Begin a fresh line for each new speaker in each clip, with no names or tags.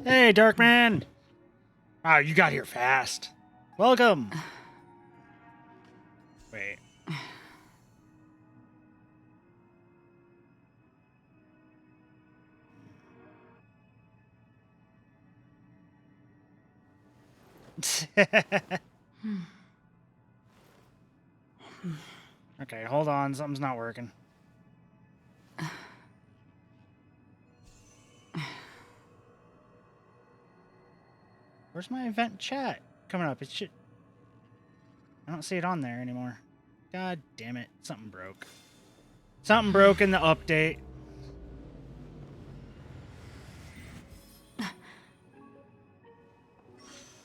Hey, Darkman! Wow, you got here fast. Welcome! Wait. Okay, hold on. Something's not working. Where's my event chat coming up? It should... I don't see it on there anymore. God damn it. Something broke. Something broke in the update.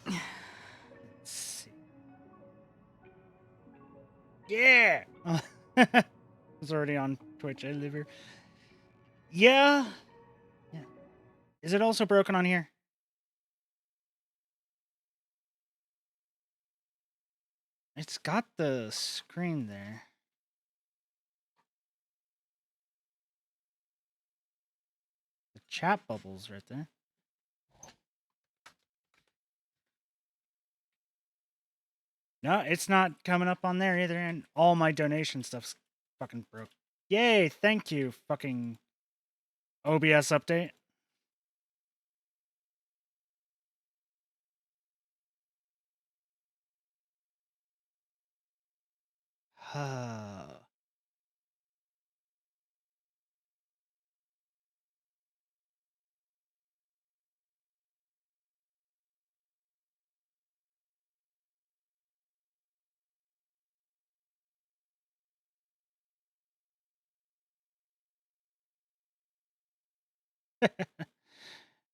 Let's see. Yeah! It's already on Twitch. I live here. Yeah. Is it also broken on here? It's got the screen there. The chat bubbles right there. No, it's not coming up on there either, and all my donation stuff's fucking broke. Yay, thank you, fucking OBS update.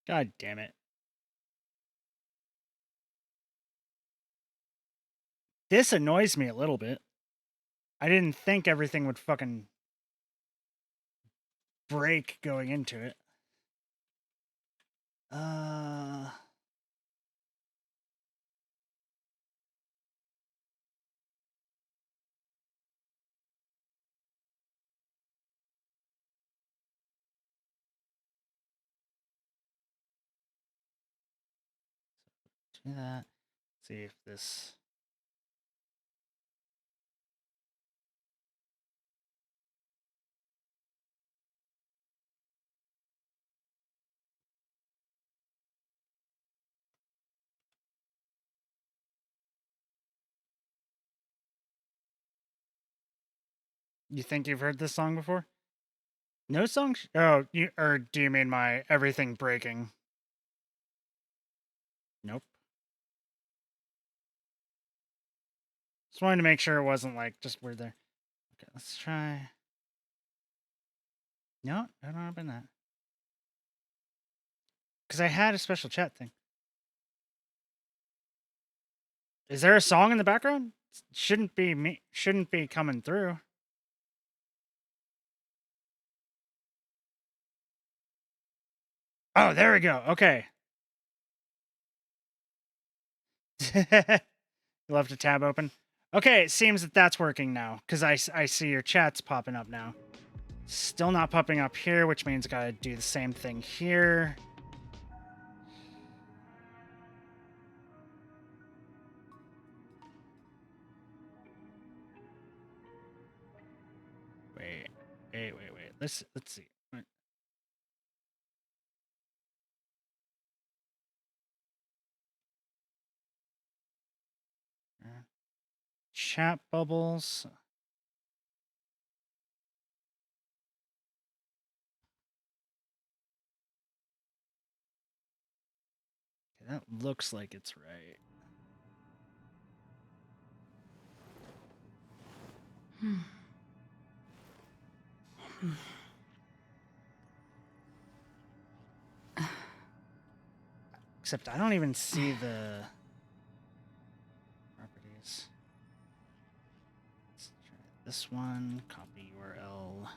God damn it. This annoys me a little bit. I didn't think everything would fucking break going into it. Do that. See if this... You think you've heard this song before? No song? Oh, or do you mean my everything breaking? Nope. Just wanted to make sure it wasn't like just weird there. Okay, let's try. No, I don't open that. Because I had a special chat thing. Is there a song in the background? Shouldn't be me. Shouldn't be coming through. Oh, there we go. Okay. You left a tab open. Okay, it seems that that's working now because I see your chats popping up now. Still not popping up here, which means I gotta do the same thing here. Wait. Let's see. Chat bubbles. Okay, that looks like it's right. Except I don't even see the properties. Let's try this one. Copy URL.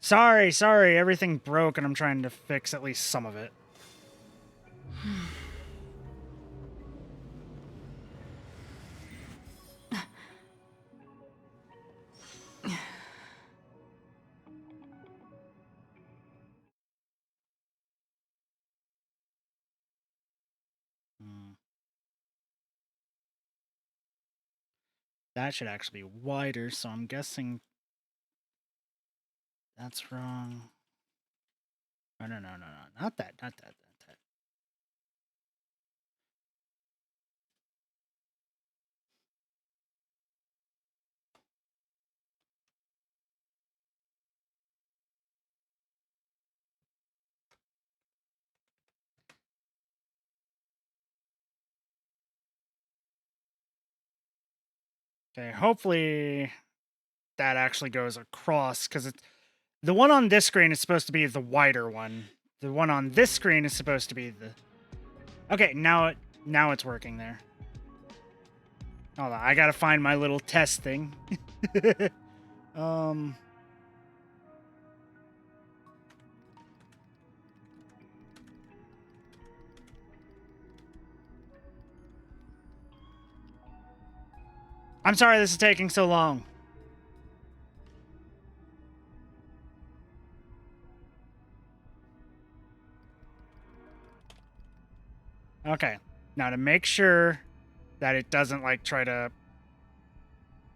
Sorry. Everything broke and I'm trying to fix at least some of it. That should actually be wider, so I'm guessing that's wrong. Oh, no, not that, not that. Okay, hopefully that actually goes across, because the one on this screen is supposed to be the wider one. The one on this screen is supposed to be the... Okay, now it's working there. Hold on, I gotta find my little test thing. I'm sorry this is taking so long. Okay, now to make sure that it doesn't like try to,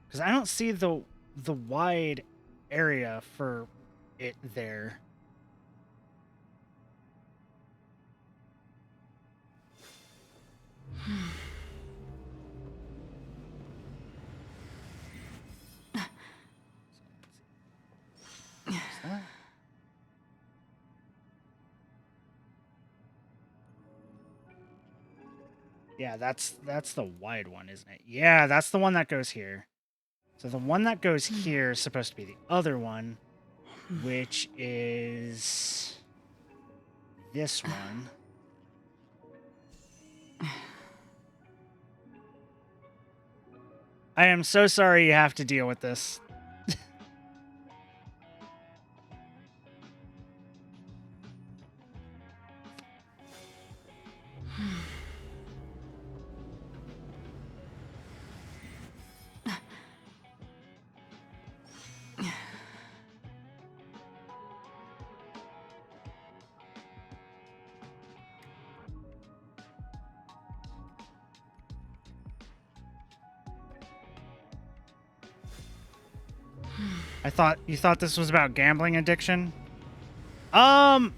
because I don't see the wide area for it there. Yeah, that's the wide one, isn't it? Yeah, that's the one that goes here. So the one that goes here is supposed to be the other one, which is this one. I am so sorry you have to deal with this. You thought this was about gambling addiction? No.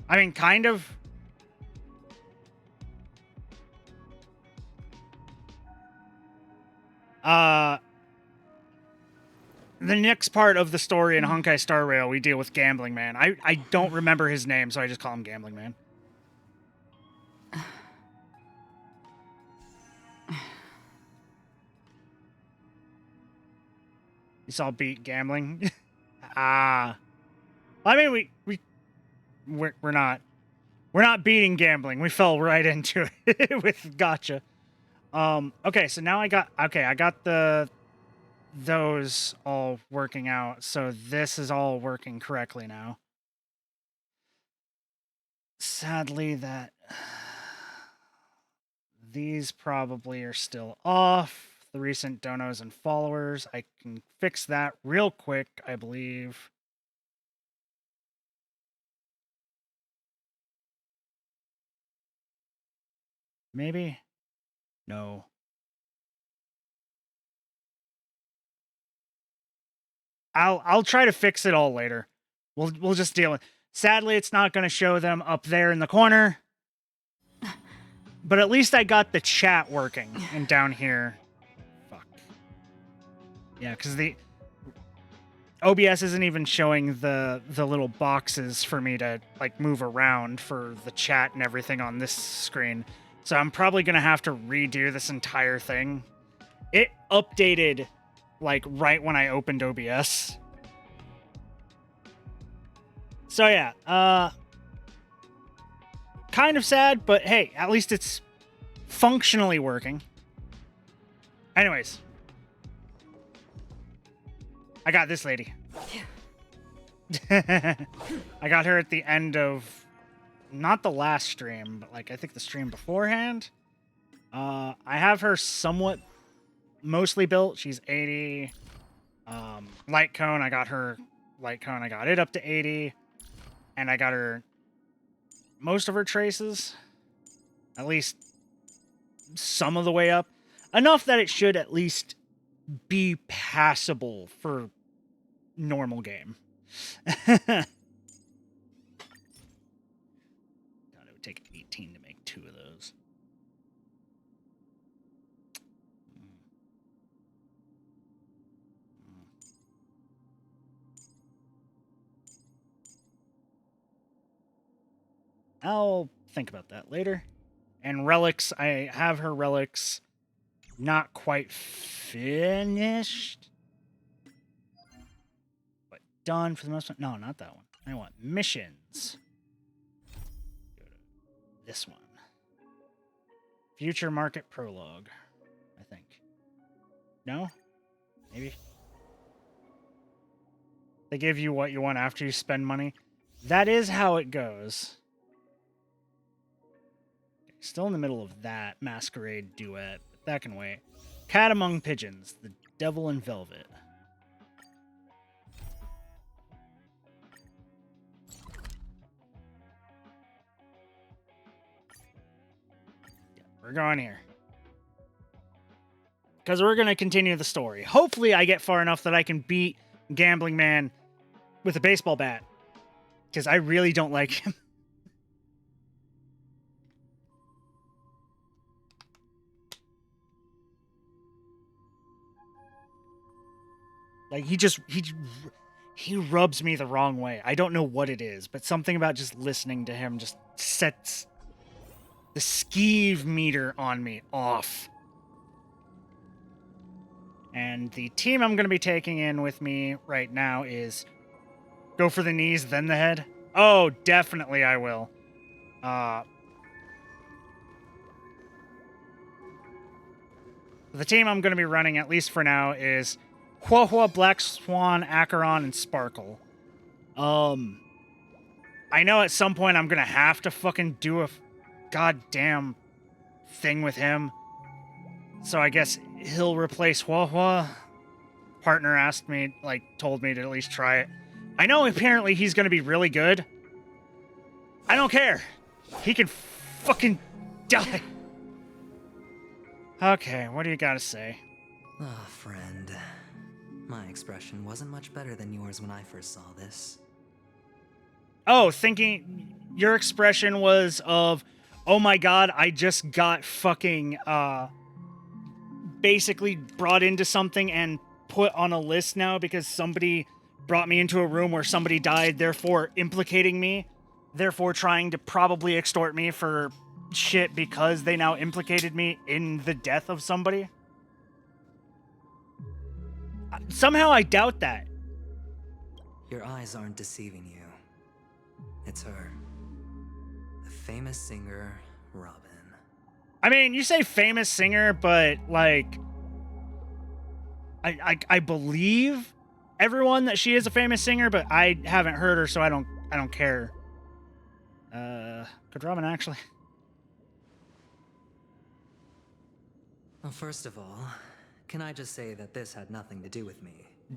I mean, kind of. The next part of the story in Honkai Star Rail, we deal with Gambling Man. I don't remember his name, so I just call him Gambling Man. You saw beat gambling? I mean, we're not beating gambling. We fell right into it with gotcha. Okay, so now I got those all working out. So this is all working correctly now. Sadly, that these probably are still off. The recent donos and followers. I can fix that real quick, I believe. Maybe? No. I'll try to fix it all later. We'll just deal with. Sadly, it's not going to show them up there in the corner. But at least I got the chat working and down here. Fuck. Yeah, because the OBS isn't even showing the little boxes for me to like move around for the chat and everything on this screen. So I'm probably going to have to redo this entire thing. It updated like right when I opened OBS. So yeah, kind of sad, but hey, at least it's functionally working. Anyways, I got this lady. I got her at the end of not the last stream, but like I think the stream beforehand. I have her somewhat mostly built. She's 80. Light cone, I got her light cone. I got it up to 80. And I got her most of her traces. At least some of the way up. Enough that it should at least be passable for normal game. God, it would take 18 to make 2 of those. I'll think about that later. And relics, I have her relics not quite finished. But done for the most part. No, not that one. I want missions. Go to this one. Future Market Prologue, I think. No? Maybe? They give you what you want after you spend money. That is how it goes. Still in the middle of that Masquerade duet, but that can wait. Cat Among Pigeons, The Devil in Velvet. Yeah, we're going here. Because we're going to continue the story. Hopefully I get far enough that I can beat Gambling Man with a baseball bat. Because I really don't like him. Like, he rubs me the wrong way. I don't know what it is, but something about just listening to him just sets the skeeve meter on me off. And the team I'm going to be taking in with me right now is go for the knees, then the head. Oh, definitely I will. The team I'm going to be running, at least for now, is Huahua, Black Swan, Acheron, and Sparkle. I know at some point I'm going to have to fucking do a goddamn thing with him. So I guess he'll replace Huahua. Partner asked me, told me to at least try it. I know apparently he's going to be really good. I don't care. He can fucking die. Okay, what do you got to say?
Ah, friend. My expression wasn't much better than yours when I first saw this.
Oh, thinking your expression was of, oh my god, I just got fucking, basically brought into something and put on a list now because somebody brought me into a room where somebody died, therefore implicating me, therefore trying to probably extort me for shit because they now implicated me in the death of somebody. Somehow I doubt that.
Your eyes aren't deceiving you. It's her. The famous singer, Robin.
I mean, you say famous singer, but, like, I believe everyone that she is a famous singer, but I haven't heard her, so I don't care. Could Robin actually?
Well, first of all, can I just say that this had nothing to do with me?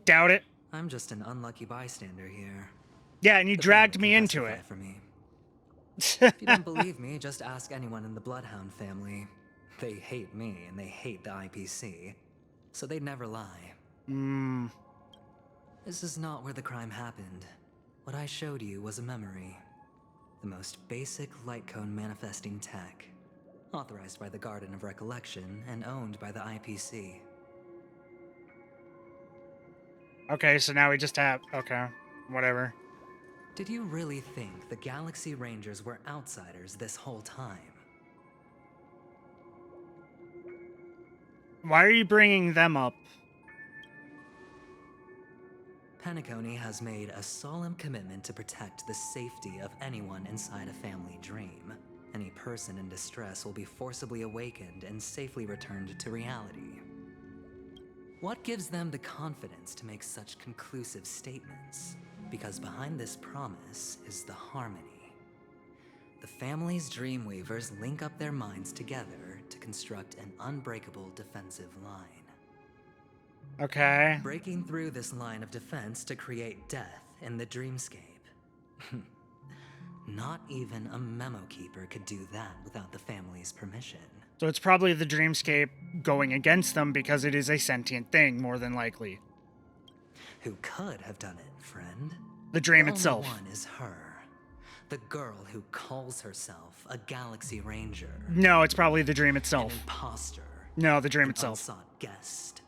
Doubt it.
I'm just an unlucky bystander here.
Yeah, and you dragged me into it.
For me. If you don't believe me, just ask anyone in the Bloodhound family. They hate me and they hate the IPC, so they'd never lie. This is not where the crime happened. What I showed you was a memory. The most basic light cone manifesting tech. Authorized by the Garden of Recollection and owned by the IPC.
Okay, so now we just have... Okay, whatever.
Did you really think the Galaxy Rangers were outsiders this whole time?
Why are you bringing them up?
Penacony has made a solemn commitment to protect the safety of anyone inside a family dream. Any person in distress will be forcibly awakened and safely returned to reality. What gives them the confidence to make such conclusive statements? Because behind this promise is the harmony. The family's Dreamweavers link up their minds together to construct an unbreakable defensive line.
Okay.
Breaking through this line of defense to create death in the dreamscape. Not even a memo keeper could do that without the family's permission.
So it's probably the dreamscape going against them because it is a sentient thing, more than likely.
Who could have done it, friend?
The dream
The
itself.
only one is her. The girl who calls herself a Galaxy Ranger.
No, it's probably the dream
An
itself.
imposter.
No, the dream
An
itself.
unsought guest.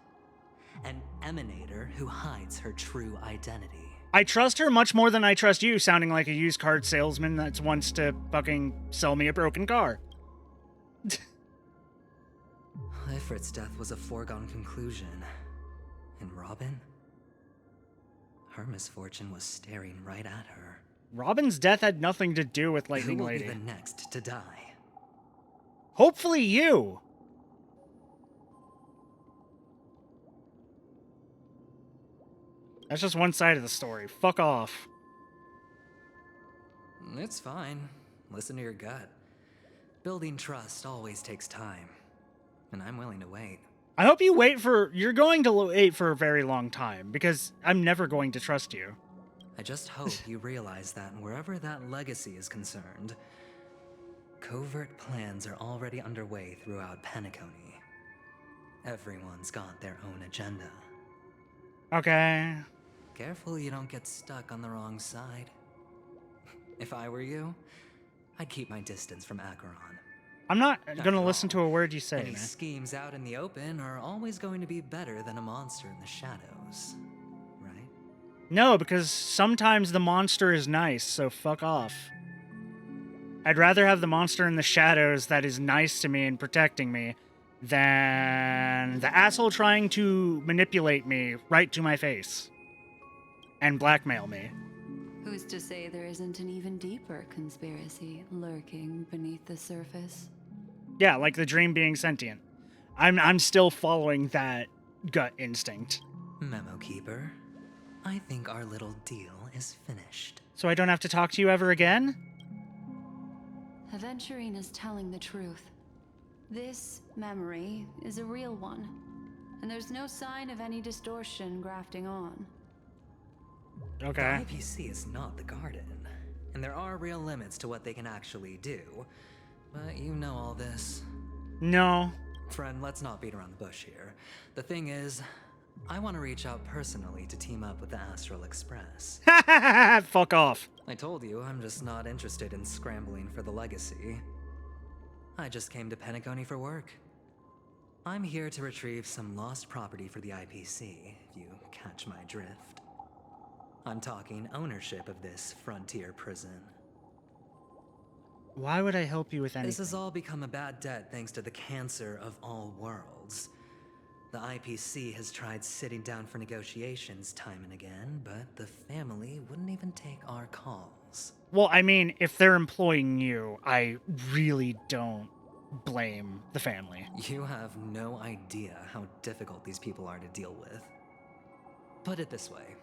An emanator who hides her true identity.
I trust her much more than I trust you, sounding like a used car salesman that wants to fucking sell me a broken car.
Ifrit's death was a foregone conclusion. And Robin? Her misfortune was staring right at her.
Robin's death had nothing to do with
Who
Lightning
will
Lady.
be the next to die?
Hopefully you! That's just one side of the story. Fuck off.
It's fine. Listen to your gut. Building trust always takes time. And I'm willing to wait.
I hope you wait for... You're going to wait for a very long time, because I'm never going to trust you.
I just hope you realize that wherever that legacy is concerned, covert plans are already underway throughout Penacony. Everyone's got their own agenda.
Okay.
Careful you don't get stuck on the wrong side. If I were you, I'd keep my distance from Acheron.
I'm not
After
gonna listen
all,
to a word you say,
Any
man.
schemes out in the open are always going to be better than a monster in the shadows, right?
No, because sometimes the monster is nice, so fuck off. I'd rather have the monster in the shadows that is nice to me and protecting me than the asshole trying to manipulate me right to my face and blackmail me.
Who's to say there isn't an even deeper conspiracy lurking beneath the surface?
Yeah, like the dream being sentient. I'm still following that gut instinct.
Memo Keeper, I think our little deal is finished.
So I don't have to talk to you ever again?
Aventurine is telling the truth. This memory is a real one, and there's no sign of any distortion grafting on.
Okay.
The IPC is not the Garden, and there are real limits to what they can actually do. But you know all this.
No.
Friend, let's not beat around the bush here. The thing is, I want to reach out personally to team up with the Astral Express.
Fuck off.
I told you, I'm just not interested in scrambling for the legacy. I just came to Penacony for work. I'm here to retrieve some lost property for the IPC, if you catch my drift. I'm talking ownership of this frontier prison.
Why would I help you with anything?
This has all become a bad debt thanks to the cancer of all worlds. The IPC has tried sitting down for negotiations time and again, but the family wouldn't even take our calls.
Well, I mean, if they're employing you, I really don't blame the family.
You have no idea how difficult these people are to deal with. Put it this way.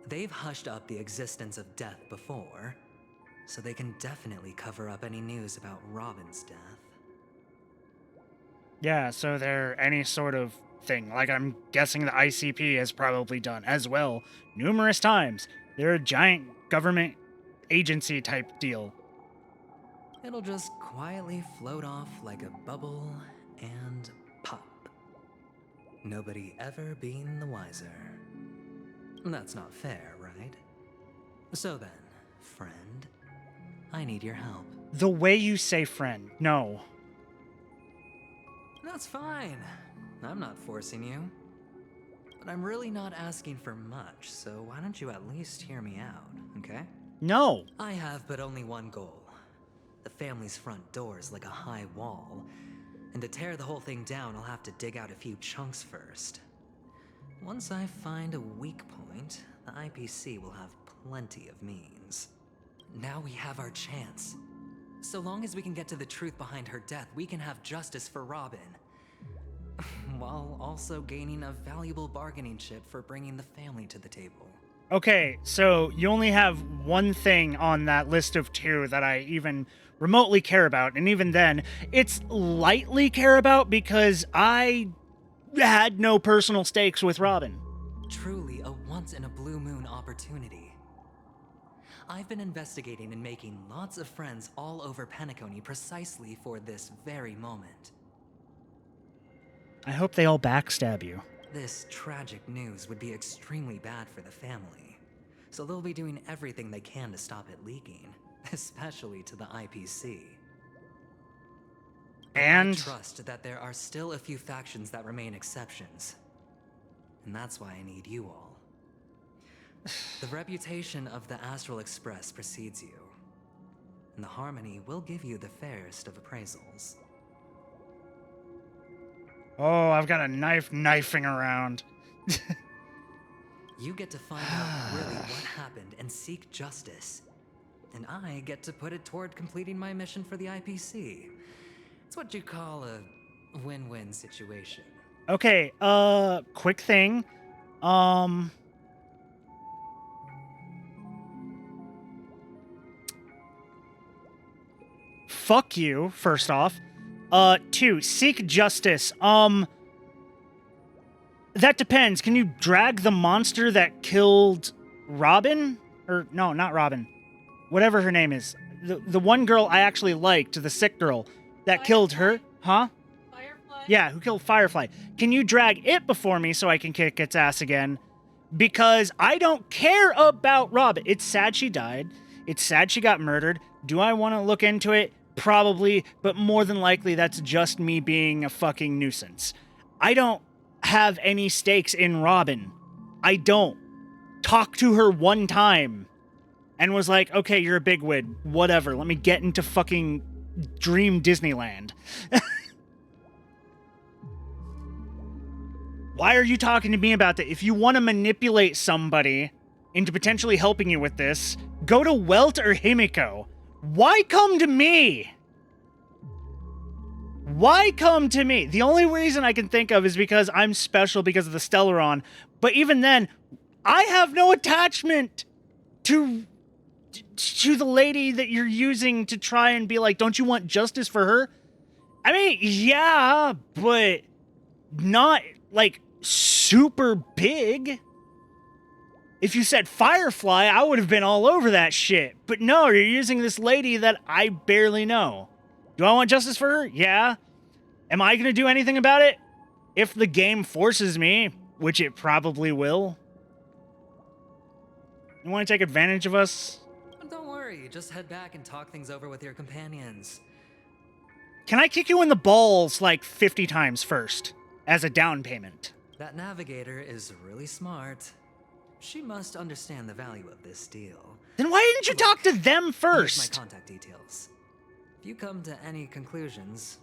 They've hushed up the existence of death before, so they can definitely cover up any news about Robin's death.
Yeah, so they're any sort of thing. Like, I'm guessing the ICP has probably done as well numerous times. They're a giant government agency type deal.
It'll just quietly float off like a bubble and pop. Nobody ever being the wiser. That's not fair, right? So then, friend, I need your help.
The way you say friend, no.
That's fine. I'm not forcing you. But I'm really not asking for much, so why don't you at least hear me out, okay?
No.
I have but only one goal. The family's front door is like a high wall, and to tear the whole thing down, I'll have to dig out a few chunks first. Once I find a weak point, the IPC will have plenty of means. Now we have our chance. So long as we can get to the truth behind her death, we can have justice for Robin. While also gaining a valuable bargaining chip for bringing the family to the table.
Okay, so you only have one thing on that list of two that I even remotely care about, and even then, it's lightly care about because I had no personal stakes with Robin.
Truly a once-in-a-blue-moon opportunity. I've been investigating and making lots of friends all over Penacony precisely for this very moment.
I hope they all backstab you.
This tragic news would be extremely bad for the family, so they'll be doing everything they can to stop it leaking, especially to the IPC. But
And
I trust that there are still a few factions that remain exceptions, and that's why I need you all. The reputation of the Astral Express precedes you, and the Harmony will give you the fairest of appraisals.
oh, I've got a knife knifing around.
You get to find out really what happened and seek justice, and I get to put it toward completing my mission for the IPC. It's what you call a win-win situation.
Okay, quick thing. Fuck you, first off. 2, seek justice. That depends. Can you drag the monster that killed Robin? Or, no, not Robin. Whatever her name is. The one girl I actually liked, the sick girl, that killed her. Huh?
Firefly?
Yeah, who killed Firefly. Can you drag it before me so I can kick its ass again? Because I don't care about Robin. It's sad she died. It's sad she got murdered. Do I want to look into it? Probably, but more than likely that's just me being a fucking nuisance. I don't have any stakes in Robin. I don't. Talk to her one time and was like, okay, you're a bigwig. Whatever. Let me get into fucking Dream Disneyland. Why are you talking to me about that? If you want to manipulate somebody into potentially helping you with this, go to Welt or Himiko. Why come to me? Why come to me? The only reason I can think of is because I'm special because of the Stellaron. But even then, I have no attachment to the lady that you're using to try and be like, don't you want justice for her? I mean, yeah, but not like super big. If you said Firefly, I would have been all over that shit. But no, you're using this lady that I barely know. Do I want justice for her? Yeah. Am I going to do anything about it? If the game forces me, which it probably will. You want to take advantage of us?
Don't worry, just head back and talk things over with your companions.
Can I kick you in the balls like 50 times first as a down payment?
That navigator is really smart. She must understand the value of this deal.
Then why didn't you talk to them
Here's
first?
my contact details. If you come to any conclusions,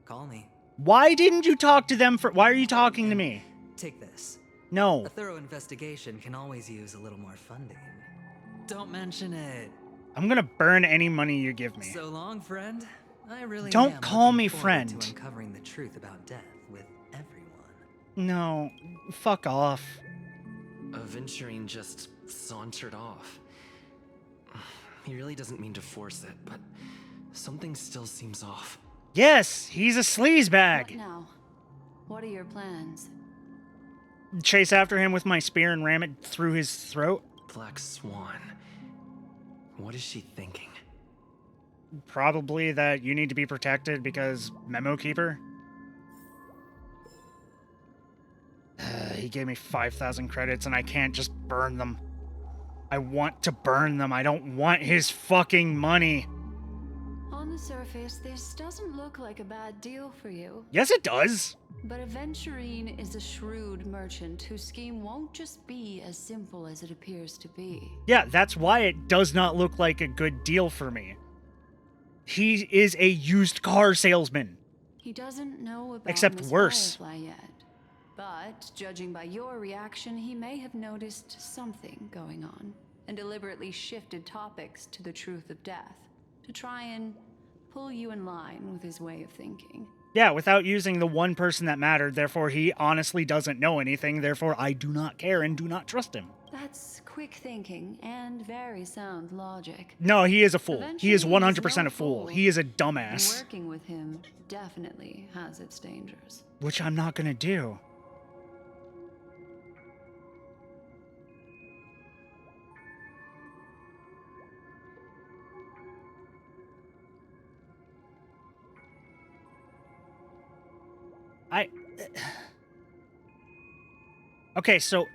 call me.
Why didn't you talk to them first? Why are you talking to me?
Take this.
No.
A thorough investigation can always use a little more funding. Don't mention it.
I'm gonna burn any money you give me.
So long, friend. I really
Don't
am
call
looking
me
forward
friend.
to uncovering the truth about death with everyone.
No. Fuck off.
Aventurine just sauntered off. He really doesn't mean to force it, but something still seems off.
Yes, he's a
What
sleazebag.
now? What are your plans?
Chase after him with my spear and ram it through his throat.
Black Swan. What is she thinking?
Probably that you need to be protected because Memo Keeper. He gave me 5,000 credits and I can't just burn them. I want to burn them. I don't want his fucking money.
On the surface, this doesn't look like a bad deal for you.
Yes, it does.
But Aventurine is a shrewd merchant whose scheme won't just be as simple as it appears to be.
Yeah, that's why it does not look like a good deal for me. He is a used car salesman.
He doesn't know about
Except
Miss
worse.
Firefly yet. But, judging by your reaction, he may have noticed something going on and deliberately shifted topics to the truth of death to try and pull you in line with his way of thinking.
Yeah, without using the one person that mattered, therefore he honestly doesn't know anything, therefore I do not care and do not trust him.
That's quick thinking and very sound logic.
No, he is a fool. He is
Eventually,
100%
he's no
a fool.
fool.
He is a
And
dumbass,
working with him definitely has its dangers.
which I'm not going to do. Okay, so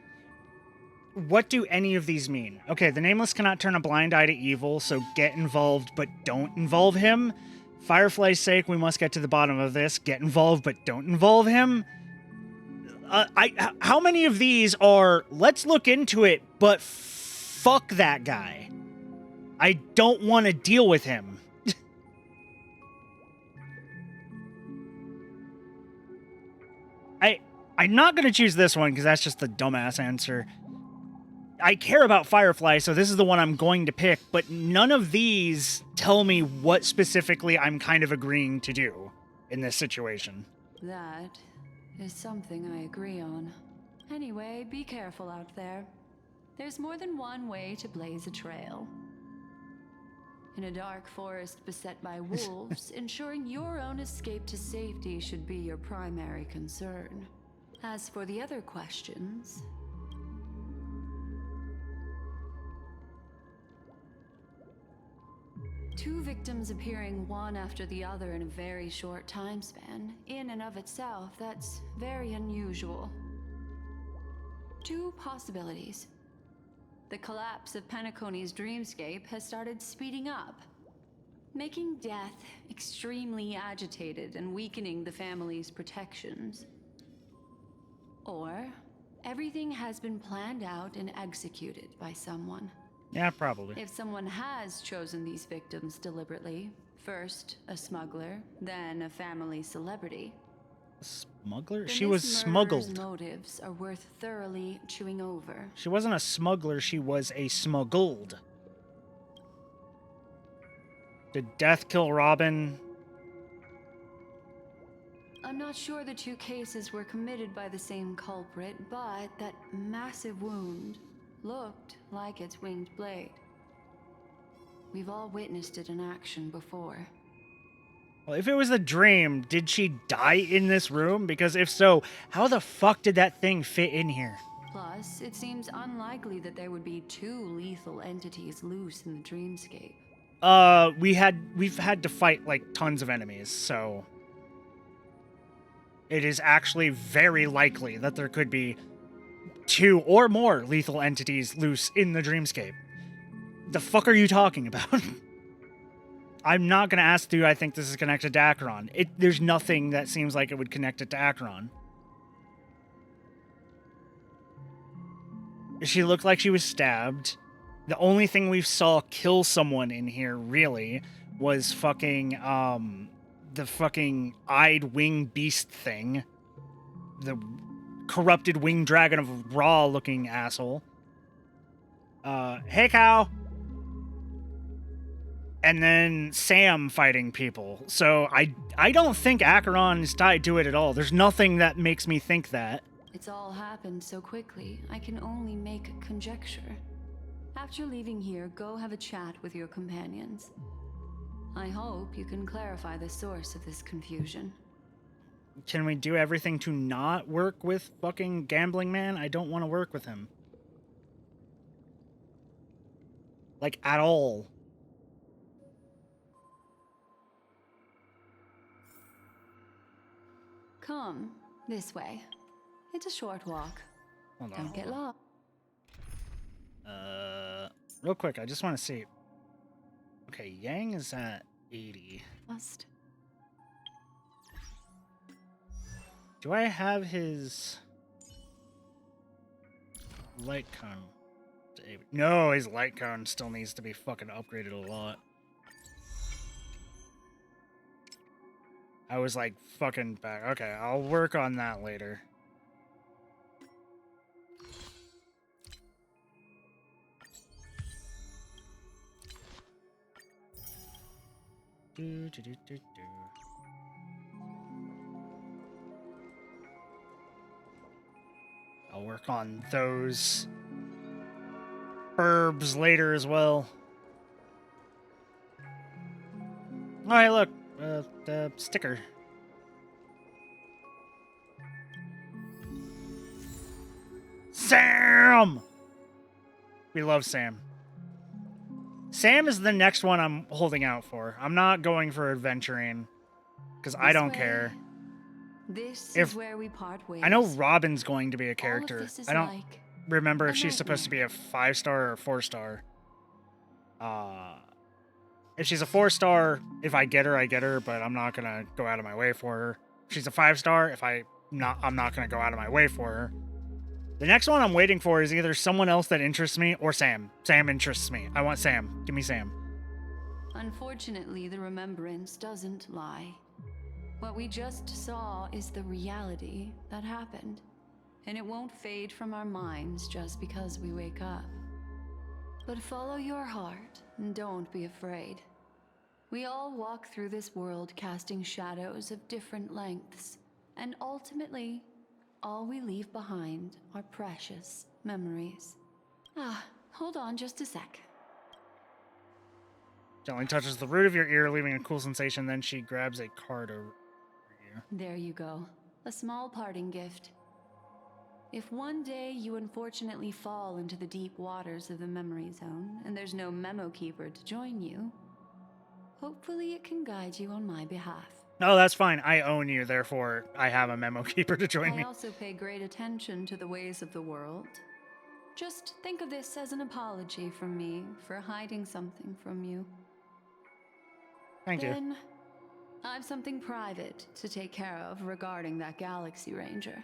what do any of these mean? Okay, the Nameless cannot turn a blind eye to evil, so get involved but don't involve him. Firefly's sake, we must get to the bottom of this. Get involved but don't involve him. How many of these are, let's look into it, but fuck that guy. I don't want to deal with him. I'm not going to choose this one because that's just the dumbass answer. I care about Firefly, so this is the one I'm going to pick, but none of these tell me what specifically I'm kind of agreeing to do in this situation.
That is something I agree on. Anyway, be careful out there. There's more than one way to blaze a trail. In a dark forest beset by wolves, ensuring your own escape to safety should be your primary concern. As for the other questions... Two victims appearing one after the other in a very short time span, in and of itself, that's very unusual. Two possibilities. The collapse of Penacony's dreamscape has started speeding up, making death extremely agitated and weakening the family's protections. Or, everything has been planned out and executed by someone.
Yeah, probably.
If someone has chosen these victims deliberately, first a smuggler, then a family celebrity.
Smuggler?
then
She
this
was
murderer's
smuggled.
motives are worth thoroughly chewing over.
She wasn't a smuggler, she was a smuggled. Did Death kill Robin?
I'm not sure the two cases were committed by the same culprit, but that massive wound looked like its winged blade. We've all witnessed it in action before.
Well, if it was a dream, did she die in this room? Because if so, how the fuck did that thing fit in here?
Plus, it seems unlikely that there would be two lethal entities loose in the dreamscape.
We've had to fight like tons of enemies, so it is actually very likely that there could be two or more lethal entities loose in the dreamscape. The fuck are you talking about? I'm not going to ask you, I think this is connected to Acheron. There's nothing that seems like it would connect it to Acheron. She looked like she was stabbed. The only thing we saw kill someone in here, really, was fucking, the fucking eyed wing beast thing. The corrupted winged dragon of Ra-looking asshole. Hey, cow! And then Sam fighting people. So I don't think Acheron is tied to it at all. There's nothing that makes me think that.
It's all happened so quickly, I can only make conjecture. After leaving here, go have a chat with your companions. I hope you can clarify the source of this confusion.
Can we do everything to not work with fucking Gambling Man? I don't want to work with him. Like, at all.
Come, this way. It's a short walk.
Hold on.
Don't get lost.
Real quick, I just want to see. Okay, Yang is at 80. Do I have his light cone? No, his light cone still needs to be fucking upgraded a lot. I was like fucking back. Okay, I'll work on that later. Do, do, do, do, do. I'll work on those herbs later as well. Oh, hey, look. The sticker. Sam! We love Sam. Sam is the next one I'm holding out for. I'm not going for adventuring, because I don't care.
This
If-
is where we part ways.
I know Robin's going to be a
All of
character.
this is
I don't
like
remember
a
if she's supposed to be
nightmare.
a 5-star or a 4-star. If she's a 4-star, if I get her, but I'm not gonna go out of my way for her. If she's a 5-star, I'm not gonna go out of my way for her. The next one I'm waiting for is either someone else that interests me or Sam. Sam interests me. I want Sam. Give me Sam.
Unfortunately, the remembrance doesn't lie. What we just saw is the reality that happened, and it won't fade from our minds just because we wake up. But follow your heart and don't be afraid. We all walk through this world casting shadows of different lengths, and ultimately, all we leave behind are precious memories. Hold on just a sec.
Gently touches the root of your ear, leaving a cool sensation. Then she grabs a card over you.
There you go. A small parting gift. If one day you unfortunately fall into the deep waters of the memory zone and there's no memo keeper to join you, hopefully it can guide you on my behalf.
No, that's fine. I own you, therefore I have a memo keeper to join
I
me.
also pay great attention to the ways of the world. Just think of this as an apology from me for hiding something from you.
Thank you.
Then, I've something private to take care of regarding that Galaxy Ranger.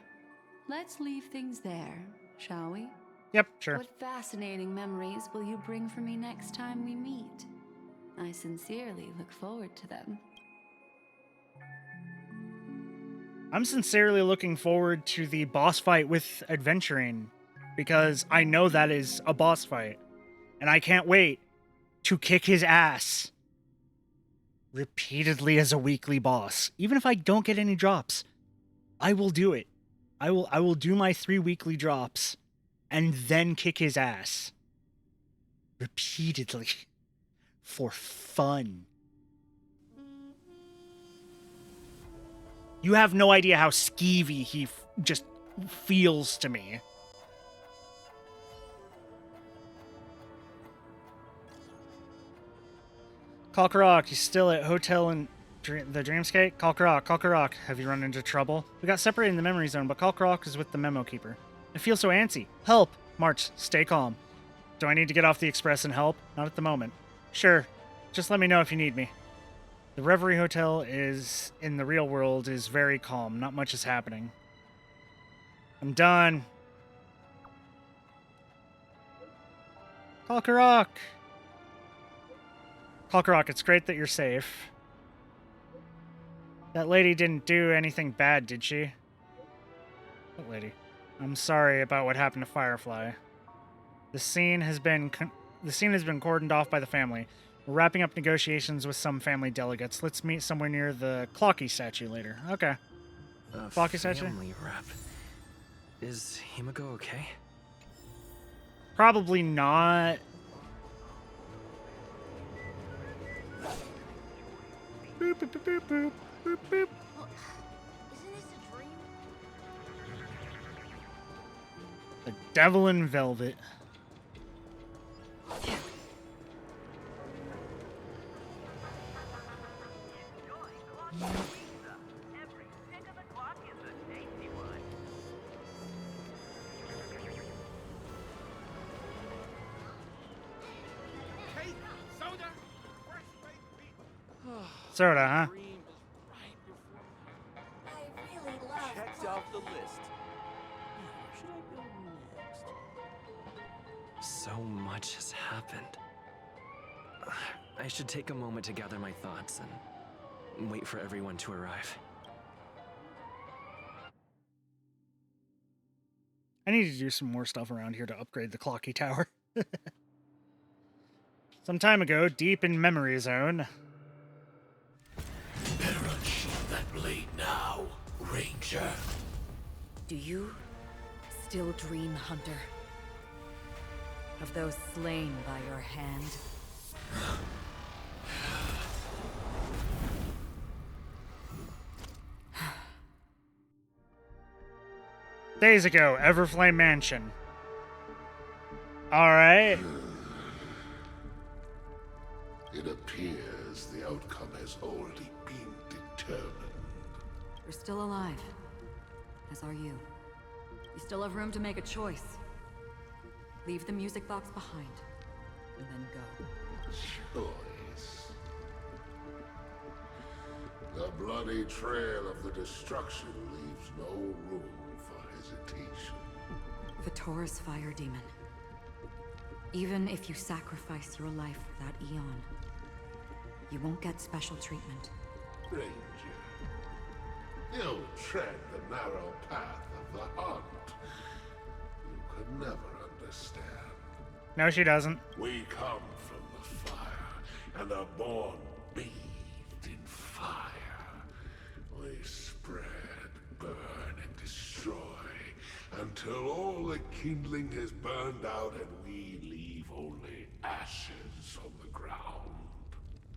Let's leave things there, shall we?
Yep, sure.
What fascinating memories will you bring for me next time we meet? I sincerely look forward to them.
I'm sincerely looking forward to the boss fight with Adventuring, because I know that is a boss fight, and I can't wait to kick his ass repeatedly as a weekly boss. Even if I don't get any drops, I will do it. I will do my 3 weekly drops and then kick his ass repeatedly for fun. You have no idea how skeevy he just feels to me. Kalkarok, you still at hotel in the Dreamscape? Kalkarok, have you run into trouble? We got separated in the memory zone, but Kalkarok is with the memo keeper. I feel so antsy. Help! March, stay calm. Do I need to get off the express and help? Not at the moment. Sure. Just let me know if you need me. The Reverie Hotel is, in the real world, is very calm. Not much is happening. I'm done. Kalkarok! Kalkarok, it's great that you're safe. That lady didn't do anything bad, did she? What lady? I'm sorry about what happened to Firefly. The scene has been cordoned off by the family. We're wrapping up negotiations with some family delegates. Let's meet somewhere near the Clocky statue later. Okay. Clocky statue?
Family rep. Is Himiko okay?
Probably not. Boop, boop, boop, boop, boop, boop, boop.
Isn't this a dream?
The Devil in Velvet. Soda, huh?
I really love
Checked off the list. Where should I go next?
So much has happened. I should take a moment to gather my thoughts and wait for everyone to arrive.
I need to do some more stuff around here to upgrade the Clocky Tower. Some time ago, deep in Memory Zone.
Better unsheath that blade now, Ranger.
Do you still dream, Hunter? Of those slain by your hand?
Days ago, Everflame Mansion. Alright.
It appears the outcome has already been determined.
They're still alive. As are you. You still have room to make a choice. Leave the music box behind, and then go.
Choice. The bloody trail of the destruction leaves no room for hesitation.
Vitora's fire demon. Even if you sacrifice your life for that Eon, you won't get special treatment.
Ranger, you tread the narrow path of the hunt. You could never understand.
No, she doesn't.
We come from the fire and are born bathed in fire. We spread, burn, and destroy until all the kindling has burned out and we leave only ashes on the ground.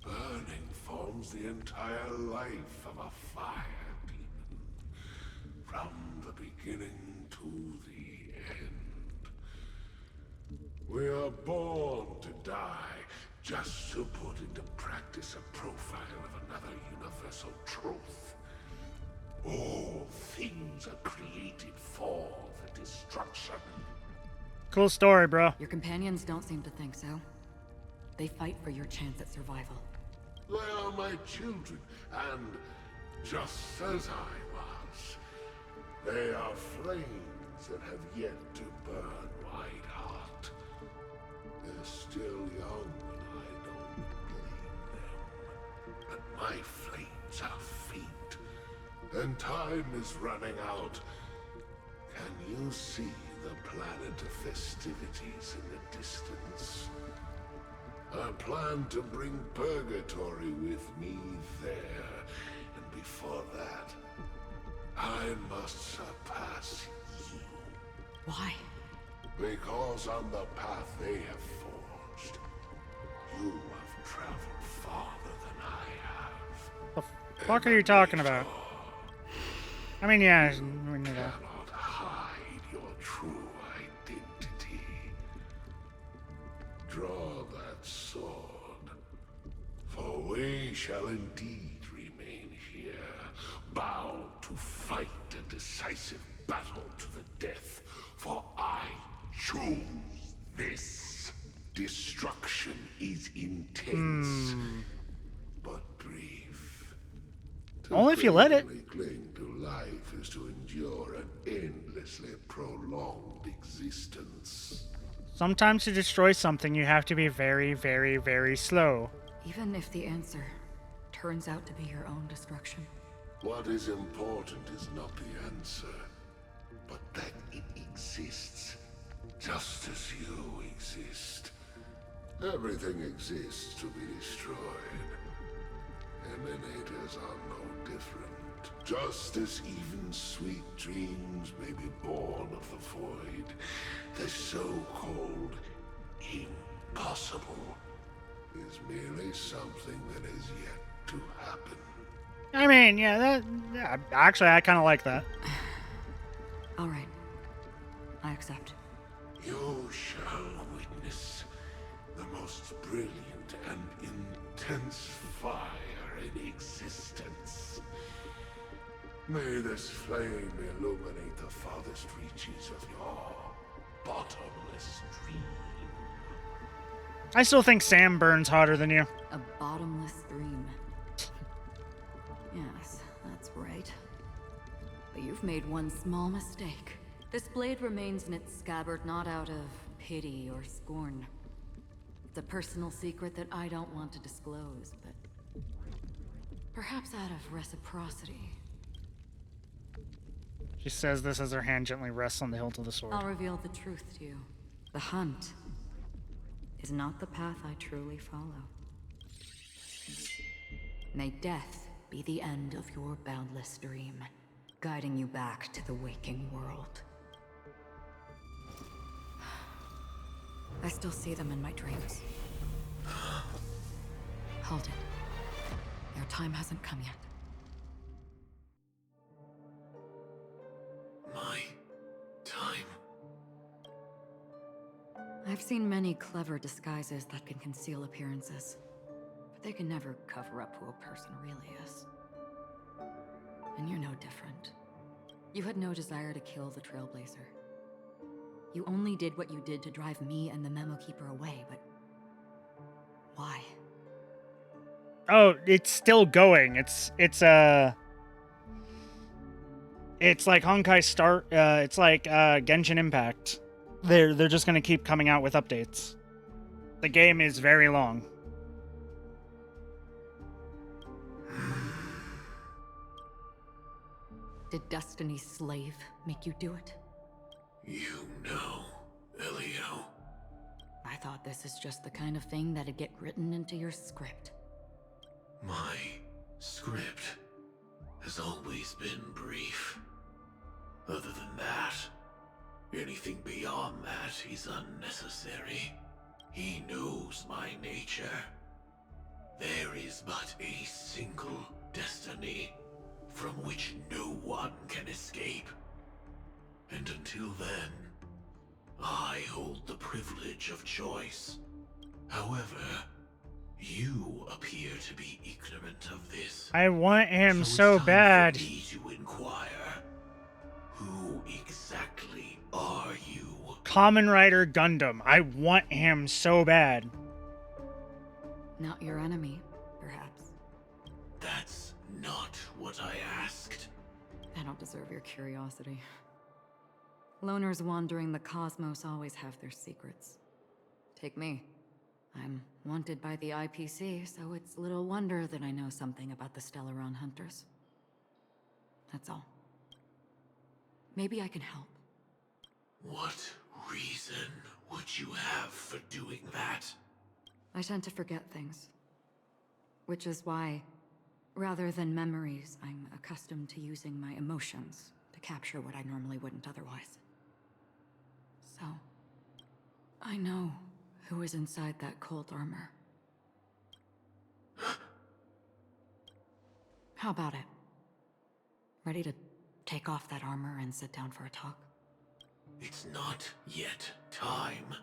Burning forms the entire life of a fire demon, from the beginning to the end. We are born to die just to put into practice a profile of another universal truth. All things are created for the destruction.
Cool story, bro.
Your companions don't seem to think so. They fight for your chance at survival.
They are my children, and just as I was, they are flames that have yet to burn Whiteheart. They're still young, and I don't blame them. But my flames are faint, and time is running out. Can you see the planet of festivities in the distance? I plan to bring Purgatory with me there, and before that, I must surpass you.
Why?
Because on the path they have forged, you have traveled farther than I have.
The fuck are you talking about? I mean, yeah, we knew that.
Cannot hide your true identity. Draw that sword, for we shall indeed remain here, bound to fight a decisive battle to the death, for I choose this. Destruction is intense, but brief. To
Only if you let it.
bravely cling to life is to endure an endlessly prolonged existence.
Sometimes to destroy something, you have to be very, very, very slow.
Even if the answer turns out to be your own destruction.
What is important is not the answer, but that it exists, just as you exist. Everything exists to be destroyed. Emanators are no different. Just as even sweet dreams may be born of the void, the so-called impossible is merely something that is yet to happen.
I mean, actually, I kind of like that.
All right. I accept.
You shall witness the most brilliant and intense fire in existence. May this flame illuminate the farthest reaches of your bottomless dream.
I still think Sam burns hotter than you.
A bottomless dream. Yes, that's right. But you've made one small mistake. This blade remains in its scabbard not out of pity or scorn. It's a personal secret that I don't want to disclose, but perhaps out of reciprocity.
She says this as her hand gently rests on the hilt of the sword.
I'll reveal the truth to you. The hunt is not the path I truly follow. May death be the end of your boundless dream, guiding you back to the waking world. I still see them in my dreams. Hold it. Your time hasn't come yet.
My time.
I've seen many clever disguises that can conceal appearances, but they can never cover up who a person really is. and you're no different. You had no desire to kill the Trailblazer. You only did what you did to drive me and the Memo Keeper away, but why?
Oh, it's still going. It's like Honkai Start. It's like Genshin Impact. They're just gonna keep coming out with updates. The game is very long.
Did Destiny's slave make you do it?
You know, Elio.
I thought this is just the kind of thing that'd get written into your script.
My script has always been brief. Other than that, anything beyond that is unnecessary. He knows my nature. There is but a single destiny from which no one can escape. And until then, I hold the privilege of choice. However, you appear to be ignorant of this.
I want him
it's
so
time
bad.
For me to inquire, who exactly are you?
Kamen Rider Gundam. I want him so bad.
Not your enemy, perhaps.
That's not what I asked.
I don't deserve your curiosity. Loners wandering the cosmos always have their secrets. Take me. I'm wanted by the IPC, so it's little wonder that I know something about the Stellaron Hunters. That's all. Maybe I can help.
What reason would you have for doing that?
I tend to forget things. Which is why, rather than memories, I'm accustomed to using my emotions to capture what I normally wouldn't otherwise. So, I know who is inside that cold armor. How about it? Ready to take off that armor and sit down for a talk?
It's not yet time.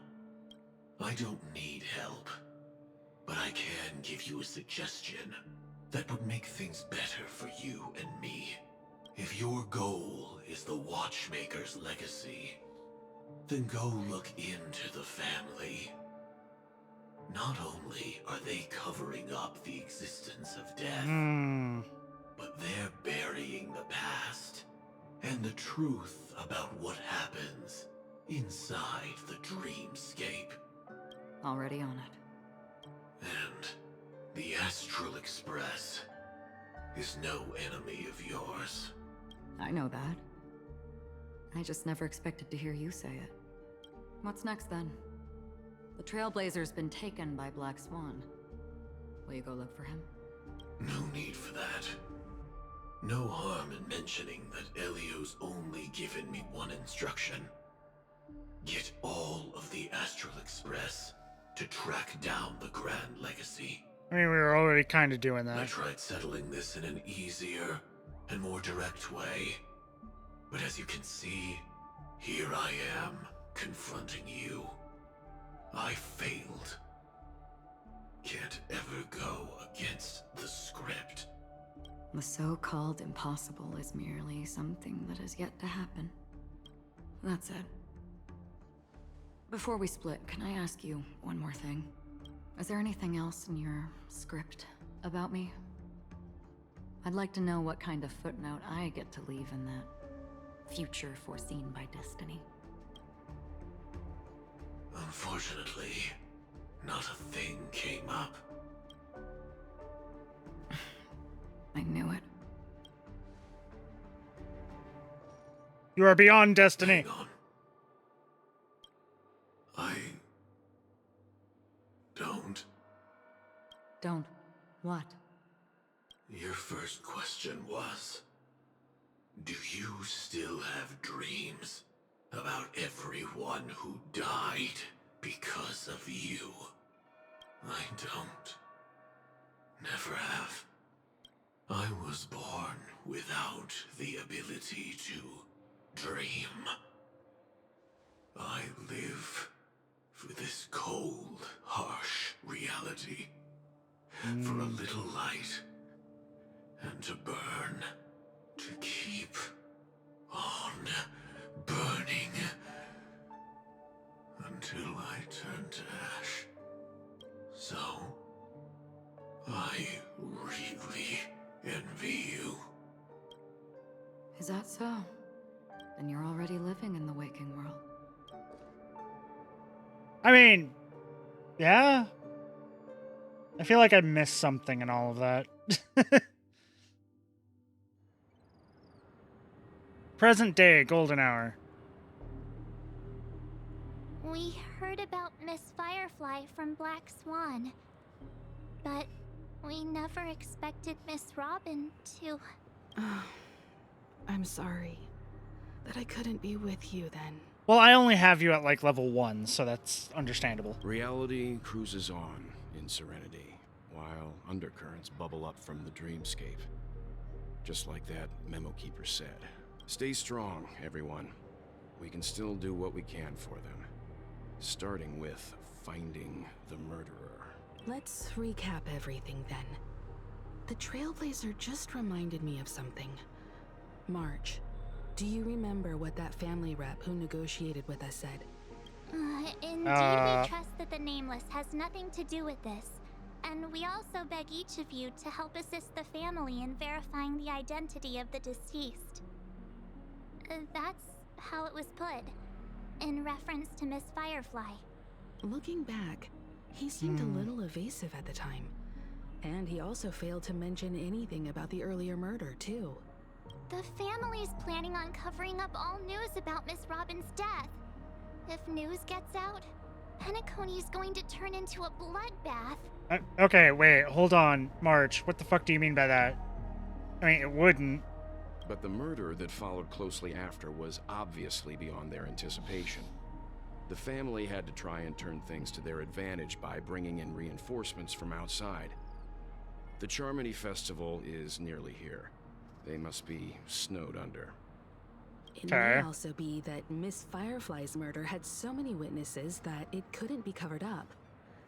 I don't need help. But I can give you a suggestion that would make things better for you and me. If your goal is the Watchmaker's legacy, then go look into the family. Not only are they covering up the existence of death, but they're burying the past and the truth about what happens inside the dreamscape.
Already on it.
And the Astral Express is no enemy of yours.
I know that. I just never expected to hear you say it. What's next then? The Trailblazer's been taken by Black Swan. Will you go look for him?
No need for that. No harm in mentioning that Elio's only given me one instruction. Get all of the Astral Express to track down the Grand Legacy.
I mean, we were already kind of doing
I
that.
tried settling this in an easier and more direct way. But as you can see, here I am, confronting you. I failed. Can't ever go against the script.
The so-called impossible is merely something that has yet to happen. That's it. Before we split, can I ask you one more thing? Is there anything else in your script about me? I'd like to know what kind of footnote I get to leave in that future foreseen by destiny.
Unfortunately, not a thing came up.
I knew it.
You are beyond destiny.
Hang on. I don't.
Don't. What?
Your first question was, do you still have dreams about everyone who died because of you? I don't. Never have. I was born without the ability to dream. I live for this cold, harsh reality. For a little light, and to burn, to keep on burning until I turn to ash. So, I really envy you.
Is that so? Then you're already living in the waking world.
I mean, yeah. I feel like I missed something in all of that. Present day, golden hour.
We heard about Miss Firefly from Black Swan, but we never expected Miss Robin to...
I'm sorry that I couldn't be with you then.
Well, I only have you at like level 1, so that's understandable.
Reality cruises on in serenity, while undercurrents bubble up from the dreamscape. Just like that memo keeper said. Stay strong, everyone. We can still do what we can for them. Starting with finding the murderer.
Let's recap everything then. The Trailblazer just reminded me of something. March, do you remember what that family rep who negotiated with us said?
Indeed, we trust that the Nameless has nothing to do with this. And we also beg each of you to help assist the family in verifying the identity of the deceased. That's how it was put, in reference to Miss Firefly.
Looking back, he seemed a little evasive at the time. And he also failed to mention anything about the earlier murder, too.
The family's planning on covering up all news about Miss Robin's death. If news gets out, Penacony's going to turn into a bloodbath.
Okay, wait, hold on, March. What the fuck do you mean by that? I mean, it wouldn't.
But the murder that followed closely after was obviously beyond their anticipation. The family had to try and turn things to their advantage by bringing in reinforcements from outside. The Charmony Festival is nearly here. They must be snowed under.
It may also be that Miss Firefly's murder had so many witnesses that it couldn't be covered up.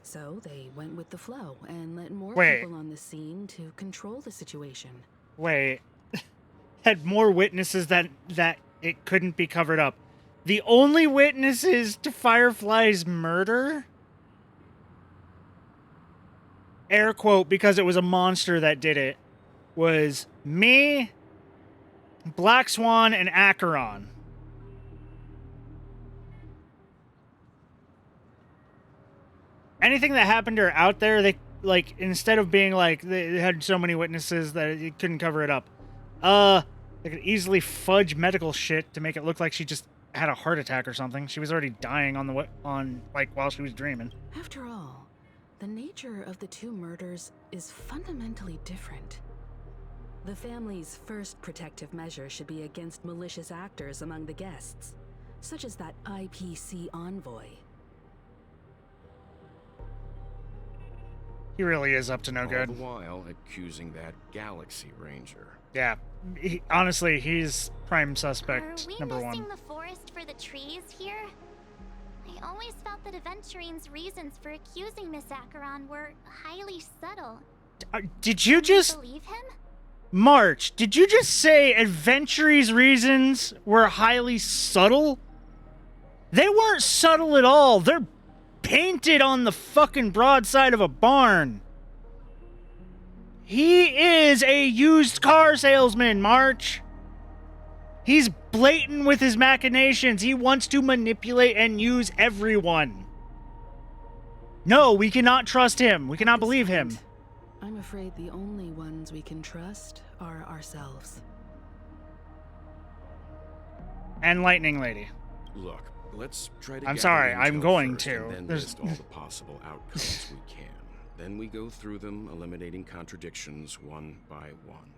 So they went with the flow and let more people on the scene to control the situation.
Wait. Had more witnesses that it couldn't be covered up. The only witnesses to Firefly's murder? Air quote, because it was a monster that did it, was me, Black Swan, and Acheron. Anything that happened to her out there, they, like, instead of being like, they had so many witnesses that it couldn't cover it up. They could easily fudge medical shit to make it look like she just had a heart attack or something. She was already dying while she was dreaming.
After all, the nature of the two murders is fundamentally different. The family's first protective measure should be against malicious actors among the guests, such as that IPC envoy.
He really is up to no good.
All the while accusing that Galaxy Ranger.
Yeah. Honestly, he's prime suspect, number
Are we
one.
missing the forest for the trees here? I always felt that Aventurine's reasons for accusing Miss Acheron were highly subtle.
Did you just...
Believe him?
March, did you just say Adventury's reasons were highly subtle? They weren't subtle at all. They're painted on the fucking broadside of a barn. He is a used car salesman, March. He's blatant with his machinations. He wants to manipulate and use everyone. No, we cannot trust him. We cannot believe him.
I'm afraid the only ones we can trust are ourselves.
And Lightning Lady. Look, let's try to...
I'm sorry, I'm going
to. And then list all the possible outcomes we can. Then we go through them, eliminating contradictions one by one.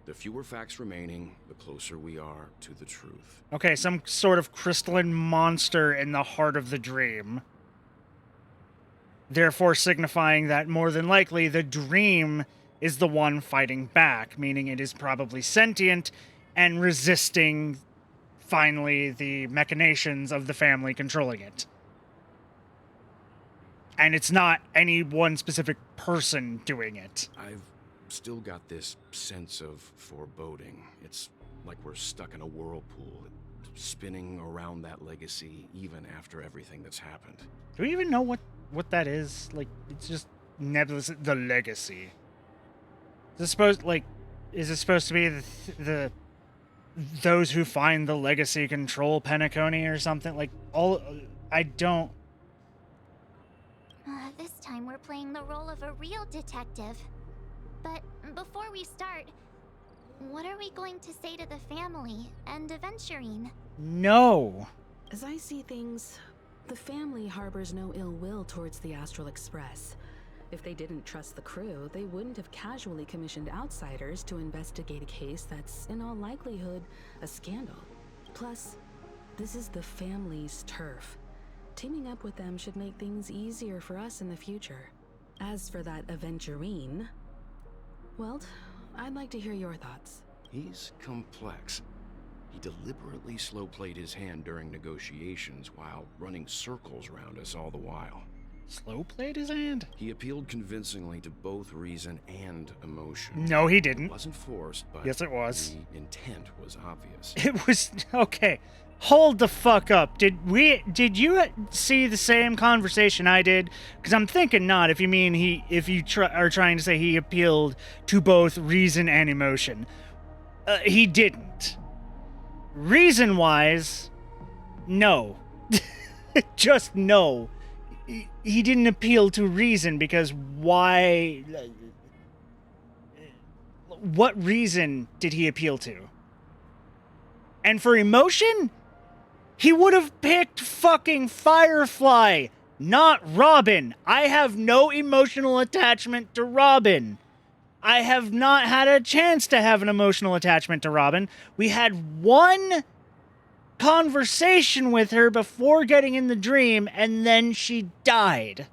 The fewer facts remaining, the closer we are to the truth.
Okay, some sort of crystalline monster in the heart of the dream. Therefore signifying that more than likely the dream is the one fighting back, meaning it is probably sentient and resisting, finally, the machinations of the family controlling it. And it's not any one specific person doing it.
I've still got this sense of foreboding. It's like we're stuck in a whirlpool, spinning around that legacy even after everything that's happened.
Do we even know what that is? Like, it's just nebulous. The legacy. Is it supposed to be the those who find the legacy control Penacony or something? Like, I don't.
This time we're playing the role of a real detective. But before we start, what are we going to say to the family and Aventurine?
No.
As I see things, the family harbors no ill will towards the Astral Express. If they didn't trust the crew, they wouldn't have casually commissioned outsiders to investigate a case that's, in all likelihood, a scandal. Plus, this is the family's turf. Teaming up with them should make things easier for us in the future. As for that Aventurine, well, I'd like to hear your thoughts.
He's complex. He deliberately slow-played his hand during negotiations while running circles around us all the while.
Slow played his hand?
He appealed convincingly to both reason and emotion.
No, he didn't.
It wasn't forced, but
yes, it was.
The intent was obvious.
It was okay. Hold the fuck up. Did you see the same conversation I did? Because I'm thinking not. If you mean are trying to say he appealed to both reason and emotion, he didn't. Reason-wise, no. Just no. He didn't appeal to reason because why? What reason did he appeal to? And for emotion, he would have picked fucking Firefly, not Robin. I have no emotional attachment to Robin. I have not had a chance to have an emotional attachment to Robin. We had one conversation with her before getting in the dream, and then she died.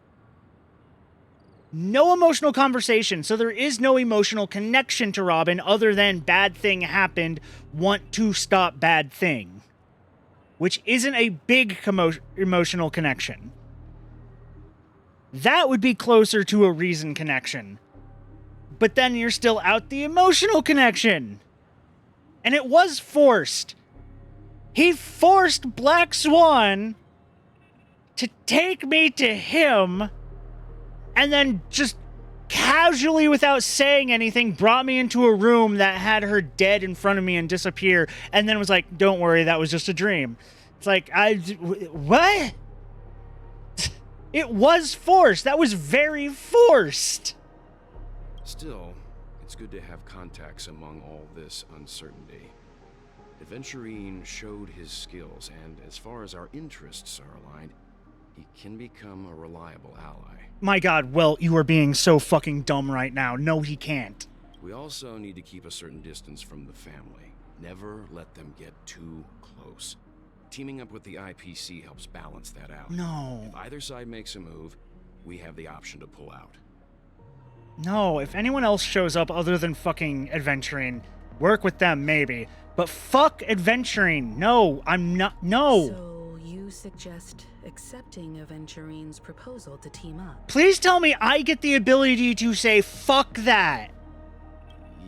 No emotional conversation, so there is no emotional connection to Robin other than bad thing happened, want to stop bad thing. Which isn't a big emotional connection. That would be closer to a reason connection. But then you're still out the emotional connection. And it was forced. He forced Black Swan to take me to him, and then just casually, without saying anything, brought me into a room that had her dead in front of me and disappear, and then was like, don't worry, that was just a dream. It's like, what? It was forced. That was very forced.
Still, it's good to have contacts among all this uncertainty. Aventurine showed his skills, and as far as our interests are aligned, he can become a reliable ally.
My god, well, you are being so fucking dumb right now. No, he can't.
We also need to keep a certain distance from the family. Never let them get too close. Teaming up with the IPC helps balance that out.
No.
If either side makes a move, we have the option to pull out.
No, if anyone else shows up other than fucking Aventurine, work with them, maybe. But fuck Aventurine. No, I'm not. No.
So you suggest accepting Aventurine's proposal to team up?
Please tell me I get the ability to say fuck that.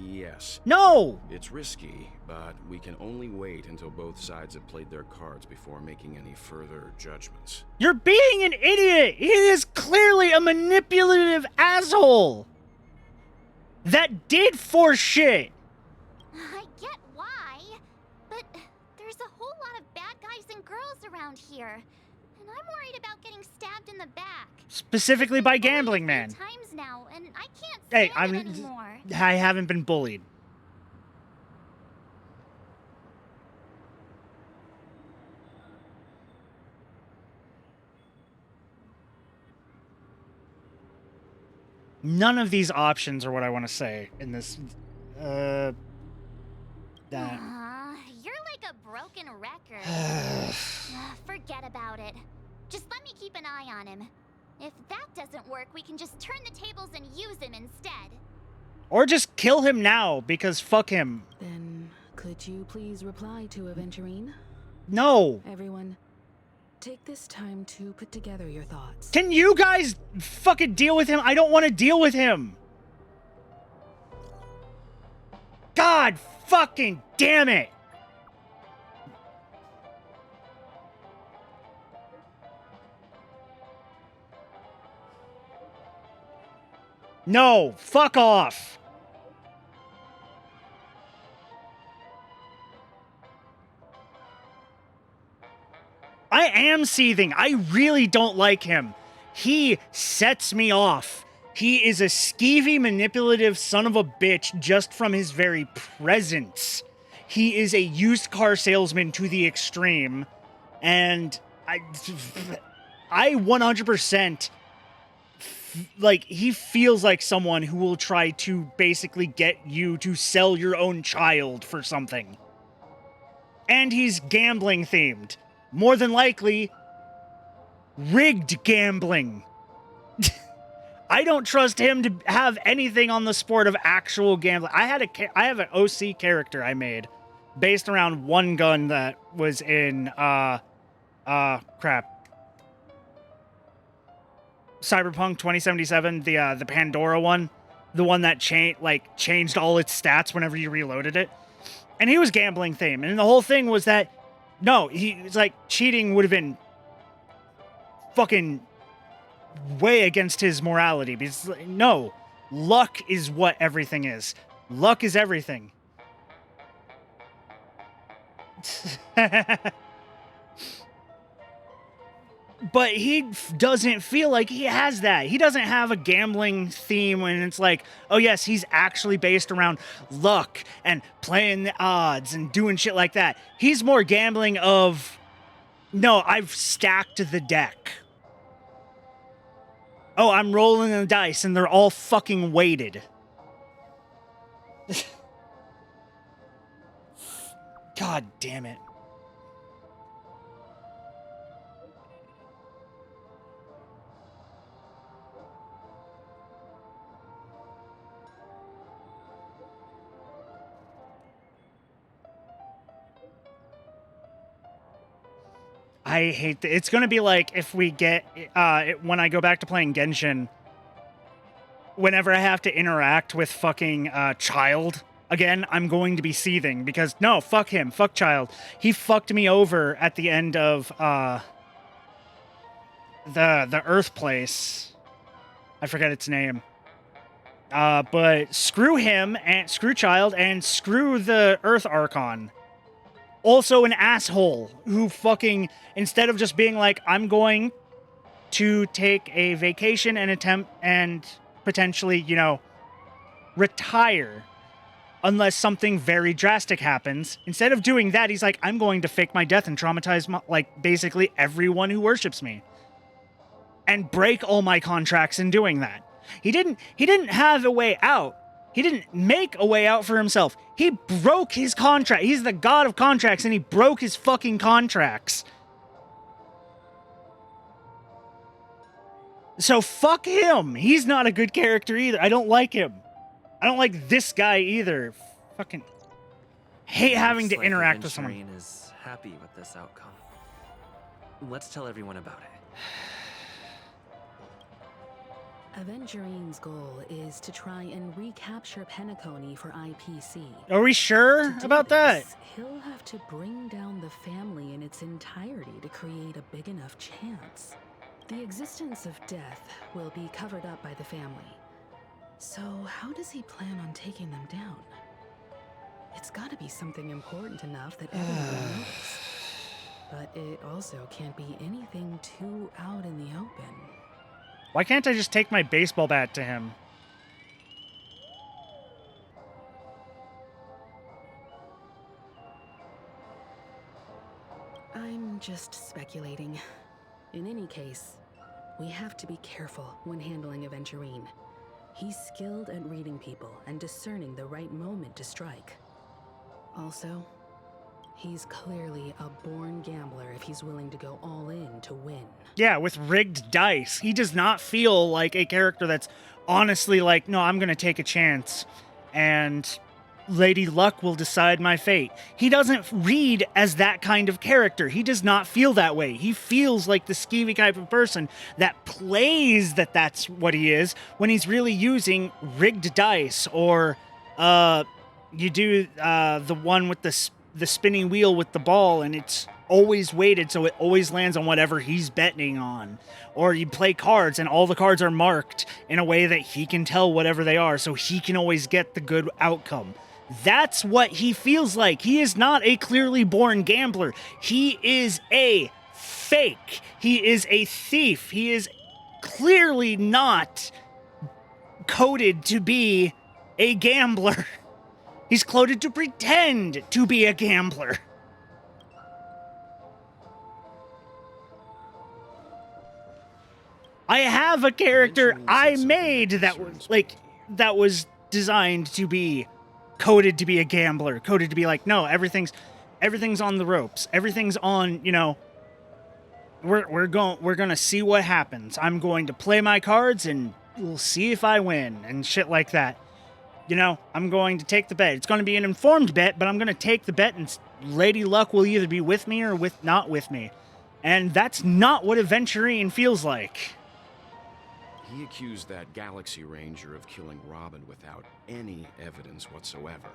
Yes.
No.
It's risky, but we can only wait until both sides have played their cards before making any further judgments.
You're being an idiot. He is clearly a manipulative asshole. That did force shit.
I get why, but there's a whole lot of bad guys and girls around here, and I'm worried about getting stabbed in the back.
Specifically by Gambling Man.
Times now, and I can't
Hey,
stand it anymore.
I haven't been bullied. None of these options are what I want to say in this. That.
You're like a broken record. Forget about it. Just let me keep an eye on him. If that doesn't work, we can just turn the tables and use him instead.
Or just kill him now, because fuck him.
Then, could you please reply to Aventurine?
No.
Everyone, take this time to put together your thoughts.
Can you guys fucking deal with him? I don't want to deal with him. God fucking damn it! No, fuck off. I am seething. I really don't like him. He sets me off. He is a skeevy, manipulative son of a bitch just from his very presence. He is a used car salesman to the extreme. And I 100%, like, he feels like someone who will try to basically get you to sell your own child for something. And he's gambling themed. More than likely, rigged gambling. I don't trust him to have anything on the sport of actual gambling. I have an OC character I made based around one gun that was in Cyberpunk 2077, the Pandora one, the one that changed all its stats whenever you reloaded it. And he was gambling themed, and the whole thing was that it's like cheating would have been fucking way against his morality, because no, luck is what everything is. Luck is everything. But he doesn't feel like he has that. He doesn't have a gambling theme when it's like, oh yes, he's actually based around luck and playing the odds and doing shit like that. He's more gambling of, no, I've stacked the deck. Oh, I'm rolling the dice and they're all fucking weighted. God damn it. I hate that. It's going to be like if we get, when I go back to playing Genshin, whenever I have to interact with fucking Child again, I'm going to be seething because, no, fuck him, fuck Child. He fucked me over at the end of the Earth place. I forget its name. But screw him, and screw Child, and screw the Earth Archon. Also an asshole who fucking, instead of just being like, I'm going to take a vacation and attempt and potentially, retire unless something very drastic happens. Instead of doing that, he's like, I'm going to fake my death and traumatize basically everyone who worships me. And break all my contracts in doing that. He didn't have a way out. He didn't make a way out for himself. He broke his contract. He's the god of contracts, and he broke his fucking contracts. So fuck him. He's not a good character either. I don't like him. I don't like this guy either. Fucking hate having to interact with someone.
Aventurine is happy with this outcome. Let's tell everyone about it.
Aventurine's goal is to try and recapture Penacony for IPC.
Are we sure about that?
He'll have to bring down the family in its entirety to create a big enough chance. The existence of death will be covered up by the family. So how does he plan on taking them down? It's gotta be something important enough that everyone will notice. But it also can't be anything too out in the open.
Why can't I just take my baseball bat to him?
I'm just speculating. In any case, we have to be careful when handling Aventurine. He's skilled at reading people and discerning the right moment to strike. Also, he's clearly a born gambler if he's willing to go all in to win.
Yeah, with rigged dice. He does not feel like a character that's honestly like, no, I'm going to take a chance and Lady Luck will decide my fate. He doesn't read as that kind of character. He does not feel that way. He feels like the skeevy type of person that plays that that's what he is when he's really using rigged dice or you do the one with the spinning wheel with the ball, and it's always weighted, so it always lands on whatever he's betting on. Or you play cards, and all the cards are marked in a way that he can tell whatever they are, so he can always get the good outcome. That's what he feels like. He is not a clearly born gambler. He is a fake. He is a thief. He is clearly not coded to be a gambler. He's coded to pretend to be a gambler. I have a character I made that was designed to be coded to be a gambler, coded to be like, no, everything's on the ropes. Everything's on, we're going to see what happens. I'm going to play my cards and we'll see if I win and shit like that. I'm going to take the bet. It's going to be an informed bet, but I'm going to take the bet, and Lady Luck will either be with me or not with me. And that's not what Aventurine feels like.
He accused that Galaxy Ranger of killing Robin without any evidence whatsoever,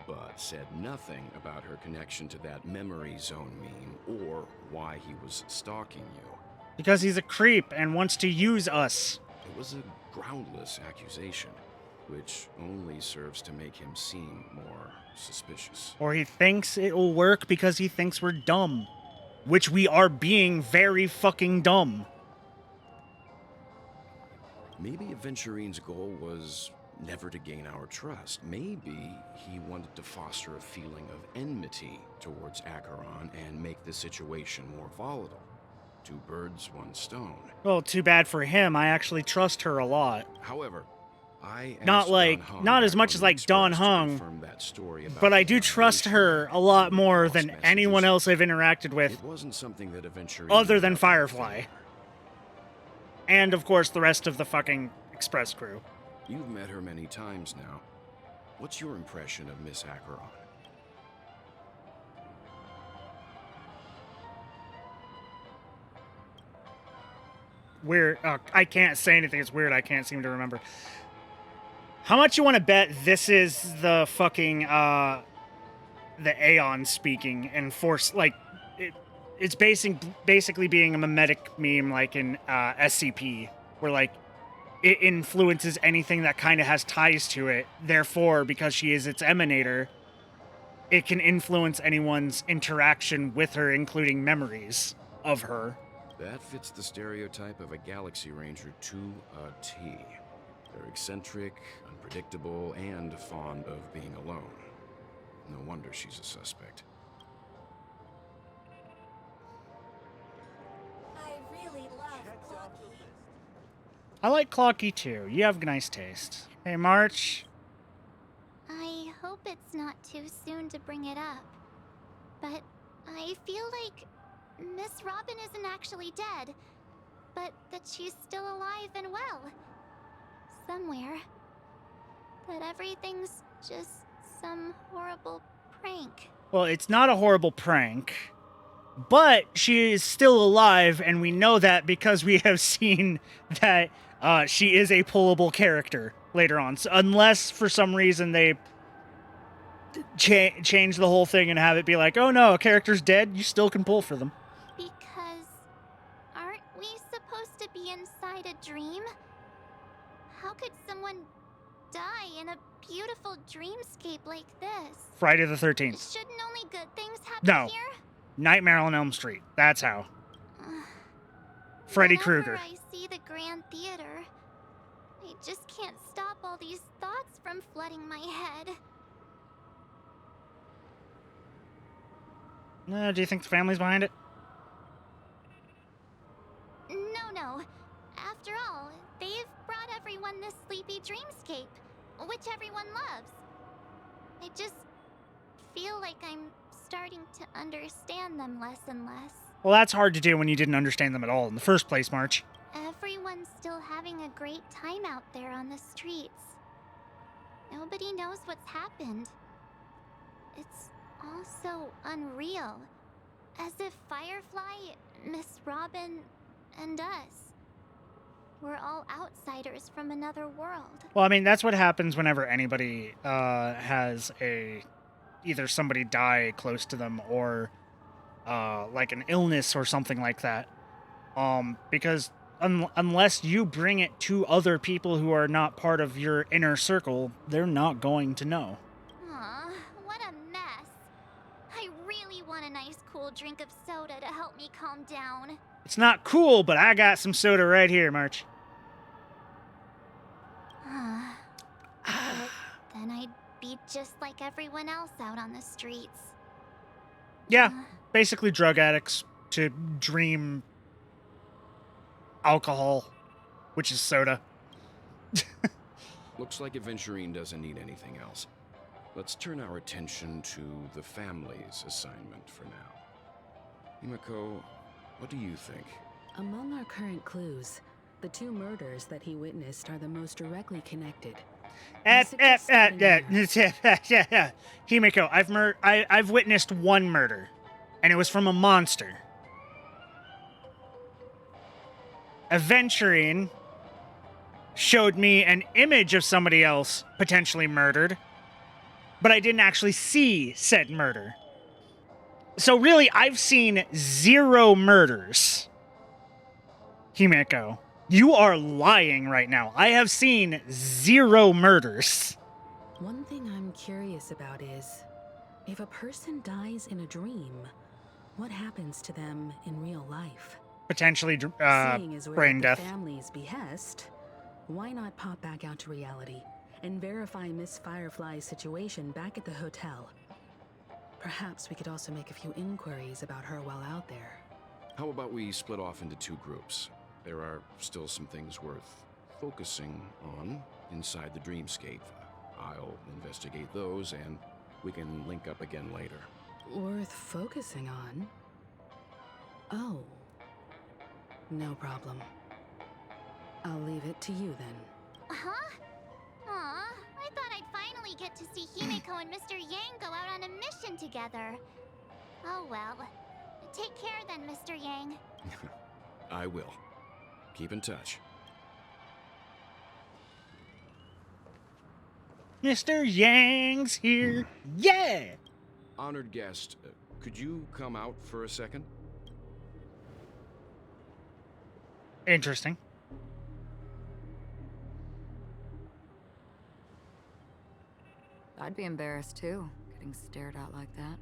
but said nothing about her connection to that memory zone meme or why he was stalking you.
Because he's a creep and wants to use us.
It was a groundless accusation, which only serves to make him seem more suspicious.
Or he thinks it will work because he thinks we're dumb. Which we are being very fucking dumb.
Maybe Aventurine's goal was never to gain our trust. Maybe he wanted to foster a feeling of enmity towards Acheron and make the situation more volatile. Two birds, one stone.
Well, too bad for him. I actually trust her a lot.
However, I
not as much as like Don Hung, but I do trust her a lot more than anyone else I've interacted with.
It wasn't something that Aventurine
other than Firefly. And, of course, the rest of the fucking Express crew.
You've met her many times now. What's your impression of Miss Acheron?
Weird. I can't say anything. It's weird. I can't seem to remember. How much you want to bet this is the fucking, the Aeon speaking and force, like, it's basically being a mimetic meme like in SCP, where like it influences anything that kind of has ties to it. Therefore, because she is its emanator, it can influence anyone's interaction with her, including memories of her.
That fits the stereotype of a Galaxy Ranger to a T. They're eccentric, unpredictable, and fond of being alone. No wonder she's a suspect.
I like Clocky too. You have nice taste. Hey, March.
I hope it's not too soon to bring it up, but I feel like Miss Robin isn't actually dead, but that she's still alive and well. Somewhere. That everything's just some horrible prank.
Well, it's not a horrible prank, but she is still alive, and we know that because we have seen that she is a pullable character later on. So unless for some reason they change the whole thing and have it be like, oh no, a character's dead, you still can pull for them.
Because aren't we supposed to be inside a dream? How could someone die in a beautiful dreamscape like this?
Friday the 13th.
Shouldn't only good things happen
No.
here?
Nightmare on Elm Street. That's how. Freddy Krueger.
Whenever I see the Grand Theater, I just can't stop all these thoughts from flooding my head.
Do you think the family's behind it?
No. After all, they've brought everyone this sleepy dreamscape, which everyone loves. I just feel like I'm starting to understand them less and less.
Well, that's hard to do when you didn't understand them at all in the first place, March.
Everyone's still having a great time out there on the streets. Nobody knows what's happened. It's all so unreal. As if Firefly, Miss Robin, and us. We're all outsiders from another world.
Well, I mean, that's what happens whenever anybody has either somebody die close to them or like an illness or something like that. Because unless you bring it to other people who are not part of your inner circle, they're not going to know.
Aw, what a mess. I really want a nice cool drink of soda to help me calm down.
It's not cool, but I got some soda right here, March.
But then I'd be just like everyone else out on the streets.
Yeah, basically drug addicts to dream alcohol, which is soda.
Looks like Aventurine doesn't need anything else. Let's turn our attention to the family's assignment for now. Himiko, what do you think?
Among our current clues, the 2 murders that he witnessed are the most directly connected.
Himiko, I've witnessed 1 murder, and it was from a monster. Aventurine showed me an image of somebody else potentially murdered, but I didn't actually see said murder. So really, I've seen 0 murders. Himeko, you are lying right now. I have seen 0 murders.
One thing I'm curious about is, if a person dies in a dream, what happens to them in real life?
Potentially
Seeing as we're
brain
at
death.
the family's behest, why not pop back out to reality and verify Miss Firefly's situation back at the hotel? Perhaps we could also make a few inquiries about her while out there.
How about we split off into 2 groups? There are still some things worth focusing on inside the dreamscape. I'll investigate those, and we can link up again later.
Worth focusing on? Oh. No problem. I'll leave it to you then.
Huh? Aw, I thought I'd finally get to see Himiko and Mr. Yang go out on a mission together. Oh well. Take care then, Mr. Yang.
I will. Keep in touch.
Mr. Yang's here. Yeah!
Honored guest, could you come out for a second?
Interesting.
I'd be embarrassed too, getting stared at like that.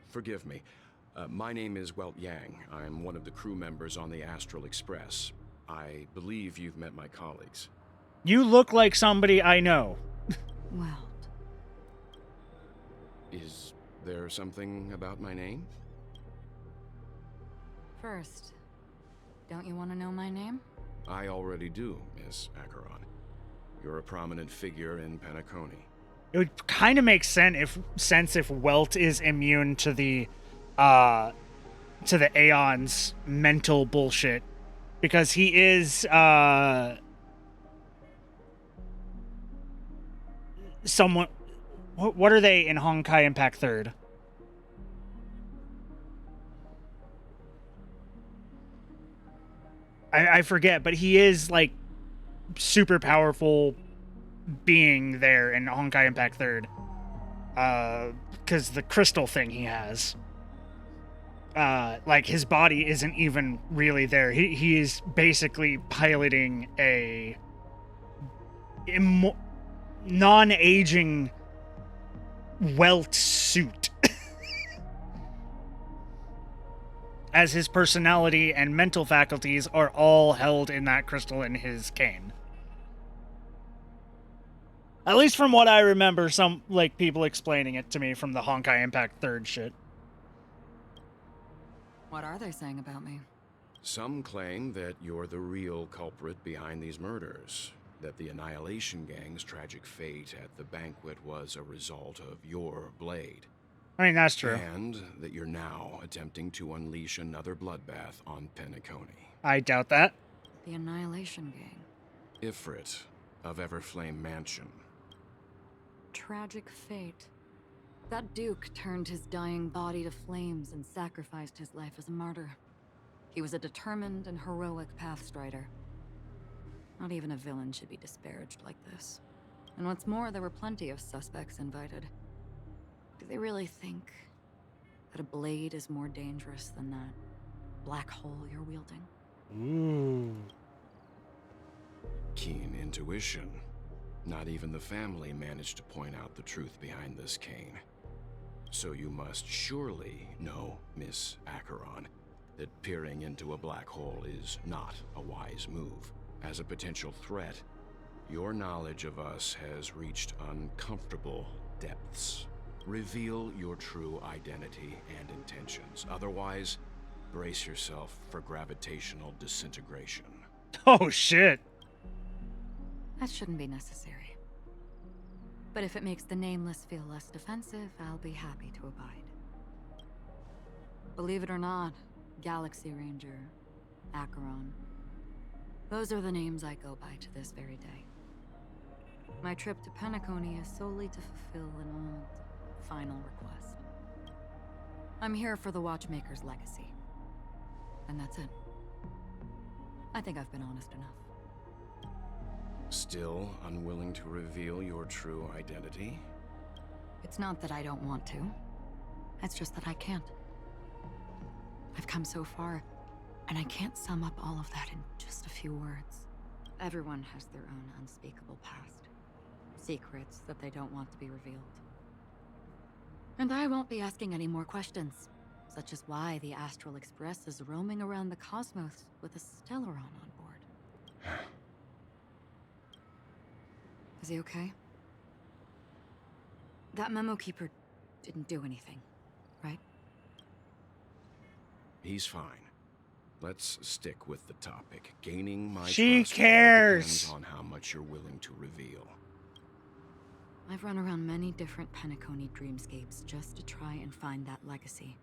Forgive me. My name is Welt Yang. I'm one of the crew members on the Astral Express. I believe you've met my colleagues.
You look like somebody I know.
Well,
Is there something about my name?
first, don't you want to know my name?
I already do, Miss Acheron. You're a prominent figure in Penacony.
It would kind of make sense if Welt is immune to the Aeon's mental bullshit, because he is someone. What are they in Honkai Impact 3rd? I forget, but he is like super powerful being there in Honkai Impact 3rd. Because the crystal thing he has. Like his body isn't even really there. He is basically piloting a non-aging Welt suit. As his personality and mental faculties are all held in that crystal in his cane. At least from what I remember, some like people explaining it to me from the Honkai Impact 3rd shit.
What are they saying about me?
Some claim that you're the real culprit behind these murders, that the Annihilation Gang's tragic fate at the banquet was a result of your blade.
I mean, that's true.
And that you're now attempting to unleash another bloodbath on Penacony.
I doubt that.
The Annihilation Gang.
Ifrit of Everflame Mansion.
Tragic fate. That Duke turned his dying body to flames and sacrificed his life as a martyr. He was a determined and heroic pathstrider. Not even a villain should be disparaged like this. And what's more, there were plenty of suspects invited. Do they really think that a blade is more dangerous than that black hole you're wielding?
Ooh.
Keen intuition. Not even the family managed to point out the truth behind this cane. So you must surely know, Miss Acheron, that peering into a black hole is not a wise move. As a potential threat, your knowledge of us has reached uncomfortable depths. Reveal your true identity and intentions. Otherwise, brace yourself for gravitational disintegration.
Oh, shit.
That shouldn't be necessary. But if it makes the Nameless feel less defensive, I'll be happy to abide. Believe it or not, Galaxy Ranger, Acheron, those are the names I go by to this very day. My trip to Penacony is solely to fulfill an old, final request. I'm here for the Watchmaker's legacy. And that's it. I think I've been honest enough.
Still unwilling to reveal your true identity?
It's not that I don't want to. It's just that I can't. I've come so far, and I can't sum up all of that in just a few words. Everyone has their own unspeakable past. Secrets that they don't want to be revealed. And I won't be asking any more questions, such as why the Astral Express is roaming around the cosmos with a Stellaron on board. Is he okay? That memo keeper didn't do anything, right?
He's fine. Let's stick with the topic. Gaining my
She
trust
cares.
depends on how much you're willing to reveal.
I've run around many different Penacony dreamscapes just to try and find that legacy.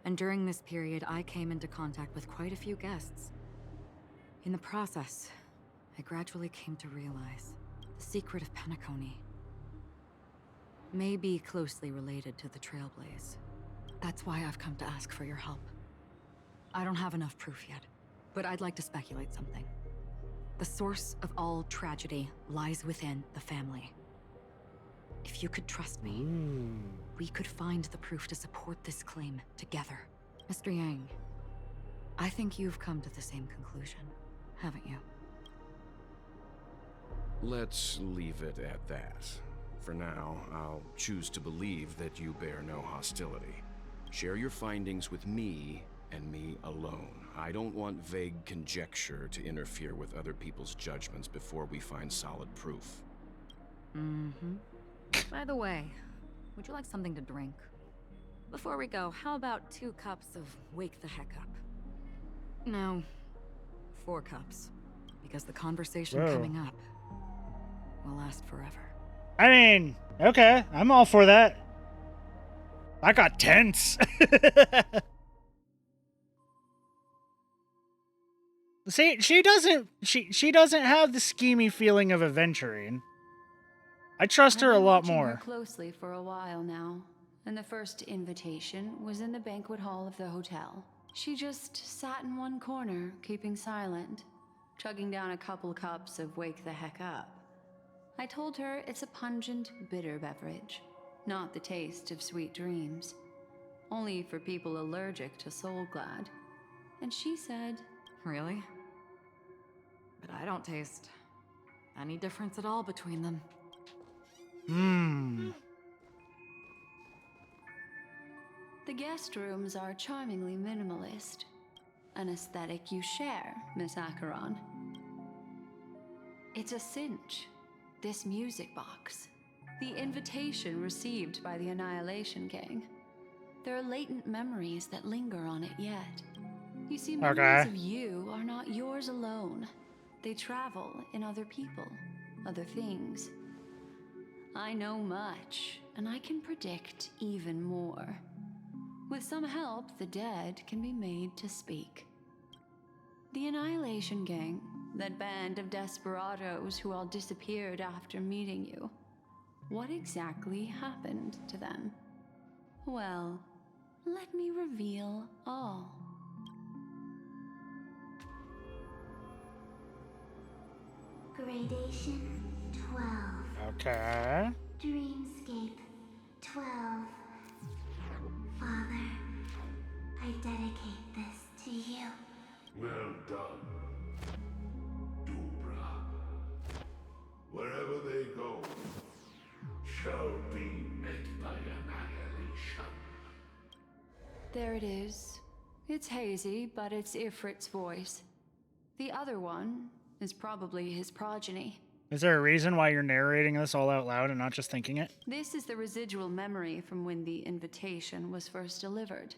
And during this period, I came into contact with quite a few guests. In the process, I gradually came to realize the secret of Penacony may be closely related to the Trailblaze. That's why I've come to ask for your help. I don't have enough proof yet, but I'd like to speculate something. The source of all tragedy lies within the family. If you could trust me, we could find the proof to support this claim together. Mr. Yang, I think you've come to the same conclusion, haven't you?
Let's leave it at that. For now, I'll choose to believe that you bear no hostility. Share your findings with me and me alone. I don't want vague conjecture to interfere with other people's judgments before we find solid proof.
Mm-hmm. By the way, would you like something to drink? Before we go, how about 2 cups of Wake the Heck Up? No, 4 cups. Because the conversation coming up will last forever.
I mean, okay, I'm all for that. I got tense. See, she doesn't have the schemy feeling of Aventurine. I trust her a lot more.
I've been watching her closely for a while now, and the first invitation was in the banquet hall of the hotel. She just sat in one corner, keeping silent, chugging down a couple cups of Wake the Heck Up. I told her it's a pungent, bitter beverage, not the taste of sweet dreams. Only for people allergic to Soul Glad. And she said,
Really? But I don't taste any difference at all between them.
The guest rooms are charmingly minimalist. An aesthetic you share, Miss Acheron. It's a cinch. This music box. The invitation received by the Annihilation Gang. There are latent memories that linger on it yet. You see, memories of you are not yours alone. They travel in other people, other things. I know much, and I can predict even more. With some help, the dead can be made to speak. The Annihilation Gang, that band of desperados who all disappeared after meeting you. What exactly happened to them? Well, let me reveal all.
Gradation 12.
Okay.
Dreamscape 12. Father, I dedicate this to you.
Well done, Dubra. Wherever they go, shall be met by annihilation.
There it is. It's hazy, but it's Ifrit's voice. The other one is probably his progeny.
Is there a reason why you're narrating this all out loud and not just thinking it?
This is the residual memory from when the invitation was first delivered.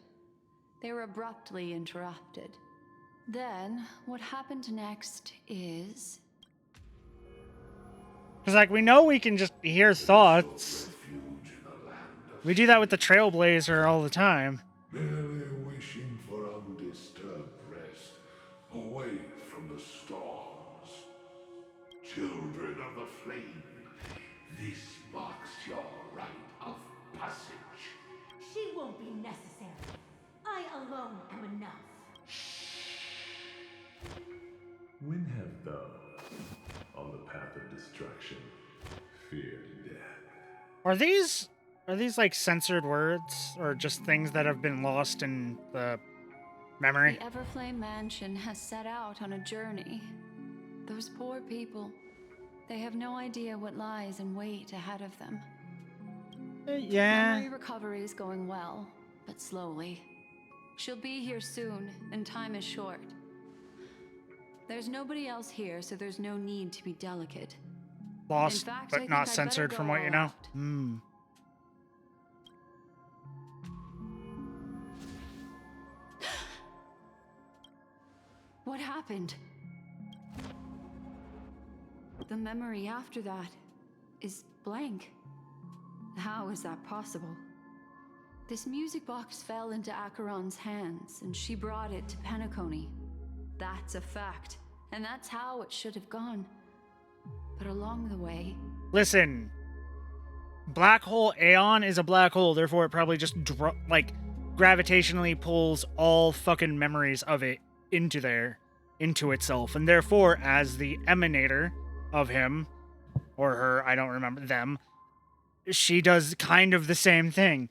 They were abruptly interrupted. Then, what happened next is...
Because, like, we know we can just hear thoughts. We do that with the Trailblazer all the time.
Merely wishing for undisturbed rest, away from the storms. Children of the flame, this marks your rite of passage.
She won't be necessary. I alone am enough.
When have those on the path of destruction feared death?
Are these like censored words or just things that have been lost in the memory?
The Everflame Mansion has set out on a journey. Those poor people, they have no idea what lies in wait ahead of them.
Yeah.
Memory recovery is going well, but slowly. She'll be here soon, and time is short. There's nobody else here, so there's no need to be delicate.
Lost,
In fact, I
but
think
not
I'd better
censored
go
from what you
all
know?
out.
Hmm.
What happened? The memory after that is blank. How is that possible? This music box fell into Acheron's hands, and she brought it to Penacony. That's a fact, and that's how it should have gone. But along the way...
Listen. Black hole Aeon is a black hole, therefore it probably just, gravitationally pulls all fucking memories of it into itself. And therefore, as the emanator of him, or her, I don't remember, them, she does kind of the same thing.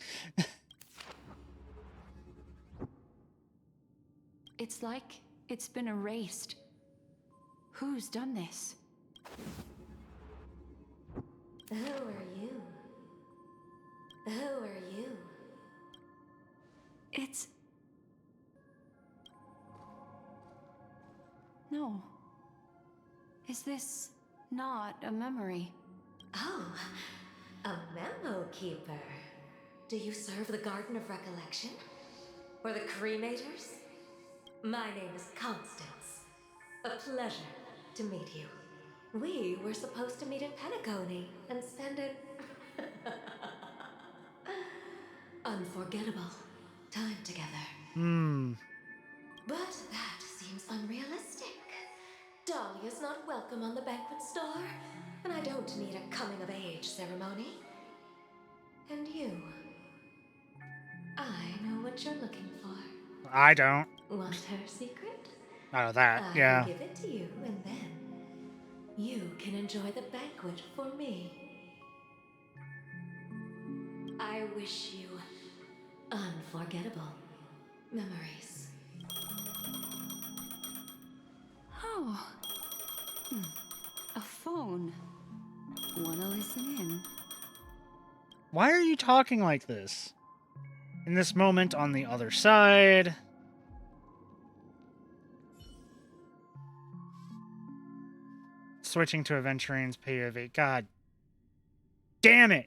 It's like it's been erased. Who's done this?
Who are you? Who are you?
It's... No. Is this not a memory?
Oh, a memo keeper. Do you serve the Garden of Recollection? Or the Cremators? My name is Constance. A pleasure to meet you. We were supposed to meet in Penacony and spend an unforgettable time together. But that seems unrealistic. Dahlia's not welcome on the banquet star, and I don't need a coming-of-age ceremony. And you, I know what you're looking for.
I don't.
Want her secret?
Oh, that,
I'll
yeah.
give it to you, and then you can enjoy the banquet for me. I wish you unforgettable memories.
Oh. A phone. Wanna listen in?
Why are you talking like this? In this moment on the other side... Switching to Aventurine's POV. God damn it!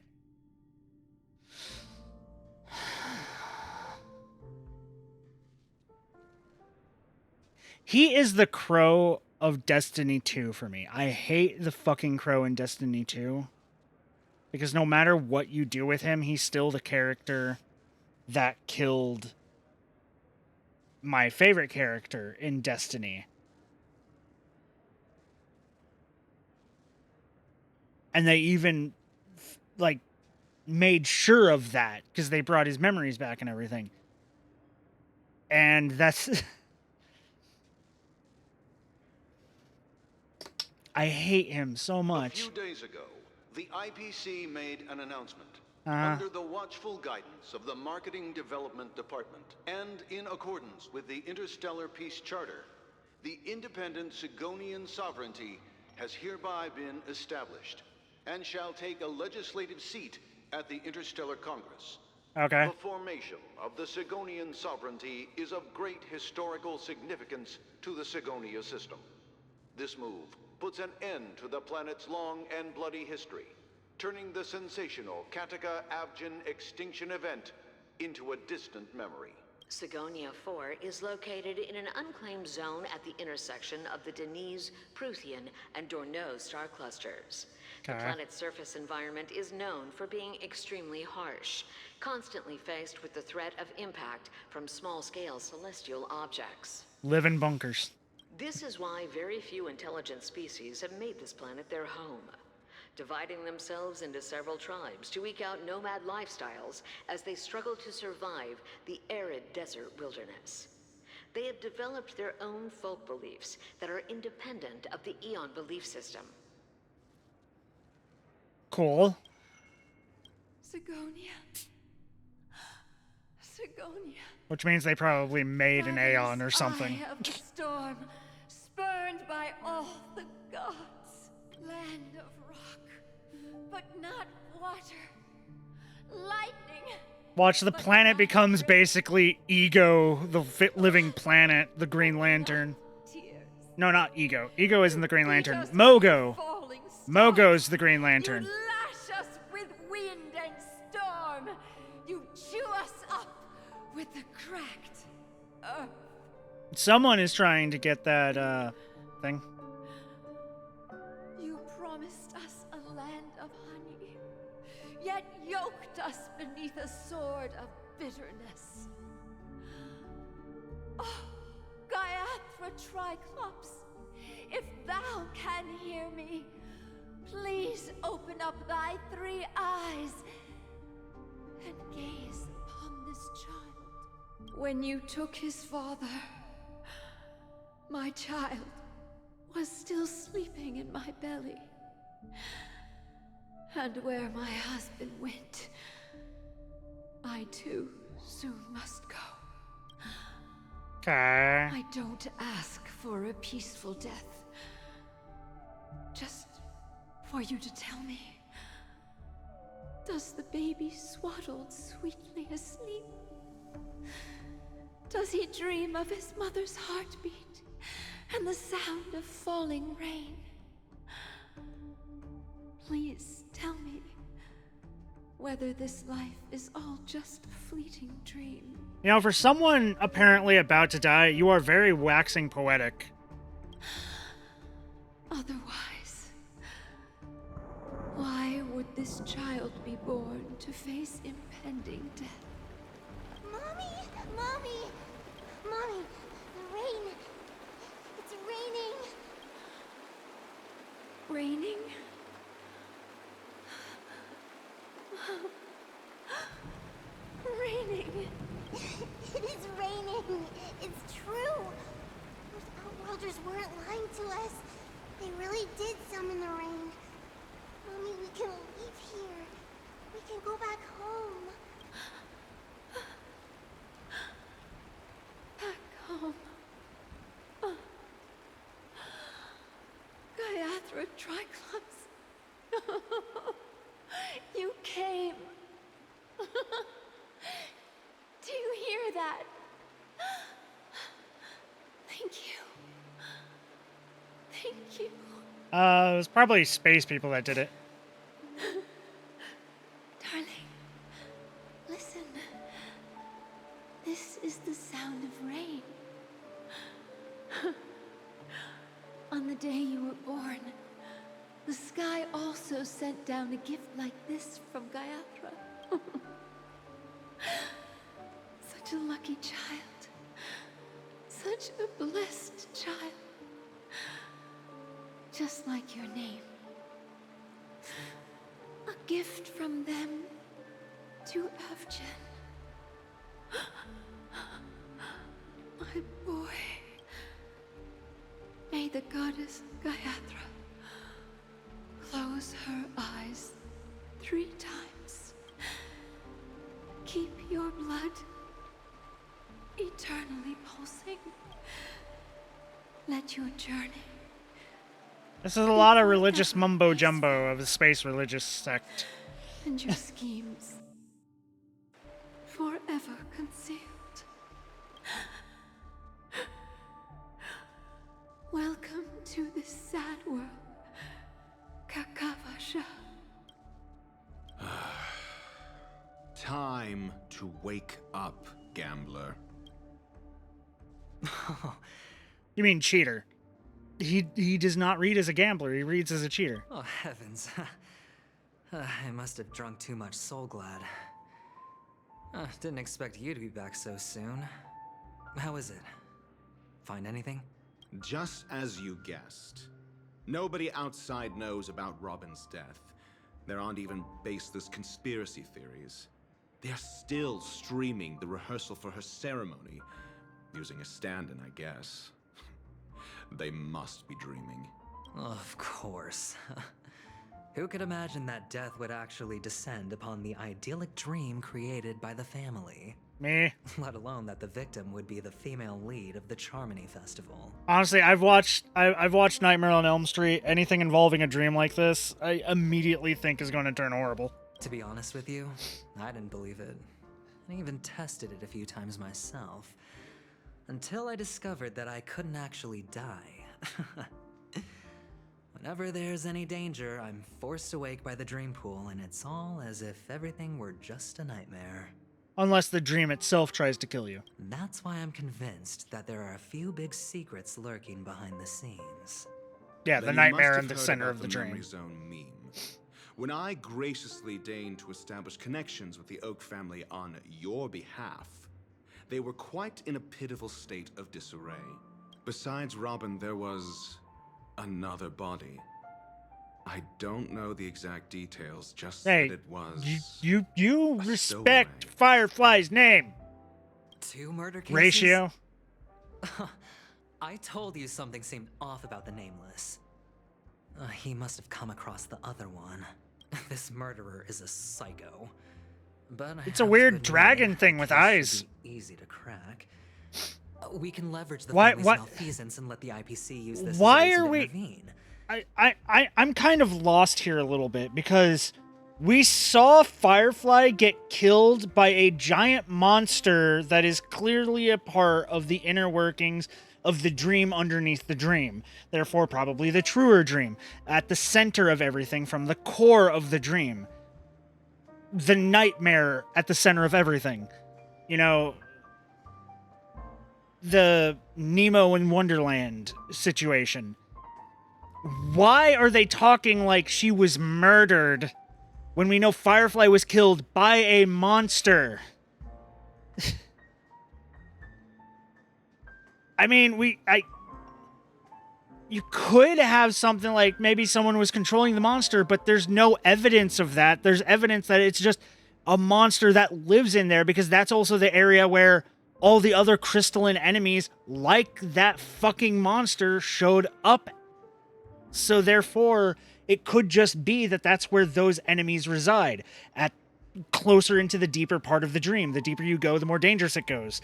He is the Crow of Destiny 2 for me. I hate the fucking Crow in Destiny 2. Because no matter what you do with him, he's still the character that killed my favorite character in Destiny. And they even, made sure of that, because they brought his memories back and everything. And that's... I hate him so
A
much.
few days ago, the IPC made an announcement.
Uh-huh.
Under the watchful guidance of the Marketing Development Department, and in accordance with the Interstellar Peace Charter, the independent Sigonian sovereignty has hereby been established, and shall take a legislative seat at the Interstellar Congress.
Okay.
The formation of the Sigonian sovereignty is of great historical significance to the Sigonia system. This move puts an end to the planet's long and bloody history, turning the sensational Kataka-Abjin extinction event into a distant memory.
Sigonia 4 is located in an unclaimed zone at the intersection of the Denise, Prothean, and Dorneau star clusters. The planet's surface environment is known for being extremely harsh, constantly faced with the threat of impact from small-scale celestial objects.
Live in bunkers.
This is why very few intelligent species have made this planet their home, dividing themselves into several tribes to eke out nomad lifestyles as they struggle to survive the arid desert wilderness. They have developed their own folk beliefs that are independent of the Eon belief system.
Cool.
Sigonia.
Which means they probably made an Aeon or something.
Eye of the storm, spurned by all the gods. Land of rock, but not water. Lightning.
Watch, the planet becomes basically Ego, the living planet, the Green Lantern. No, not Ego. Ego isn't the Green Lantern. Mogo. Mogo's the Green Lantern.
You lash us with wind and storm. You chew us up with the cracked earth.
Someone is trying to get that, thing.
You promised us a land of honey, yet yoked us beneath a sword of bitterness. Oh, Gaiathra Triclops, if thou can hear me, please open up thy 3 eyes and gaze upon this child. When you took his father, my child was still sleeping in my belly. And where my husband went, I too soon must go.
Okay.
I don't ask for a peaceful death. Just for you to tell me, does the baby swaddled sweetly asleep? Does he dream of his mother's heartbeat and the sound of falling rain? Please tell me whether this life is all just a fleeting dream.
You know, for someone apparently about to die, you are very waxing poetic.
Otherwise, why would this child be born to face impending death?
Mommy! Mommy! Mommy! The rain! It's raining!
Raining? Raining!
It is raining! It's true! Those Outworlders weren't lying to us. They really did summon the rain. Mommy, we can leave here. We can go back home.
Back home. Gaiathra Triclops. You came. Do you hear that? Thank you. Thank you.
It was probably space people that did it.
Darling, listen. This is the sound of rain. On the day you were born, the sky also sent down a gift like this from Gaiathra. Such a lucky child. Such a blessed child. Just like your name. A gift from them to Avgen. My boy. May the goddess Gaiathra
eyes 3 times. Keep your blood eternally pulsing. Let your journey.
This is a lot of religious mumbo jumbo of the space religious sect.
And your schemes forever concealed. Welcome to this sad world, Kakavasha.
Time to wake up, gambler.
You mean cheater? He does not read as a gambler. He reads as a cheater.
Oh, heavens. I must have drunk too much Soul Glad. Didn't expect you to be back so soon. How is it? Find anything?
Just as you guessed. Nobody outside knows about Robin's death. There aren't even baseless conspiracy theories. They're still streaming the rehearsal for her ceremony, using a stand-in, I guess. They must be dreaming.
Of course. Who could imagine that death would actually descend upon the idyllic dream created by the family?
Me.
Let alone that the victim would be the female lead of the Charmony Festival.
Honestly, I've watched Nightmare on Elm Street. Anything involving a dream like this, I immediately think is going to turn horrible.
To be honest with you, I didn't believe it. I even tested it a few times myself. Until I discovered that I couldn't actually die. Whenever there's any danger, I'm forced awake by the dream pool, and it's all as if everything were just a nightmare.
Unless the dream itself tries to kill you.
That's why I'm convinced that there are a few big secrets lurking behind the scenes.
Yeah, the
Then you
nightmare
must
in the
have heard
center
about
of the
Memory
dream.
Zone meme. When I graciously deigned to establish connections with the Oak family on your behalf, they were quite in a pitiful state of disarray. Besides Robin, there was another body. I don't know the exact details, just
Hey,
that it was...
you respect Firefly's name.
2 murder cases?
Ratio.
I told you something seemed off about the Nameless. He must have come across the other one. This murderer is a psycho. But
It's a weird dragon thing with eyes.
Easy to crack. We can leverage the
Why-
family's
what-
malfeasance and let the IPC use this
Why
as a reason
are
to
we-
intervene.
I'm kind of lost here a little bit because we saw Firefly get killed by a giant monster that is clearly a part of the inner workings of the dream underneath the dream. Therefore, probably the truer dream. At the center of everything, from the core of the dream. The nightmare at the center of everything. You know, the Nemo in Wonderland situation. Why are they talking like she was murdered when we know Firefly was killed by a monster? I mean, you could have something like maybe someone was controlling the monster, but there's no evidence of that. There's evidence that it's just a monster that lives in there, because that's also the area where all the other crystalline enemies like that fucking monster showed up. So therefore, it could just be that that's where those enemies reside, at closer into the deeper part of the dream. The deeper you go, the more dangerous it goes.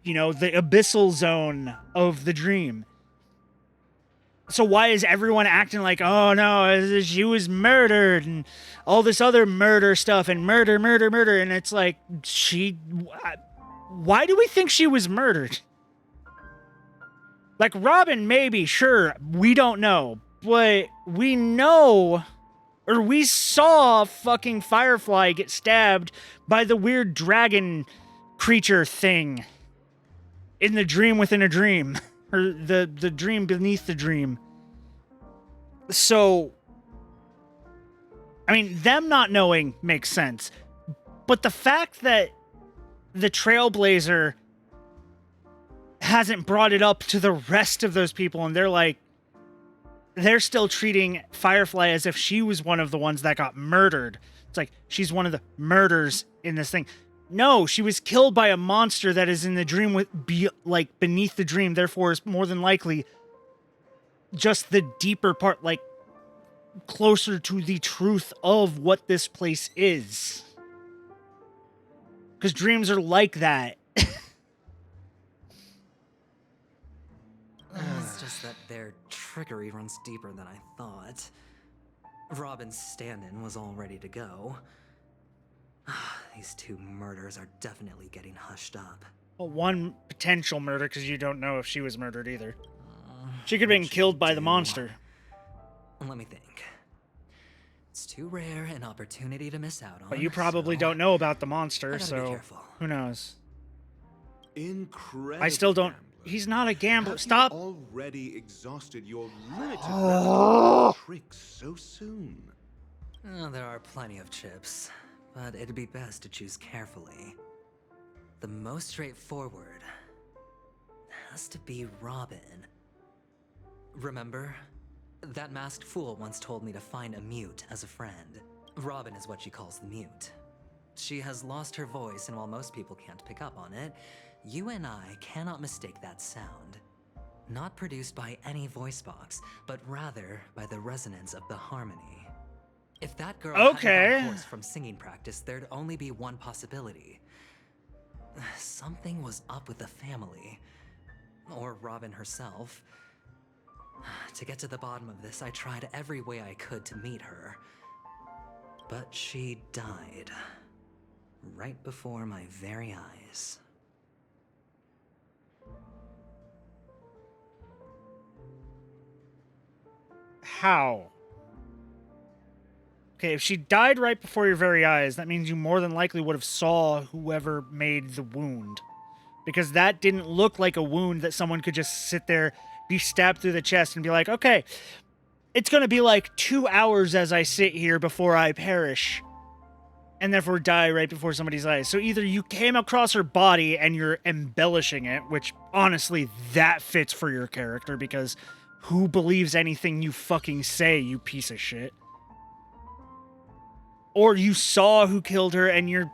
You know, the abyssal zone of the dream. So why is everyone acting like, oh no, she was murdered and all this other murder stuff and murder, and it's like, why do we think she was murdered? Like, Robin, maybe, sure, we don't know. But we know, or we saw fucking Firefly get stabbed by the weird dragon creature thing in the dream within a dream. Or the dream beneath the dream. So, I mean, them not knowing makes sense. But the fact that the Trailblazer hasn't brought it up to the rest of those people, and they're still treating Firefly as if she was one of the ones that got murdered. It's like she's one of the murders in this thing. No, she was killed by a monster that is in the dream beneath the dream, therefore is more than likely just the deeper part. Like, closer to the truth of what this place is. Because dreams are like that.
It's just that their trickery runs deeper than I thought. Robin's stand-in was all ready to go. These two murders are definitely getting hushed up.
Well, one potential murder, because you don't know if she was murdered either. She could have been killed by the monster.
Let me think. It's too rare an opportunity to miss out on.
But you probably
so
don't know about the
I
monster,
gotta be
so
careful.
who knows?
Incredible.
I still don't... He's not a gambler. Stop!
Have you already exhausted your limited repertoire of tricks so soon?
There are plenty of chips, but it'd be best to choose carefully. The most straightforward has to be Robin. Remember? That masked fool once told me to find a mute as a friend. Robin is what she calls the mute. She has lost her voice, and while most people can't pick up on it, you and I cannot mistake that sound. Not produced by any voice box, but rather by the resonance of the harmony. If that girl hadn't gone hoarse from singing practice, there'd only be one possibility. Something was up with the family. Or Robin herself. To get to the bottom of this, I tried every way I could to meet her. But she died. Right before my very eyes.
How? Okay, if she died right before your very eyes, that means you more than likely would have saw whoever made the wound. Because that didn't look like a wound that someone could just sit there, be stabbed through the chest and be like, okay, it's going to be like 2 hours as I sit here before I perish. And therefore die right before somebody's eyes. So either you came across her body and you're embellishing it, which honestly, that fits for your character because who believes anything you fucking say, you piece of shit? Or you saw who killed her and you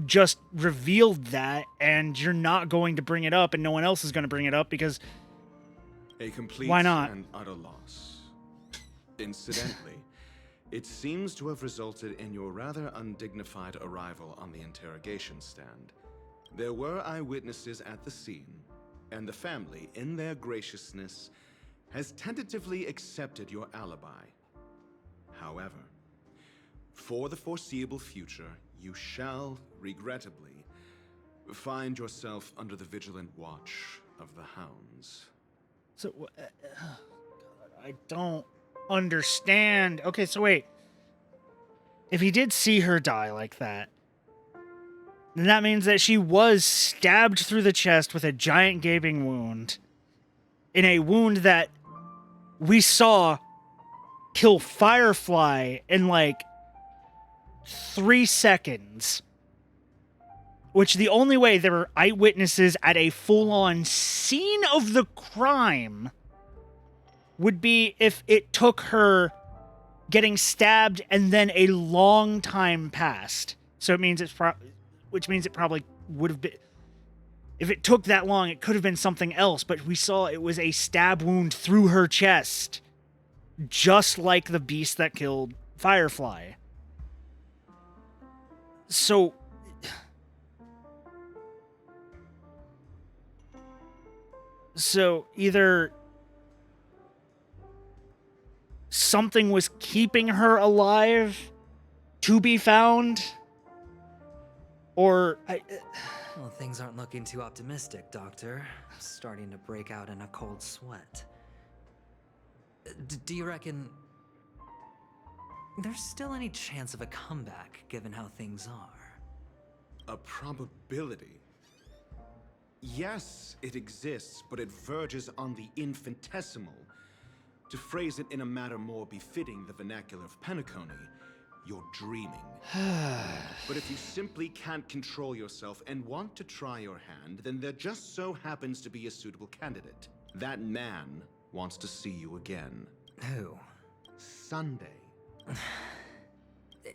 just revealed that and you're not going to bring it up and no one else is going to bring it up because
a complete
why not?
And utter loss. Incidentally, it seems to have resulted in your rather undignified arrival on the interrogation stand. There were eyewitnesses at the scene, and the family, in their graciousness, has tentatively accepted your alibi. However, for the foreseeable future, you shall, regrettably, find yourself under the vigilant watch of the hounds.
So, I don't understand. Okay, so wait. If he did see her die like that, then that means that she was stabbed through the chest with a giant gaping wound. In a wound that we saw kill Firefly in like 3 seconds. Which the only way there were eyewitnesses at a full-on scene of the crime would be if it took her getting stabbed and then a long time passed. So it means which means it probably would have been, if it took that long, it could have been something else, but we saw it was a stab wound through her chest, just like the beast that killed Firefly. So either something was keeping her alive to be found, or
Well, things aren't looking too optimistic, Doctor. I'm starting to break out in a cold sweat. Do you reckon there's still any chance of a comeback, given how things are?
A probability? Yes, it exists, but it verges on the infinitesimal. To phrase it in a manner more befitting the vernacular of Penacony, you're dreaming. But if you simply can't control yourself and want to try your hand, then there just so happens to be a suitable candidate. That man wants to see you again.
Who?
Sunday.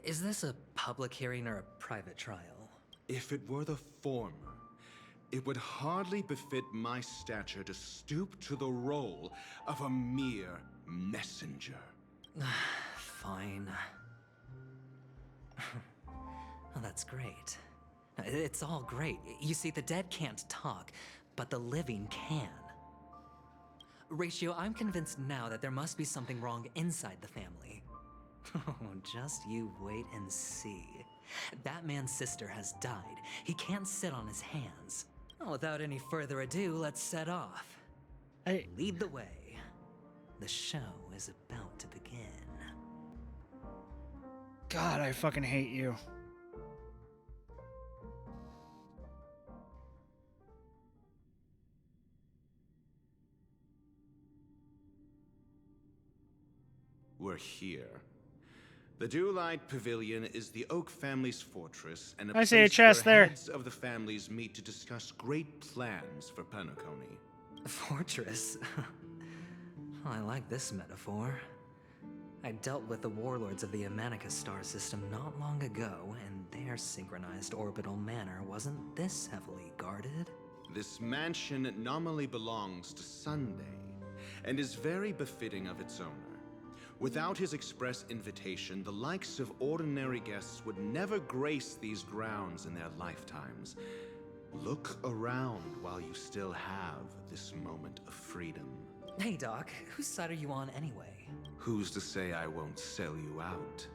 Is this a public hearing or a private trial?
If it were the former, it would hardly befit my stature to stoop to the role of a mere messenger.
Fine. Oh, that's great. It's all great. You see, the dead can't talk, but the living can. Ratio, I'm convinced now that there must be something wrong inside the family. Oh, just you wait and see. That man's sister has died. He can't sit on his hands. Well, without any further ado, let's set off. Lead the way. The show is about to begin.
God, I fucking hate you.
We're here. The Dewlight Pavilion is the Oak family's fortress, and a
I see a
place
chest
where
there.
heads of the families meet to discuss great plans for Penacony.
Fortress? I like this metaphor. I dealt with the warlords of the Amanicus star system not long ago, and their synchronized orbital manor wasn't this heavily guarded.
This mansion nominally belongs to Sunday, and is very befitting of its owner. Without his express invitation, the likes of ordinary guests would never grace these grounds in their lifetimes. Look around while you still have this moment of freedom.
Hey, Doc, whose side are you on anyway?
Who's to say I won't sell you out?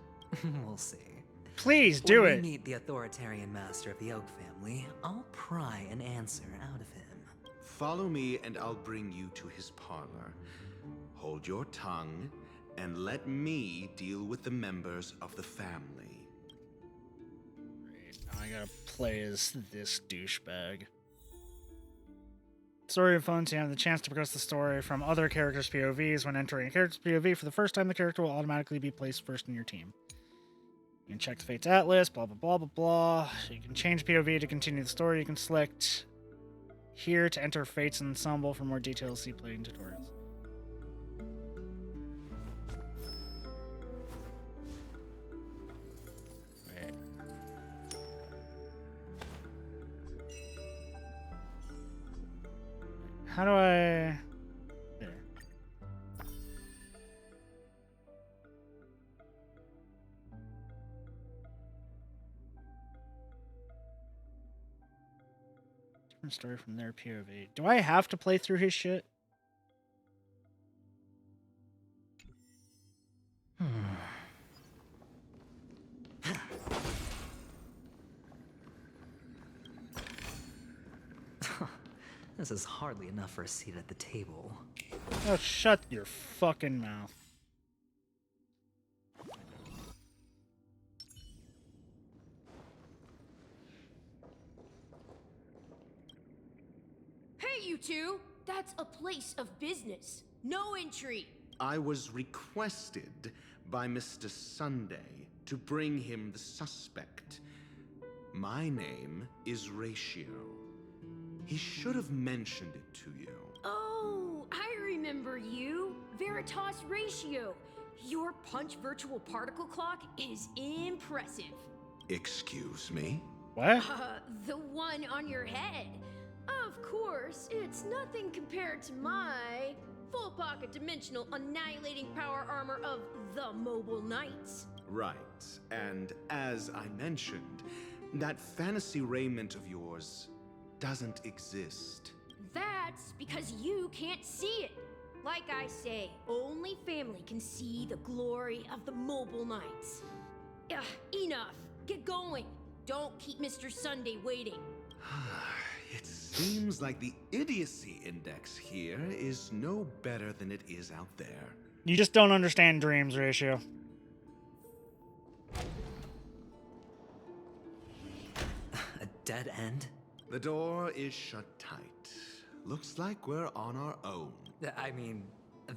We'll see.
Please do
when
it.
we meet the authoritarian master of the Oak family, I'll pry an answer out of him.
Follow me and I'll bring you to his parlor. Hold your tongue and let me deal with the members of the family.
Great. Now I gotta play as this douchebag. Story of fun, so you have the chance to progress the story from other characters' POVs. When entering a character's POV for the first time, the character will automatically be placed first in your team. You can check the Fates Atlas, blah, blah, blah, blah, blah. You can change POV to continue the story. You can select here to enter Fates Ensemble. For more details, see playing tutorials. Wait. How do I... There. Different story from their POV. Do I have to play through his shit?
This is hardly enough for a seat at the table.
Oh, shut your fucking mouth.
Hey, you two! That's a place of business. No entry.
I was requested by Mr. Sunday to bring him the suspect. My name is Ratio. He should have mentioned it to you.
Oh, I remember you. Veritas Ratio. Your punch virtual particle clock is impressive.
Excuse me?
What?
The one on your head. Of course, it's nothing compared to my full pocket dimensional annihilating power armor of the Mobile Knights.
Right, and as I mentioned, that fantasy raiment of yours doesn't exist.
That's because you can't see it. Like I say, only family can see the glory of the Mobile Knights. Ugh, enough. Get going. Don't keep Mr. Sunday waiting.
It seems like the idiocy index here is no better than it is out there.
You just don't understand dreams, Ratio.
A dead end?
The door is shut tight. Looks like we're on our own.
I mean,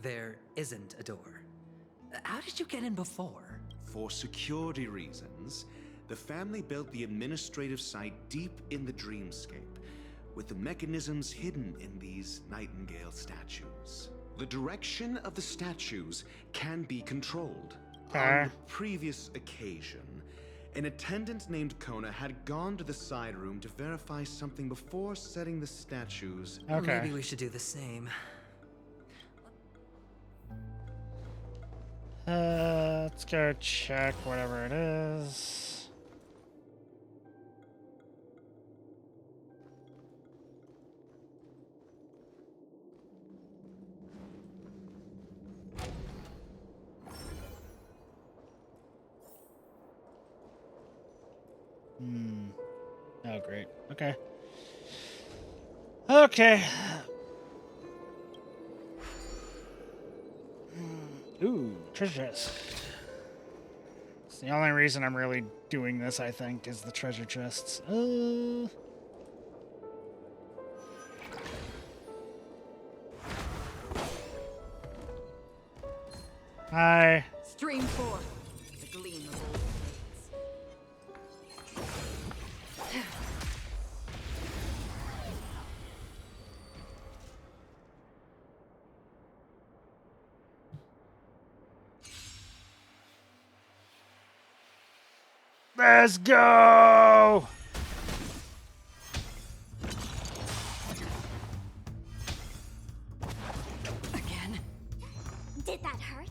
there isn't a door. How did you get in before?
For security reasons, the family built the administrative site deep in the dreamscape, with the mechanisms hidden in these Nightingale statues. The direction of the statues can be controlled. On the previous occasion, an attendant named Kona had gone to the side room to verify something before setting the statues.
Okay.
Maybe we should do the same.
Let's go check whatever it is. Oh, great. Okay. Okay. Ooh, treasure chest. It's the only reason I'm really doing this, I think, is the treasure chests. Hi.
Stream 4. The gleam of old blades.
Let's go!
Again?
Did that hurt?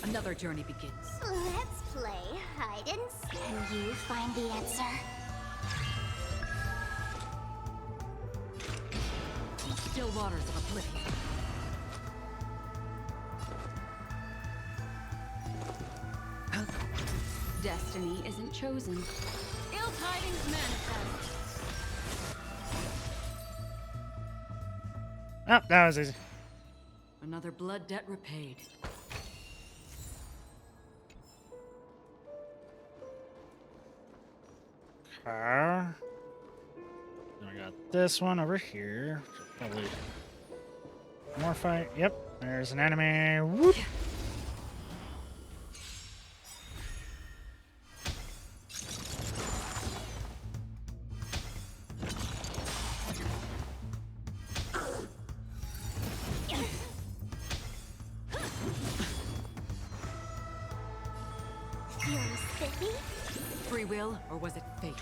Another journey begins.
Let's play hide and seek. Can you find the answer?
Still waters of oblivion.
Destiny isn't chosen.
Ill tidings manifest.
Oh, that was easy.
Another blood debt repaid.
Okay. Then I got this one over here. Probably more fight. Yep, there's an enemy. Whoop.
Feeling spiffy?
Free will, or was it fate?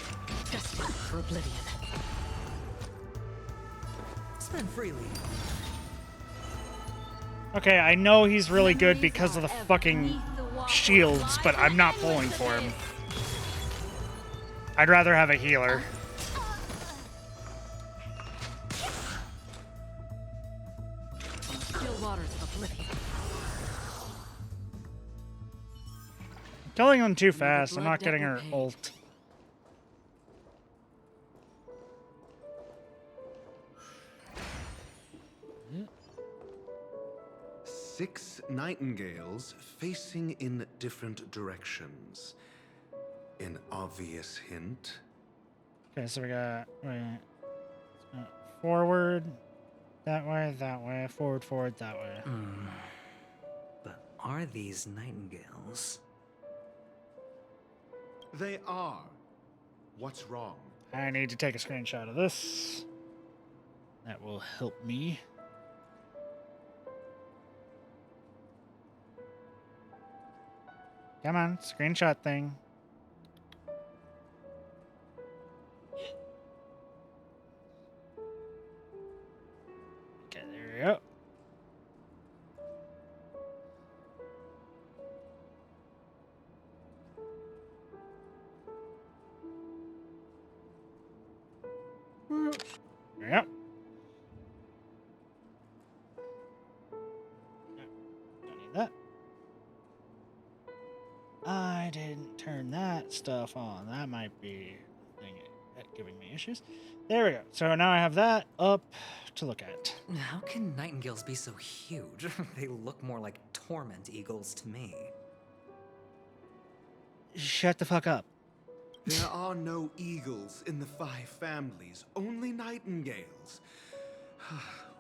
Destined for oblivion.
Spend freely.
Okay, I know he's really good because of the fucking shields, but I'm not pulling for him. I'd rather have a healer.
Still waters of oblivion.
Killing him too fast. I'm not getting her ult.
Six nightingales facing in different directions. An obvious hint.
Okay, so we got forward, that way, forward, that way.
But are these nightingales?
They are. What's wrong?
I need to take a screenshot of this. That will help me. Come on, screenshot thing. Okay, there we go. There we go. Don't need that. I didn't turn that stuff on. That might be giving me issues. There we go. So now I have that up to look at.
How can nightingales be so huge? They look more like torment eagles to me.
Shut the fuck up.
There are no eagles in the 5 families, only nightingales.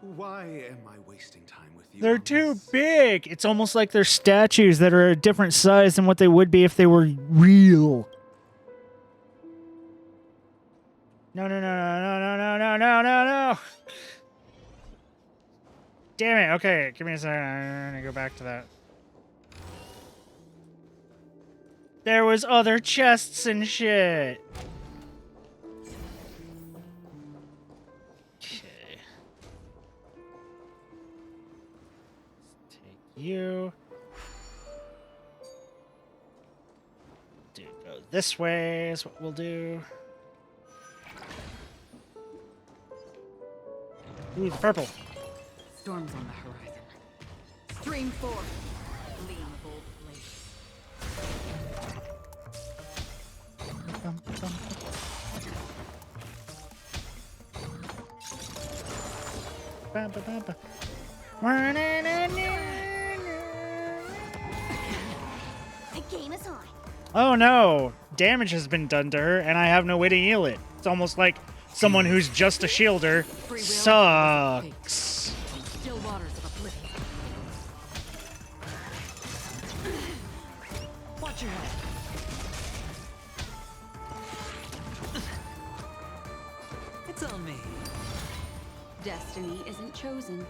Why am I wasting time with you?
They're too big. It's almost like they're statues that are a different size than what they would be if they were real. No, no, no, no, no, no, no, no, no, no. Damn it. Okay, give me a second. I'm gonna go back to that. There was other chests and shit. Okay. you. Dude, go this way is what we'll do. Ooh, the purple.
Storms on the horizon. Stream forth. Lean bold blades.
Bum, bum. Ba, ba, ba, ba.
The game is on.
Oh no! Damage has been done to her, and I have no way to heal it. It's almost like someone who's just a shielder sucks.
Still waters of oblivion. Watch your head.
It's on me.
Destiny isn't chosen.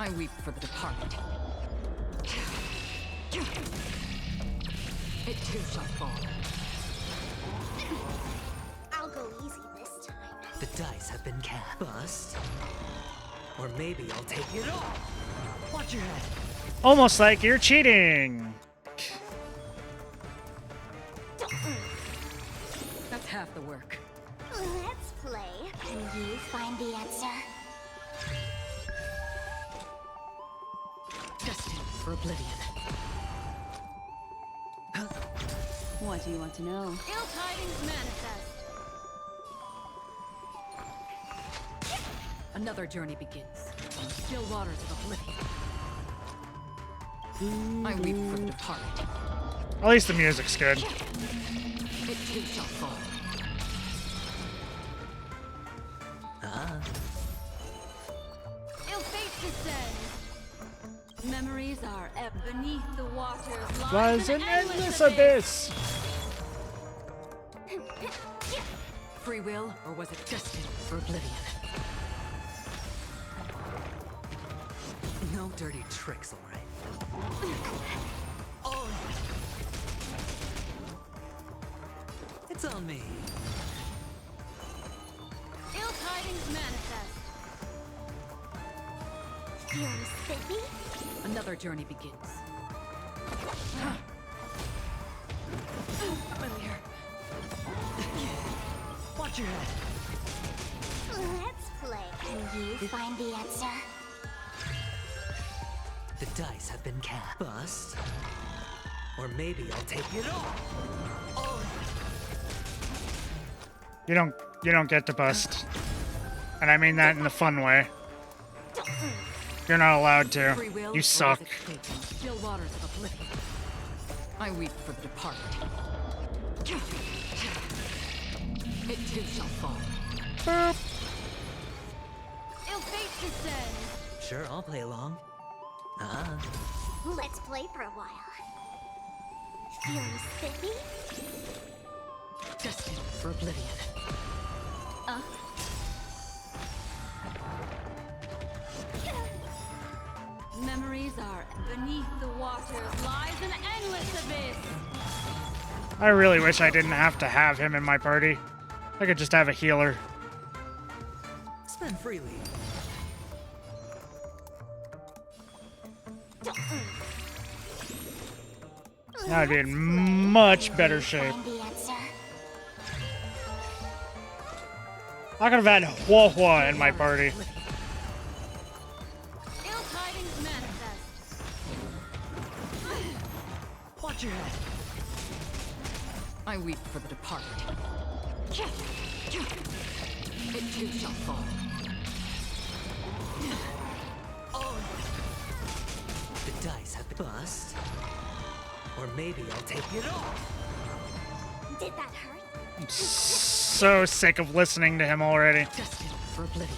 I weep for the departed. It too shall fall.
I'll go easy this time.
The dice have been cast. Bust. Or maybe I'll take it all. Watch your head.
Almost like you're cheating.
That's half the work.
Let's play. Can you find the answer?
Destined for oblivion.
What do you want to know?
Ill tidings manifest.
Another journey begins. On still waters of oblivion. I weep for the departed.
At least the music's good.
It too shall fall.
Ill fate descends. Memories are ebb beneath the waters.
Lies an endless abyss.
Free will, or was it destined for oblivion?
No dirty tricks, all right. It's on me.
Ill tidings manifest.
Feeling spiffy?
Another journey begins. Familiar. Watch your head.
Let's play. Can you find the answer?
The dice have been cast. Bust. Or maybe I'll take it all.
You don't get to bust. And I mean that in a fun way. You're not allowed to.
Free will,
You suck.
or is it fate? Still waters of oblivion. I weep for the departed. It too shall fall.
Boop.
Ill fate descends.
Sure, I'll play along.
Let's play for a while. Feeling spiffy?
Destined for oblivion.
Memories are beneath the waters. Lies an endless abyss.
I really wish I didn't have to have him in my party. I could just have a healer.
Spend freely.
Now I'd be in much better shape.
Find the answer.
I could have had Hua Hua in my party.
Ill tidings manifest.
Watch your head. I weep for the departed. It too shall fall.
The dice have been bust. Or maybe I'll take it all.
Did that hurt?
I'm so sick of listening to him already.
Destined for oblivion.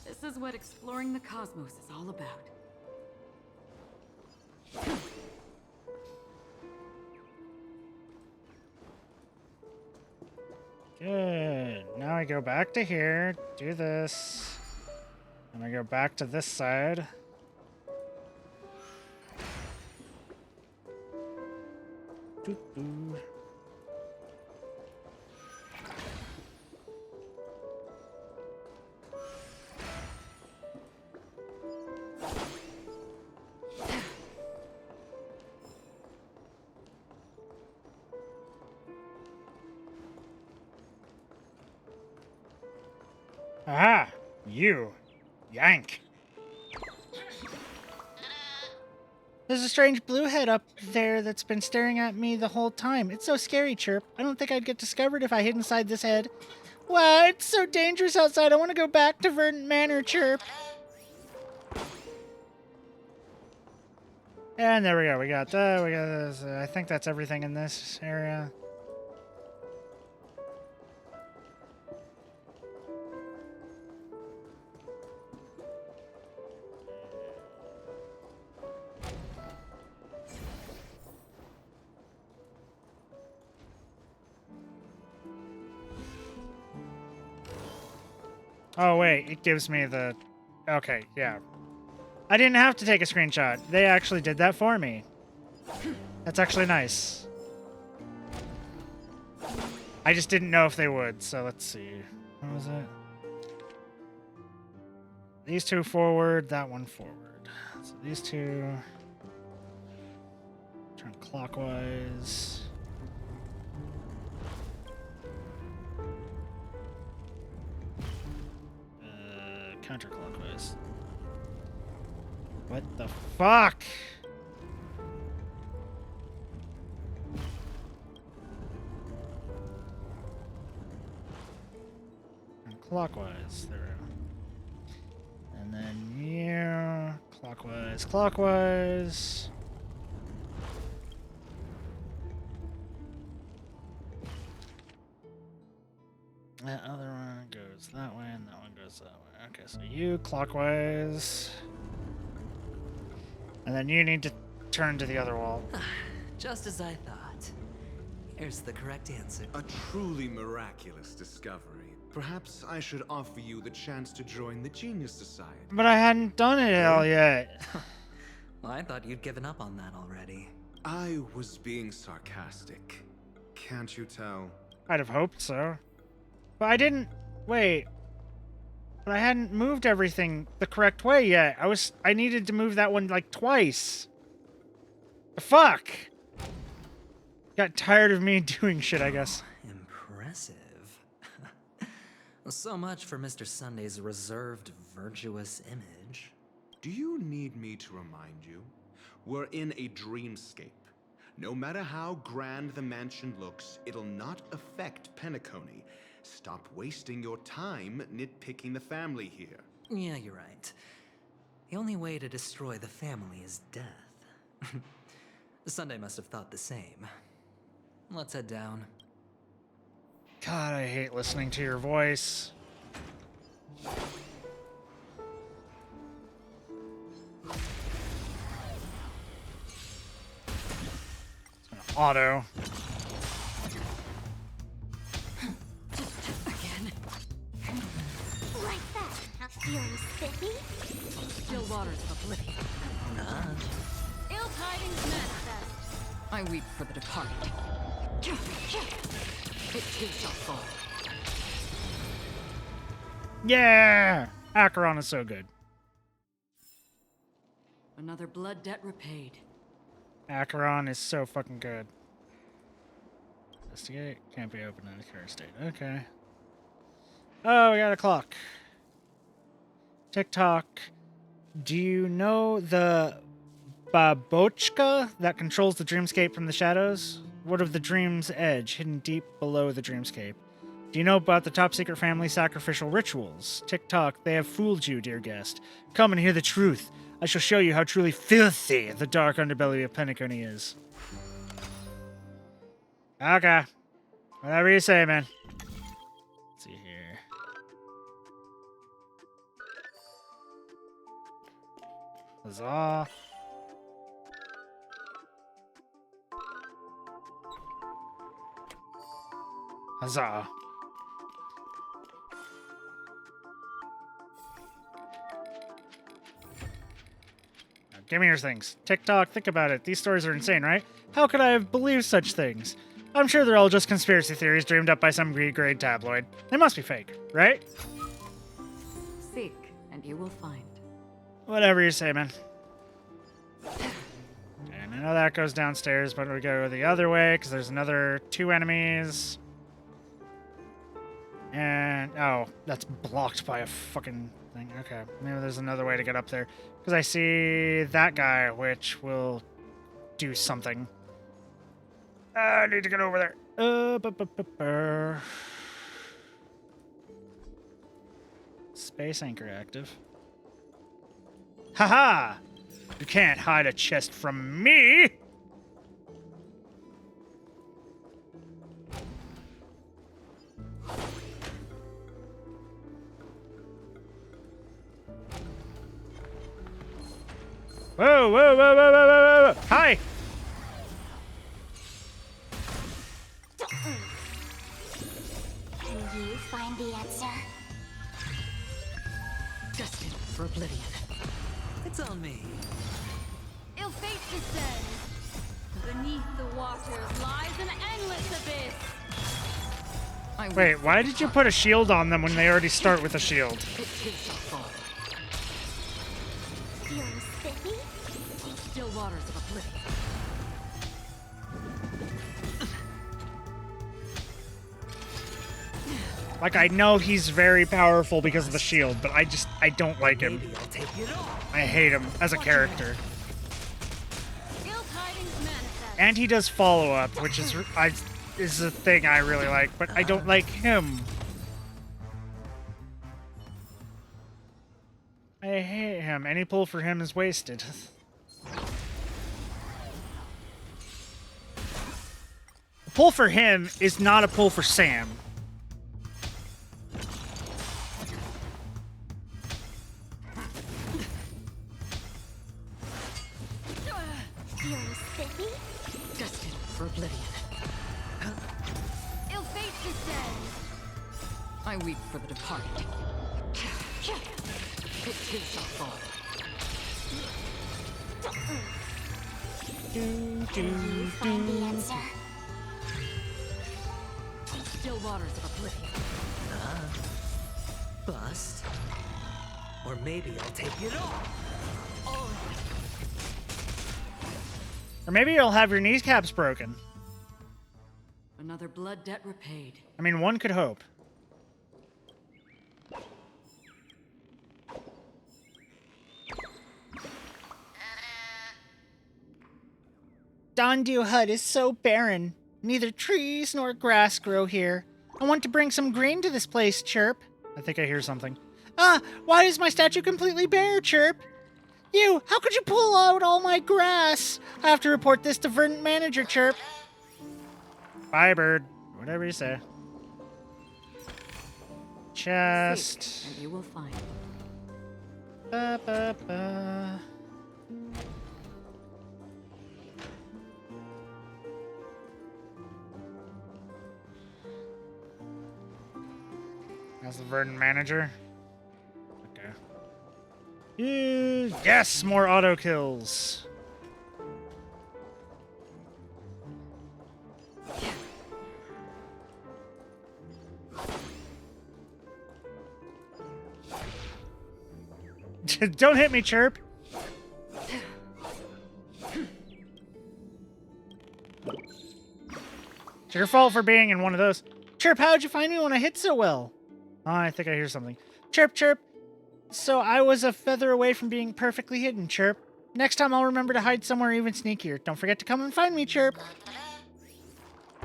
This is what exploring the cosmos is all about.
Good. Now I go back to here, do this. And I go back to this side. Doo-doo. Aha! You! Yank! There's a strange blue head up there that's been staring at me the whole time. It's so scary, Chirp. I don't think I'd get discovered if I hid inside this head. Wow, it's so dangerous outside. I want to go back to Verdant Manor, Chirp. And there we go. We got this. I think that's everything in this area. Oh, wait. It gives me the... Okay, yeah. I didn't have to take a screenshot. They actually did that for me. That's actually nice. I just didn't know if they would, so let's see. What was it? These two forward, that one forward. So these two... Turn clockwise. Counterclockwise. What the fuck? And clockwise. There we go. And then yeah, clockwise, clockwise. That other one goes that way, and that one goes that way. Okay, so you clockwise. And then you need to turn to the other wall.
Just as I thought. Here's the correct answer.
A truly miraculous discovery. Perhaps I should offer you the chance to join the Genius Society.
But I hadn't done it all yet.
Well, I thought you'd given up on that already.
I was being sarcastic. Can't you tell?
I'd have hoped so. But I didn't... Wait. But I hadn't moved everything the correct way yet. I needed to move that one, like, twice. The fuck? Got tired of me doing shit, I guess.
Impressive. So much for Mr. Sunday's reserved, virtuous image.
Do you need me to remind you? We're in a dreamscape. No matter how grand the mansion looks, it'll not affect Penacony. Stop wasting your time nitpicking the family here.
Yeah, you're right. The only way to destroy the family is death. Sunday must have thought the same. Let's head down.
God, I hate listening to your voice. Auto.
Again. Like that. Not feeling spiffy?
Still waters of oblivion.
Ill tidings manifest.
I weep for the departed. It too shall fall.
Yeah! Acheron is so good.
Another blood debt repaid.
Acheron is so fucking good. Investigate. Can't be opened in the current state. Okay. Oh, we got a clock. TikTok. Do you know the babochka that controls the dreamscape from the shadows? What of the dream's edge, hidden deep below the dreamscape? Do you know about the top secret family sacrificial rituals? TikTok, they have fooled you, dear guest. Come and hear the truth. I shall show you how truly filthy the dark underbelly of Penacony is. Okay. Whatever you say, man. Let's see here. Huzzah. Huzzah. Now Give me your things. TikTok, think about it. These stories are insane, right? How could I have believed such things? I'm sure they're all just conspiracy theories dreamed up by some B-grade tabloid. They must be fake, right?
Seek, and you will find.
Whatever you say, man. And I know that goes downstairs, but we go the other way, because there's another 2 enemies. And, oh, that's blocked by a fucking thing. Okay, maybe there's another way to get up there. Because I see that guy, which will do something. I need to get over there. Space anchor active. Haha! You can't hide a chest from me! Whoa, whoa, whoa, whoa, whoa, whoa, whoa! Hi!
Can you find the answer?
Destined for oblivion.
It's on me.
Ill fate descends. Beneath the waters lies an endless abyss.
Wait, why did you put a shield on them when they already start with a shield?
Feeling spiffy?
Still waters of oblivion.
Like, I know he's very powerful because of the shield, but I don't like him.
Maybe I'll take it all.
I hate him as a character.
Ill tidings manifest.
And he does follow-up, which is a thing I really like, but I don't like him. I hate him. Any pull for him is wasted. A pull for him is not a pull for Sam.
Feeling spiffy?
Destined for oblivion.
Ill fate descends.
I weep for the departed. It is our fall.
Can you find the answer?
Still waters of oblivion.
Bust. Or maybe I'll take it all.
Or maybe you'll have your kneecaps broken.
Another blood debt repaid.
I mean, one could hope. Dondu Hut is so barren. Neither trees nor grass grow here. I want to bring some green to this place, Chirp. I think I hear something. Ah, why is my statue completely bare, Chirp? You, how could you pull out all my grass? I have to report this to Verdant Manager, Chirp. Bye, bird. Whatever you say. Chest.
Seek, and you will find.
Ba, ba, ba. That's the Verdant Manager. Okay. Yes, more auto kills. Don't hit me, Chirp. It's your fault for being in one of those. Chirp, how'd you find me when I hit so well? Oh, I think I hear something. Chirp, Chirp. So I was a feather away from being perfectly hidden, Chirp. Next time I'll remember to hide somewhere even sneakier. Don't forget to come and find me, Chirp.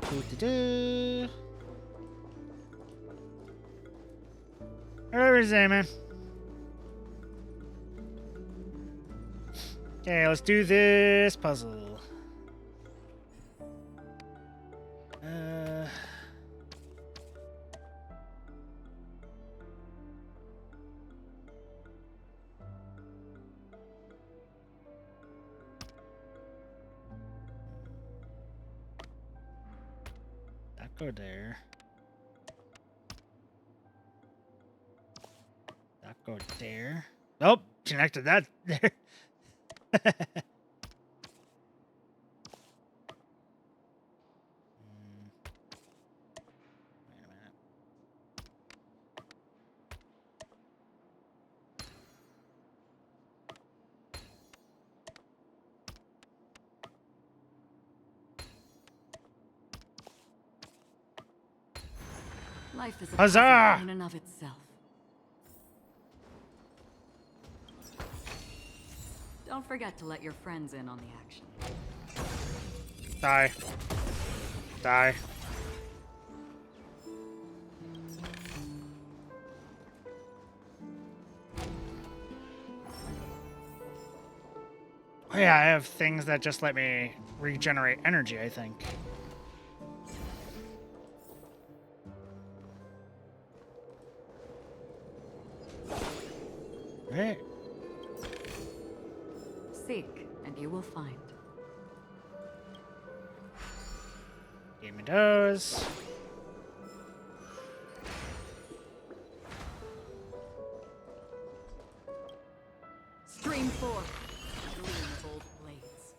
Doo-doo-doo. Whatever you say, man. Okay, let's do this puzzle. That go there. That go there. Nope, connected that there.
Life is a
Huzzah!
puzzle in and of itself. Don't forget to let your friends in on the action.
Die. Die. Oh yeah, I have things that just let me regenerate energy, I think. Right.
Seek, and you will find.
Give me those.
Stream forth, gleam of old blades.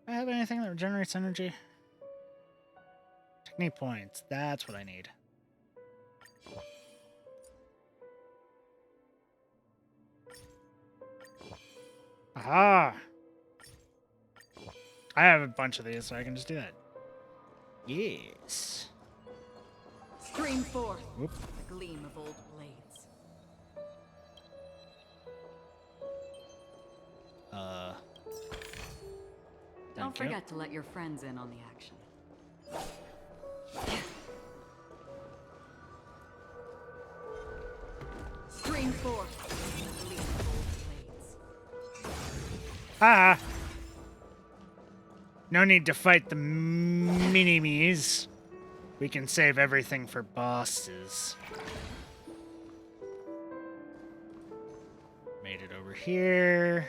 Do I have anything that regenerates energy? Technique points. That's what I need. Aha! I have a bunch of these, so I can just do that. Yes.
Stream forth,
Whoop.
the gleam of old blades. Don't
Thank you.
forget to let your friends in on the action. Stream forth, the gleam of old blades.
Ah! No need to fight the mini-me's. We can save everything for bosses. Made it over here.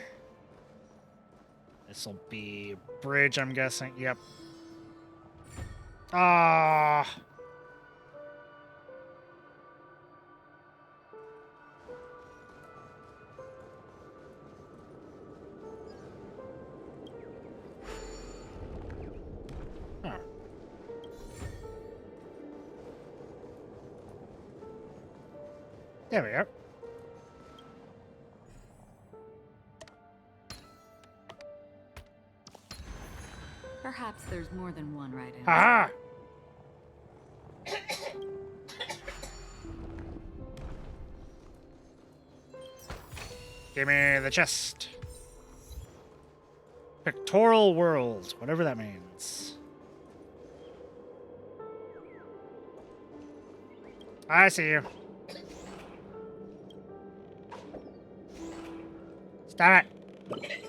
This'll be a bridge, I'm guessing. Yep. Ah! Huh. There we go.
Perhaps there's more than one right answer.
Aha! Give me the chest. Pictorial world, whatever that means. I see you. Stop it.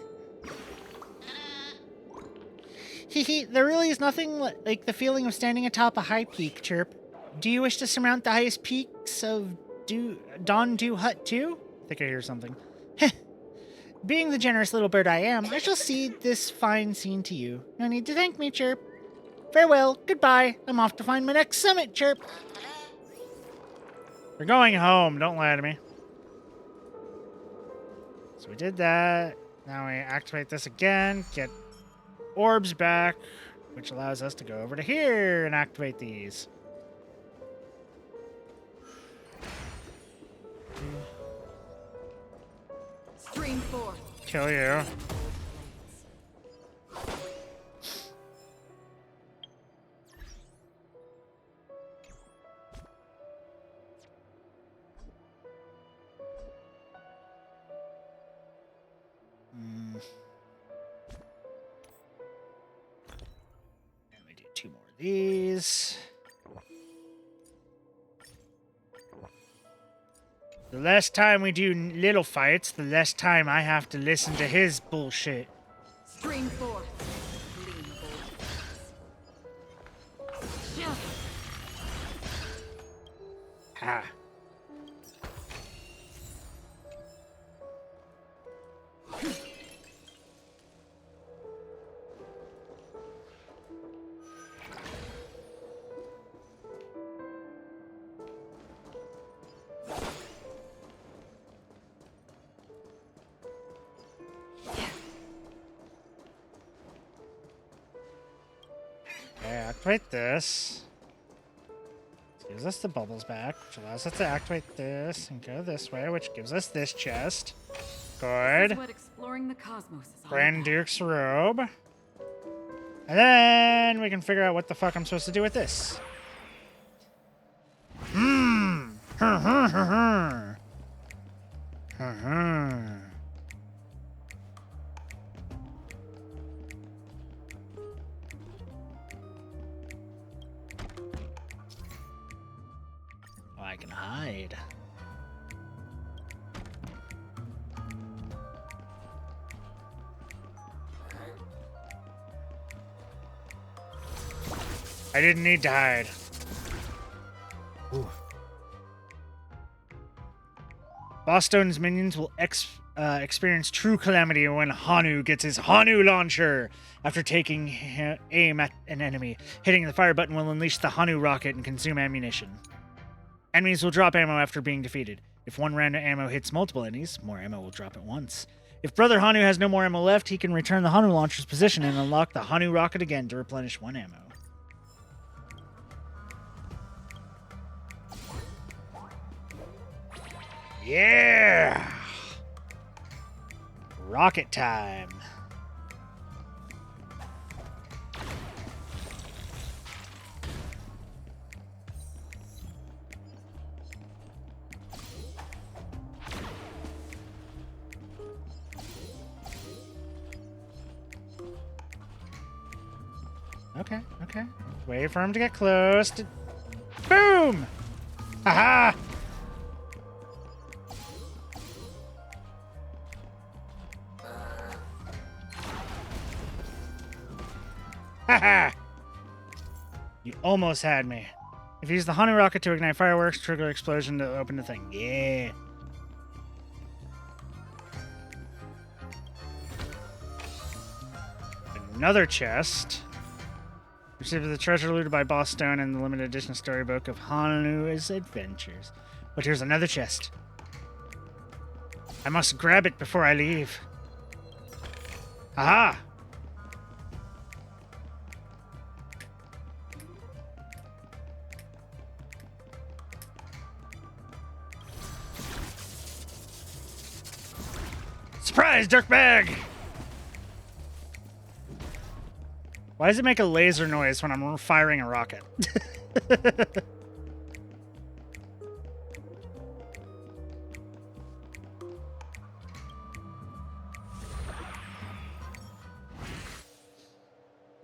Hehe, there really is nothing like the feeling of standing atop a high peak, Chirp. Do you wish to surmount the highest peaks of Don Do Hut too? I think I hear something. Heh. Being the generous little bird I am, I shall cede this fine scene to you. No need to thank me, Chirp. Farewell, goodbye. I'm off to find my next summit, Chirp. We're going home, don't lie to me. So we did that. Now we activate this again, get orbs back, which allows us to go over to here and activate these.
Stream forth.
Kill you. And we do 2 more of these. The less time we do little fights, the less time I have to listen to his bullshit.
Stream forth. Gleam of old blades.
Ha. activate this. Gives us the bubbles back, which allows us to activate this and go this way, which gives us this chest. Good.
This is what exploring the cosmos is all
Grand
about.
Duke's robe. And then we can figure out what the fuck I'm supposed to do with this. Hmm. Oh, I can hide. I didn't need to hide. Ooh. Bosstone's minions will experience true calamity when Hanu gets his Hanu launcher. After taking aim at an enemy, hitting the fire button will unleash the Hanu rocket and consume ammunition. Enemies will drop ammo after being defeated. If one round of ammo hits multiple enemies, more ammo will drop at once. If Brother Hanu has no more ammo left, he can return the Hanu launcher's position and unlock the Hanu rocket again to replenish one ammo. Yeah! Rocket time. Okay, okay. Wait for him to get close. Boom! Haha! Haha! You almost had me. If you use the Hanu rocket to ignite fireworks, trigger explosion to open the thing. Yeah. Another chest. Received the treasure looted by Bosstone and the limited edition storybook of Hanu's adventures. But here's another chest. I must grab it before I leave. Aha! Surprise, dirtbag! Why does it make a laser noise when I'm firing a rocket?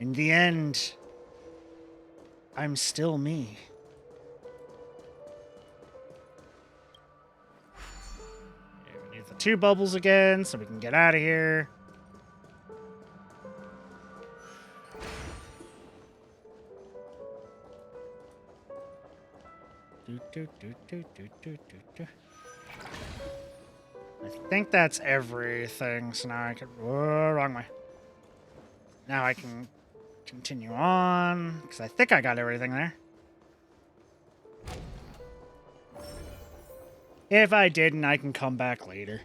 In the end, I'm still me. Okay, we need the 2 bubbles again so we can get out of here. I think that's everything, so now I can... Whoa, wrong way. Now I can continue on, because I think I got everything there. If I didn't, I can come back later.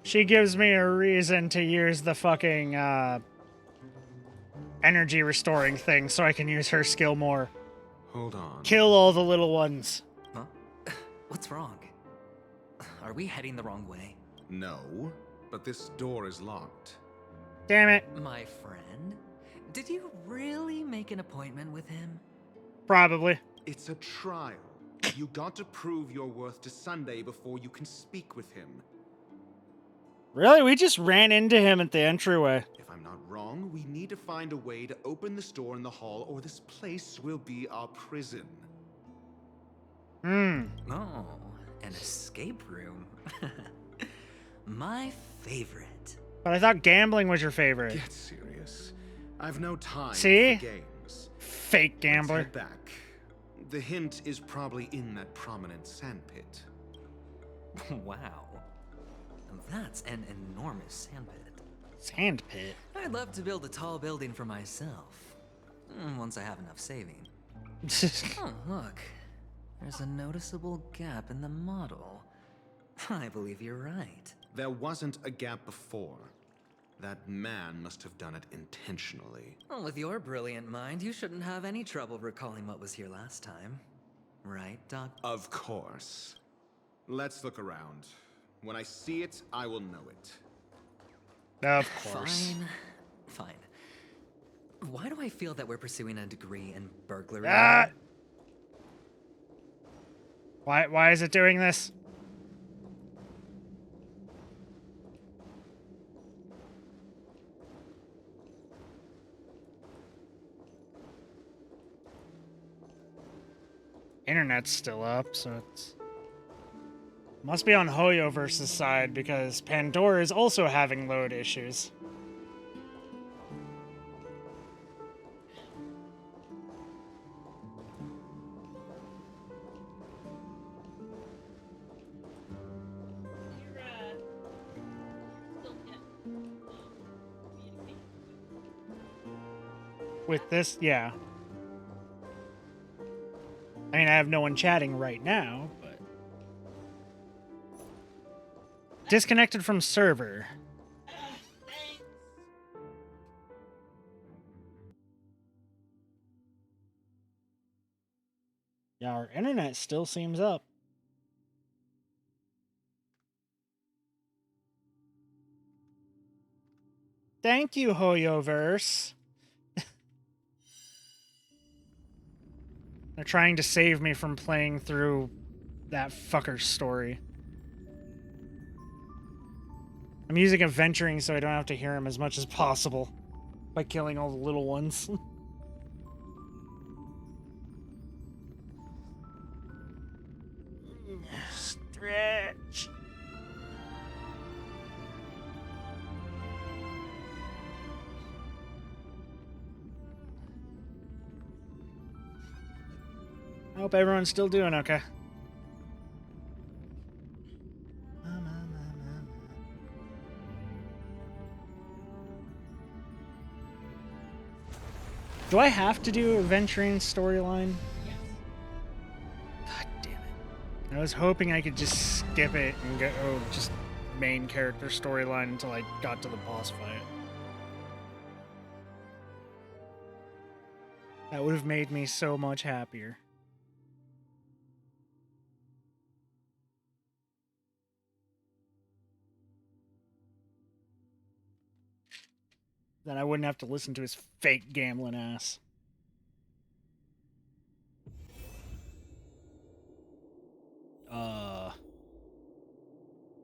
She gives me a reason to use the fucking energy restoring thing so I can use her skill more.
Hold on.
Kill all the little ones.
Huh? What's wrong? Are we heading the wrong way?
No, but this door is locked.
Damn it.
My friend? Did you really make an appointment with him?
Probably.
It's a trial. You got to prove your worth to Sunday before you can speak with him.
Really? We just ran into him at the entryway.
If I'm not wrong, we need to find a way to open this door in the hall or this place will be our prison.
Hmm.
Oh, an escape room. My favorite.
But I thought gambling was your favorite.
Get serious. I've no time
See?
for games.
Fake gambler.
Let's head back. The hint is probably in that prominent sandpit.
Wow. That's an enormous sandpit.
Sandpit?
I'd love to build a tall building for myself. Once I have enough saving. Oh, look. There's a noticeable gap in the model. I believe you're right.
There wasn't a gap before. That man must have done it intentionally.
Well, with your brilliant mind, you shouldn't have any trouble recalling what was here last time. Right, Doc?
Of course. Let's look around. When I see it, I will know it.
Of course.
Fine. Why do I feel that we're pursuing a degree in burglary?
Why is it doing this? Internet's still up, so it's... Must be on Hoyoverse's side, because Pandora is also having load issues. With this, yeah. I mean, I have no one chatting right now, but... Disconnected from server. Yeah, our internet still seems up. Thank you, Hoyoverse. They're trying to save me from playing through that fucker's story. I'm using adventuring so I don't have to hear him as much as possible by killing all the little ones. Stretch. I hope everyone's still doing okay. Do I have to do adventuring storyline? Yes. God damn it. I was hoping I could just skip it and go just main character storyline until I got to the boss fight. That would have made me so much happier. Then I wouldn't have to listen to his fake gambling ass.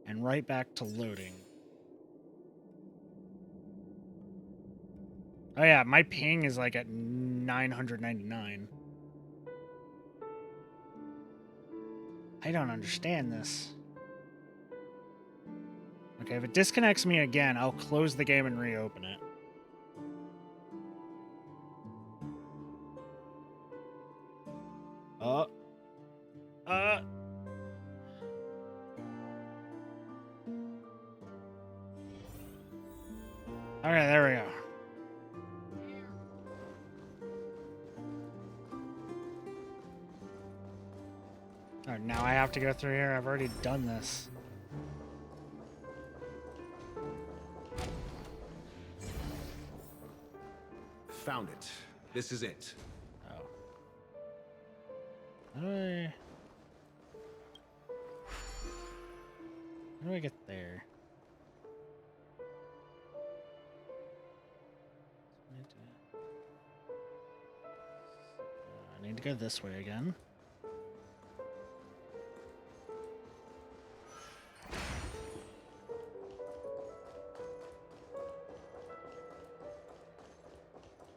And right back to loading. Oh yeah, my ping is like at 999. I don't understand this. Okay, if it disconnects me again, I'll close the game and reopen it. Okay, there we go. Oh, now I have to go through here. I've already done this.
Found it. This is it.
Oh. How do I get there? I need to go this way again.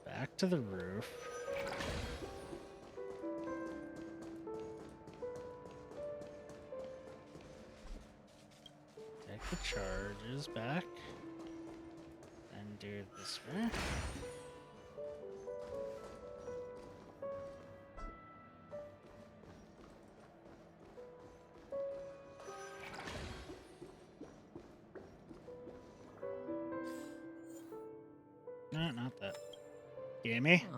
Back to the roof. Take the charges back. And do it this way. No, not that. Gimme.
Huh.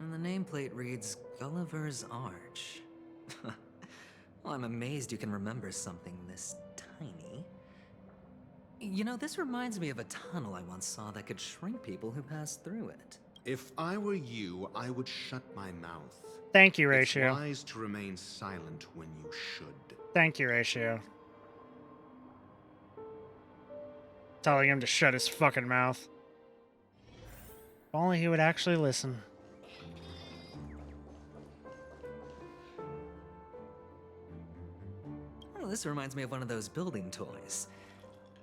And the nameplate reads Gulliver's Arch. Well, I'm amazed you can remember something this tiny. You know, this reminds me of a tunnel I once saw that could shrink people who passed through it.
If I were you, I would shut my mouth.
Thank you, Ratio.
It's wise to remain silent when you should.
Thank you, Ratio. Telling him to shut his fucking mouth. If only he would actually listen.
Oh, this reminds me of one of those building toys.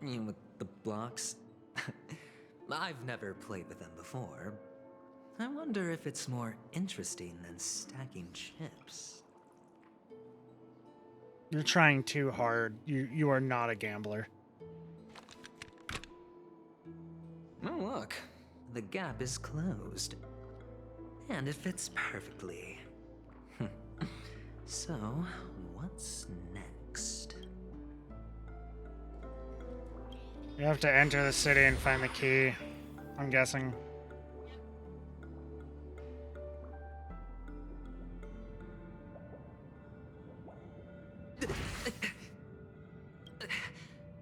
You know, with the blocks. I've never played with them before. I wonder if it's more interesting than stacking chips.
You're trying too hard. You are not a gambler.
Oh, look. The gap is closed. And it fits perfectly. So, what's next?
You have to enter the city and find the key, I'm guessing.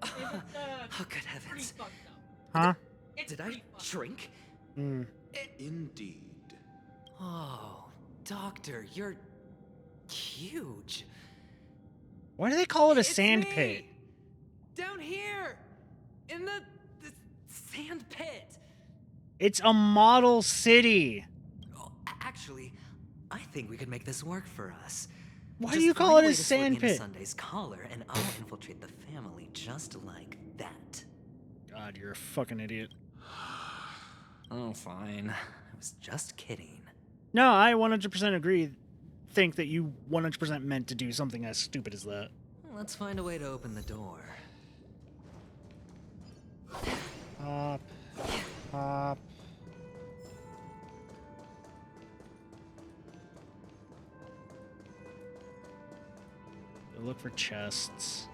Oh, good heavens.
Huh?
Did I shrink?
Hmm.
Indeed.
Oh, Doctor, you're huge.
Why do they call it a
It's
sand
me!
pit?
Down here! In the sand pit!
It's a model city.
Oh, actually, I think we could make this work for us.
Why
Just
do you
find
call it
way
a
to slip me
sand
into
pit?
Sunday's collar, and I'll infiltrate the family just like that.
God, you're a fucking idiot.
Oh, fine. I was just kidding.
No, I 100% agree. Think that you 100% meant to do something as stupid as that.
Let's find a way to open the door.
Hop. Hop. Look for chests.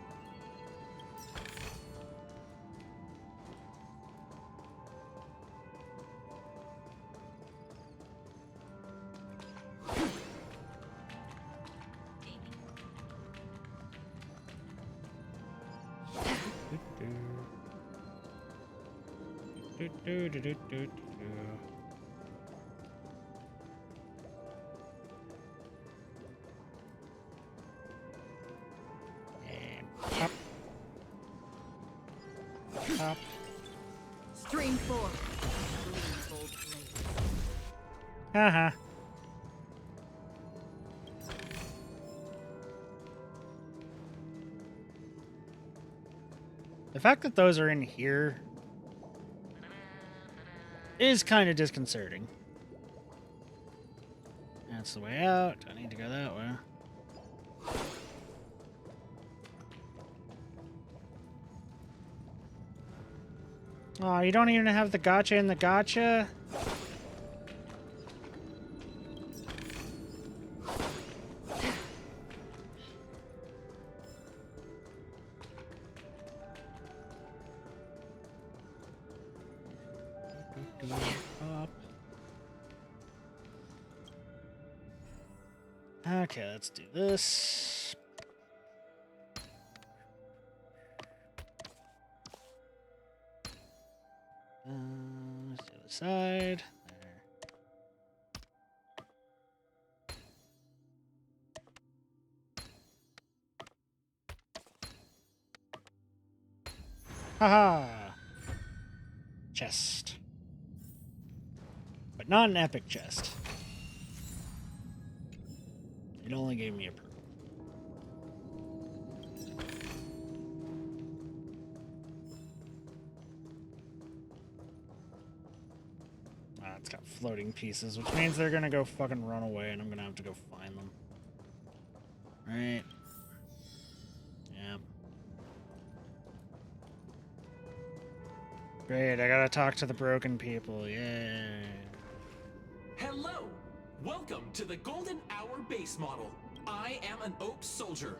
Pop. Pop.
Stream 4.
Haha. The fact that those are in here is kind of disconcerting. That's the way out. I need to go that way. Oh, you don't even have the gotcha in the gotcha? Up. Okay, let's do this. Let's do the other side. There. Haha! Chest. But not an epic chest. It only gave me a purple. It's got floating pieces, which means they're gonna go fucking run away and I'm gonna have to go find them. Right. Yeah. Great, I gotta talk to the broken people. Yay.
Hello! Welcome to the Golden Hour base model. I am an Oak Soldier.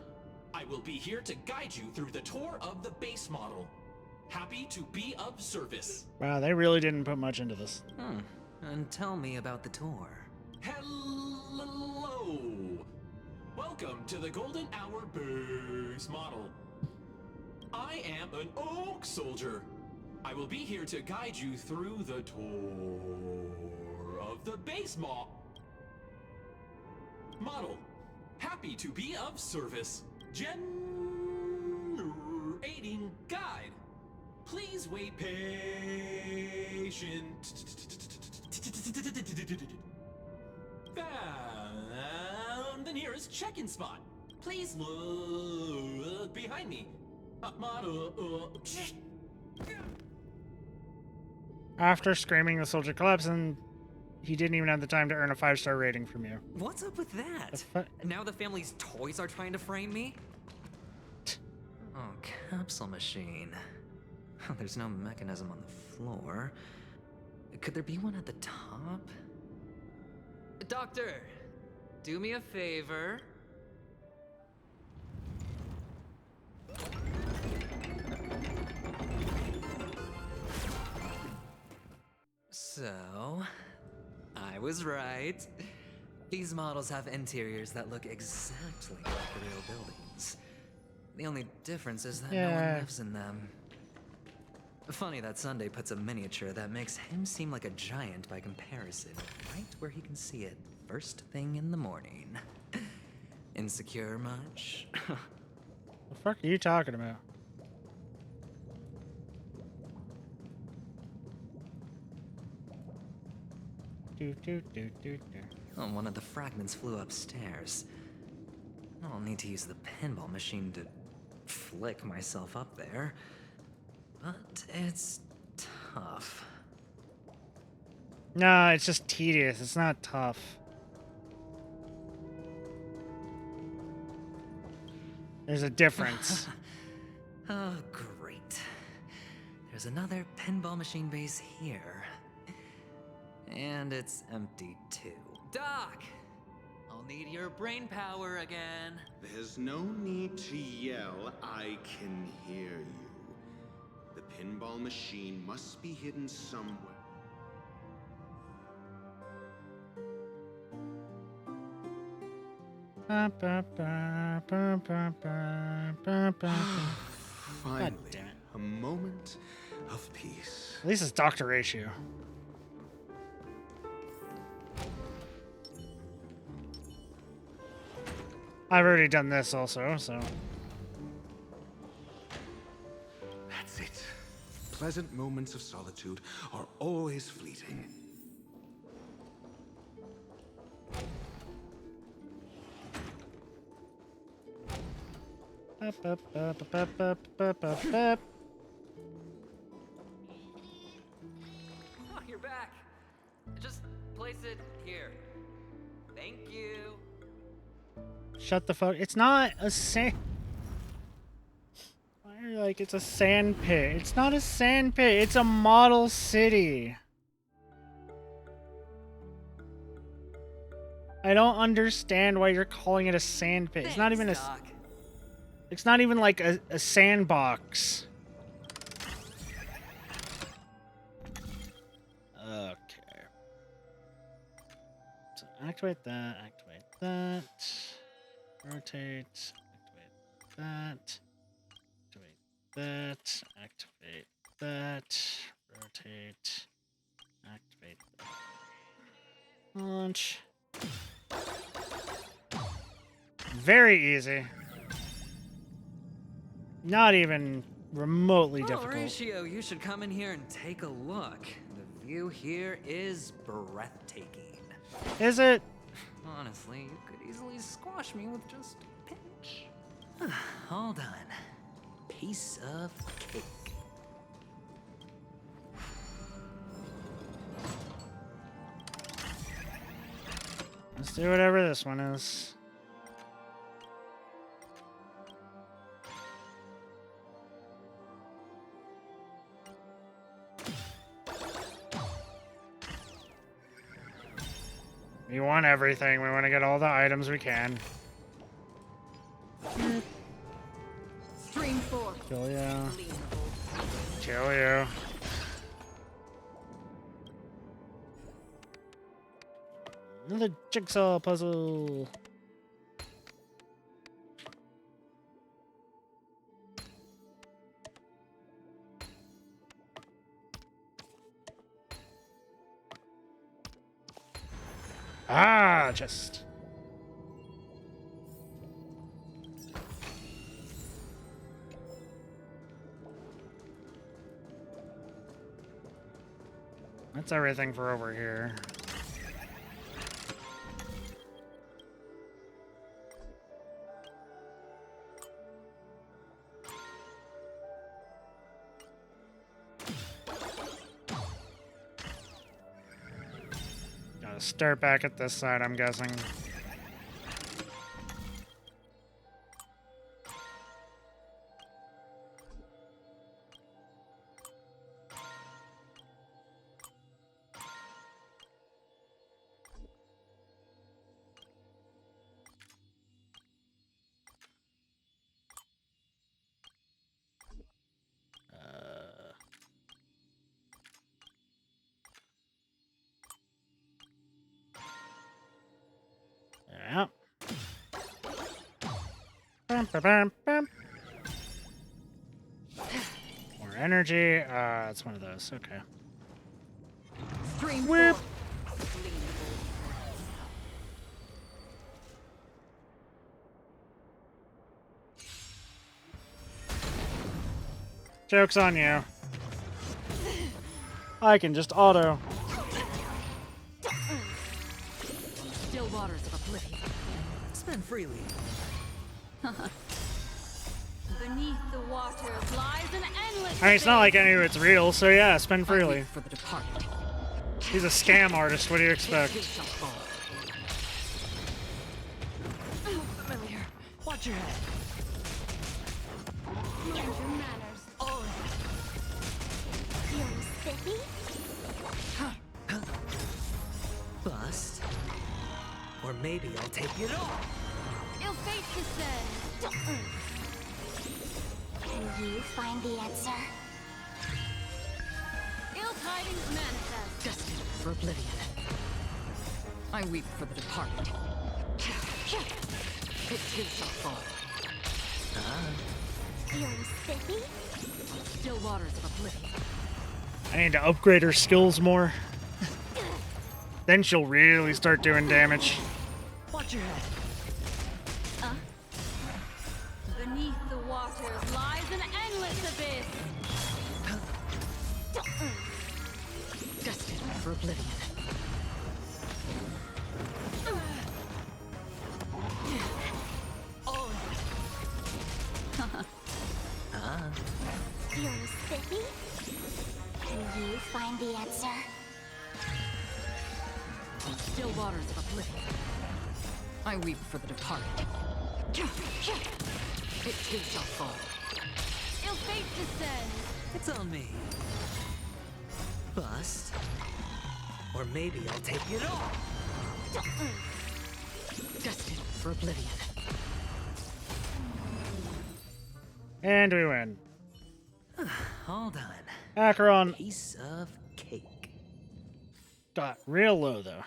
I will be here to guide you through the tour of the base model. Happy to be of service.
Wow, they really didn't put much into this.
And tell me about the tour.
Hello! Welcome to the Golden Hour base model. I am an oak soldier. I will be here to guide you through the tour of the base model. Happy to be of service. Generating guide. Please wait patient. Found the nearest check-in spot. Please look behind me.
After screaming, the soldier collapsed, and he didn't even have the time to earn a 5-star rating from you.
What's up with that? Now the family's toys are trying to frame me? Oh, capsule machine. There's no mechanism on the floor. Could there be one at the top? Doctor, do me a favor. So, I was right. These models have interiors that look exactly like the real buildings. The only difference is that no one lives in them. Funny that Sunday puts a miniature that makes him seem like a giant by comparison, right where he can see it first thing in the morning. Insecure much?
The fuck are you talking about?
Oh, one of the fragments flew upstairs. I'll need to use the pinball machine to flick myself up there. But it's tough.
No, it's just tedious. It's not tough. There's a difference.
Oh, great. There's another pinball machine base here. And it's empty too. Doc! I'll need your brain power again.
There's no need to yell. I can hear you. The pinball machine must be hidden somewhere. Finally, a moment of peace.
At least it's Dr. Ratio. I've already done this also, so.
That's it. Pleasant moments of solitude are always fleeting.
Oh, you're back. Just place it here. Thank you.
Shut the fuck. It's not a sand. Why are you like it's a sand pit? It's not a sand pit. It's a model city. I don't understand why you're calling it a sand pit. It's not even a. It's not even like a sandbox. Okay. So activate that. Activate that. Rotate. Activate that. Activate that. Activate that. Rotate. Activate that. Launch. Very easy. Not even remotely difficult.
Horatio, you should come in here and take a look. The view here is breathtaking.
Is it?
Honestly, you could easily squash me with just a pinch. All done. Piece of cake.
Let's do whatever this one is. We want everything. We want to get all the items we can.
Stream 4.
Kill you. Kill you. Another jigsaw puzzle. Ah, just. That's everything for over here. Gotta start back at this side, I'm guessing. Yeah. Bum, ba, bum, bum. More energy. It's one of those. Okay.
Stream
Whip. Joke's on you. I can just auto.
Still waters of oblivion.
Spend freely.
Beneath the waters lies an endless.
I mean, it's not like any of it's real, so yeah, spend freely.
For the departed.
He's a scam artist. What do you expect?
Oh, familiar. Watch your head.
Mind your manners.
Oh.
Feeling spiffy?
Bust. Or maybe I'll take it all.
Ill fate descends.
Can you find the answer?
Ill tidings manifest.
Destined for oblivion. I weep for the departed. It too shall fall.
Feeling spiffy?
Still waters of oblivion.
I need to upgrade her skills more. Then she'll really start doing damage.
Watch your head.
Beneath the waters lies an endless abyss.
Destined for oblivion.
Oh.
Feeling spiffy? Can you find the answer?
Still waters of oblivion. I weep for the departed. It too shall fall.
Ill fate descends.
It's on me. Bust. Or maybe I'll take it all.
Destined for oblivion.
And we win.
All done.
Acheron
Piece of cake.
got real low, though.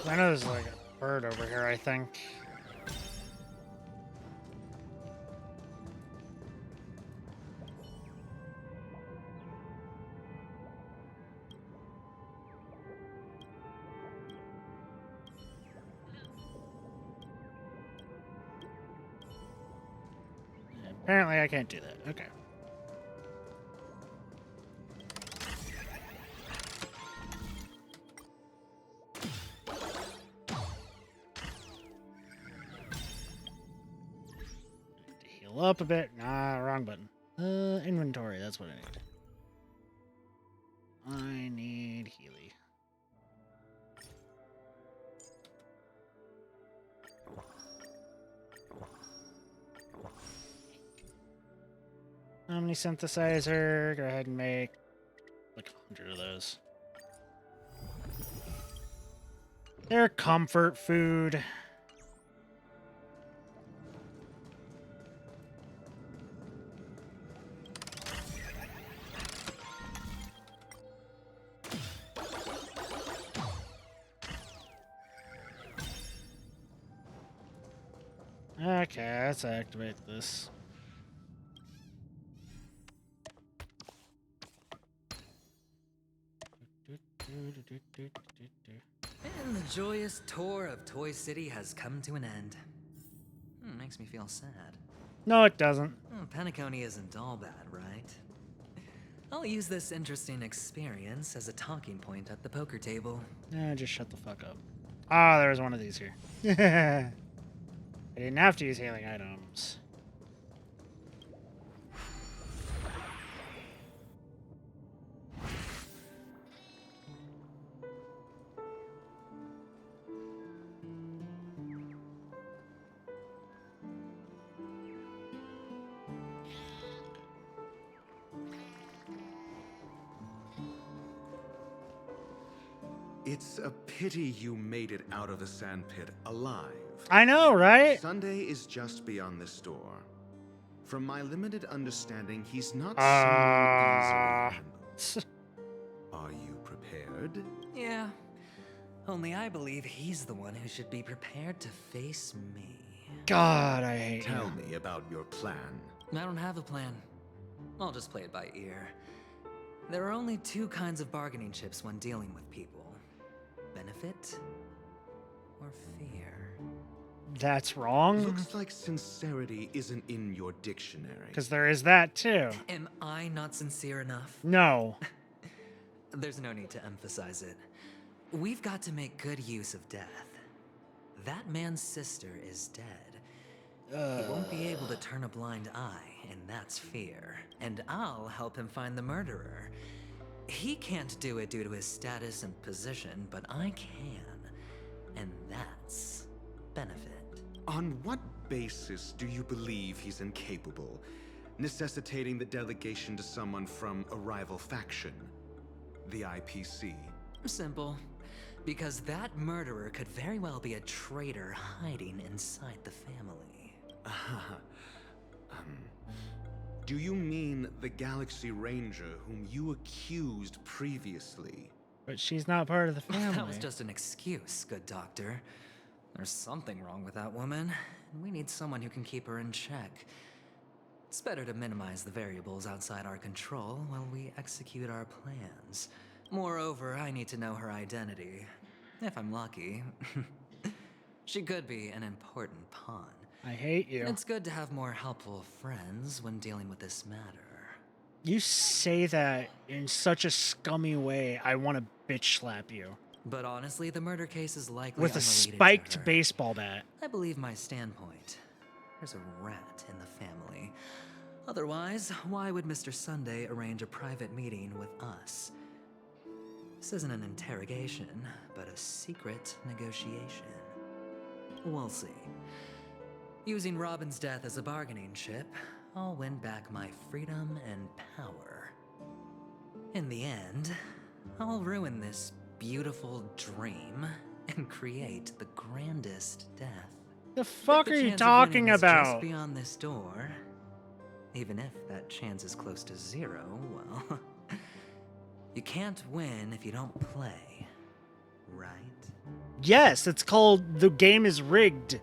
I know there's like a bird over here, I think. Apparently I can't do that. Okay. Heal up a bit. Nah, wrong button. Inventory, that's what I need. I need Healy. Omni synthesizer. Go ahead and make like 100 of those. They're comfort food. Okay, let's activate this.
And the joyous tour of Toy City has come to an end. Makes me feel sad.
No, it doesn't.
Penacony isn't all bad, right? I'll use this interesting experience as a talking point at the poker table.
Just shut the fuck up. Ah, there's one of these here. I didn't have to use healing items.
It's a pity you made it out of the sandpit alive.
I know, right?
Sunday is just beyond this door. From my limited understanding, he's not someone easily handled. Are you prepared?
Yeah. Only I believe he's the one who should be prepared to face me.
God, I hate you.
Tell me about your plan.
I don't have a plan. I'll just play it by ear. There are only two kinds of bargaining chips when dealing with people. Benefit or fear.
That's wrong.
Looks like sincerity isn't in your dictionary.
Because there is that too.
Am I not sincere enough?
No.
There's no need to emphasize it. We've got to make good use of death. That man's sister is dead. He won't be able to turn a blind eye, and that's fear. And I'll help him find the murderer. He can't do it due to his status and position, but I can. And that's benefit.
On what basis do you believe he's incapable, necessitating the delegation to someone from a rival faction? The IPC?
Simple. Because that murderer could very well be a traitor hiding inside the family.
Do you mean the Galaxy Ranger whom you accused previously?
But she's not part of the family.
That was just an excuse, good doctor. There's something wrong with that woman, and we need someone who can keep her in check. It's better to minimize the variables outside our control while we execute our plans. Moreover, I need to know her identity. If I'm lucky. She could be an important pawn.
I hate you.
It's good to have more helpful friends when dealing with this matter.
You say that in such a scummy way, I want to bitch slap you.
But honestly, the murder case is likely
with a
unrelated
spiked
to her.
baseball bat.
I believe my standpoint. There's a rat in the family. Otherwise, why would Mr. Sunday arrange a private meeting with us? This isn't an interrogation, but a secret negotiation. We'll see. Using Robin's death as a bargaining chip, I'll win back my freedom and power. In the end, I'll ruin this beautiful dream and create the grandest death.
The fuck
If
are
the
you
chance of
talking
winning is
about?
Just beyond this door, even if that chance is close to zero, well, you can't win if you don't play, right?
Yes, it's called The Game is Rigged.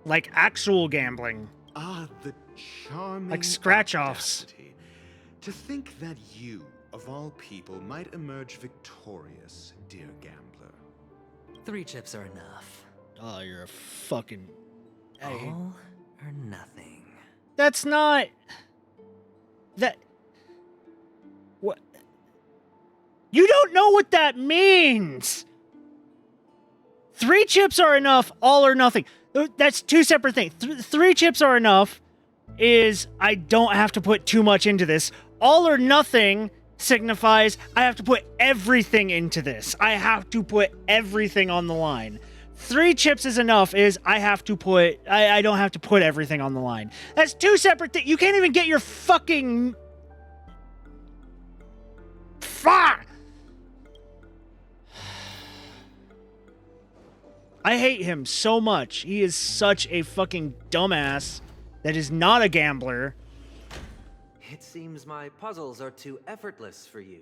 Like actual gambling.
Ah, the charming
like scratch-offs.
audacity. To think that you, of all people, might emerge victorious, dear gambler.
3 chips are enough.
Oh, you're a fucking...
All or nothing.
That's not... That... What? You don't know what that means! 3 chips are enough, all or nothing. That's 2 separate things. 3 chips are enough is I don't have to put too much into this. All or nothing signifies I have to put everything into this. I have to put everything on the line. 3 chips is enough is I don't have to put everything on the line. That's 2 separate things. You can't even get your fucking... Fuck! I hate him so much. He is such a fucking dumbass that is not a gambler.
It seems my puzzles are too effortless for you,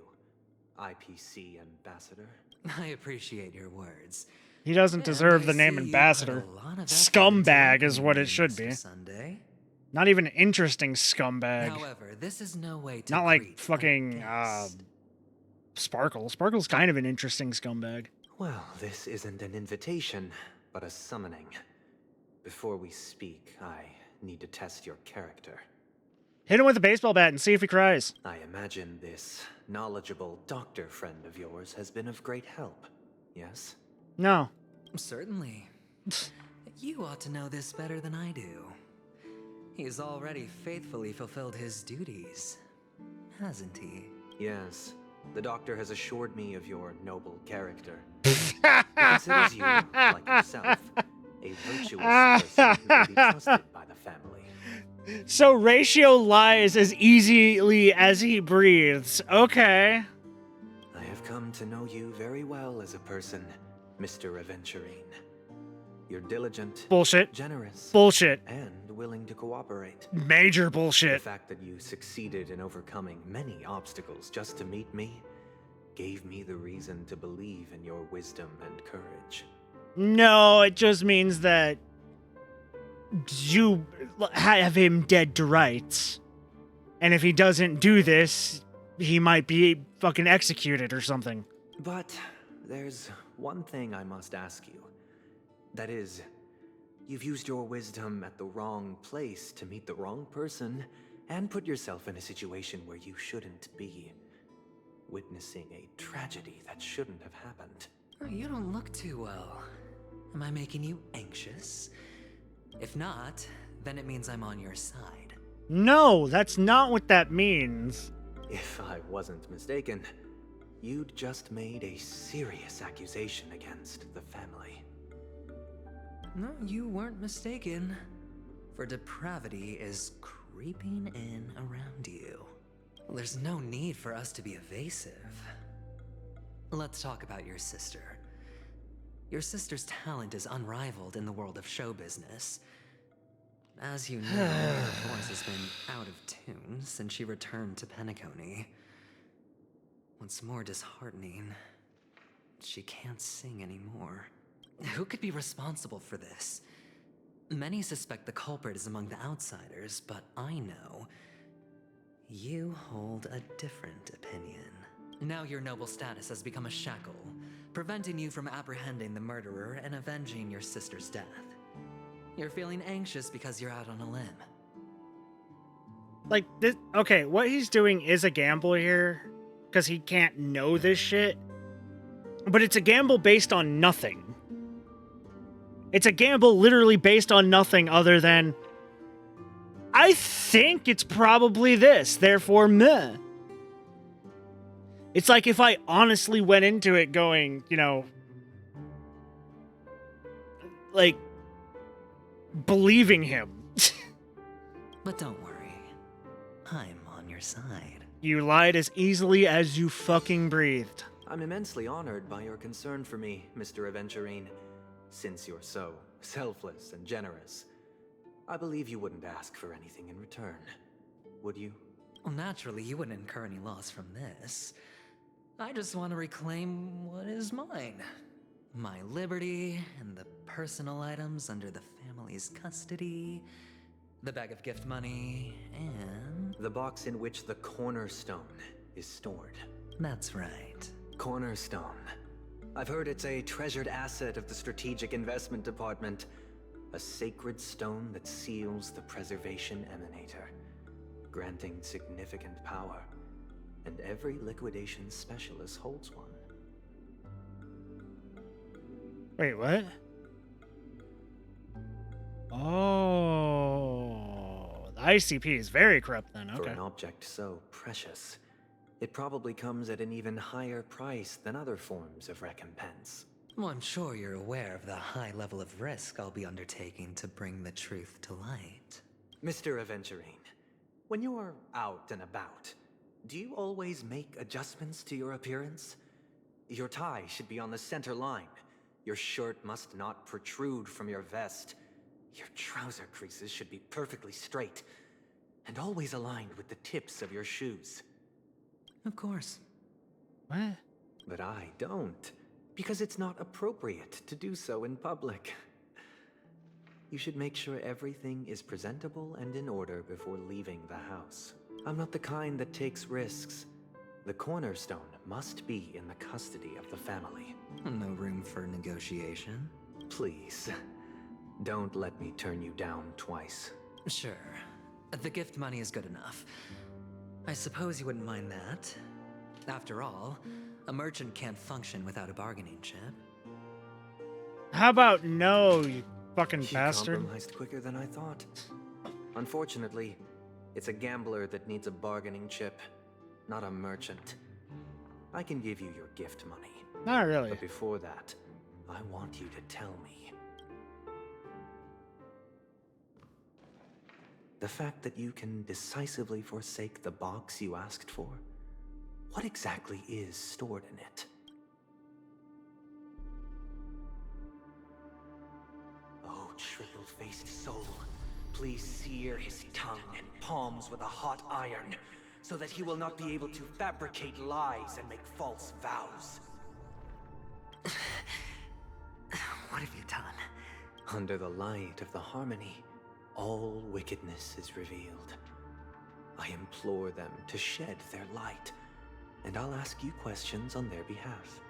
IPC Ambassador.
I appreciate your words.
He doesn't deserve the name ambassador. Scumbag is what it should be.
Sunday.
Not even an interesting scumbag.
However, this is no way to
Not like fucking Sparkle. Sparkle's kind of an interesting scumbag.
Well, this isn't an invitation, but a summoning. Before we speak, I need to test your character.
Hit him with a baseball bat and see if he cries.
I imagine this knowledgeable doctor friend of yours has been of great help, yes?
No.
Certainly. You ought to know this better than I do. He's already faithfully fulfilled his duties, hasn't he?
Yes. The doctor has assured me of your noble character. He considers you, like yourself, a virtuous person who can be trusted by the family.
So Ratio lies as easily as he breathes. Okay.
I have come to know you very well as a person, Mr. Aventurine. You're diligent,
bullshit,
generous,
bullshit,
and willing to cooperate.
Major bullshit.
The fact that you succeeded in overcoming many obstacles just to meet me gave me the reason to believe in your wisdom and courage.
No, it just means that you have him dead to rights. And if he doesn't do this, he might be fucking executed or something.
But there's one thing I must ask you. That is, you've used your wisdom at the wrong place to meet the wrong person and put yourself in a situation where you shouldn't be. Witnessing a tragedy that shouldn't have happened.
You don't look too well. Am I making you anxious? If not, then it means I'm on your side.
No, that's not what that means.
If I wasn't mistaken, you'd just made a serious accusation against the family.
No, you weren't mistaken. For depravity is creeping in around you. There's no need for us to be evasive. Let's talk about your sister. Your sister's talent is unrivaled in the world of show business. As you know, her voice has been out of tune since she returned to Penacony. What's more disheartening, she can't sing anymore. Who could be responsible for this? Many suspect the culprit is among the outsiders, but I know you hold a different opinion. Now your noble status has become a shackle, preventing you from apprehending the murderer and avenging your sister's death. You're feeling anxious because you're out on a limb.
Like, this, okay, what he's doing is a gamble here, because he can't know this shit. But it's a gamble based on nothing. It's a gamble literally based on nothing other than, I think it's probably this, therefore meh. It's like if I honestly went into it going, you know, like, believing him.
But don't worry, I'm on your side.
You lied as easily as you fucking breathed.
I'm immensely honored by your concern for me, Mr. Aventurine. Since you're so selfless and generous, I believe you wouldn't ask for anything in return, would you?
Well, naturally, you wouldn't incur any loss from this. I just want to reclaim what is mine. My liberty and the personal items under the family's custody, the bag of gift money, and...
the box in which the cornerstone is stored.
That's right.
Cornerstone. I've heard it's a treasured asset of the Strategic Investment Department. A sacred stone that seals the Preservation Emanator, granting significant power. And every liquidation specialist holds one.
Wait, what? Oh, the ICP is very corrupt then, okay.
For an object so precious, it probably comes at an even higher price than other forms of recompense.
Well, I'm sure you're aware of the high level of risk I'll be undertaking to bring the truth to light. Mr. Aventurine, when you're out and about, do you always make adjustments to your appearance? Your tie should be on the center line. Your shirt must not protrude from your vest. Your trouser creases should be perfectly straight, and always aligned with the tips of your shoes. Of course.
What?
But I don't, because it's not appropriate to do so in public. You should make sure everything is presentable and in order before leaving the house. I'm not the kind that takes risks. The cornerstone must be in the custody of the family. No room for negotiation? Please, don't let me turn you down twice. Sure. The gift money is good enough. I suppose you wouldn't mind that. After all, a merchant can't function without a bargaining chip.
How about no, you fucking bastard?
Compromised quicker than I thought. Unfortunately, it's a gambler that needs a bargaining chip, not a merchant. I can give you your gift money.
Not really.
But before that, I want you to tell me. The fact that you can decisively forsake the box you asked for, what exactly is stored in it? Oh, triple-faced soul, please sear his tongue and palms with a hot iron, so that he will not be able to fabricate lies and make false vows. What have you done? Under the light of the harmony, all wickedness is revealed. I implore them to shed their light, and I'll ask you questions on their behalf.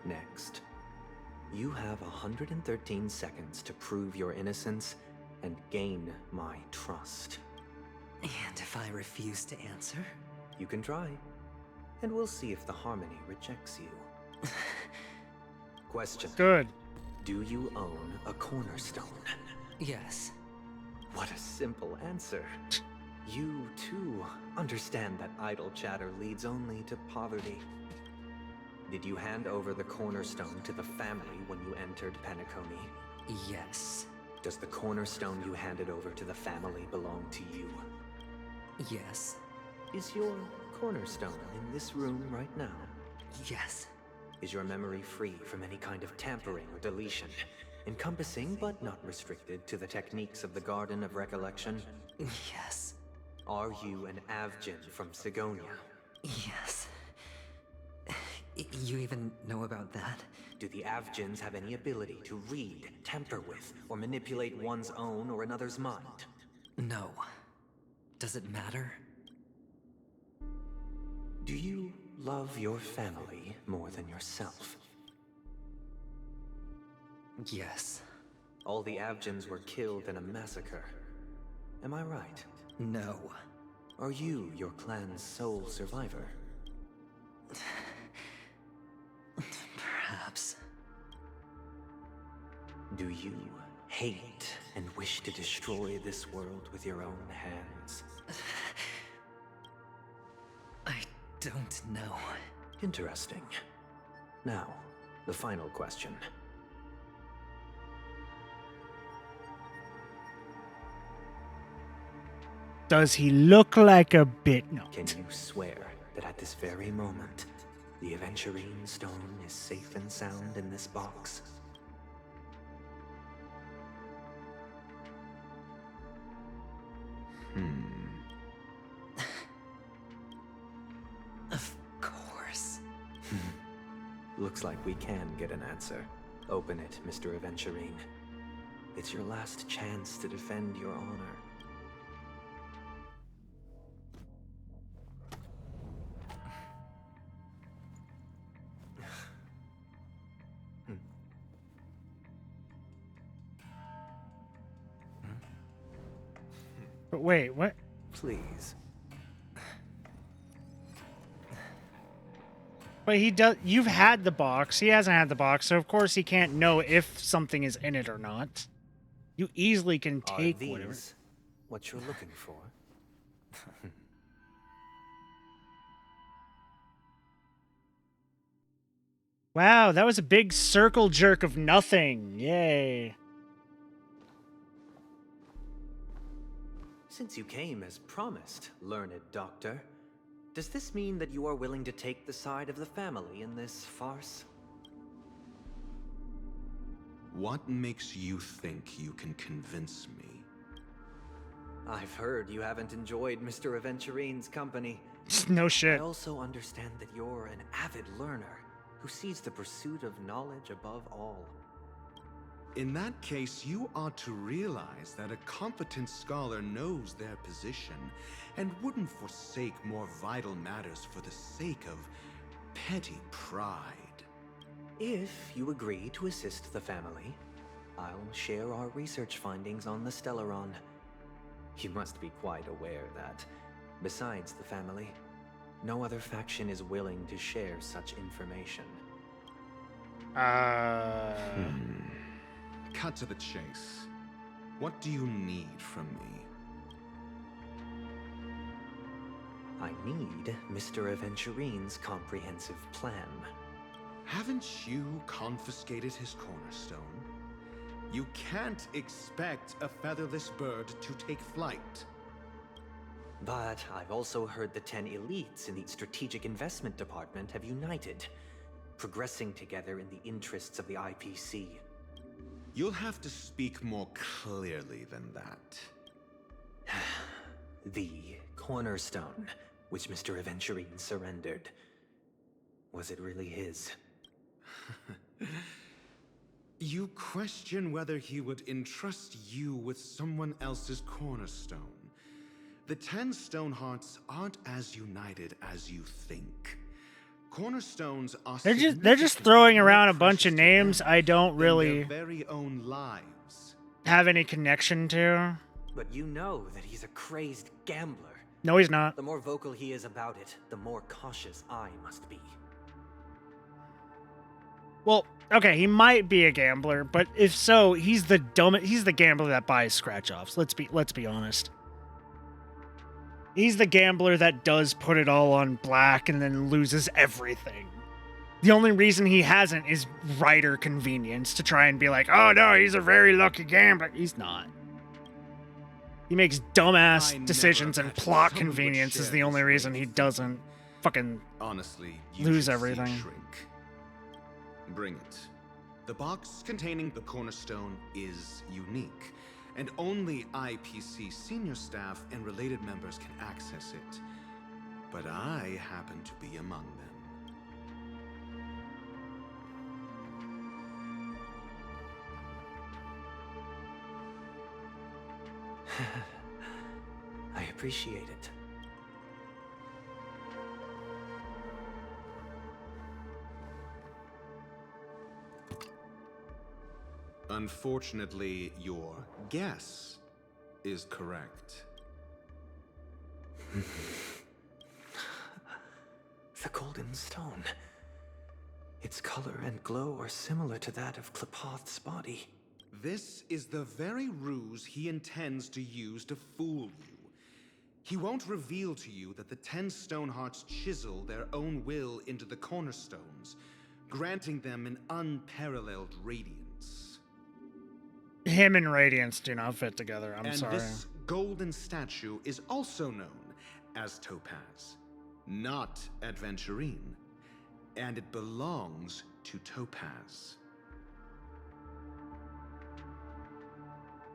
Next, you have 113 seconds to prove your innocence and gain my trust. And if I refuse to answer? You can try, and we'll see if the harmony rejects you. Question.
Good.
Do you own a cornerstone? Yes. What a simple answer. You, too, understand that idle chatter leads only to poverty. Did you hand over the cornerstone to the family when you entered Penacony? Yes. Does the cornerstone you handed over to the family belong to you? Yes. Is your cornerstone in this room right now? Yes. Is your memory free from any kind of tampering or deletion, encompassing but not restricted to the techniques of the Garden of Recollection? Yes. Are you an Avgin from Sigonia? Yes. You even know about that? Do the Avgins have any ability to read, tamper with, or manipulate one's own or another's mind? No. Does it matter? Do you love your family more than yourself? Yes. All the Avgins were killed in a massacre. Am I right? No. Are you your clan's sole survivor? Perhaps. Do you hate and wish to destroy this world with your own hands? I don't know. Interesting. Now, the final question.
Does he look like a bit? No.
Can you swear that at this very moment, the Aventurine stone is safe and sound in this box? Of course. Looks like we can get an answer. Open it, Mr. Aventurine. It's your last chance to defend your honor.
But wait, what?
Please.
But he does. You've had the box. He hasn't had the box, so of course he can't know if something is in it or not. You easily can take whatever.
What you're looking for?
Wow, that was a big circle jerk of nothing. Yay.
Since you came as promised, learned doctor, does this mean that you are willing to take the side of the family in this farce?
What makes you think you can convince me?
I've heard you haven't enjoyed Mr. Aventurine's company.
No shit.
I also understand that you're an avid learner who sees the pursuit of knowledge above all.
In that case, you ought to realize that a competent scholar knows their position and wouldn't forsake more vital matters for the sake of petty pride.
If you agree to assist the family, I'll share our research findings on the Stellaron. You must be quite aware that, besides the family, no other faction is willing to share such information.
Cut to the chase. What do you need from me?
I need Mr. Aventurine's comprehensive plan.
Haven't you confiscated his cornerstone? You can't expect a featherless bird to take flight.
But I've also heard the 10 elites in the Strategic Investment Department have united, progressing together in the interests of the IPC.
You'll have to speak more clearly than that.
The cornerstone, which Mr. Aventurine surrendered. Was it really his?
You question whether he would entrust you with someone else's cornerstone. The 10 Stonehearts aren't as united as you think. Cornerstones are
they're just throwing around a bunch of names I don't really
very own lives.
have any connection to.
But you know that he's a crazed gambler.
No, he's not.
The more vocal he is about it, the more cautious I must be.
Well, okay, he might be a gambler, but if so, he's the gambler that buys scratch-offs. Let's be honest. He's the gambler that does put it all on black and then loses everything. The only reason he hasn't is writer convenience to try and be like, oh no, he's a very lucky gambler. He's not. He makes dumbass decisions and plot convenience is the only reason he doesn't fucking
honestly
lose everything.
Shrink. Bring it. The box containing the cornerstone is unique, and only IPC senior staff and related members can access it. But I happen to be among them.
I appreciate it.
Unfortunately, your guess is correct.
The golden stone. Its color and glow are similar to that of Klepoth's body.
This is the very ruse he intends to use to fool you. He won't reveal to you that the 10 Stonehearts chisel their own will into the cornerstones, granting them an unparalleled radiance.
Him and Radiance do not fit together, I'm sorry.
And this golden statue is also known as Topaz, not Adventurine, and it belongs to Topaz.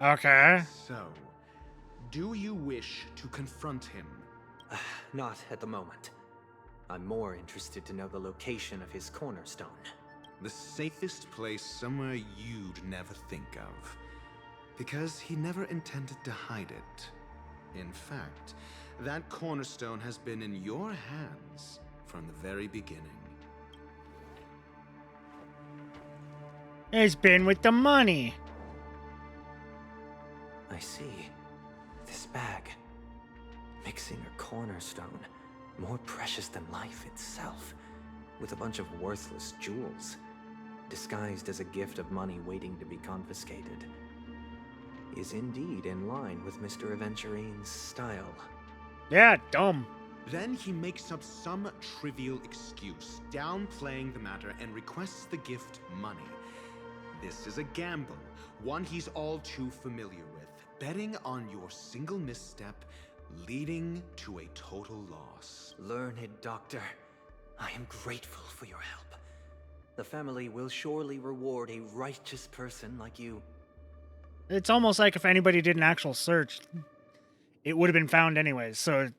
Okay.
So, do you wish to confront him?
Not at the moment. I'm more interested to know the location of his cornerstone.
The safest place somewhere you'd never think of. Because he never intended to hide it. In fact, that cornerstone has been in your hands from the very beginning.
He's been with the money.
I see. This bag. Mixing a cornerstone, more precious than life itself, with a bunch of worthless jewels, disguised as a gift of money waiting to be confiscated, is indeed in line with Mr. Aventurine's style.
Yeah, dumb.
Then he makes up some trivial excuse, downplaying the matter, and requests the gift money. This is a gamble, one he's all too familiar with, betting on your single misstep, leading to a total loss.
Learned doctor, I am grateful for your help. The family will surely reward a righteous person like you.
It's almost like if anybody did an actual search, it would have been found anyways, so...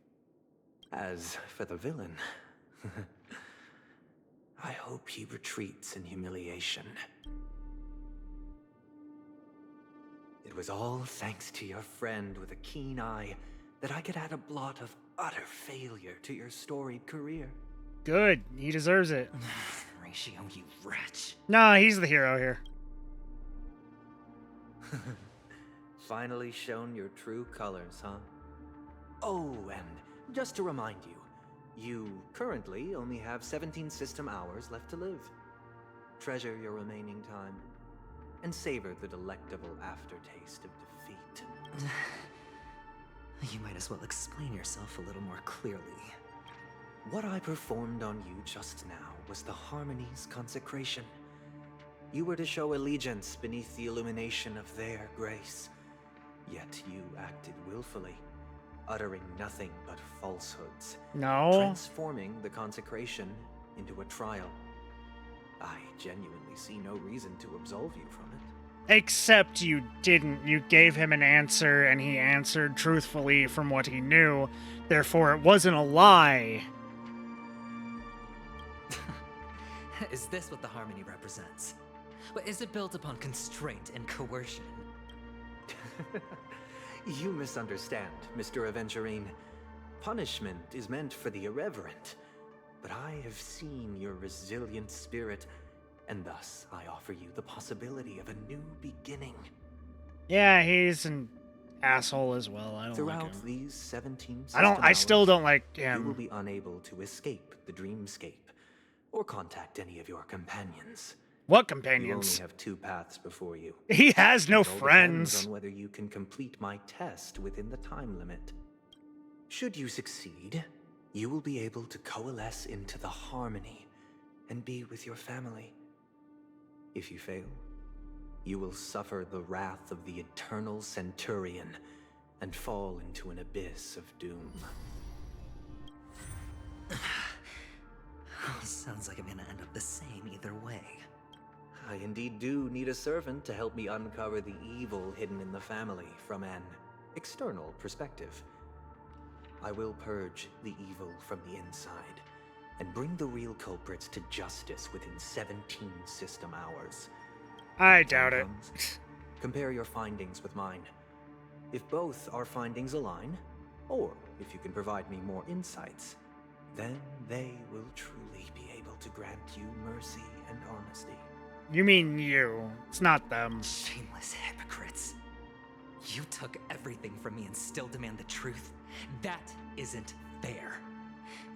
As for the villain, I hope he retreats in humiliation. It was all thanks to your friend with a keen eye that I could add a blot of utter failure to your storied career.
Good. He deserves it.
Ratio, you wretch.
Nah, he's the hero here.
Finally shown your true colors, huh? Oh, and just to remind you, you currently only have 17 system hours left to live. Treasure your remaining time, and savor the delectable aftertaste of defeat.
You might as well explain yourself a little more clearly.
What I performed on you just now was the Harmony's consecration. You were to show allegiance beneath the illumination of their grace. Yet you acted willfully, uttering nothing but falsehoods.
No.
Transforming the consecration into a trial. I genuinely see no reason to absolve you from it.
Except you didn't. You gave him an answer, and he answered truthfully from what he knew. Therefore, it wasn't a lie.
Is this what the Harmony represents? Is it built upon constraint and coercion?
You misunderstand, Mr. Aventurine. Punishment is meant for the irreverent. But I have seen your resilient spirit, and thus I offer you the possibility of a new beginning.
Yeah, he's an asshole as well. I don't
Throughout
like him.
these 17
I still don't like him.
You will be unable to escape the dreamscape, or contact any of your companions.
What
You
companions?
only have two paths before you.
He has no
It all depends
friends.
on whether you can complete my test within the time limit. Should you succeed, you will be able to coalesce into the Harmony and be with your family. If you fail, you will suffer the wrath of the eternal Centurion and fall into an abyss of doom.
Sounds like I'm gonna end up the same either way.
I indeed do need a servant to help me uncover the evil hidden in the family from an external perspective. I will purge the evil from the inside and bring the real culprits to justice within 17 system hours.
I doubt it.
Compare your findings with mine. If both our findings align, or if you can provide me more insights, then they will truly be able to grant you mercy and honesty.
You mean you. It's not them.
Shameless hypocrites. You took everything from me and still demand the truth? That isn't fair.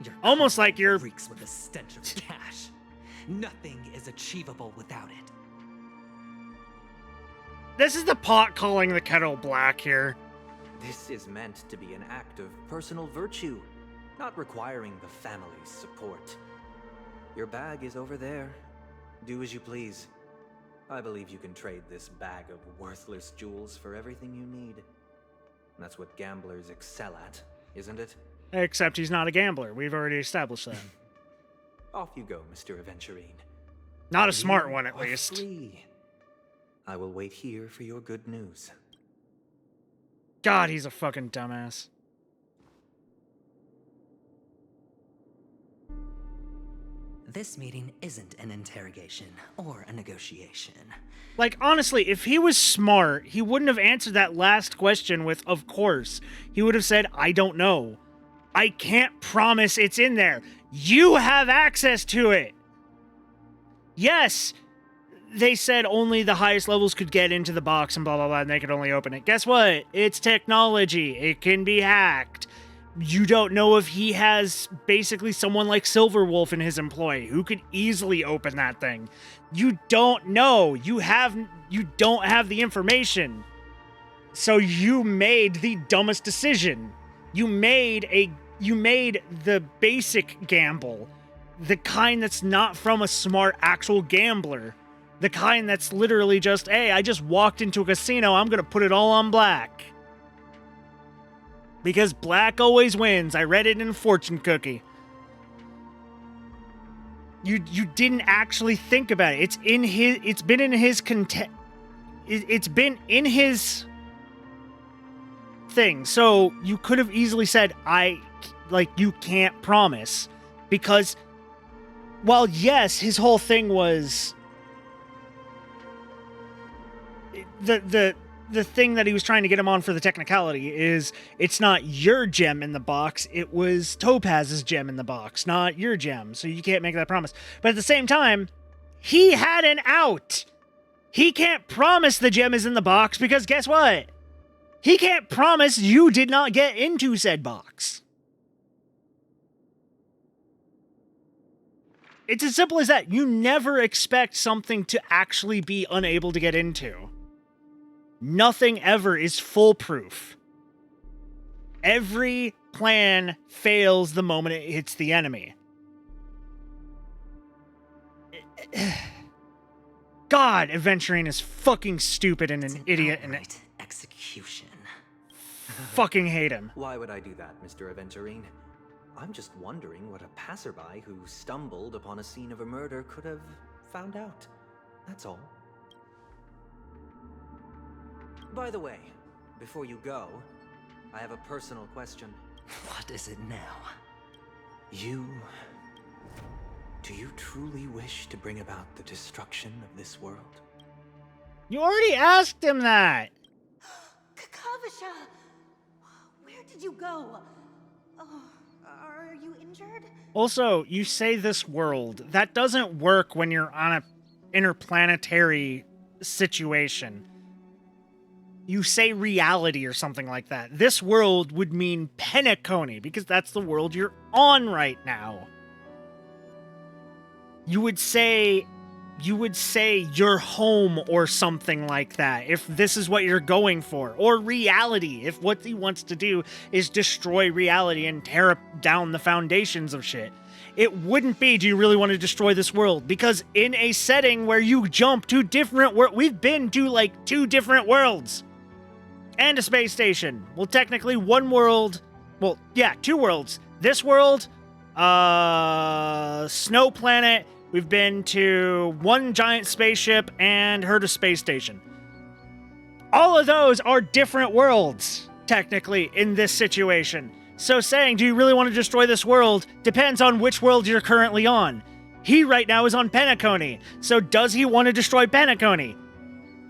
Your
Almost like you're...
reeks with the stench of cash. Nothing is achievable without it.
This is the pot calling the kettle black here.
This is meant to be an act of personal virtue, not requiring the family's support. Your bag is over there. Do as you please. I believe you can trade this bag of worthless jewels for everything you need. That's what gamblers excel at, isn't it?
Except he's not a gambler. We've already established that.
Off you go, Mr. Aventurine.
Not a smart
You
one, at
are
least.
free. I will wait here for your good news.
God, he's a fucking dumbass.
This meeting isn't an interrogation or a negotiation.
Like, honestly, if he was smart, he wouldn't have answered that last question with, of course. He would have said, I don't know. I can't promise it's in there. You have access to it. Yes, they said only the highest levels could get into the box and blah, blah, blah, and they could only open it. Guess what? It's technology. It can be hacked. You don't know if he has basically someone like Silverwolf in his employ who could easily open that thing. You don't know. You don't have the information. So you made the dumbest decision. You made you made the basic gamble, the kind that's not from a smart actual gambler, the kind that's literally just, hey, I just walked into a casino, I'm gonna put it all on black. Because black always wins. I read it in a fortune cookie. You didn't actually think about it. It's been in his thing. So you could have easily said, you can't promise. Because while yes, his whole thing was the thing that he was trying to get him on for the technicality is it's not your gem in the box, it was Topaz's gem in the box, not your gem, so you can't make that promise. But at the same time, he had an out. He can't promise the gem is in the box because guess what? He can't promise you did not get into said box. It's as simple as that. You never expect something to actually be unable to get into. Nothing ever is foolproof. Every plan fails the moment it hits the enemy. God, Aventurine is fucking stupid and an idiot and
execution.
Fucking hate him.
Why would I do that, Mr. Aventurine? I'm just wondering what a passerby who stumbled upon a scene of a murder could have found out. That's all. By the way, before you go, I have a personal question.
What is it now?
Do you truly wish to bring about the destruction of this world?
You already asked him that.
Kakavasha! Where did you go? Oh, are you injured?
Also, you say this world. That doesn't work when you're on a interplanetary situation. You say reality or something like that. This world would mean Penacony, because that's the world you're on right now. You would say your home or something like that, if this is what you're going for. Or reality, if what he wants to do is destroy reality and tear down the foundations of shit. It wouldn't be, do you really want to destroy this world? Because in a setting where you jump to different worlds, we've been to like 2 different worlds. And a space station. Well, technically 1 world. Well, yeah, 2 worlds. This world, Snow Planet. We've been to 1 giant spaceship and heard a space station. All of those are different worlds, technically, in this situation. So saying, do you really want to destroy this world, depends on which world you're currently on. He right now is on Penacony. So does he want to destroy Penacony?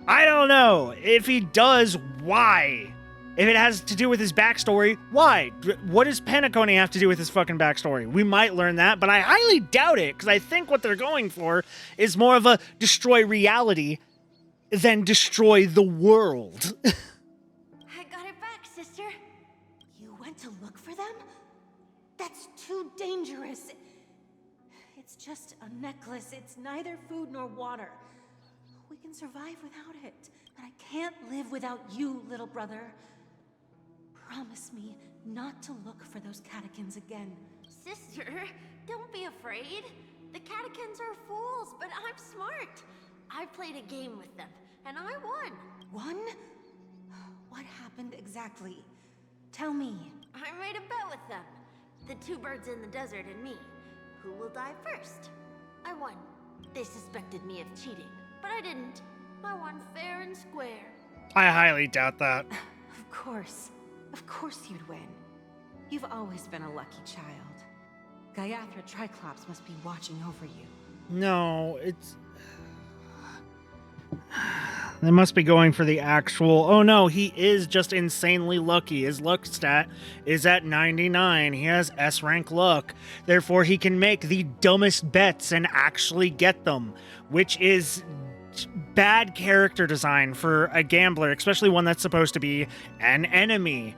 I don't know. If he does, why? If it has to do with his backstory, why? What does Penacony have to do with his fucking backstory? We might learn that, but I highly doubt it, because I think what they're going for is more of a destroy reality than destroy the world.
I got it back, sister. You went to look for them? That's too dangerous. It's just a necklace. It's neither food nor water. We can survive without it, but I can't live without you, little brother. Promise me not to look for those catechins again.
Sister, don't be afraid. The catechins are fools, but I'm smart. I played a game with them, and I won.
Won? What happened exactly? Tell me.
I made a bet with them. The 2 birds in the desert and me. Who will die first? I won. They suspected me of cheating, but I didn't. I won fair and square.
I highly doubt that.
Of course. Of course you'd win. You've always been a lucky child. Gaiathra Triclops must be watching over you.
No, it's... They must be going for the actual... Oh no, he is just insanely lucky. His luck stat is at 99. He has S-rank luck. Therefore, he can make the dumbest bets and actually get them, which is bad character design for a gambler, especially one that's supposed to be an enemy,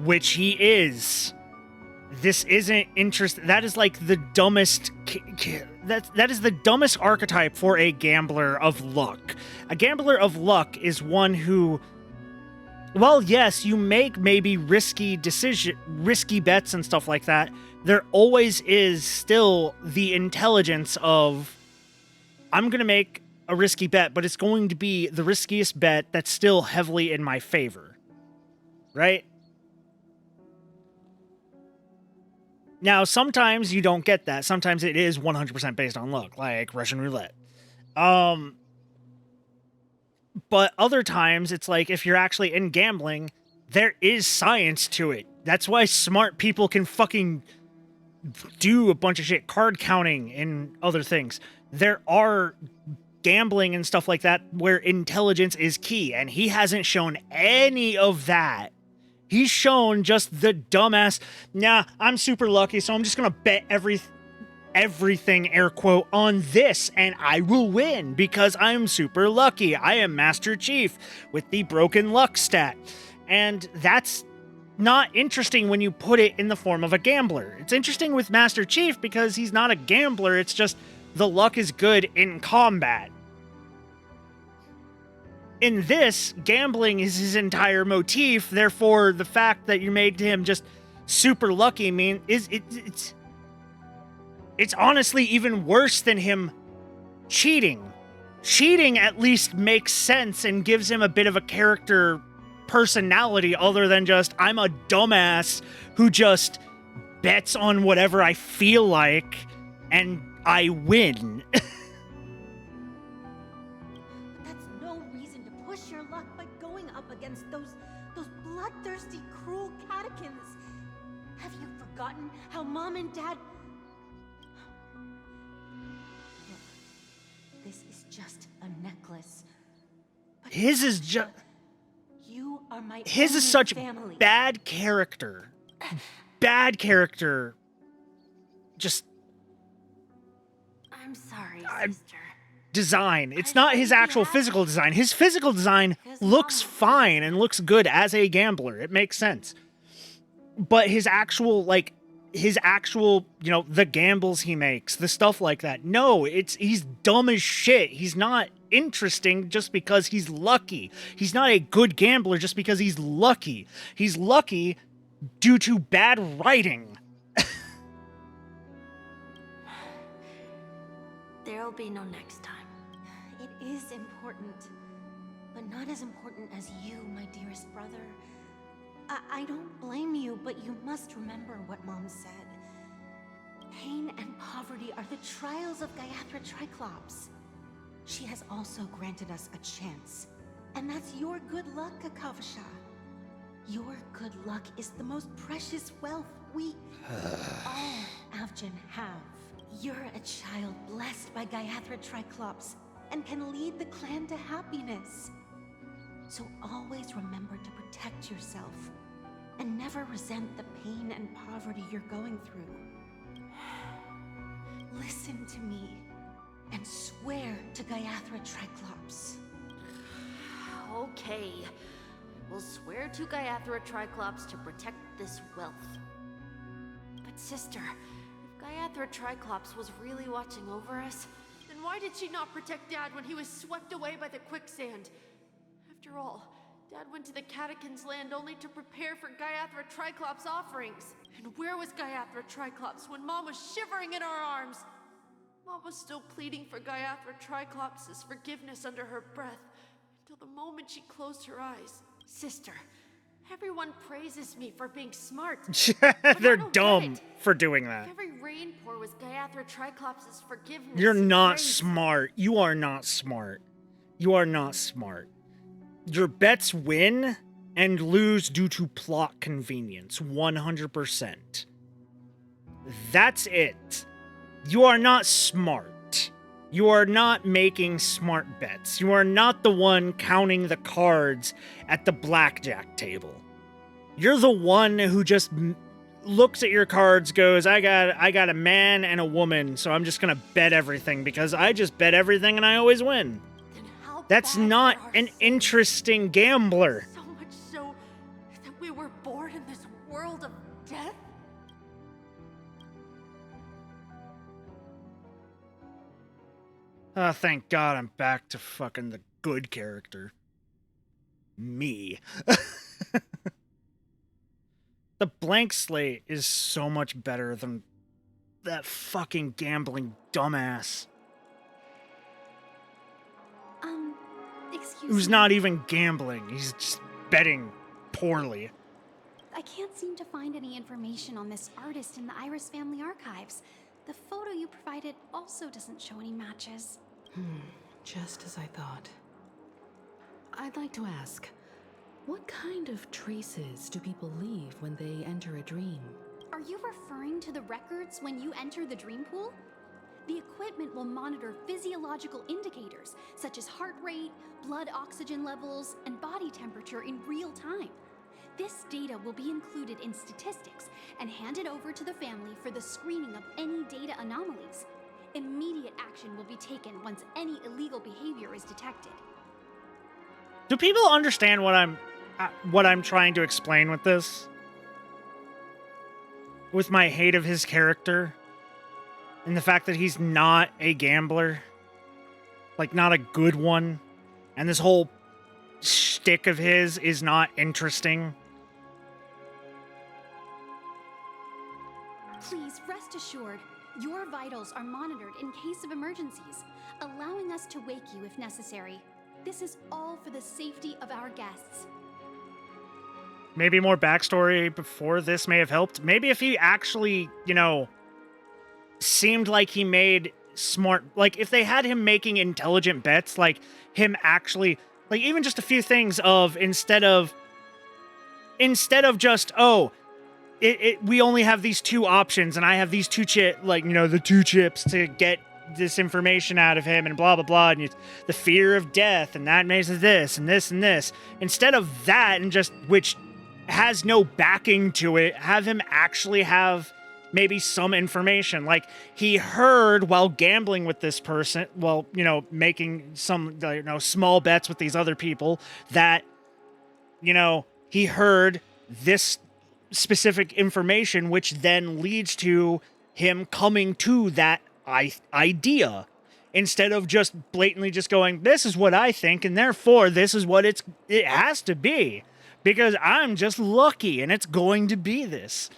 which he is. This isn't interesting. That is like the dumbest... That is the dumbest archetype for a gambler of luck. A gambler of luck is one who while yes, you make maybe risky bets and stuff like that, there always is still the intelligence of, I'm going to make a risky bet, but it's going to be the riskiest bet that's still heavily in my favor. Right? Now, sometimes you don't get that. Sometimes it is 100% based on luck, like Russian roulette. But other times, it's like, if you're actually in gambling, there is science to it. That's why smart people can fucking do a bunch of shit, card counting and other things. There are gambling and stuff like that where intelligence is key, and he hasn't shown any of that. He's shown just the dumbass, nah, I'm super lucky, so I'm just gonna bet everything, air quote, on this, and I will win because I'm super lucky. I am Master Chief with the broken luck stat. And that's not interesting when you put it in the form of a gambler. It's interesting with Master Chief because he's not a gambler, it's just the luck is good in combat. In this, gambling is his entire motif, therefore the fact that you made him just super lucky it's honestly even worse than him cheating. Cheating at least makes sense and gives him a bit of a character personality other than just, I'm a dumbass who just bets on whatever I feel like and I win.
That's no reason to push your luck by going up against those bloodthirsty, cruel catechins. Have you forgotten how Mom and Dad... This is just a necklace.
His is just...
You are my
His is such
family.
Bad character. Bad character. Just...
I'm sorry, sister.
Design. It's not his actual physical design. His physical design looks fine and looks good as a gambler. It makes sense. But his actual, the gambles he makes, the stuff like that. No, he's dumb as shit. He's not interesting just because he's lucky. He's not a good gambler just because he's lucky. He's lucky due to bad writing.
There'll be no next time. It is important, but not as important as you, my dearest brother. I don't blame you, but you must remember what Mom said. Pain and poverty are the trials of Gayathra Triclops. She has also granted us a chance, and that's your good luck, Akavasha. Your good luck is the most precious wealth we all Avgin have. You're a child blessed by Gayathra Triclops and can lead the clan to happiness. So always remember to protect yourself and never resent the pain and poverty you're going through. Listen to me and swear to Gayathra Triclops.
Okay. We'll swear to Gayathra Triclops to protect this wealth. But sister, if Gayathra Triclops was really watching over us, then why did she not protect Dad when he was swept away by the quicksand? After all, Dad went to the Catechins' land only to prepare for Gayathra Triclops' offerings. And where was Gayathra Triclops when Mom was shivering in our arms? Mom was still pleading for Gayathra Triclops' forgiveness under her breath, until the moment she closed her eyes. Sister, everyone praises me for being smart.
They're dumb for doing that.
If every rainpour was Gayathra Triclops' forgiveness.
You're not
praise.
smart. You are not smart. You are not smart. Your bets win and lose due to plot convenience. 100%. That's it. You are not smart. You are not making smart bets. You are not the one counting the cards at the blackjack table. You're the one who just looks at your cards, goes, I got a man and a woman, so I'm just gonna bet everything because I just bet everything and I always win. That's not an interesting gambler.
So much so that we were born in this world of death?
Oh, thank God I'm back to fucking the good character. Me. The blank slate is so much better than that fucking gambling dumbass.
Excuse
Who's
me.
not even gambling. He's just betting poorly.
I can't seem to find any information on this artist in the Iris family archives. The photo you provided also doesn't show any matches.
Just as I thought. I'd like to ask, what kind of traces do people leave when they enter a dream?
Are you referring to the records when you enter the dream pool? The equipment will monitor physiological indicators such as heart rate, blood oxygen levels, and body temperature in real time. This data will be included in statistics and handed over to the family for the screening of any data anomalies. Immediate action will be taken once any illegal behavior is detected.
Do people understand what I'm trying to explain with this? With my hate of his character? And the fact that he's not a gambler? Like, not a good one? And this whole shtick of his is not interesting?
Please rest assured, your vitals are monitored in case of emergencies, allowing us to wake you if necessary. This is all for the safety of our guests.
Maybe more backstory before this may have helped. Maybe if he actually, seemed like he made smart, like if they had him making intelligent bets, like him actually, like even just a few things of instead of just, we only have these two options and I have these two the two chips to get this information out of him and blah, blah, blah. And the fear of death and that makes this and this and this. Instead of that and just, which has no backing to it, have him actually have maybe some information. Like he heard while gambling with this person, making some, small bets with these other people that, he heard this specific information, which then leads to him coming to that idea instead of just blatantly just going, this is what I think, and therefore this is what it has to be because I'm just lucky and it's going to be this.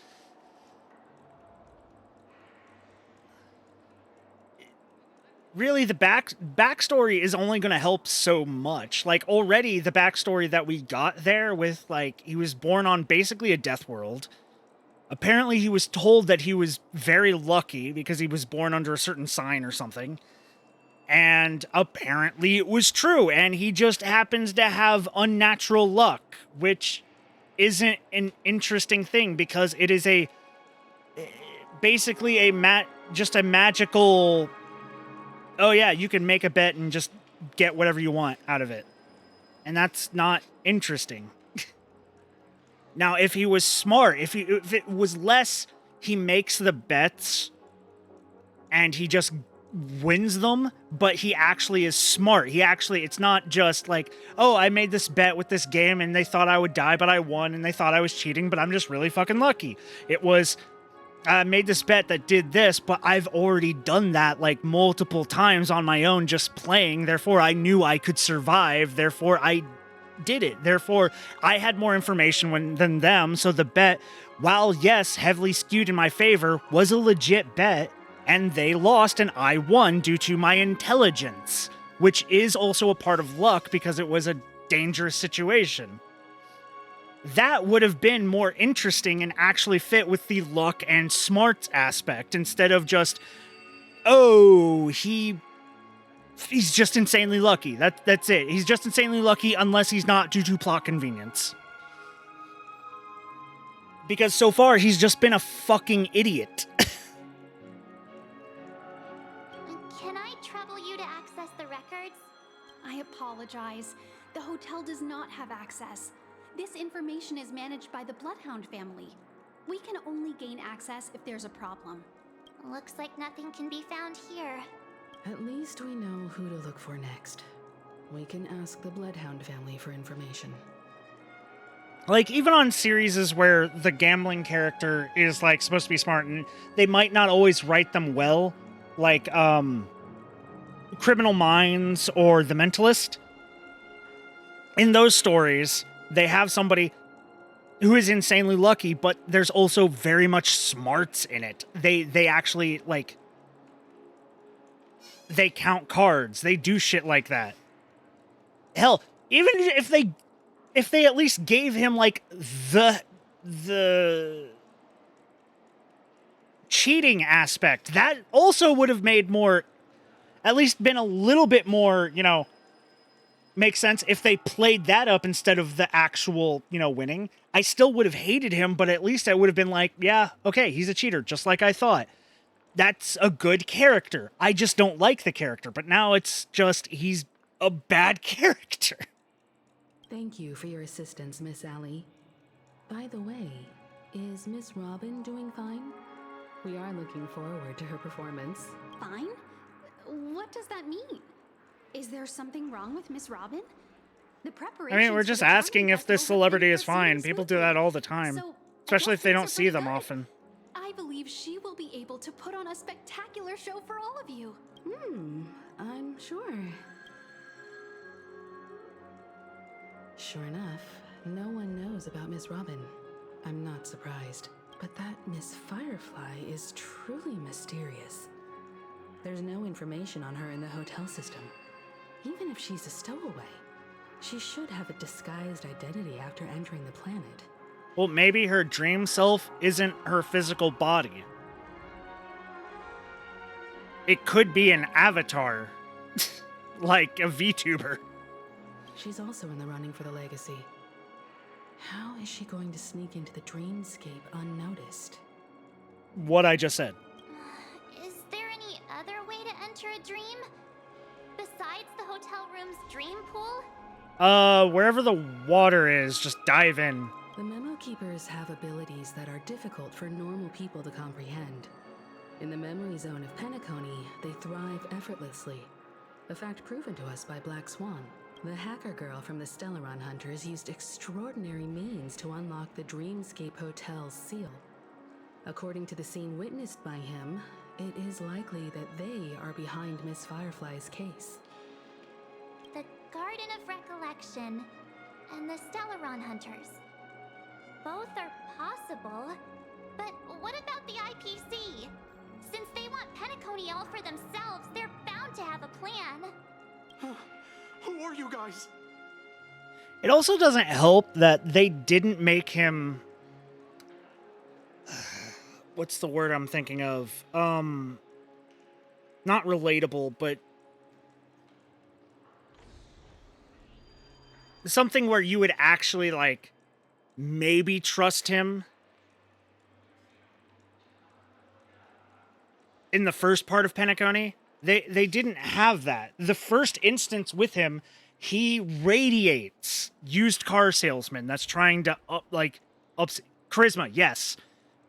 Really, the backstory is only going to help so much. Like already the backstory that we got there with he was born on basically a death world. Apparently he was told that he was very lucky because he was born under a certain sign or something. And apparently it was true. And he just happens to have unnatural luck, which isn't an interesting thing because it is basically just a magical, oh yeah, you can make a bet and just get whatever you want out of it. And that's not interesting. Now, if he was smart, if it was less, he makes the bets and he just wins them, but he actually is smart. It's not just like, oh, I made this bet with this game and they thought I would die, but I won, and they thought I was cheating, but I'm just really fucking lucky. It was, I made this bet that did this, but I've already done that multiple times on my own just playing, therefore I knew I could survive, therefore I did it. Therefore, I had more information than them, so the bet, while yes, heavily skewed in my favor, was a legit bet, and they lost and I won due to my intelligence, which is also a part of luck because it was a dangerous situation. That would have been more interesting and actually fit with the luck and smarts aspect instead of just, oh, he's just insanely lucky. That's it. He's just insanely lucky unless he's not due to plot convenience. Because so far, he's just been a fucking idiot.
Can I trouble you to access the records?
I apologize. The hotel does not have access. This information is managed by the Bloodhound family. We can only gain access if there's a problem.
Looks like nothing can be found here.
At least we know who to look for next. We can ask the Bloodhound family for information.
Even on series where the gambling character is supposed to be smart and they might not always write them well, Criminal Minds or The Mentalist. In those stories, they have somebody who is insanely lucky, but there's also very much smarts in it. They actually, like, they count cards. They do shit like that. Hell, even if they at least gave him, like, the cheating aspect, that also would have made more, at least been a little bit more, you know, makes sense if they played that up instead of the actual, you know, winning. I still would have hated him, but at least I would have been like, yeah, okay, he's a cheater, just like I thought. That's a good character. I just don't like the character, but now it's just, he's a bad character.
Thank you for your assistance, Miss Allie. By the way, is Miss Robin doing fine? We are looking forward to her performance.
Fine? What does that mean? Is there something wrong with Miss Robin? The preparation.
I mean, we're just asking if this celebrity is fine. People do that all the time, especially if they don't see them often.
I believe she will be able to put on a spectacular show for all of you.
I'm sure. Sure enough, no one knows about Miss Robin. I'm not surprised. But that Miss Firefly is truly mysterious. There's no information on her in the hotel system. Even if she's a stowaway, she should have a disguised identity after entering the planet.
Well, maybe her dream self isn't her physical body. It could be an avatar, like a VTuber.
She's also in the running for the legacy. How is she going to sneak into the dreamscape unnoticed?
What I just said.
Is there any other way to enter a dream? Besides the hotel room's dream pool?
Wherever the water is, just dive in.
The Memo Keepers have abilities that are difficult for normal people to comprehend. In the memory zone of Penacony, they thrive effortlessly. A fact proven to us by Black Swan. The hacker girl from the Stellaron Hunters used extraordinary means to unlock the Dreamscape Hotel's seal. According to the scene witnessed by him, it is likely that they are behind Miss Firefly's case.
The Garden of Recollection and the Stellaron Hunters. Both are possible, but what about the IPC? Since they want Penacony all for themselves, they're bound to have a plan.
Who are you guys?
It also doesn't help that they didn't make him... What's the word I'm thinking of? Not relatable, but... something where you would actually, like, maybe trust him. In the first part of Penacony, they didn't have that. The first instance with him, he radiates used car salesman that's trying to charisma, yes.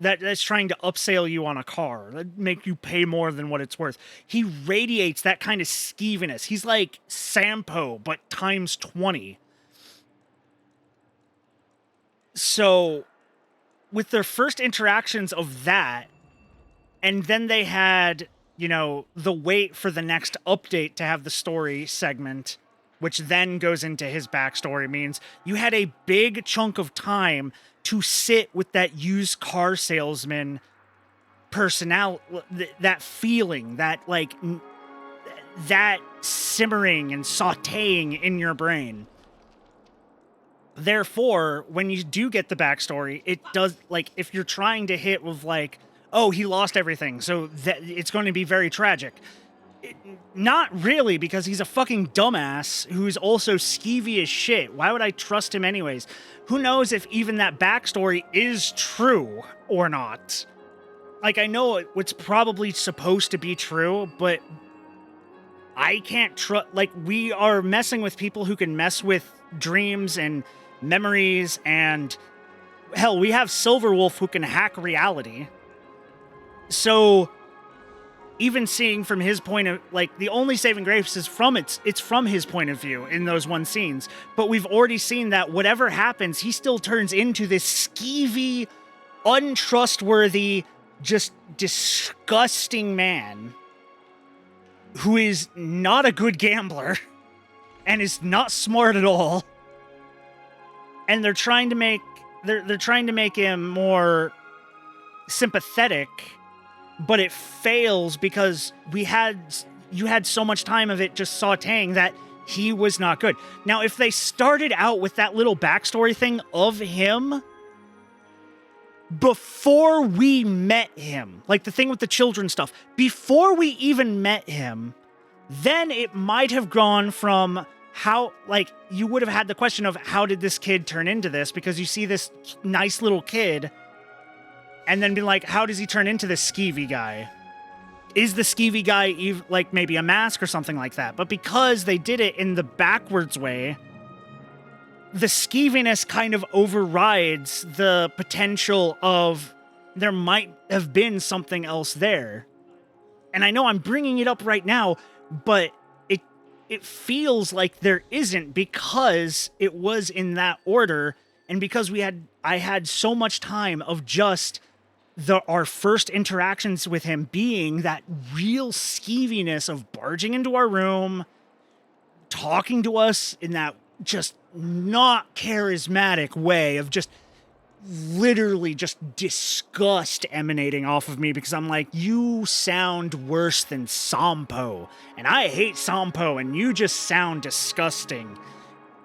That's trying to upsell you on a car, that make you pay more than what it's worth. He radiates that kind of skeeviness. He's like Sampo, but times 20. So, with their first interactions of that, and then they had, you know, the wait for the next update to have the story segment, which then goes into his backstory, means you had a big chunk of time to sit with that used car salesman personality, that feeling, that, like, that simmering and sautéing in your brain. Therefore, when you do get the backstory, it does, like, if you're trying to hit with, like, oh, he lost everything, so that it's going to be very tragic. Not really, because he's a fucking dumbass who's also skeevy as shit. Why would I trust him anyways? Who knows if even that backstory is true or not? Like, I know it's probably supposed to be true, but I can't trust... like, we are messing with people who can mess with dreams and memories, and... hell, we have Silverwolf who can hack reality. So, even seeing from his point of, like, the only saving grace is it's from his point of view in those one scenes. But we've already seen that whatever happens, he still turns into this skeevy, untrustworthy, just disgusting man who is not a good gambler and is not smart at all. And they're trying to make they're trying to make him more sympathetic, but it fails because you had so much time of it just sautéing that he was not good. Now, if they started out with that little backstory thing of him before we met him, like the thing with the children stuff, before we even met him, then it might have gone from how, like, you would have had the question of how did this kid turn into this? Because you see this nice little kid and then be like, how does he turn into this skeevy guy? Is the skeevy guy like maybe a mask or something like that? But because they did it in the backwards way, the skeeviness kind of overrides the potential of there might have been something else there. And I know I'm bringing it up right now, but it feels like there isn't because it was in that order, and because I had so much time of just our first interactions with him being that real skeeviness of barging into our room, talking to us in that just not charismatic way of just literally just disgust emanating off of me, because I'm like, you sound worse than Sampo, and I hate Sampo, and you just sound disgusting.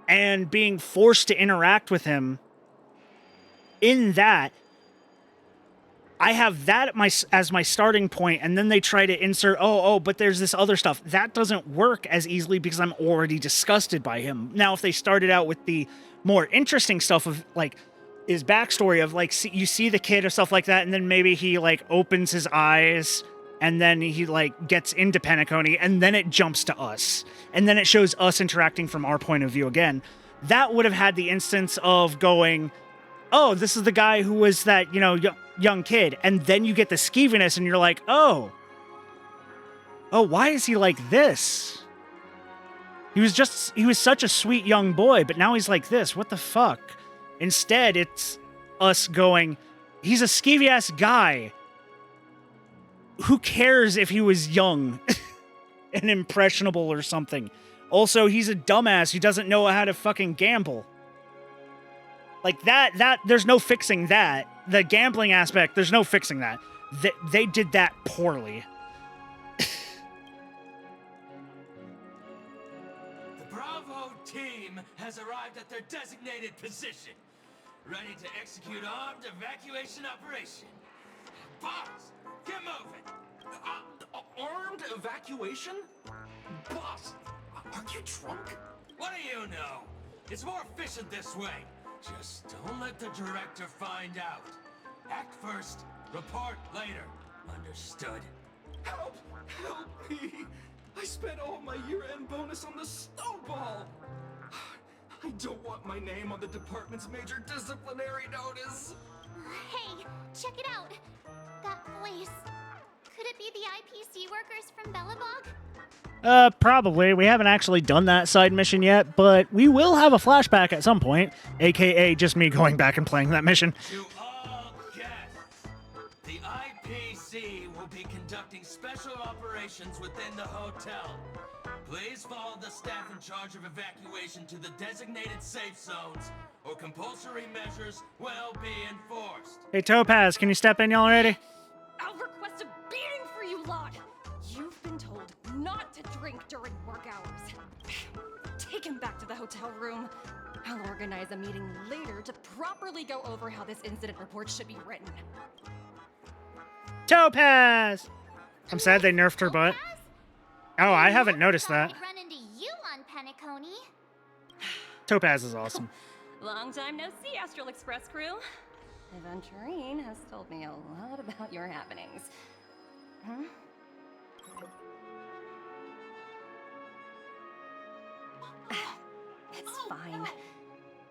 And being forced to interact with him in that, I have that as my starting point, and then they try to insert, but there's this other stuff. That doesn't work as easily because I'm already disgusted by him. Now, if they started out with the more interesting stuff of, like, his backstory of, like, you see the kid or stuff like that, and then maybe he, like, opens his eyes, and then he, like, gets into Penacony, and then it jumps to us. And then it shows us interacting from our point of view again. That would have had the instance of going, oh, this is the guy who was that, young kid. And then you get the skeeviness, and you're like, oh, why is he like this? He was such a sweet young boy, but now he's like this. What the fuck? Instead, it's us going, he's a skeevy-ass guy. Who cares if he was young and impressionable or something? Also, he's a dumbass who doesn't know how to fucking gamble. Like, that there's no fixing that. The gambling aspect, there's no fixing that. They did that poorly.
The Bravo team has arrived at their designated position, ready to execute armed evacuation operation. Boss, get moving!
Armed evacuation? Boss, aren't you drunk?
What do you know? It's more efficient this way. Just don't let the director find out. Act first, report later. Understood?
Help! Help me! I spent all my year-end bonus on the snowball! I don't want my name on the department's major disciplinary notice!
Hey, check it out! That voice. Could it be the IPC workers from Belobog?
Probably. We haven't actually done that side mission yet, but we will have a flashback at some point, aka just me going back and playing that mission.
To all guests, the IPC will be conducting special operations within the hotel. Please follow the staff in charge of evacuation to the designated safe zones, or compulsory measures will be enforced.
Hey, Topaz, can you step in already?
I'll request a beating for you lot! You've been told not to drink during work hours. Take him back to the hotel room. I'll organize a meeting later to properly go over how this incident report should be written.
Topaz! I'm sad they nerfed her butt. Oh, I haven't noticed that.
Run into you on Penacony.
Topaz is awesome.
Long time no see, Astral Express crew. Aventurine has told me a lot about your happenings. Huh? It's fine.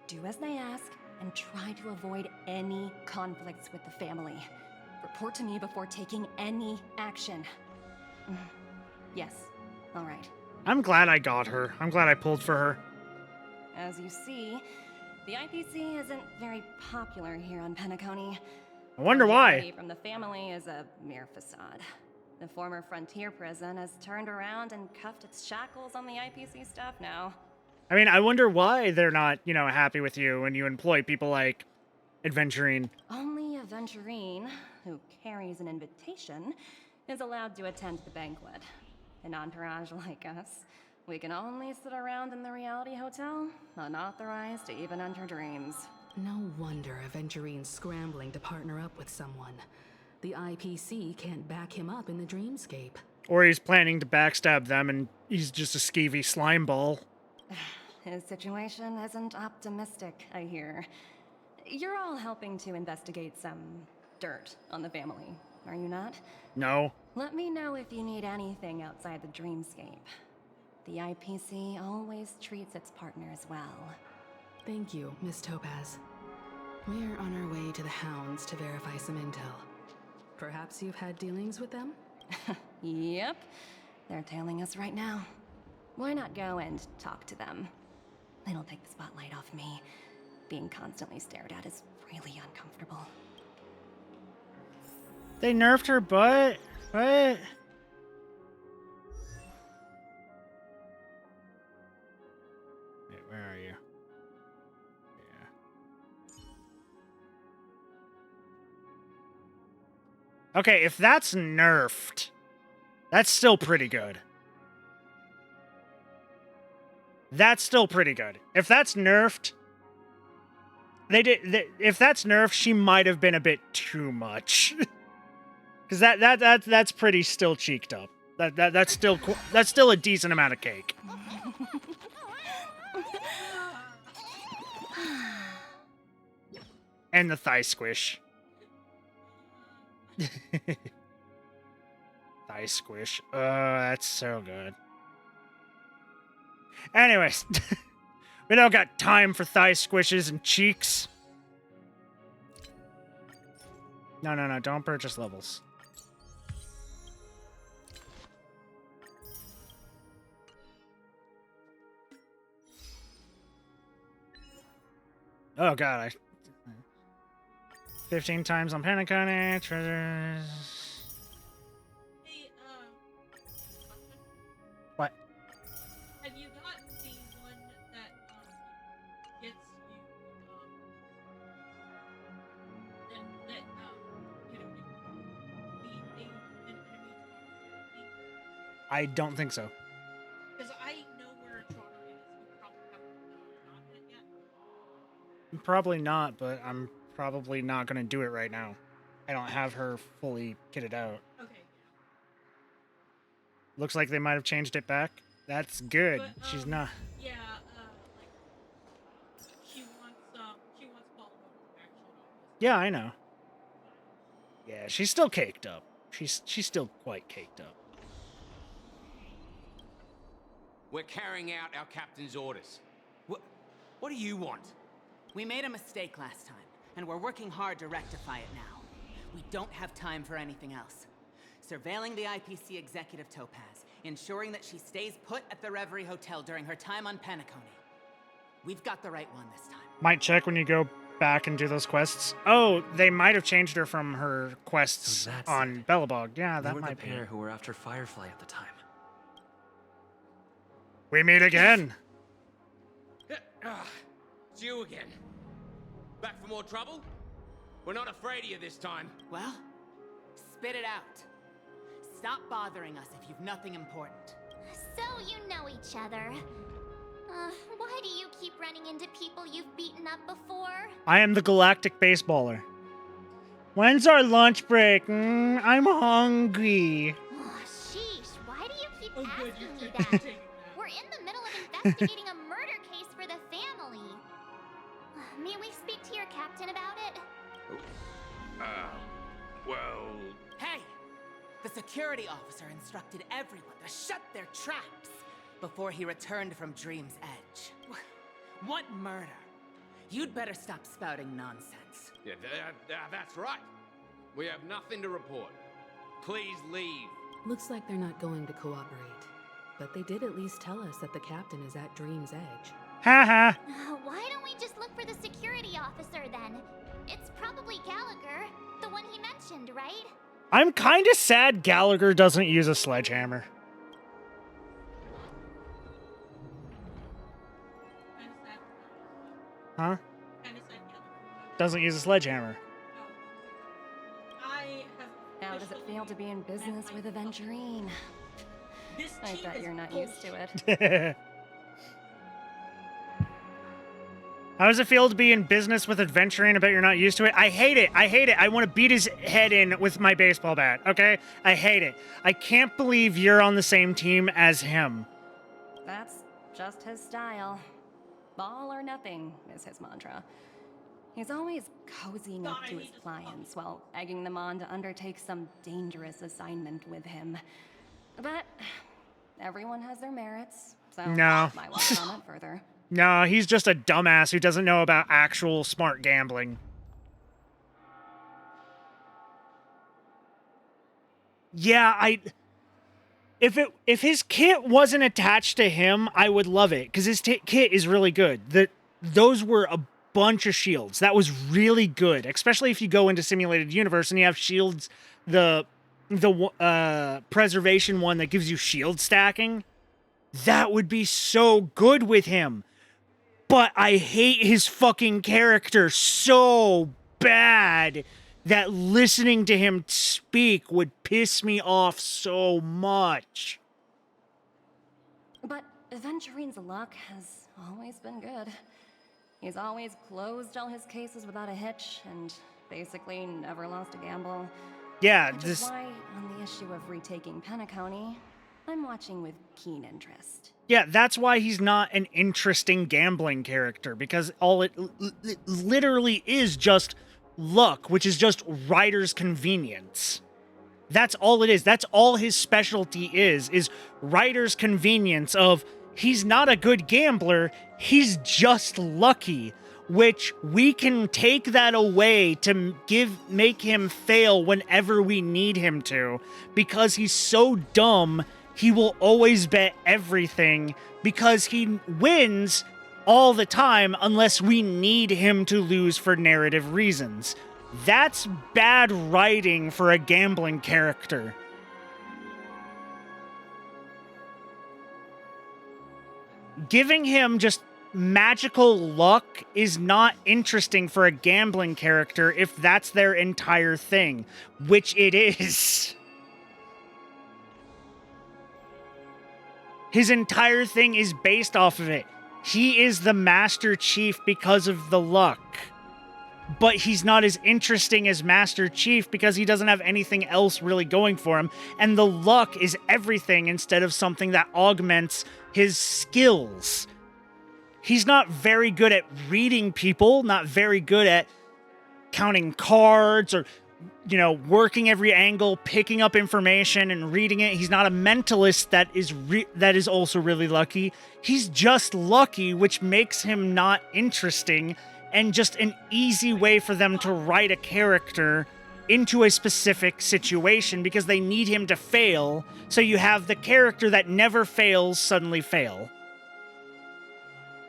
Do as I ask and try to avoid any conflicts with the family. Report to me before taking any action. Yes, all right.
I'm glad I got her. I'm glad I pulled for her.
As you see, the IPC isn't very popular here on Penacony.
I wonder why.
Reality from the family is a mere facade. The former frontier prison has turned around and cuffed its shackles on the IPC staff now.
I mean, I wonder why they're not, happy with you when you employ people like adventurine.
Only a venturine who carries an invitation is allowed to attend the banquet. An entourage like us, we can only sit around in the reality hotel, unauthorized to even enter dreams.
No wonder Aventurine's scrambling to partner up with someone. The IPC can't back him up in the dreamscape.
Or he's planning to backstab them and he's just a skeevy slime ball.
His situation isn't optimistic, I hear. You're all helping to investigate some dirt on the family, are you not?
No.
Let me know if you need anything outside the dreamscape. The IPC always treats its partners well.
Thank you, Miss Topaz. We're on our way to the Hounds to verify some intel. Perhaps you've had dealings with them?
Yep. They're tailing us right now. Why not go and talk to them? It'll take the spotlight off me. Being constantly stared at is really uncomfortable.
They nerfed her butt? What? Wait, where are you? Yeah. Okay, if that's nerfed, that's still pretty good. That's still pretty good. If that's nerfed, if that's nerfed, she might have been a bit too much. Because that's pretty still cheeked up. That's still a decent amount of cake. And the thigh squish. Thigh squish. That's so good. Anyways, we don't got time for thigh squishes and cheeks. No, don't purchase levels. Oh god, 15 times on Penacone, treasures.
Hey,
What?
have you got the one that gets you that you know the enemy?
I don't think so.
Because I know where Trotter is. You probably haven't gotten it yet.
Probably not, but I'm probably not going to do it right now. I don't have her fully kitted out.
Okay.
Looks like they might have changed it back. That's good.
But,
She's not.
Yeah, like she wants Paul actually.
Yeah, I know. Yeah, she's still caked up. She's still quite caked up.
We're carrying out our captain's orders. What do you want?
We made a mistake last time, and we're working hard to rectify it now. We don't have time for anything else. Surveilling the IPC executive Topaz, ensuring that she stays put at the Reverie Hotel during her time on Penacony. We've got the right one this time.
Might check when you go back and do those quests. Oh, they might have changed her from her quests on Bellabog. Yeah, that might be.
They were the pair who were after Firefly at the time.
We meet again.
It's you again. Back for more trouble? We're not afraid of you this time.
Well, spit it out. Stop bothering us if you've nothing important.
So you know each other. Why do you keep running into people you've beaten up before?
I am the galactic baseballer. When's our lunch break? I'm hungry.
Oh, sheesh, why do you keep asking me that? We're in the middle of investigating a murder case for the family. May we speak to your captain about it?
Well...
Hey! The security officer instructed everyone to shut their traps before he returned from Dream's Edge. What murder? You'd better stop spouting nonsense.
Yeah, that's right. We have nothing to report. Please leave.
Looks like they're not going to cooperate. But they did at least tell us that the captain is at Dream's Edge.
Haha.
Why don't we just look for the security officer then? It's probably Gallagher, the one he mentioned, right?
I'm kind of sad Gallagher doesn't use a sledgehammer. Huh? doesn't use a sledgehammer.
I have.
How does it feel to be in business with Aventurine?
This
I
team
bet
is
you're not
bullshit.
used to it.
How does it feel to be in business with Adventuring? I bet you're not used to it. I hate it. I hate it. I want to beat his head in with my baseball bat, okay? I hate it. I can't believe you're on the same team as him.
That's just his style. Ball or nothing is his mantra. He's always cozying up to his clients while egging them on to undertake some dangerous assignment with him. But everyone has their merits, so
No.
I won't comment further.
No, he's just a dumbass who doesn't know about actual smart gambling. Yeah, if his kit wasn't attached to him, I would love it because his kit is really good. Those were a bunch of shields. That was really good, especially if you go into simulated universe and you have shields. The preservation one that gives you shield stacking. That would be so good with him. But I hate his fucking character so bad that listening to him speak would piss me off so much.
But Aventurine's luck has always been good. He's always closed all his cases without a hitch and basically never lost a gamble.
Yeah,
Which is why, on the issue of retaking Penacony, I'm watching with keen interest.
Yeah, that's why he's not an interesting gambling character, because all it literally is just luck, which is just Ryder's convenience. That's all it is. That's all his specialty is Ryder's convenience of he's not a good gambler, he's just lucky, which we can take that away to make him fail whenever we need him to, because he's so dumb. He will always bet everything because he wins all the time unless we need him to lose for narrative reasons. That's bad writing for a gambling character. Giving him just magical luck is not interesting for a gambling character if that's their entire thing, which it is. His entire thing is based off of it. He is the Master Chief because of the luck. But he's not as interesting as Master Chief because he doesn't have anything else really going for him. And the luck is everything instead of something that augments his skills. He's not very good at reading people, not very good at counting cards or, working every angle, picking up information and reading it. He's not a mentalist that is also really lucky. He's just lucky, which makes him not interesting and just an easy way for them to write a character into a specific situation because they need him to fail. So you have the character that never fails suddenly fail.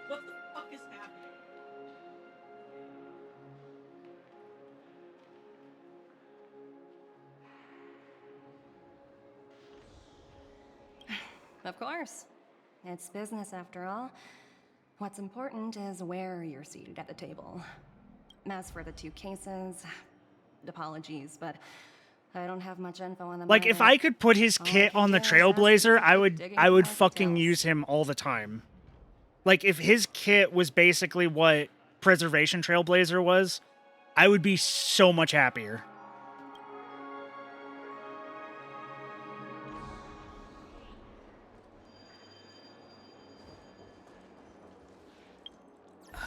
What the fuck is happening?
Of course. It's business after all. What's important is where you're seated at the table. As for the two cases, apologies, but I don't have much info on them.
Like, if I could put his kit on the Trailblazer, I would fucking use him all the time. Like, if his kit was basically what Preservation Trailblazer was, I would be so much happier.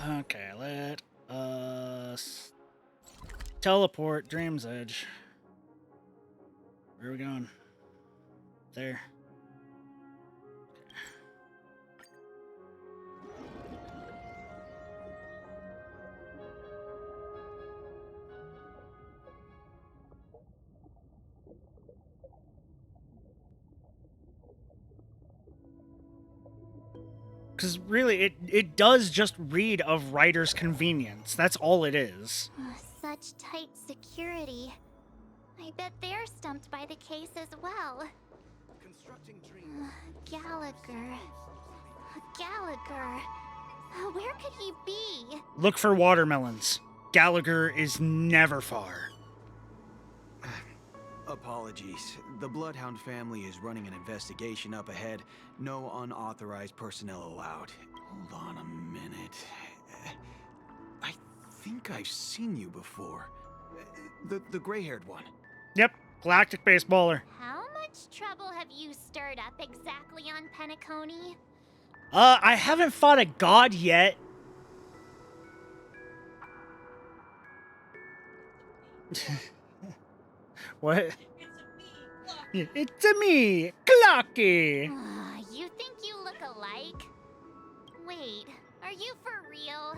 Okay, let us teleport Dream's Edge. Where are we going? There. Because really, it does just read of Ryder's convenience. That's all it is.
Such tight security. I bet they're stumped by the case as well. Gallagher. Gallagher. Where could he be?
Look for watermelons. Gallagher is never far.
Apologies. The Bloodhound family is running an investigation up ahead. No unauthorized personnel allowed. Hold on a minute. I think I've seen you before. The gray-haired one.
Yep, galactic baseballer.
How much trouble have you stirred up exactly on Penacony?
I haven't fought a god yet. What? It's a me, Clocky.
You think you look alike? Wait, are you for real?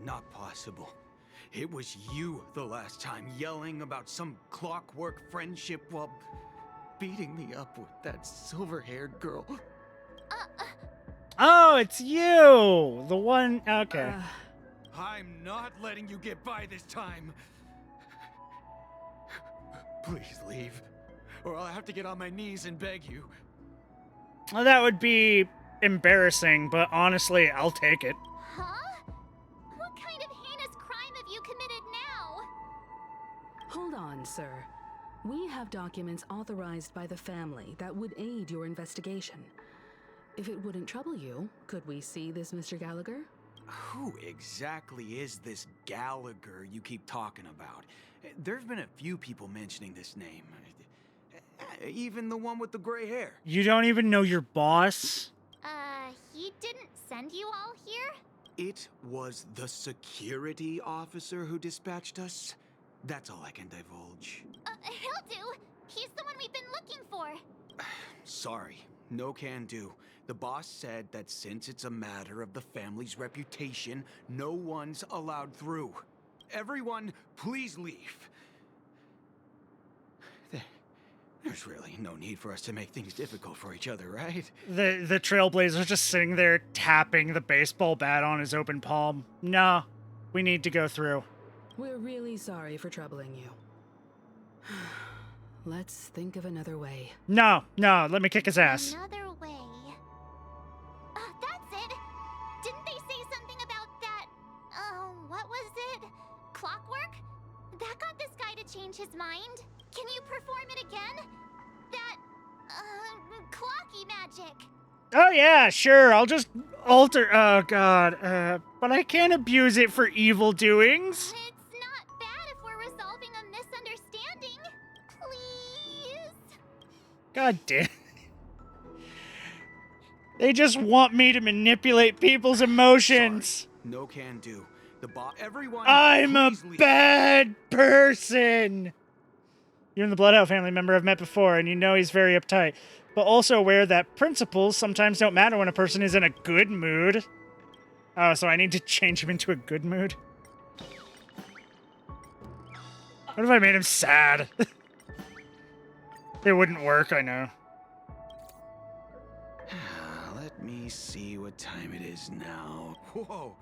Not possible. It was you the last time, yelling about some clockwork friendship while beating me up with that silver-haired girl.
Oh, it's you! The one... Okay.
I'm not letting you get by this time. Please leave, or I'll have to get on my knees and beg you.
Well, that would be embarrassing, but honestly, I'll take it.
Huh? What kind of heinous crime have you committed now?
Hold on, sir. We have documents authorized by the family that would aid your investigation. If it wouldn't trouble you, could we see this Mr. Gallagher?
Who exactly is this Gallagher you keep talking about? There've been a few people mentioning this name. Even the one with the gray hair.
You don't even know your boss?
He didn't send you all here?
It was the security officer who dispatched us. That's all I can divulge.
He'll do. He's the one we've been looking for.
Sorry, no can do. The boss said that since it's a matter of the family's reputation, no one's allowed through. Everyone, please leave. There's really no need for us to make things difficult for each other, right?
The Trailblazer's just sitting there tapping the baseball bat on his open palm. No, we need to go through.
We're really sorry for troubling you. Let's think of another way.
No, let me kick his ass.
Another way. That's it. Didn't they say something about that? What was it? Clockwork? That got this guy to change his mind. Can you perform it again? That, clocky magic.
Oh yeah, sure, I'll just alter... Oh god, but I can't abuse it for evil doings.
It's not bad if we're resolving a misunderstanding. Please?
God damn. They just want me to manipulate people's emotions.
Sorry. No can do. Everyone.
I'm a
leave.
bad person. You and the Bloodhound family member I've met before, and you know he's very uptight. But also aware that principles sometimes don't matter when a person is in a good mood. Oh, so I need to change him into a good mood? What if I made him sad? It wouldn't work, I know.
Let me see what time it is now. Whoa,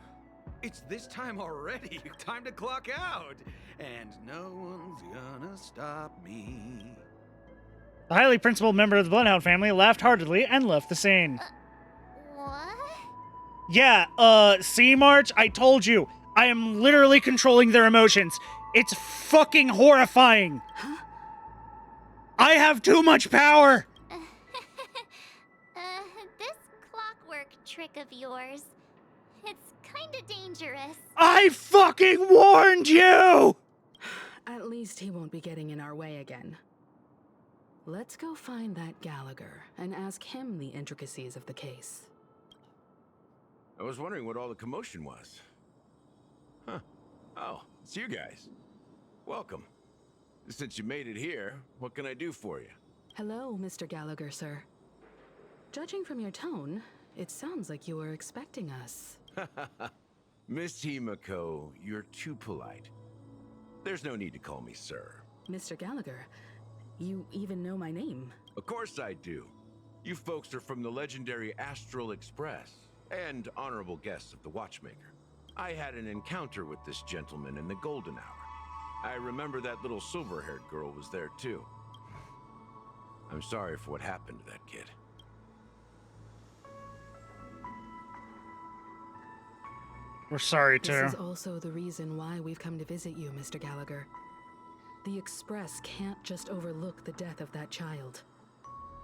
it's this time already. Time to clock out. And no one's gonna stop me.
The highly principled member of the Bloodhound family laughed heartedly and left the scene.
What?
Yeah, see, March? I told you. I am literally controlling their emotions. It's fucking horrifying.
Huh?
I have too much power.
This clockwork trick of yours, it's kinda dangerous.
I fucking warned you!
At least he won't be getting in our way again. Let's go find that Gallagher and ask him the intricacies of the case.
I was wondering what all the commotion was. Huh. Oh, it's you guys. Welcome. Since you made it here, what can I do for you?
Hello, Mr. Gallagher, sir. Judging from your tone, it sounds like you were expecting us.
Miss Himiko, you're too polite. There's no need to call me sir.
Mr. Gallagher, you even know my name.
Of course I do. You folks are from the legendary Astral Express, and honorable guests of the Watchmaker. I had an encounter with this gentleman in the Golden Hour. I remember that little silver-haired girl was there too. I'm sorry for what happened to that kid.
We're sorry,
This
too.
is also the reason why we've come to visit you, Mr. Gallagher. The Express can't just overlook the death of that child.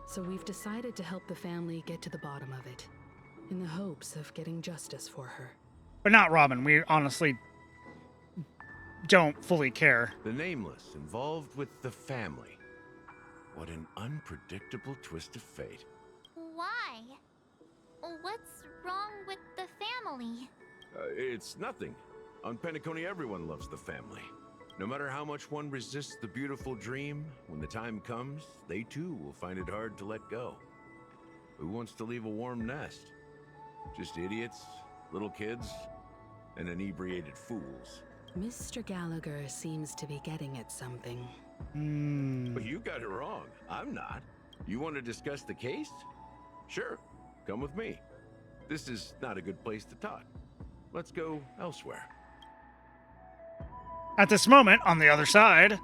So we've decided to help the family get to the bottom of it, in the hopes of getting justice for her.
But not Robin. We honestly don't fully care.
The Nameless involved with the family. What an unpredictable twist of fate.
Why? What's wrong with the family?
It's nothing. On Penacony, everyone loves the family. No matter how much one resists the beautiful dream, when the time comes, they too will find it hard to let go. Who wants to leave a warm nest? Just idiots, little kids, and inebriated fools.
Mr. Gallagher seems to be getting at something.
But you got it wrong. I'm not. You want to discuss the case? Sure, come with me. This is not a good place to talk. Let's go elsewhere.
At this moment, on the other side...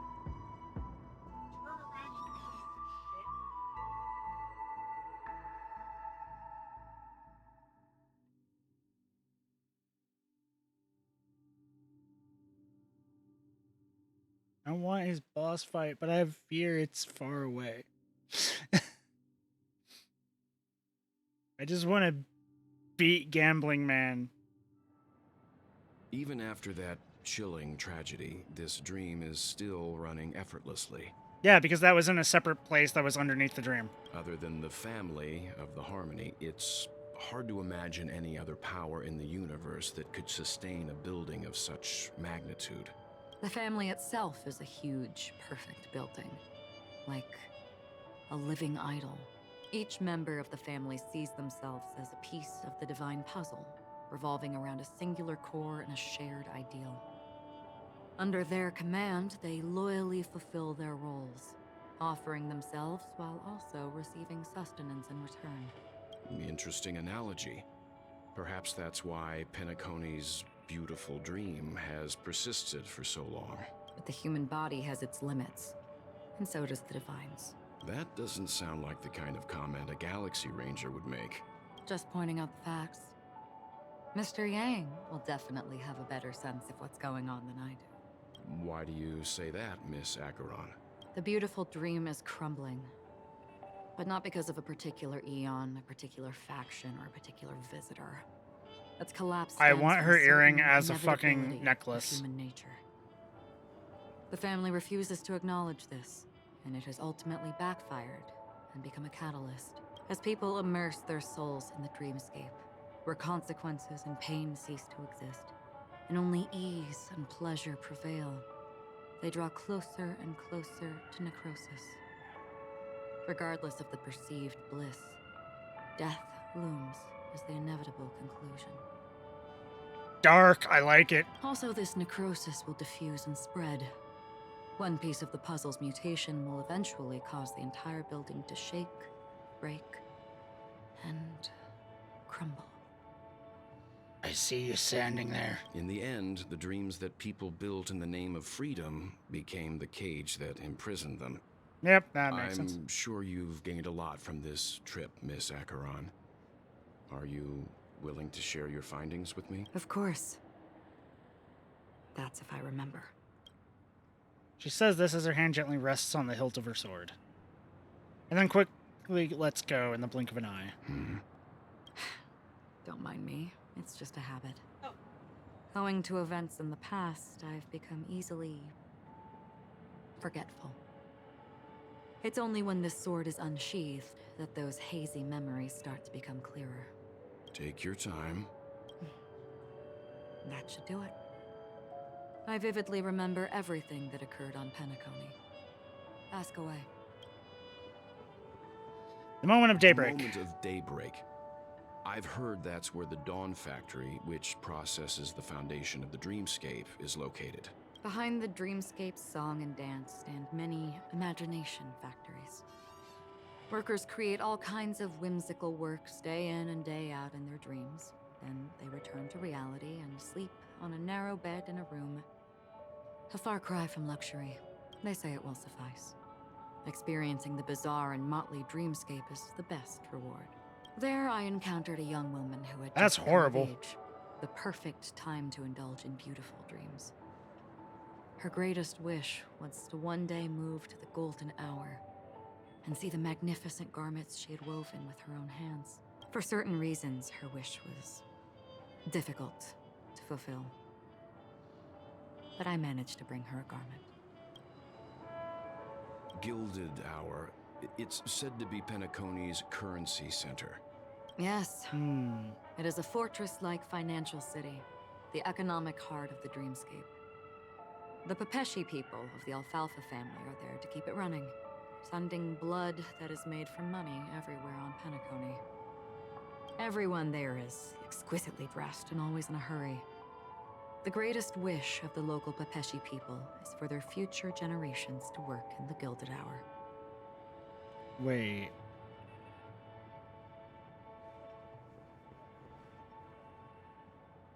I want his boss fight, but I have fear it's far away. I just want to beat Gambling Man.
Even after that chilling tragedy, this dream is still running effortlessly.
Yeah, because that was in a separate place that was underneath the dream.
Other than the family of the Harmony, it's hard to imagine any other power in the universe that could sustain a building of such magnitude.
The family itself is a huge, perfect building. Like a living idol. Each member of the family sees themselves as a piece of the divine puzzle, revolving around a singular core and a shared ideal. Under their command, they loyally fulfill their roles, offering themselves while also receiving sustenance in return.
Interesting analogy. Perhaps that's why Penacony's beautiful dream has persisted for so long.
But the human body has its limits, and so does the divine's.
That doesn't sound like the kind of comment a Galaxy Ranger would make.
Just pointing out the facts. Mr. Yang will definitely have a better sense of what's going on than I do.
Why do you say that, Miss Acheron?
The beautiful dream is crumbling. But not because of a particular eon, a particular faction, or a particular visitor. Its collapse
I
stands
want
for
her
a
earring
certain
as a
inevitability
fucking
of
necklace.
human nature. The family refuses to acknowledge this, and it has ultimately backfired and become a catalyst. As people immerse their souls in the dreamscape, where consequences and pain cease to exist, and only ease and pleasure prevail, they draw closer and closer to necrosis. Regardless of the perceived bliss, death looms as the inevitable conclusion.
Dark, I like it.
Also, this necrosis will diffuse and spread. One piece of the puzzle's mutation will eventually cause the entire building to shake, break, and crumble.
I see you standing there.
In the end, the dreams that people built in the name of freedom became the cage that imprisoned them.
Yep, that makes sense.
I'm sure you've gained a lot from this trip, Miss Acheron. Are you willing to share your findings with me?
Of course. That's if I remember.
She says this as her hand gently rests on the hilt of her sword. And then quickly lets go in the blink of an eye.
Don't mind me. It's just a habit. Owing to events in the past, I've become easily forgetful. It's only when this sword is unsheathed that those hazy memories start to become clearer.
Take your time.
That should do it. I vividly remember everything that occurred on Penacony. Ask away.
The moment of daybreak.
The moment of daybreak. I've heard that's where the Dawn Factory, which processes the foundation of the dreamscape, is located.
Behind the dreamscape's song and dance stand many imagination factories. Workers create all kinds of whimsical works day in and day out in their dreams. Then they return to reality and sleep on a narrow bed in a room. A far cry from luxury. They say it will suffice. Experiencing the bizarre and motley dreamscape is the best reward. There I encountered a young woman who had
That's
just come of
horrible.
age. the perfect time to indulge in beautiful dreams. Her greatest wish was to one day move to the golden hour and see the magnificent garments she had woven with her own hands. For certain reasons, her wish was difficult to fulfill. But I managed to bring her a garment.
Gilded Hour. It's said to be Penacony's currency center.
Yes. It is a fortress-like financial city, the economic heart of the dreamscape. The Pepeshi people of the Alfalfa family are there to keep it running, sending blood that is made from money everywhere on Penacony. Everyone there is exquisitely dressed and always in a hurry. The greatest wish of the local Pepeshi people is for their future generations to work in the Gilded Hour.
Wait.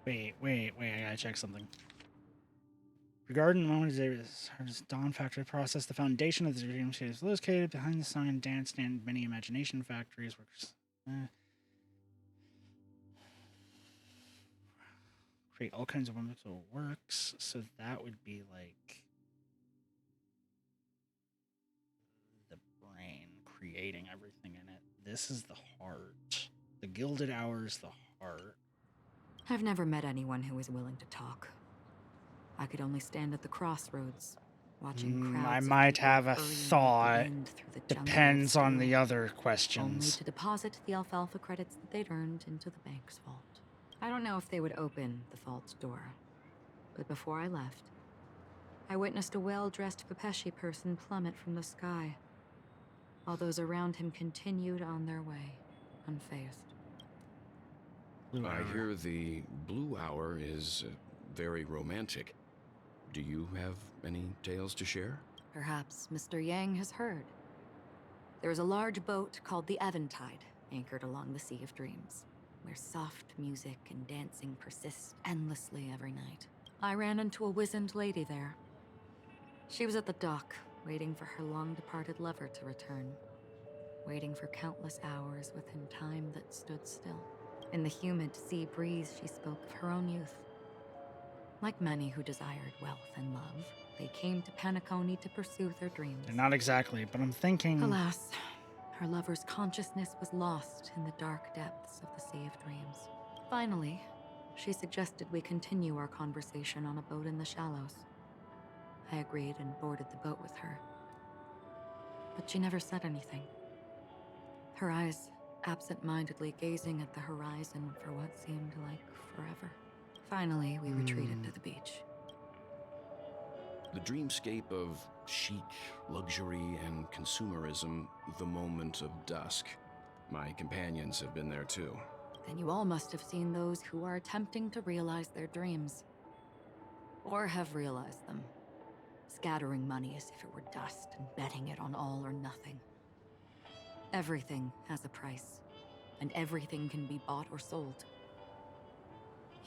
Wait, I gotta check something. Regarding the moment as Dawn Factory process, the foundation of the dreamscape is located behind the song and dance stand. Many imagination factories workers create all kinds of wonderful works. So that would be like the brain creating everything in it. This is the heart. The Gilded Hour is the heart.
I've never met anyone who was willing to talk. I could only stand at the crossroads, watching crowds
I
of
might
people
have a
hurrying with the
thought.
wind through the jungle of
Depends on
steel,
the other
only
questions.
to deposit the alfalfa credits that they'd earned into the bank's vault. I don't know if they would open the vault's door, but before I left, I witnessed a well-dressed Pepeshi person plummet from the sky, while those around him continued on their way, unfazed.
I hear the Blue Hour is very romantic. Do you have any tales to share?
Perhaps Mr. Yang has heard. There is a large boat called the Eventide, anchored along the Sea of Dreams, where soft music and dancing persist endlessly every night. I ran into a wizened lady there. She was at the dock, waiting for her long-departed lover to return, waiting for countless hours within time that stood still. In the humid sea breeze, she spoke of her own youth. Like many who desired wealth and love, they came to Penacony to pursue their dreams.
Not exactly, but I'm thinking...
Alas, her lover's consciousness was lost in the dark depths of the Sea of Dreams. Finally, she suggested we continue our conversation on a boat in the shallows. I agreed and boarded the boat with her. But she never said anything. Her eyes absent-mindedly gazing at the horizon for what seemed like forever. Finally, we retreated to the beach.
The dreamscape of chic, luxury, and consumerism, the moment of dusk. My companions have been there too.
Then you all must have seen those who are attempting to realize their dreams. Or have realized them. Scattering money as if it were dust and betting it on all or nothing. Everything has a price, and everything can be bought or sold.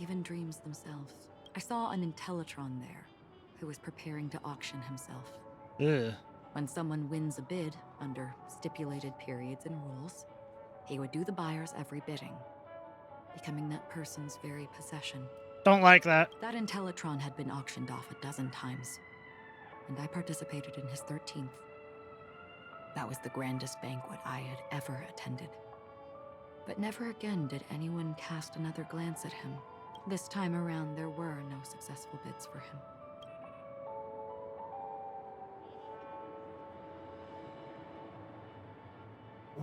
Even dreams themselves. I saw an Intellitron there, who was preparing to auction himself.
Ugh.
When someone wins a bid under stipulated periods and rules, he would do the buyer's every bidding, becoming that person's very possession.
Don't like that.
That Intellitron had been auctioned off 12 times, and I participated in his 13th. That was the grandest banquet I had ever attended. But never again did anyone cast another glance at him. This time around, there were no successful bids for him.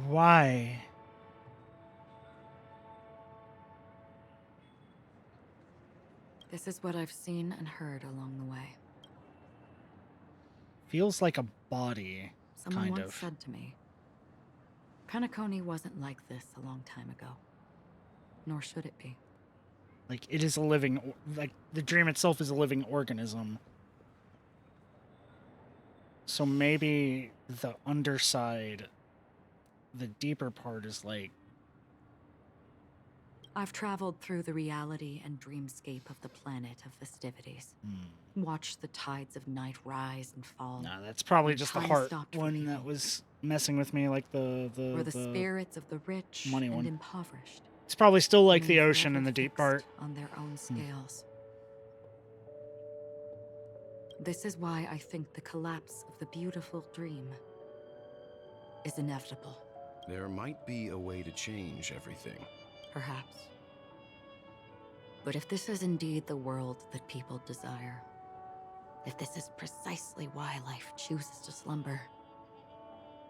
Why?
This is what I've seen and heard along the way.
Feels like a body,
Someone
kind
once
of.
said to me, Penacony wasn't like this a long time ago. Nor should it be.
Like, it is a living... Like, the dream itself is a living organism. So maybe the underside, the deeper part is like...
I've traveled through the reality and dreamscape of the planet of festivities. Watched the tides of night rise and fall.
Nah, that's probably
when
just the
time
heart
stopped for
one
people.
that was messing with me, like
Where the spirits of the rich
money
and
one.
impoverished
It's probably still like the
Being
ocean in
forever
the deep
fixed
part.
on their own scales. This is why I think the collapse of the beautiful dream is inevitable.
There might be a way to change everything.
Perhaps. But if this is indeed the world that people desire, if this is precisely why life chooses to slumber,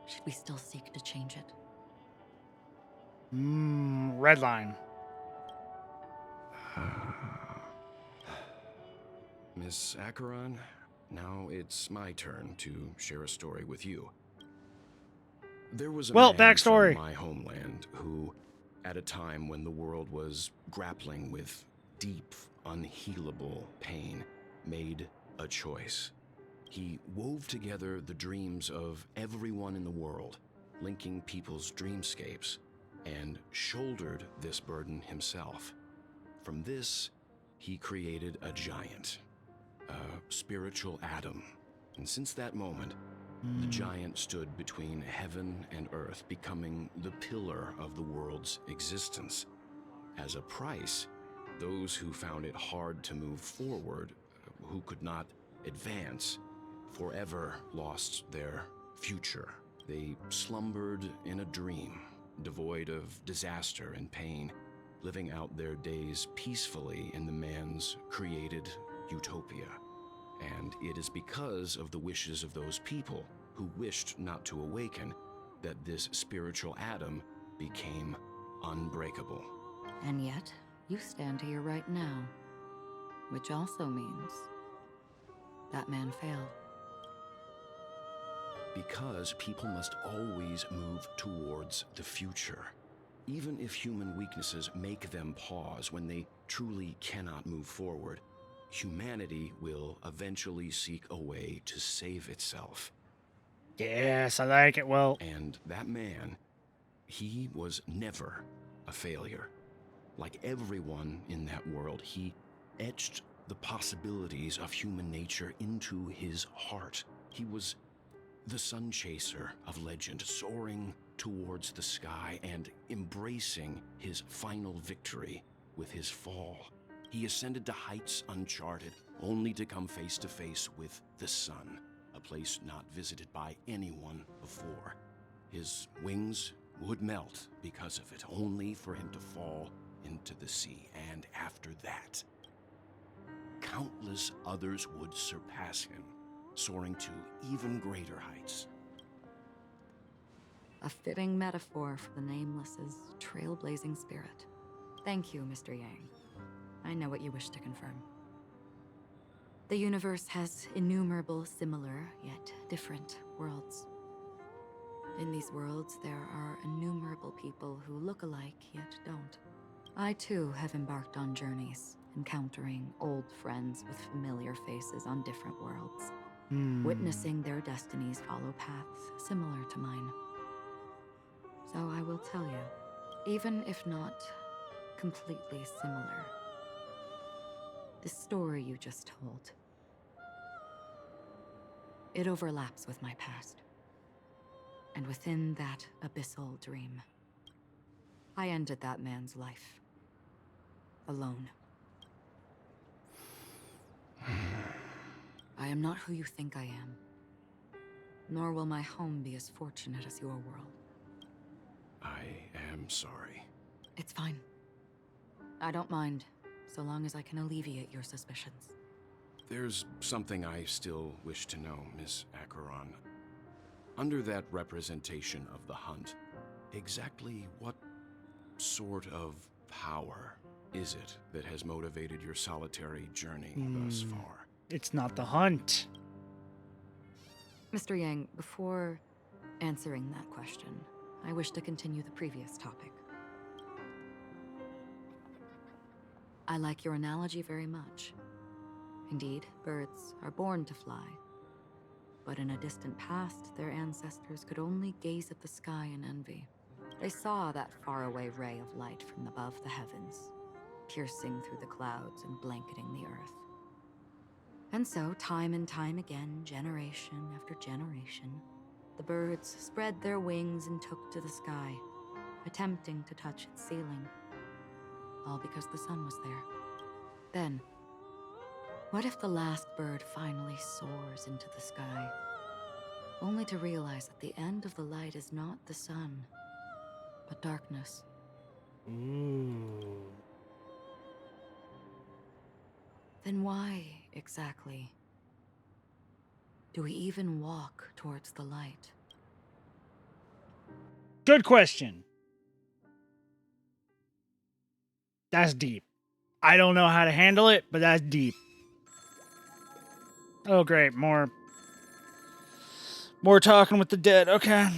should we still seek to change it?
Red line.
Miss Acheron, now it's my turn to share a story with you. There was a man
backstory.
from my homeland who, at a time when the world was grappling with deep, unhealable pain, made a choice. He wove together the dreams of everyone in the world, linking people's dreamscapes, and shouldered this burden himself. From this, he created a giant, a spiritual atom. And since that moment, the giant stood between heaven and earth, becoming the pillar of the world's existence. As a price, those who found it hard to move forward, who could not advance, forever lost their future. They slumbered in a dream, devoid of disaster and pain, living out their days peacefully in the man's created utopia. And it is because of the wishes of those people who wished not to awaken that this spiritual atom became unbreakable.
And yet, you stand here right now, which also means that man failed.
Because people must always move towards the future. Even if human weaknesses make them pause when they truly cannot move forward, humanity will eventually seek a way to save itself.
Yes, I like it, Will.
And that man, he was never a failure. Like everyone in that world, he etched the possibilities of human nature into his heart. He was the sun chaser of legend, soaring towards the sky and embracing his final victory with his fall. He ascended to heights uncharted, only to come face to face with the sun, a place not visited by anyone before. His wings would melt because of it, only for him to fall into the sea. And after that, countless others would surpass him, soaring to even greater heights.
A fitting metaphor for the Nameless's trailblazing spirit. Thank you, Mr. Yang. I know what you wish to confirm. The universe has innumerable similar, yet different worlds. In these worlds, there are innumerable people who look alike, yet don't. I too have embarked on journeys, encountering old friends with familiar faces on different worlds. Witnessing their destinies follow paths similar to mine. So I will tell you, even if not completely similar, the story you just told, it overlaps with my past. And within that abyssal dream, I ended that man's life. Alone. I am not who you think I am. Nor will my home be as fortunate as your world.
I am sorry.
It's fine. I don't mind, so long as I can alleviate your suspicions.
There's something I still wish to know, Miss Acheron. Under that representation of the hunt, exactly what sort of power is it that has motivated your solitary journey thus far?
It's not the hunt.
Mr. Yang, before answering that question, I wish to continue the previous topic. I like your analogy very much. Indeed, birds are born to fly. But in a distant past, their ancestors could only gaze at the sky in envy. They saw that faraway ray of light from above the heavens, piercing through the clouds and blanketing the earth. And so, time and time again, generation after generation, the birds spread their wings and took to the sky, attempting to touch its ceiling. all because the sun was there. Then, what if the last bird finally soars into the sky, only to realize that the end of the light is not the sun, but darkness?
Ooh.
Then why, exactly, do we even walk towards the light?
Good question. That's deep. I don't know how to handle it, but that's deep. Oh, great. More talking with the dead. Okay.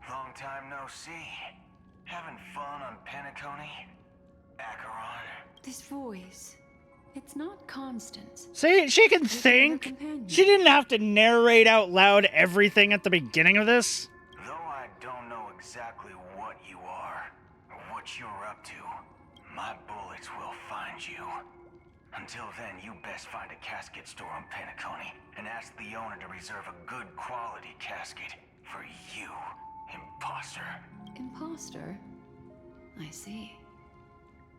Long time no see. Having fun on Penacony? Acheron?
This voice, it's not Constance.
See, she can think. She didn't have to narrate out loud everything at the beginning of this.
Though I don't know exactly what you are, or what you're up to, my bullets will find you. Until then, you best find a casket store on Penacony and ask the owner to reserve a good quality casket for you, imposter.
Imposter? I see.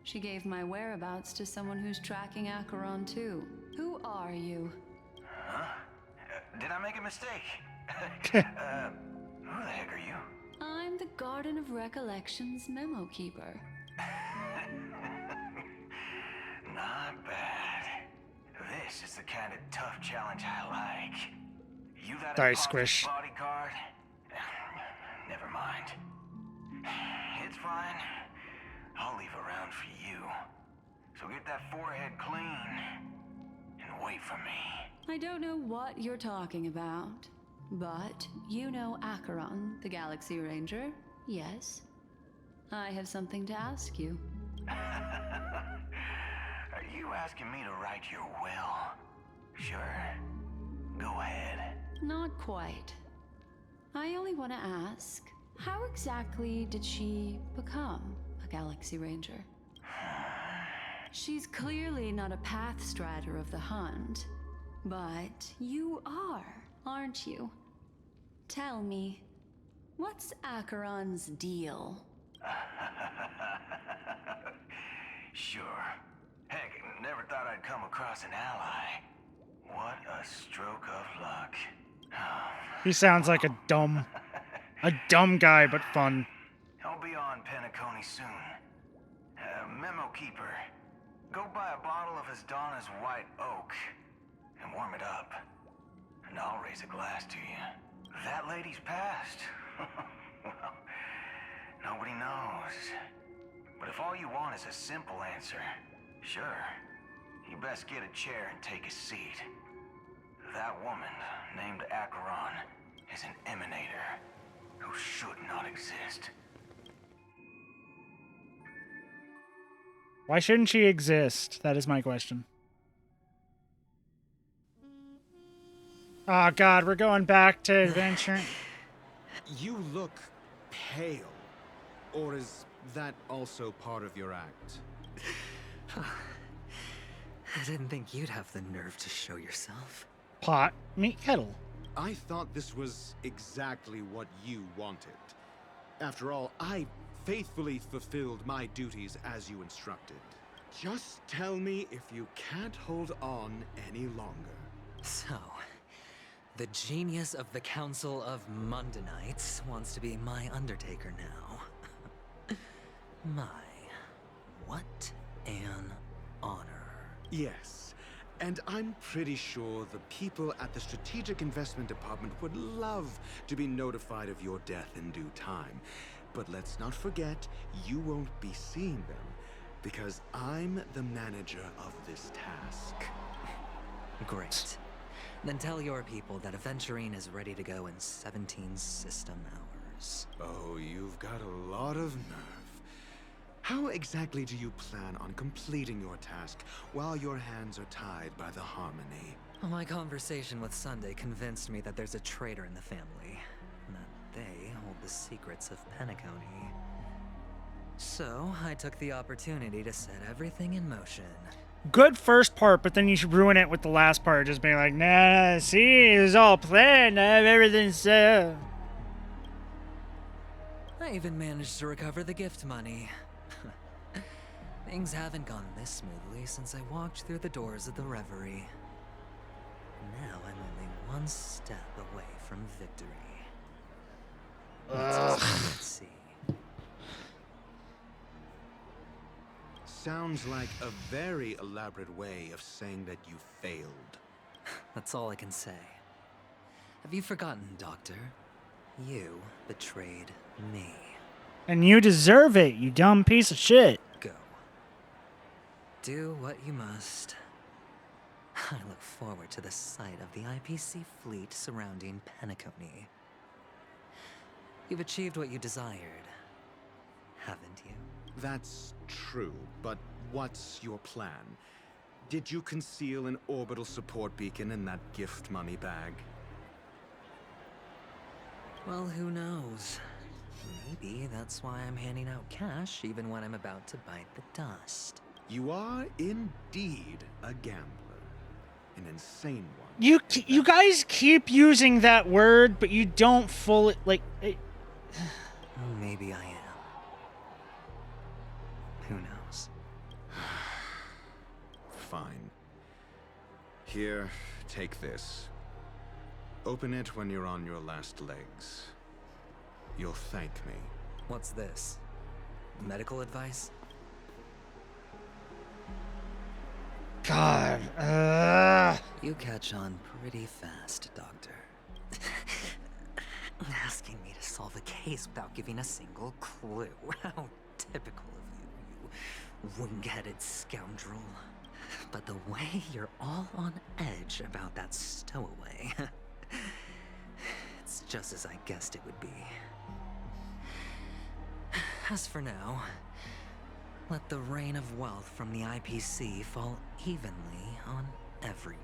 She gave my whereabouts to someone who's tracking Acheron too. Who are you?
Huh? Did I make a mistake? Who the heck are you?
I'm the Garden of Recollection's memo keeper.
Not bad. This is the kind of tough challenge I like. You that
Sorry,
imposter
Squish.
bodyguard? Never mind. It's fine. I'll leave a round for you. So get that forehead clean and wait for me.
I don't know what you're talking about, but you know Acheron, the Galaxy Ranger, yes? I have something to ask you.
Are you asking me to write your will? Sure. Go ahead.
Not quite. I only want to ask, how exactly did she become a Galaxy Ranger? She's clearly not a path strider of the hunt, but you are, aren't you? Tell me, what's Acheron's deal?
Sure. Heck, never thought I'd come across an ally. What a stroke of luck.
He sounds like a dumb guy, but fun.
I'll be on Penacony soon. Memo keeper, go buy a bottle of Donna's white oak and warm it up. And I'll raise a glass to you. That lady's passed. Well, nobody knows. But if all you want is a simple answer, sure. You best get a chair and take a seat. That woman, named Acheron, is an emanator who should not exist.
Why shouldn't she exist? That is my question. Oh god, we're going back to adventure.
You look pale. Or is that also part of your act?
I didn't think you'd have the nerve to show yourself.
Pot, meet kettle.
I thought this was exactly what you wanted. After all, I faithfully fulfilled my duties as you instructed. Just tell me if you can't hold on any longer.
So, the genius of the Council of Mundanites wants to be my Undertaker now. My, what an honor.
Yes, and I'm pretty sure the people at the Strategic Investment Department would love to be notified of your death in due time. But let's not forget, you won't be seeing them, because I'm the manager of this task.
Great. Then tell your people that Aventurine is ready to go in 17 system hours.
Oh, you've got a lot of nerve. How exactly do you plan on completing your task while your hands are tied by the Harmony?
My conversation with Sunday convinced me that there's a traitor in the family, and that they hold the secrets of Penacony. So, I took the opportunity to set everything in motion.
Good first part, but then you should ruin it with the last part, just being like, nah, see, it was all planned, I have everything set.
I even managed to recover the gift money. Things haven't gone this smoothly since I walked through the doors of the Reverie. Now I'm only one step away from victory. Let's see.
Sounds like a very elaborate way of saying that you failed.
That's all I can say. Have you forgotten, Doctor? You betrayed me.
And you deserve it, you dumb piece of shit.
Go. Do what you must. I look forward to the sight of the IPC fleet surrounding Penacony. You've achieved what you desired, haven't you?
That's true, but what's your plan? Did you conceal an orbital support beacon in that gift money bag?
Well, who knows? Maybe that's why I'm handing out cash even when I'm about to bite the dust.
You are indeed a gambler. An insane one.
You guys keep using that word, but you don't fully, like...
Maybe I am. Who knows?
Fine. Here, take this. Open it when you're on your last legs. You'll thank me.
What's this? Medical advice?
God.
You catch on pretty fast, Doctor. Asking me to solve a case without giving a single clue. How typical of you, you wing-headed scoundrel. But the way you're all on edge about that stowaway, it's just as I guessed it would be. As for now, let the rain of wealth from the IPC fall evenly on everyone.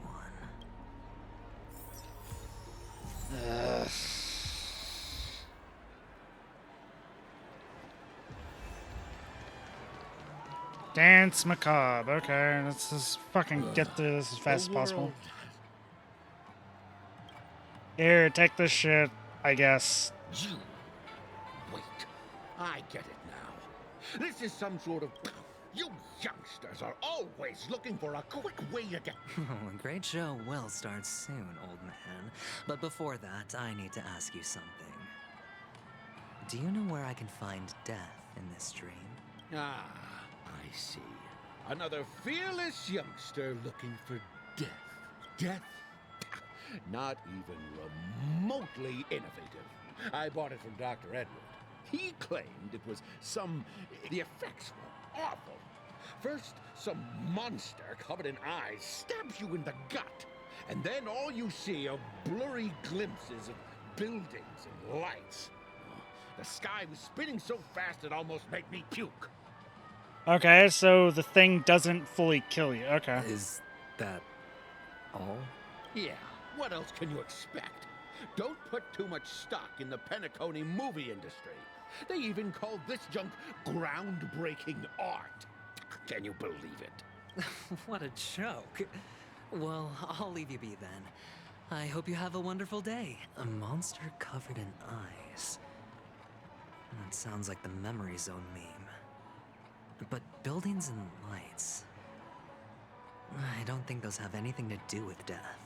Dance macabre. Okay, let's just fucking get through this as fast as possible. Here, take this shit, I guess.
You. Wait. I get it now. This is some sort of... You youngsters are always looking for a quick way to get...
A great show will start soon, old man. But before that, I need to ask you something. Do you know where I can find death in this dream?
Ah, I see. Another fearless youngster looking for death. Death? Not even remotely innovative. I bought it from Dr. Edward. He claimed it was the effects were awful. First, some monster covered in eyes stabs you in the gut. And then all you see are blurry glimpses of buildings and lights. The sky was spinning so fast it almost made me puke.
Okay, so the thing doesn't fully kill you. Okay.
Is that all?
Yeah, what else can you expect? Don't put too much stock in the Penacony movie industry. They even call this junk groundbreaking art. Can you believe it?
What a joke. Well, I'll leave you be then. I hope you have a wonderful day. A monster covered in eyes. That sounds like the Memory Zone meme. But buildings and lights... I don't think those have anything to do with death.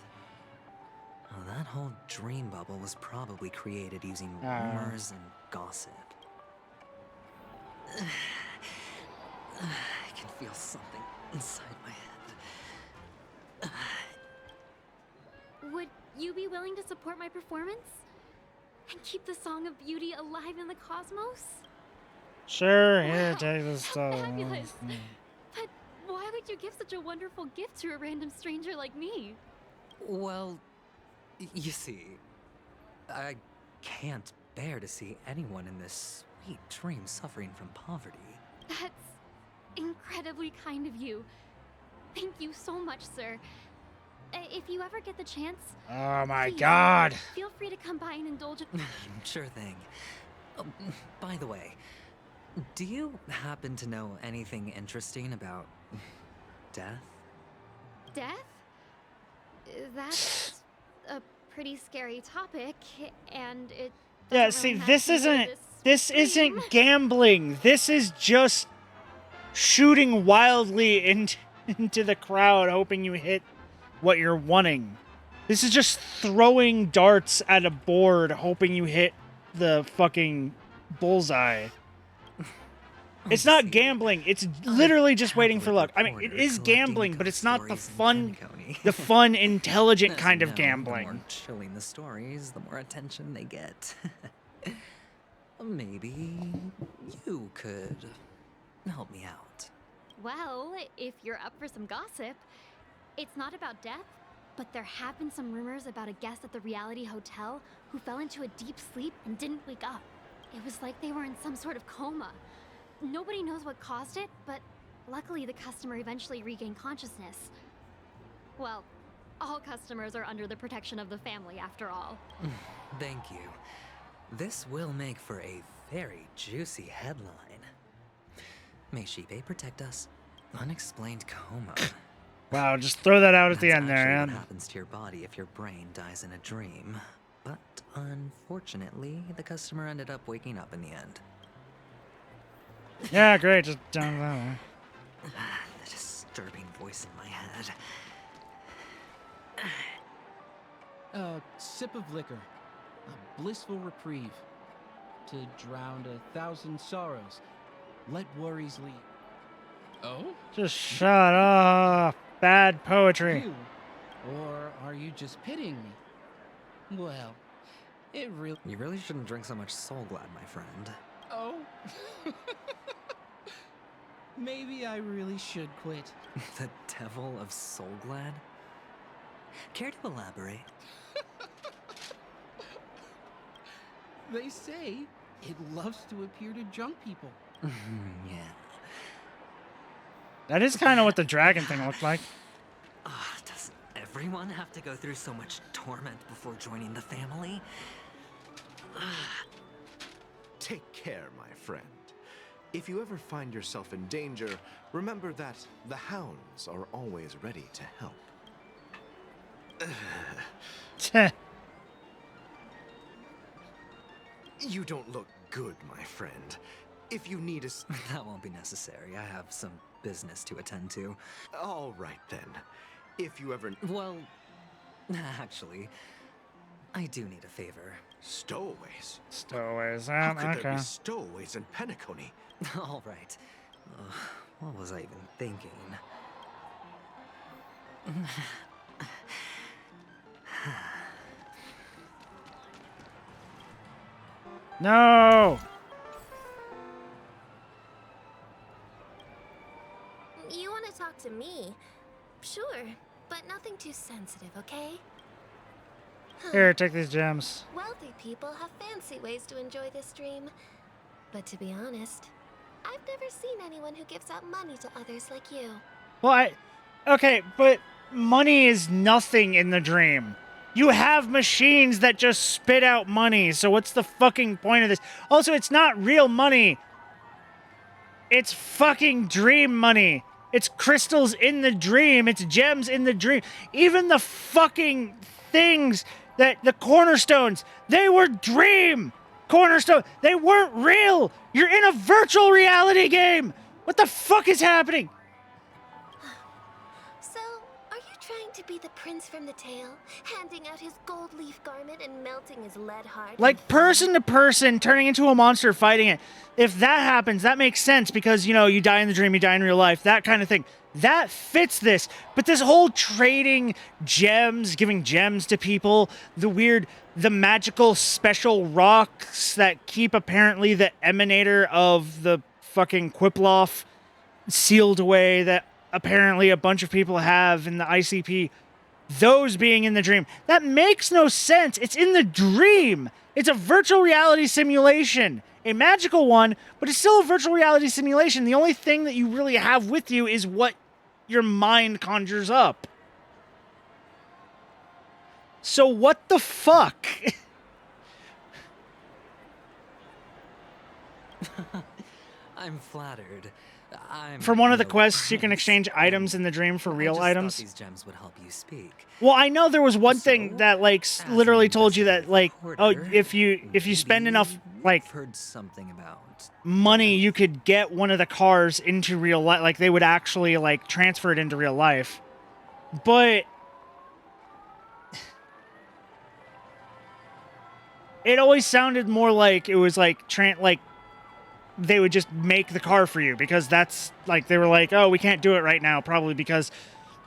Well, that whole dream bubble was probably created using rumors and gossip. I can feel something inside my head.
Would you be willing to support my performance? And keep the Song of Beauty alive in the cosmos?
Sure, here, take this stuff.
Fabulous! But why would you give such a wonderful gift to a random stranger like me?
Well, you see, I can't bear to see anyone in this sweet dream suffering from poverty.
That's incredibly kind of you. Thank you so much, sir. If you ever get the chance...
Oh my
please,
god.
Feel free to come by and indulge...
Sure thing. By the way, do you happen to know anything interesting about death?
Death? That's a pretty scary topic, and it...
Yeah, see, this isn't this isn't gambling. This is just shooting wildly into the crowd, hoping you hit what you're wanting. This is just throwing darts at a board, hoping you hit the fucking bullseye. It's not gambling. It's literally just waiting for luck. I mean, it is gambling, but it's not the fun, intelligent kind of gambling.
The more chilling the stories, the more attention they get. Maybe you could help me out.
Well, if you're up for some gossip, it's not about death, but there have been some rumors about a guest at the reality hotel who fell into a deep sleep and didn't wake up. It was like they were in some sort of coma. Nobody knows what caused it, but luckily the customer eventually regained consciousness. Well, all customers are under the protection of the family after all.
Thank you. This will make for a very juicy headline. May Shibe protect us. Unexplained coma.
Wow, just throw that out at the
That's
end there,
actually
man.
What happens to your body if your brain dies in a dream. But unfortunately, the customer ended up waking up in the end.
Yeah, great. Just down that way.
The disturbing voice in my head.
A sip of liquor. A blissful reprieve. To drown 1,000 sorrows. Let worries leave. Oh?
Just shut up. Bad poetry.
You? Or are you just pitying me? Well, it really...
You really shouldn't drink so much Soul Glad, my friend.
Oh? Maybe I really should quit.
The devil of Soul Glad? Care to elaborate?
They say it loves to appear to drunk people.
Yeah.
That is kind of what the dragon thing looked like.
Does everyone have to go through so much torment before joining the family?
Take care, my friend. If you ever find yourself in danger, remember that the hounds are always ready to help. You don't look good, my friend. If you need a...
That won't be necessary. I have some business to attend to.
All right, then. If you ever...
Well, actually, I do need a favor.
Stowaways?
Stowaways,
How could
okay.
there be stowaways in Penacony?
All right. What was I even thinking?
No!
You want to talk to me? Sure, but nothing too sensitive, okay?
Here, take these gems.
Wealthy people have fancy ways to enjoy this dream. But to be honest, I've never seen anyone who gives out money to others like you.
Well, okay, but money is nothing in the dream. You have machines that just spit out money, so what's the fucking point of this? Also, it's not real money. It's fucking dream money. It's crystals in the dream. It's gems in the dream. Even the fucking things that the cornerstones, they were dream cornerstone. They weren't real. You're in a virtual reality game. What the fuck is happening?
So, are you trying to be the prince from the tale, handing out his gold leaf garment and melting his lead heart?
Like person to person, turning into a monster, fighting it. If that happens, that makes sense because, you know, you die in the dream, you die in real life, that kind of thing. That fits this. But this whole trading gems, giving gems to people, the magical special rocks that keep apparently the emanator of the fucking Quiploff sealed away that apparently a bunch of people have in the ICP, those being in the dream. That makes no sense. It's in the dream. It's a virtual reality simulation. A magical one, but it's still a virtual reality simulation. The only thing that you really have with you is what your mind conjures up. So what the fuck?
I'm flattered,
from one of the quests, you can exchange items in the dream for real items.
These gems would help you speak.
Well, I know there was one thing that like literally told you that like, oh, if you spend enough like
heard something about
money, you could get one of the cars into real life. Like they would actually like transfer it into real life. But it always sounded more like it was like they would just make the car for you, because that's like they were like, oh, we can't do it right now, probably because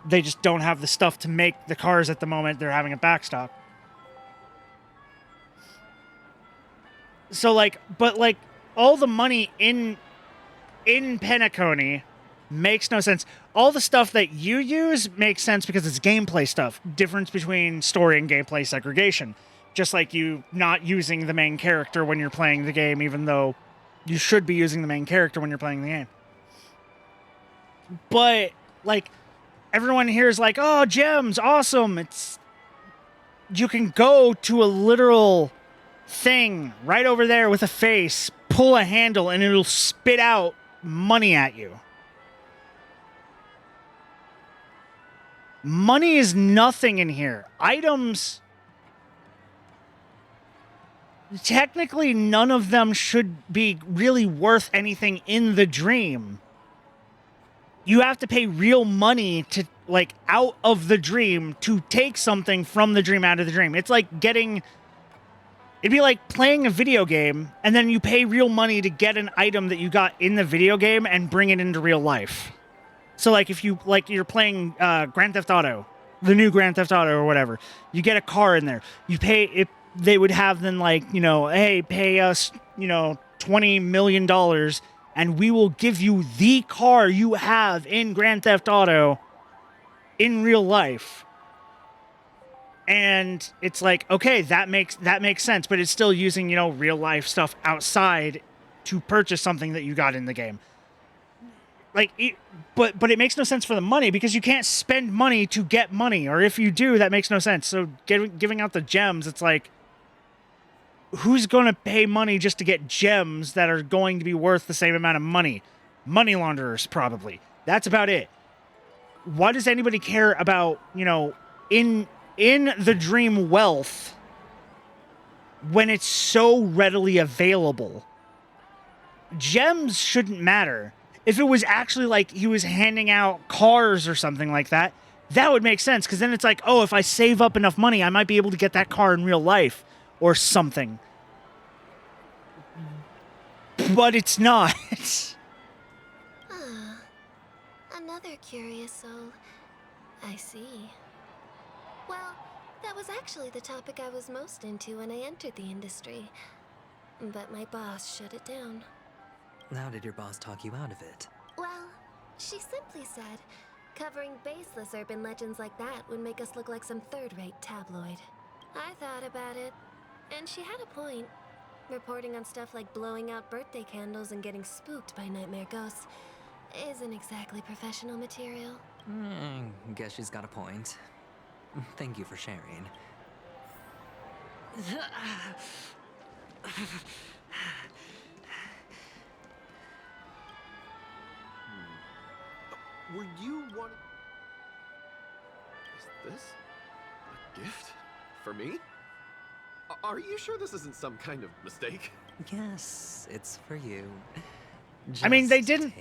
they just don't have the stuff to make the cars at the moment. They're having a backstop. So like, but like all the money in Penacony makes no sense. All the stuff that you use makes sense because it's gameplay stuff. Difference between story and gameplay segregation. Just like you not using the main character when you're playing the game, even though you should be using the main character when you're playing the game. But like everyone here is like, oh, gems, awesome. You can go to a literal thing right over there with a face, pull a handle, and it'll spit out money at you. Money is nothing in here. Items, technically none of them should be really worth anything in the dream. You have to pay real money to, like, out of the dream to take something from the dream out of the dream. It's like getting... It'd be like playing a video game, and then you pay real money to get an item that you got in the video game and bring it into real life. So, like, if you, like, you're playing Grand Theft Auto, the new Grand Theft Auto or whatever, you get a car in there. You pay... It, they would have then, like, you know, hey, pay us, you know, $20 million, and we will give you the car you have in Grand Theft Auto in real life. And it's like, okay, that makes sense, but it's still using, you know, real life stuff outside to purchase something that you got in the game. Like, but it makes no sense for the money, because you can't spend money to get money, or if you do, that makes no sense. So giving out the gems, it's like, who's going to pay money just to get gems that are going to be worth the same amount of money? Money launderers, probably. That's about it. Why does anybody care about, you know, in the dream wealth when it's so readily available? Gems shouldn't matter. If it was actually like he was handing out cars or something like that, that would make sense, because then it's like, oh, if I save up enough money, I might be able to get that car in real life or something. But it's not.
Another curious soul. I see. Well, that was actually the topic I was most into when I entered the industry. But my boss shut it down.
How did your boss talk you out of it?
Well, she simply said, covering baseless urban legends like that would make us look like some third-rate tabloid. I thought about it, and she had a point. Reporting on stuff like blowing out birthday candles and getting spooked by nightmare ghosts isn't exactly professional material.
Guess she's got a point. Thank you for sharing.
Were you one... Is this a gift for me? Are you sure this isn't some kind of mistake?
Yes, it's for you.
I mean, they didn't...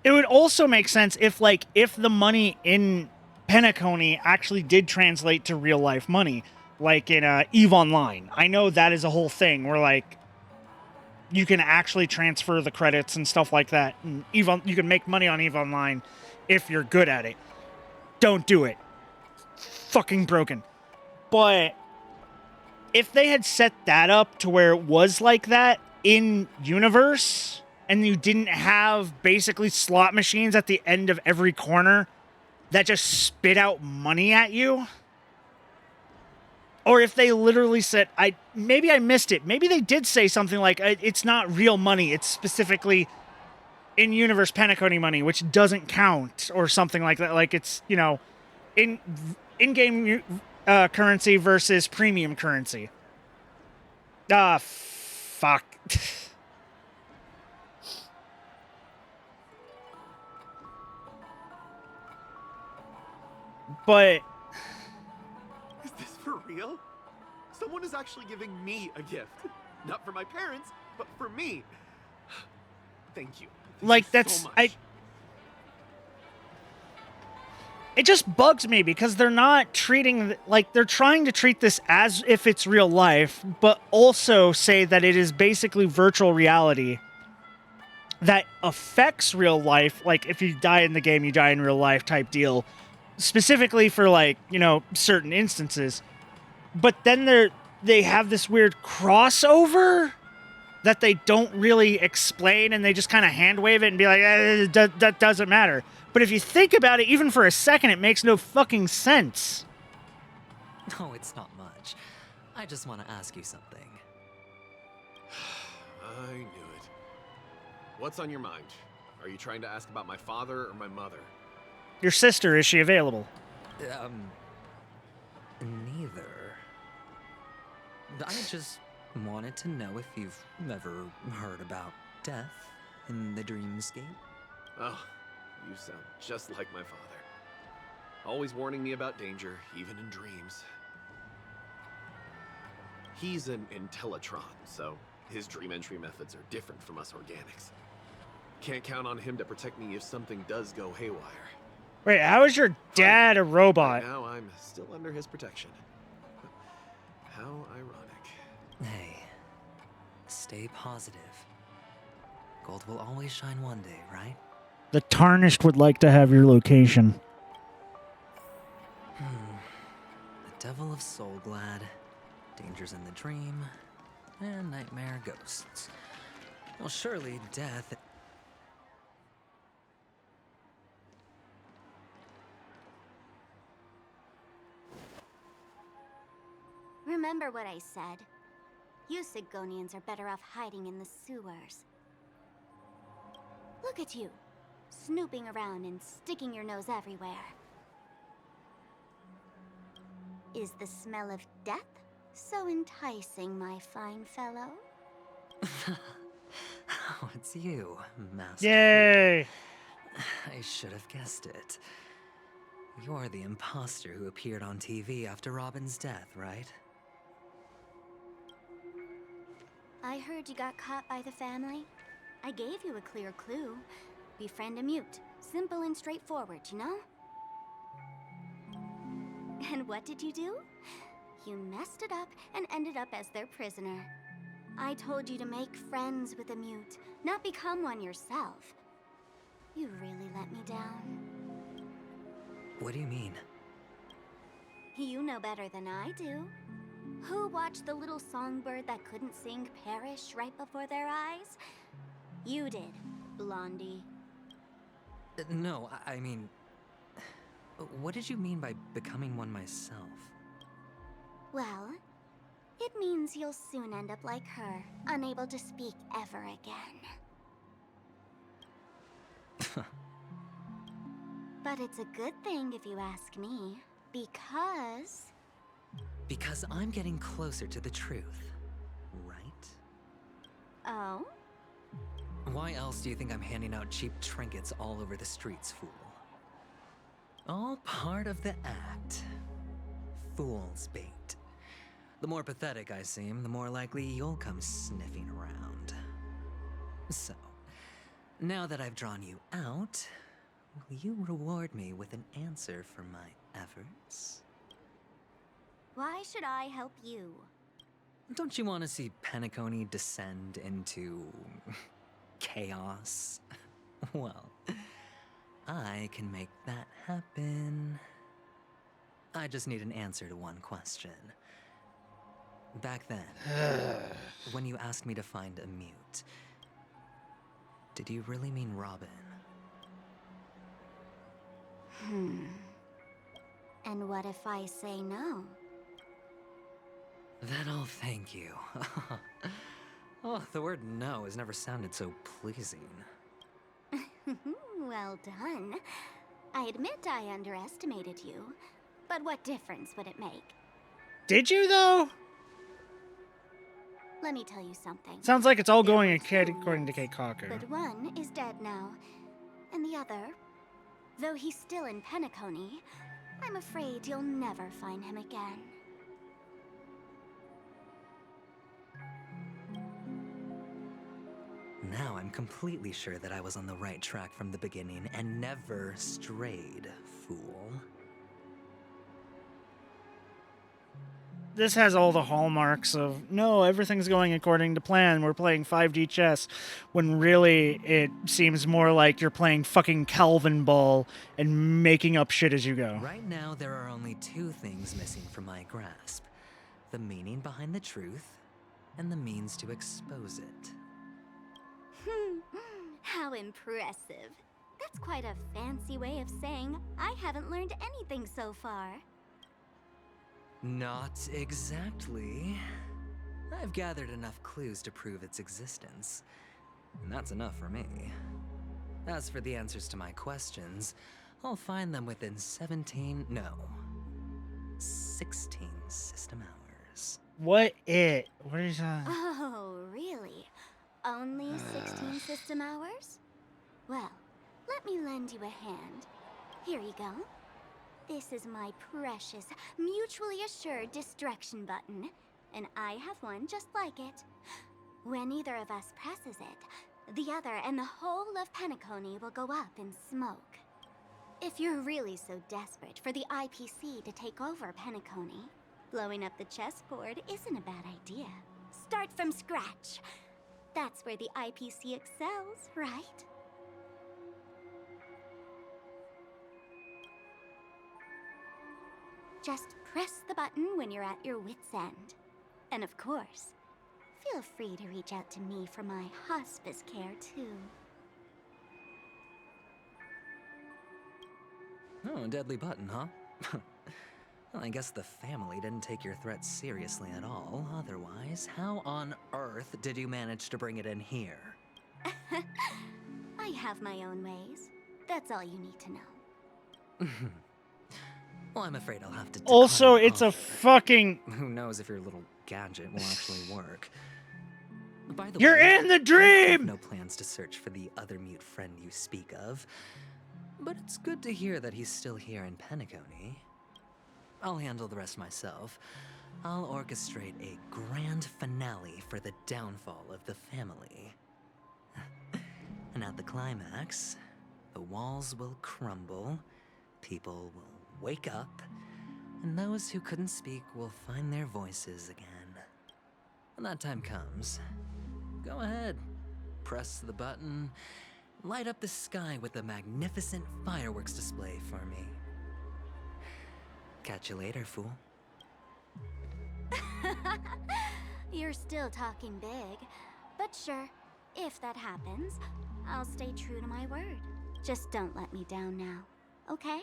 It would also make sense if, like, if the money in Penacony actually did translate to real life money, like in EVE Online. I know that is a whole thing where, like, you can actually transfer the credits and stuff like that. And you can make money on EVE Online if you're good at it. Don't do it. Fucking broken. But if they had set that up to where it was like that in universe, and you didn't have basically slot machines at the end of every corner that just spit out money at you, or if they literally said, maybe I missed it. Maybe they did say something like, it's not real money. It's specifically in-universe Penacony money, which doesn't count, or something like that. Like, it's, you know, in-game currency versus premium currency. Fuck. But
Is this for real? Someone is actually giving me a gift. Not for my parents, but for me. Thank you. Thank
like
you
that's
so much.
it just bugs me because they're not treating like they're trying to treat this as if it's real life, but also say that it is basically virtual reality that affects real life. Like if you die in the game, you die in real life type deal, specifically for like, you know, certain instances. But then they have this weird crossover that they don't really explain, and they just kind of hand wave it and be like, that doesn't matter. But if you think about it, even for a second, it makes no fucking sense.
No, it's not much. I just want to ask you something.
I knew it. What's on your mind? Are you trying to ask about my father or my mother?
Your sister, is she available?
Neither. I just wanted to know if you've ever heard about death in the dreamscape.
Oh, you sound just like my father. Always warning me about danger, even in dreams. He's an Intellitron, so his dream entry methods are different from us organics. Can't count on him to protect me if something does go haywire.
Wait, how is your dad a robot?
Right now I'm still under his protection. How ironic.
Hey, stay positive. Gold will always shine one day, right?
The Tarnished would like to have your location.
The Devil of Soulglad, Dangers in the Dream, and Nightmare Ghosts. Well, surely death...
Remember what I said. You Sigonians are better off hiding in the sewers. Look at you, snooping around and sticking your nose everywhere. Is the smell of death so enticing, my fine fellow?
Oh, it's you, Master.
Yay!
I should have guessed it. You're the imposter who appeared on TV after Robin's death, right?
I heard you got caught by the family. I gave you a clear clue. Befriend a mute. Simple and straightforward, you know? And what did you do? You messed it up and ended up as their prisoner. I told you to make friends with a mute, not become one yourself. You really let me down.
What do you mean?
You know better than I do. Who watched the little songbird that couldn't sing perish right before their eyes? You did, Blondie.
No, I mean... What did you mean by becoming one myself?
Well, it means you'll soon end up like her, unable to speak ever again. But it's a good thing if you ask me, because...
Because I'm getting closer to the truth, right?
Oh?
Why else do you think I'm handing out cheap trinkets all over the streets, fool? All part of the act. Fool's bait. The more pathetic I seem, the more likely you'll come sniffing around. So, now that I've drawn you out, will you reward me with an answer for my efforts?
Why should I help you?
Don't you want to see Penacony descend into... chaos? Well, I can make that happen. I just need an answer to one question. Back then, when you asked me to find a mute, did you really mean Robin?
And what if I say no?
Then I'll thank you. Oh, the word no has never sounded so pleasing.
Well done. I admit I underestimated you, but what difference would it make?
Did you, though?
Let me tell you something.
Sounds like it's all going according to Kate Cocker.
But one is dead now, and the other, though he's still in Penacony, I'm afraid you'll never find him again.
Now I'm completely sure that I was on the right track from the beginning and never strayed, fool.
This has all the hallmarks of, no, everything's going according to plan, we're playing 5D chess, when really it seems more like you're playing fucking Calvin Ball and making up shit as you go.
Right now, there are only two things missing from my grasp. The meaning behind the truth, and the means to expose it.
How impressive. That's quite a fancy way of saying I haven't learned anything so far.
Not exactly. I've gathered enough clues to prove its existence, and that's enough for me. As for the answers to my questions, I'll find them within 16 system hours.
What is that?
Oh, really? Only 16 system hours? Well, let me lend you a hand. Here you go. This is my precious, mutually assured destruction button, and I have one just like it. When either of us presses it, the other and the whole of Penacony will go up in smoke. If you're really so desperate for the IPC to take over Penacony, blowing up the chessboard isn't a bad idea. Start from scratch. That's where the IPC excels, right? Just press the button when you're at your wit's end. And of course, feel free to reach out to me for my hospice care too.
Oh, deadly button, huh? Well, I guess the family didn't take your threat seriously at all. Otherwise, how on earth did you manage to bring it in here?
I have my own ways. That's all you need to know.
Well, I'm afraid I'll have to
Also,
decline
it's a
offer.
fucking...
Who knows if your little gadget will actually work. By the
You're
way,
in the
I have
dream!
no plans to search for the other mute friend you speak of. But it's good to hear that he's still here in Penacony. I'll handle the rest myself. I'll orchestrate a grand finale for the downfall of the family. And at the climax, the walls will crumble, people will wake up, and those who couldn't speak will find their voices again. When that time comes, go ahead, press the button, light up the sky with a magnificent fireworks display for me. Catch you later, fool.
You're still talking big, but sure, if that happens, I'll stay true to my word. Just don't let me down now, okay?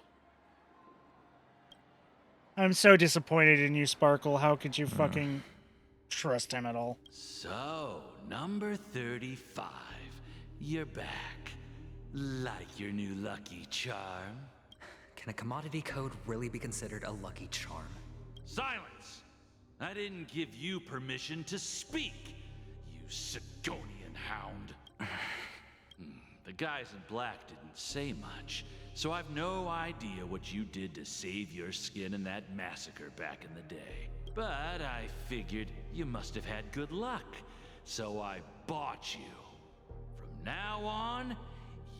I'm so disappointed in you, Sparkle. How could you fucking trust him at all?
So, number 35. You're back. Like your new lucky charm?
Can a commodity code really be considered a lucky charm?
Silence! I didn't give you permission to speak, you Sigonian hound. The guys in black didn't say much, so I've no idea what you did to save your skin in that massacre back in the day. But I figured you must have had good luck, so I bought you. From now on,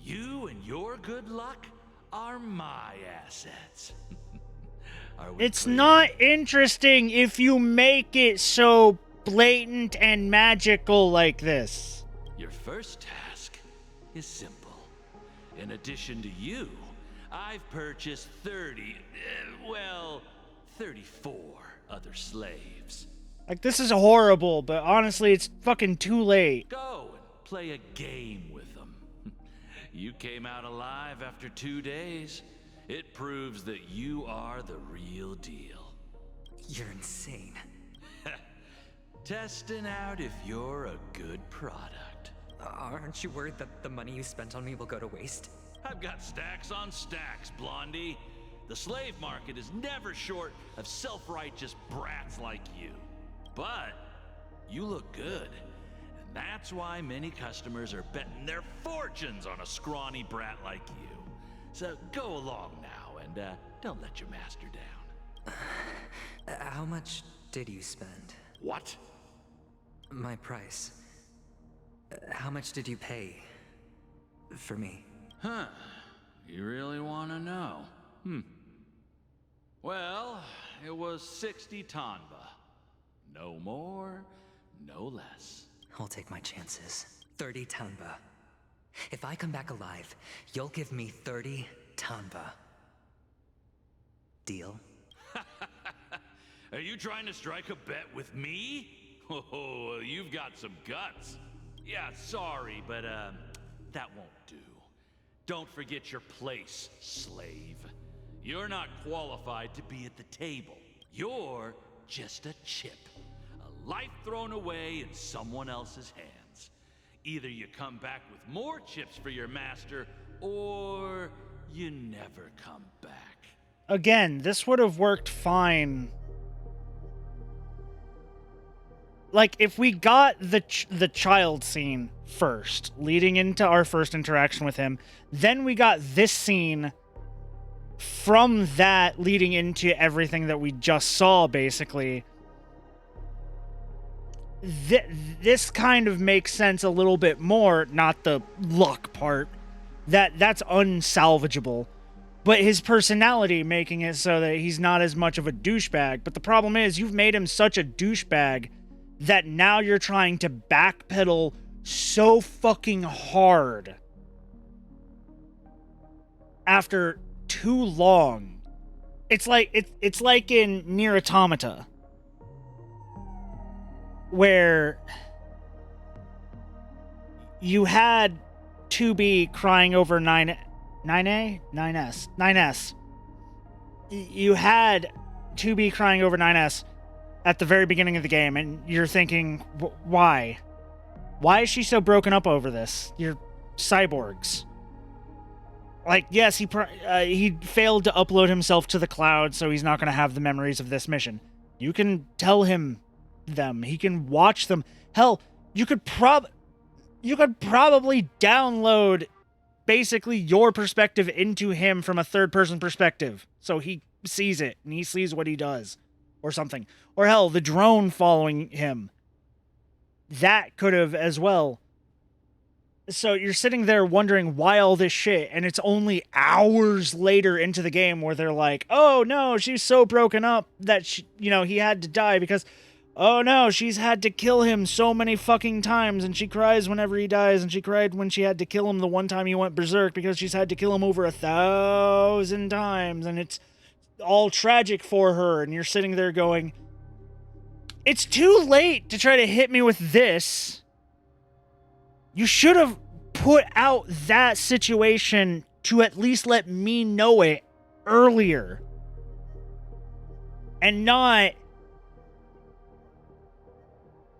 you and your good luck are my assets.
It's not interesting if you make it so blatant and magical like this.
Your first task is simple. In addition to you, I've purchased 34 other slaves.
Like, this is horrible, but honestly, it's fucking too late.
Go and play a game with them. You came out alive after 2 days. It proves that you are the real deal.
You're insane.
Testing out if you're a good product.
Aren't you worried that the money you spent on me will go to waste?
I've got stacks on stacks, Blondie. The slave market is never short of self-righteous brats like you. But you look good. And that's why many customers are betting their fortunes on a scrawny brat like you. So go along now and Don't let your master down.
How much did you spend?
What?
My price. How much did you pay for me?
Huh. You really want to know? Well, it was 60 Tanba. No more, no less.
I'll take my chances. 30 Tanba. If I come back alive, you'll give me 30 Tanba. Deal?
Are you trying to strike a bet with me? Oh, you've got some guts. Yeah, sorry, but that won't do. Don't forget your place, slave. You're not qualified to be at the table. You're just a chip. A life thrown away in someone else's hands. Either you come back with more chips for your master, or you never come back.
Again, this would have worked fine. Like, if we got the child scene first, leading into our first interaction with him, then we got this scene from that leading into everything that we just saw, basically. This kind of makes sense a little bit more, not the luck part. That's unsalvageable. But his personality making it so that he's not as much of a douchebag. But the problem is, you've made him such a douchebag that now you're trying to backpedal so fucking hard after too long. It's like in Nier Automata, where you had 2B crying over 9S. You had 2B crying over 9S at the very beginning of the game, and you're thinking, why? Why is she so broken up over this? You're cyborgs. Like, yes, he failed to upload himself to the cloud, so he's not going to have the memories of this mission. You can tell him them. He can watch them. Hell, you could probably download basically your perspective into him from a third-person perspective, so he sees it, and he sees what he does, or something. Or hell, the drone following him. That could have as well. So you're sitting there wondering why all this shit, and it's only hours later into the game where they're like, oh no, she's so broken up that he had to die because, oh no, she's had to kill him so many fucking times, and she cries whenever he dies, and she cried when she had to kill him the one time he went berserk because she's had to kill him over 1,000 times, and it's all tragic for her, and you're sitting there going, it's too late to try to hit me with this. You should have put out that situation to at least let me know it earlier. And not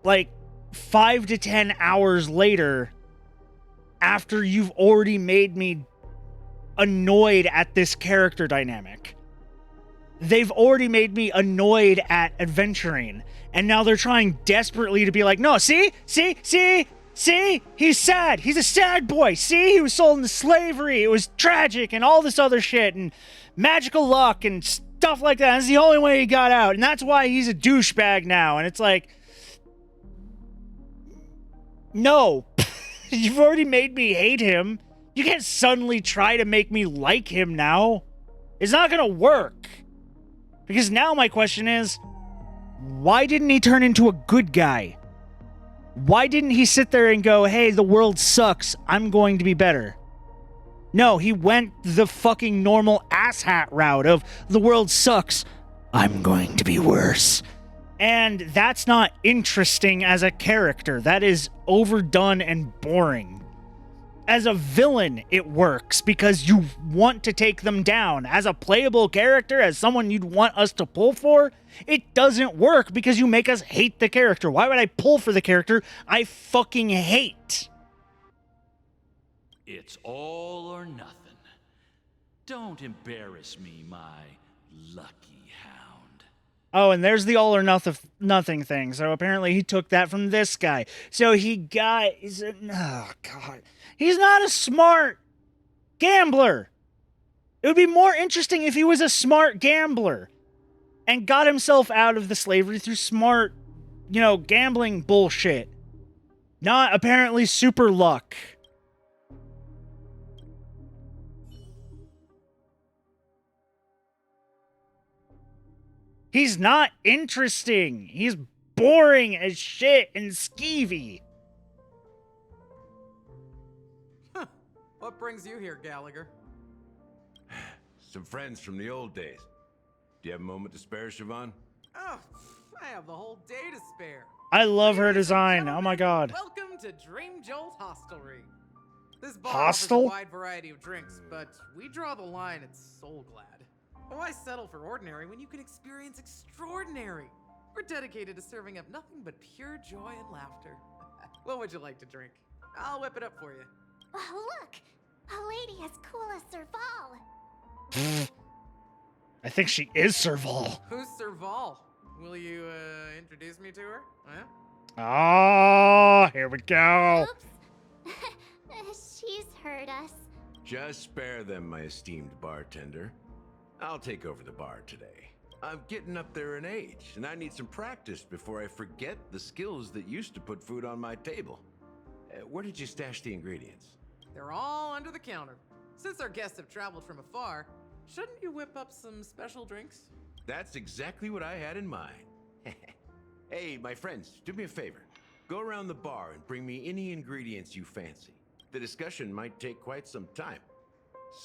like 5 to 10 hours later after you've already made me annoyed at this character dynamic. They've already made me annoyed at adventuring. And now they're trying desperately to be like, no, see, he's sad. He's a sad boy. See, he was sold into slavery. It was tragic and all this other shit and magical luck and stuff like that. That's the only way he got out. And that's why he's a douchebag now. And it's like, no, you've already made me hate him. You can't suddenly try to make me like him now. It's not going to work. Because now my question is, why didn't he turn into a good guy? Why didn't he sit there and go, hey, the world sucks, I'm going to be better? No, he went the fucking normal asshat route of, the world sucks, I'm going to be worse. And that's not interesting as a character. That is overdone and boring. As a villain, it works because you want to take them down. As a playable character, as someone you'd want us to pull for, it doesn't work because you make us hate the character. Why would I pull for the character I fucking hate?
It's all or nothing. Don't embarrass me, my lucky hound.
Oh, and there's the all or nothing thing. So apparently he took that from this guy. So oh God. He's not a smart gambler. It would be more interesting if he was a smart gambler and got himself out of the slavery through smart, you know, gambling bullshit. Not apparently super luck. He's not interesting. He's boring as shit and skeevy.
Huh. What brings you here, Gallagher?
Some friends from the old days. Do you have a moment to spare, Siobhan?
Oh, I have the whole day to spare.
I love her design. Oh my god.
Welcome to Dream Jolt Hostelry. This bar
Hostel?
offers a wide variety of drinks, but we draw the line at Soul Glad. Why settle for ordinary when you can experience extraordinary? We're dedicated to serving up nothing but pure joy and laughter. What would you like to drink? I'll whip it up for you.
Oh, look! A lady as cool as Serval.
I think she is Serval.
Who's Serval? Will you introduce me to her? Huh?
Oh, here we go.
She's heard us.
Just spare them, my esteemed bartender. I'll take over the bar today. I'm getting up there in age, and I need some practice before I forget the skills that used to put food on my table. Where did you stash the ingredients?
They're all under the counter. Since our guests have traveled from afar, shouldn't you whip up some special drinks?
That's exactly what I had in mind. Hey, my friends, do me a favor. Go around the bar and bring me any ingredients you fancy. The discussion might take quite some time.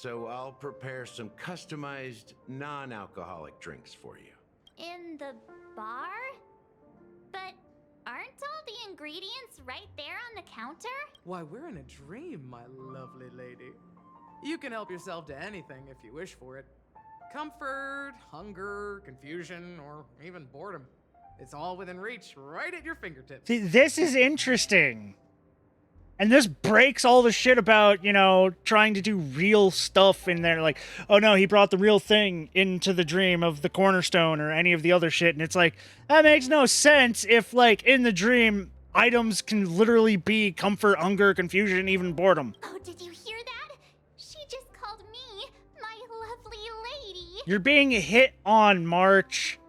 So I'll prepare some customized, non-alcoholic drinks for you.
In the bar? But aren't all the ingredients right there on the counter?
Why, we're in a dream, my lovely lady. You can help yourself to anything if you wish for it. Comfort, hunger, confusion, or even boredom. It's all within reach, right at your fingertips.
See, this is interesting. And this breaks all the shit about, you know, trying to do real stuff in there. Like, oh no, he brought the real thing into the dream of the cornerstone or any of the other shit. And it's like, that makes no sense if, like, in the dream, items can literally be comfort, hunger, confusion, even boredom.
Oh, did you hear that? She just called me my lovely lady.
You're being hit on, March.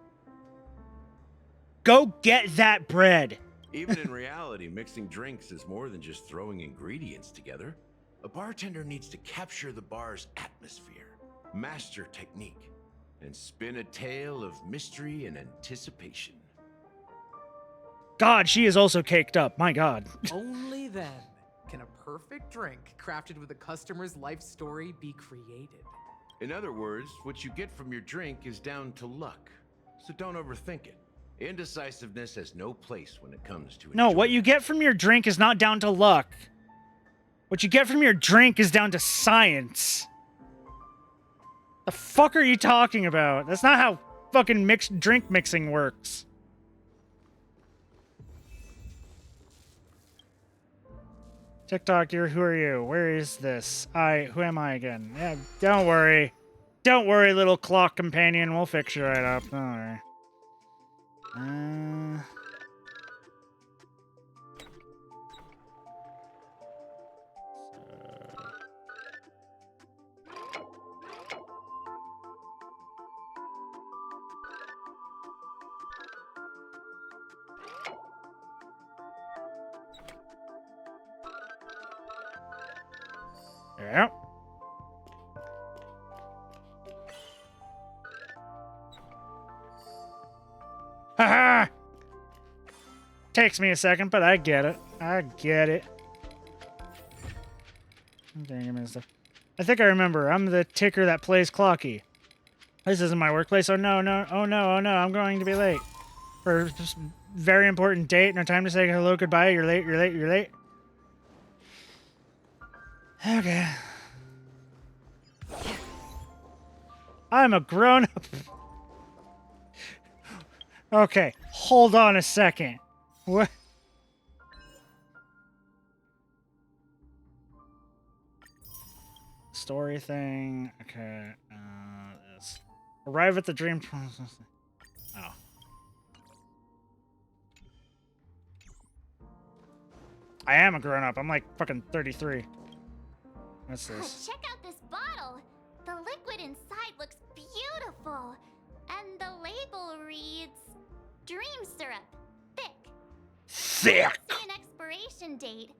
Go get that bread.
Even in reality, mixing drinks is more than just throwing ingredients together. A bartender needs to capture the bar's atmosphere, master technique, and spin a tale of mystery and anticipation.
God, she is also caked up. My God.
Only then can a perfect drink crafted with a customer's life story be created.
In other words, what you get from your drink is down to luck, so don't overthink it. Indecisiveness has no place when it comes to
No, what you get from your drink is not down to luck. What you get from your drink is down to science. The fuck are you talking about? That's not how fucking drink mixing works. TikTok, who are you? Where is this? Who am I again? Yeah, don't worry. Don't worry, little clock companion. We'll fix you right up. Don't worry. Yeah. Haha! Takes me a second, but I get it. I get it. I think I remember. I'm the ticker that plays clocky. This isn't my workplace. Oh no, no, oh no, oh no, I'm going to be late. For a very important date. No time to say hello, goodbye. You're late, you're late, you're late. Okay. I'm a grown-up. Okay, hold on a second. What? Story thing. Okay. This. Arrive at the dream. Oh. I am a grown-up. I'm like fucking 33. What's this?
Check out this bottle. The liquid inside looks beautiful, and the label reads Dream Syrup, thick.
Thick.
I don't see an expiration date,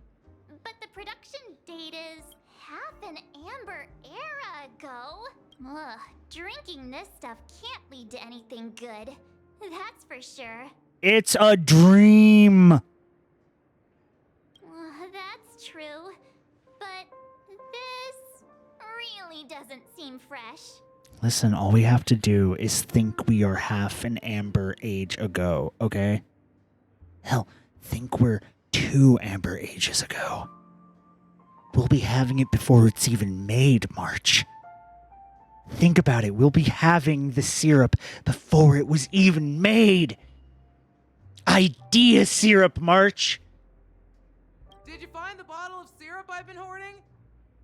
but the production date is half an amber era ago. Ugh, drinking this stuff can't lead to anything good. That's for sure.
It's a dream.
That's true, but this really doesn't seem fresh.
Listen, all we have to do is think we are half an amber age ago, okay? Hell, think we're 2 amber ages ago. We'll be having it before it's even made, March. Think about it. We'll be having the syrup before it was even made. Idea syrup, March.
Did you find the bottle of syrup I've been hoarding?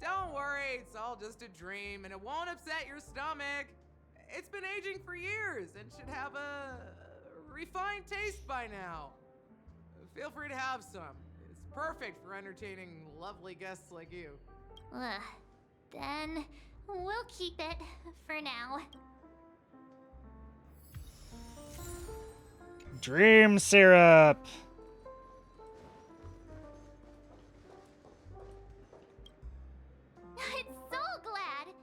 Don't worry, it's all just a dream and it won't upset your stomach. It's been aging for years and should have a refined taste by now. Feel free to have some. It's perfect for entertaining lovely guests like you.
Then we'll keep it for now.
Dream syrup.
It's Soul Glad!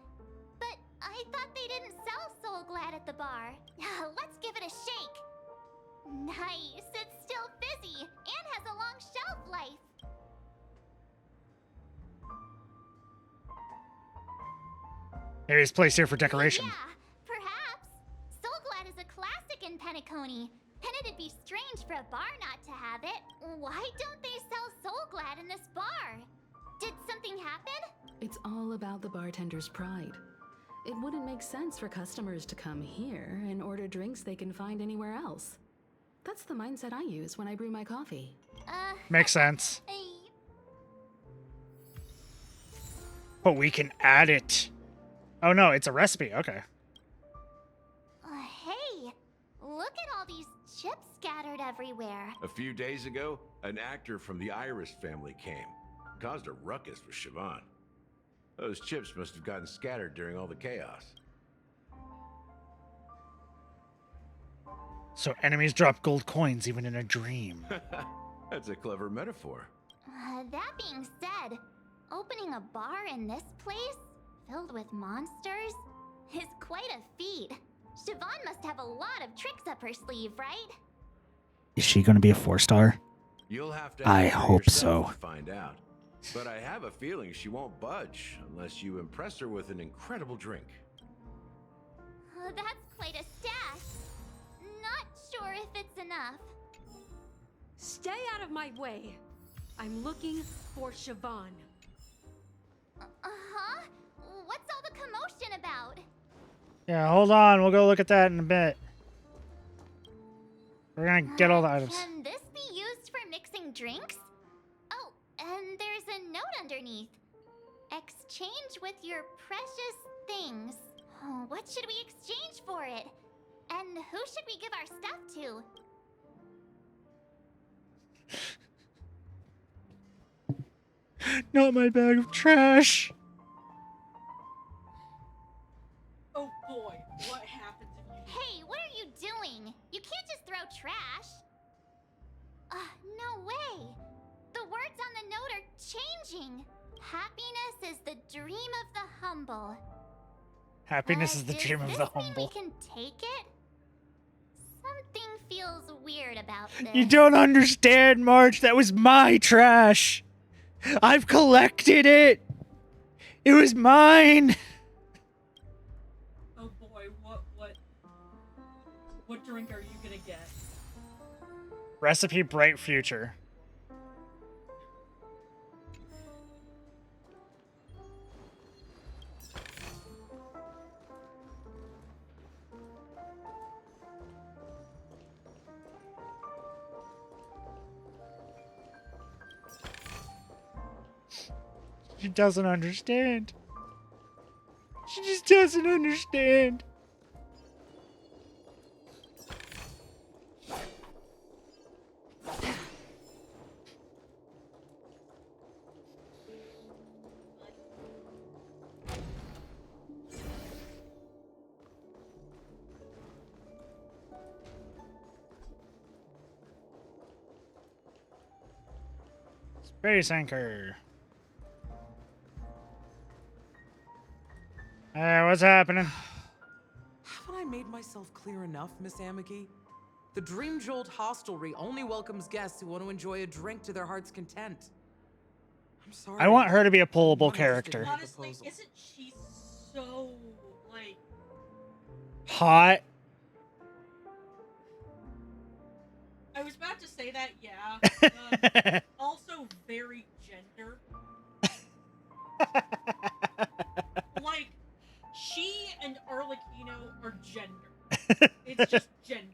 But I thought they didn't sell Soul Glad at the bar. Let's give it a shake. Nice, it's still fizzy and has a long shelf life.
Maybe it's placed here for decoration.
Yeah, perhaps. Soul Glad is a classic in Penacony, and it'd be strange for a bar not to have it. Why don't they sell Soul Glad in this bar? Did something happen?
It's all about the bartender's pride. It wouldn't make sense for customers to come here and order drinks they can find anywhere else. That's the mindset I use when I brew my coffee.
Makes sense. But we can add it. Oh no, it's a recipe. Okay.
Hey, look at all these chips scattered everywhere.
A few days ago, an actor from the Iris family came. Caused a ruckus with Siobhan. Those chips must have gotten scattered during all the chaos.
So enemies drop gold coins even in a dream.
That's a clever metaphor.
That being said, opening a bar in this place, filled with monsters, is quite a feat. Siobhan must have a lot of tricks up her sleeve, right?
Is she going to be a 4-star?
You'll have to
I
ask her
hope
yourself
so.
to find out. But I have a feeling she won't budge unless you impress her with an incredible drink.
That's quite a stash. Not sure if it's enough.
Stay out of my way. I'm looking for Siobhan.
Uh-huh? What's all the commotion about?
Yeah, hold on. We'll go look at that in a bit. We're going to get all the items.
Can this be used for mixing drinks? Oh, and there's a note underneath. Exchange with your precious things. Oh, what should we exchange for it? And who should we give our stuff to?
Not my bag of trash.
Oh boy, what happens if you...
Hey, what are you doing? You can't just throw trash. No way. The words on the note are changing. Happiness is the dream of the humble.
Happiness is the dream of the
Does this mean
humble.
we can take it? Something feels weird about this.
You don't understand, March. That was my trash. I've collected it. It was mine.
Oh boy, what drink are you gonna get?
Recipe Bright Future. She doesn't understand. She just doesn't understand. Base anchor. What's happening?
Haven't I made myself clear enough, Miss Amiki? The Dream Jolt hostelry only welcomes guests who want to enjoy a drink to their heart's content. I'm sorry.
I want her to be a pullable
I'm not interested
character.
in your
Honestly,
proposal.
isn't she so, like...
Hot.
I was about to say that, yeah. Also very gender. Like, she and Arlecchino are gender. It's just gender.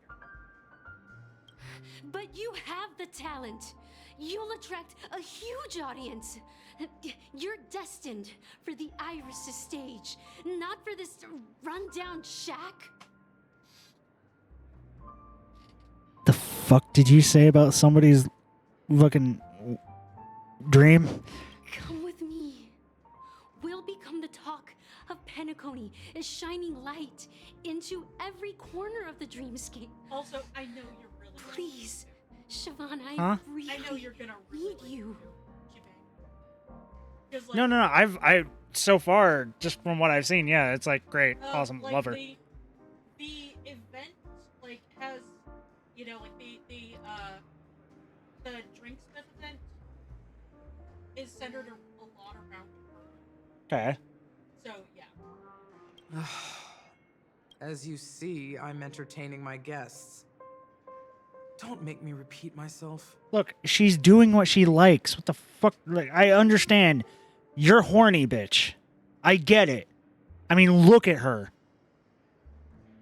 But you have the talent. You'll attract a huge audience. You're destined for the Iris' stage, not for this rundown shack.
The fuck did you say about somebody's fucking dream?
Come with me. We'll become the talk of Penacony, a shining light into every corner of the dreamscape.
Also, I know you're really...
Please, Siobhan, I
Huh?
really
I know you're gonna
need you.
Like,
No. I so far, just from what I've seen, yeah, it's like great, awesome,
like
love her.
The event, like, has, you know, like, the Drinksmith event is centered a lot around her.
Okay.
So, yeah.
As you see, I'm entertaining my guests. Don't make me repeat myself.
Look, she's doing what she likes. What the fuck? Like, I understand. You're horny, bitch. I get it. I mean, look at her.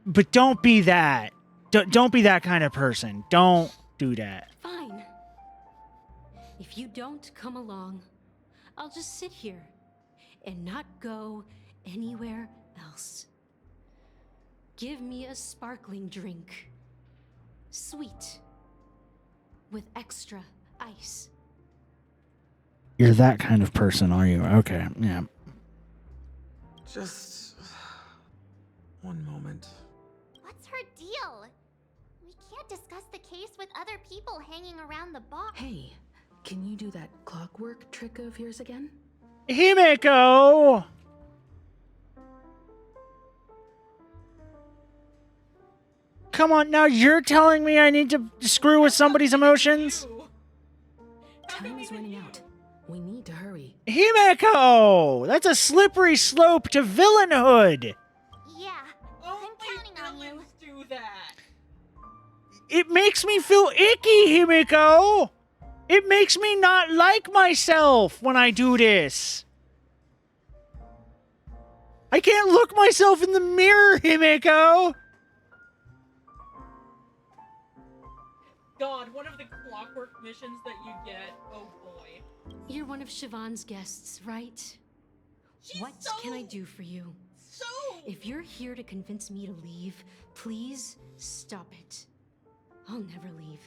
But don't be that. Don't be that kind of person. Don't do that.
Fine. If you don't come along, I'll just sit here and not go anywhere else. Give me a sparkling drink. Sweet. With extra ice.
You're that kind of person, are you? Okay, yeah.
Just one moment.
What's her deal? We can't discuss the case with other people hanging around the bar.
Hey, can you do that clockwork trick of yours again?
Himeko! Come on, now you're telling me I need to screw with somebody's emotions?
Time is running out. We need to hurry.
Himeko! That's a slippery slope to villainhood!
Yeah, I'm counting on you.
Do that.
It makes me feel icky, Himeko! It makes me not like myself when I do this. I can't look myself in the mirror, Himeko!
God, one of the clockwork missions that you get, oh boy.
You're one of Siobhan's guests, right? What can I do for you? If you're here to convince me to leave, please stop it. I'll never leave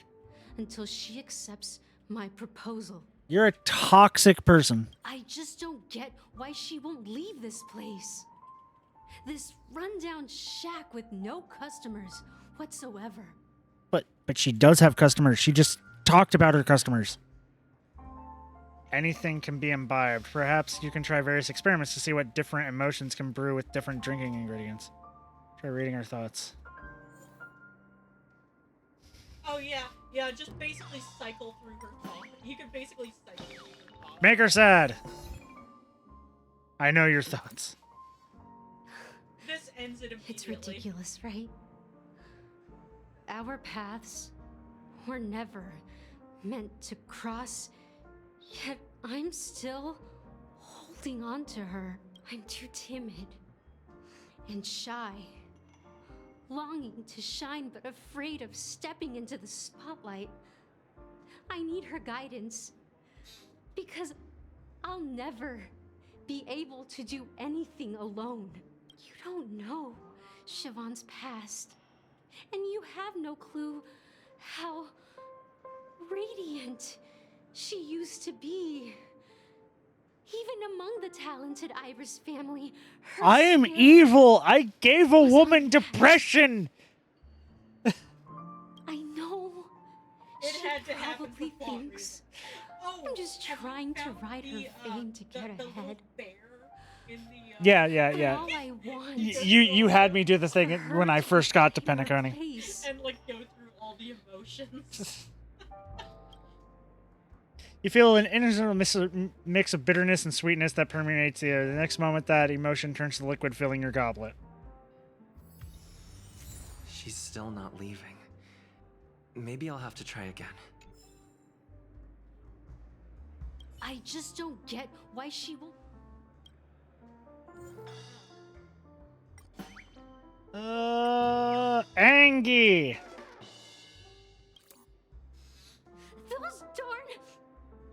until she accepts my proposal.
You're a toxic person.
I just don't get why she won't leave this place. This rundown shack with no customers whatsoever.
But she does have customers. She just talked about her customers. Anything can be imbibed. Perhaps you can try various experiments to see what different emotions can brew with different drinking ingredients. Try reading her thoughts.
Oh yeah, just basically cycle through her thoughts. You can basically cycle through her thoughts.
Make her sad. I know your thoughts.
This ends it immediately.
It's ridiculous, right? Our paths were never meant to cross, yet I'm still holding on to her. I'm too timid and shy, longing to shine but afraid of stepping into the spotlight. I need her guidance because I'll never be able to do anything alone. You don't know Siobhan's past. And you have no clue how radiant she used to be. Even among the talented Iris family, her
I am
skill
evil. I gave a woman depression.
I know.
It
She
had to happen
probably
for plot
thinks
Oh,
I'm just trying to ride her fame to get
the little
ahead.
bear in the,
Yeah.
And all I want
You had me do the thing
for
when
her
I
to
first got to
in her
Penacony.
place.
and like go through all the emotions.
You feel an innocent mix of bitterness and sweetness that permeates you. The next moment, that emotion turns to liquid, filling your goblet.
She's still not leaving. Maybe I'll have to try again.
I just don't get why she won't.
Angie!
Those darn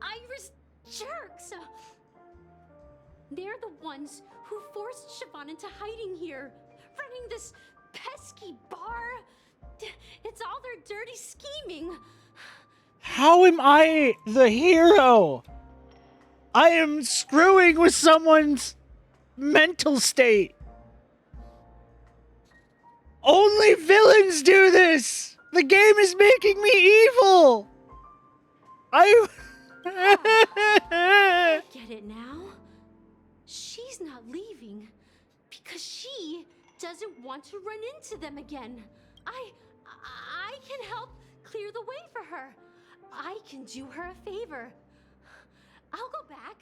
Irish jerks! They're the ones who forced Siobhan into hiding here, running this pesky bar. It's all their dirty scheming.
How am I the hero? I am screwing with someone's mental state. Only villains do this! The game is making me evil!
I get it now. She's not leaving because she doesn't want to run into them again. I can help clear the way for her. I can do her a favor. I'll go back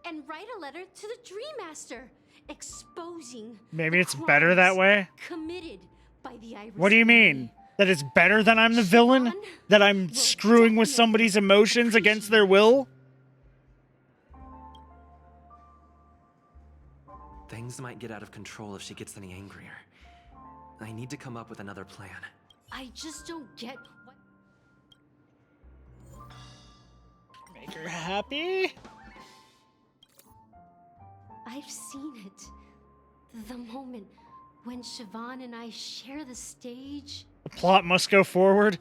and write a letter to the Dream Master exposing
Maybe it's better that way?
committed by the Irish.
What do you mean? That it's better than I'm the villain? That I'm screwing with somebody's emotions against their will?
Things might get out of control if she gets any angrier. I need to come up with another plan.
I just don't get what.
Make her happy?
I've seen it. The moment when Siobhan and I share the stage.
The plot must go forward.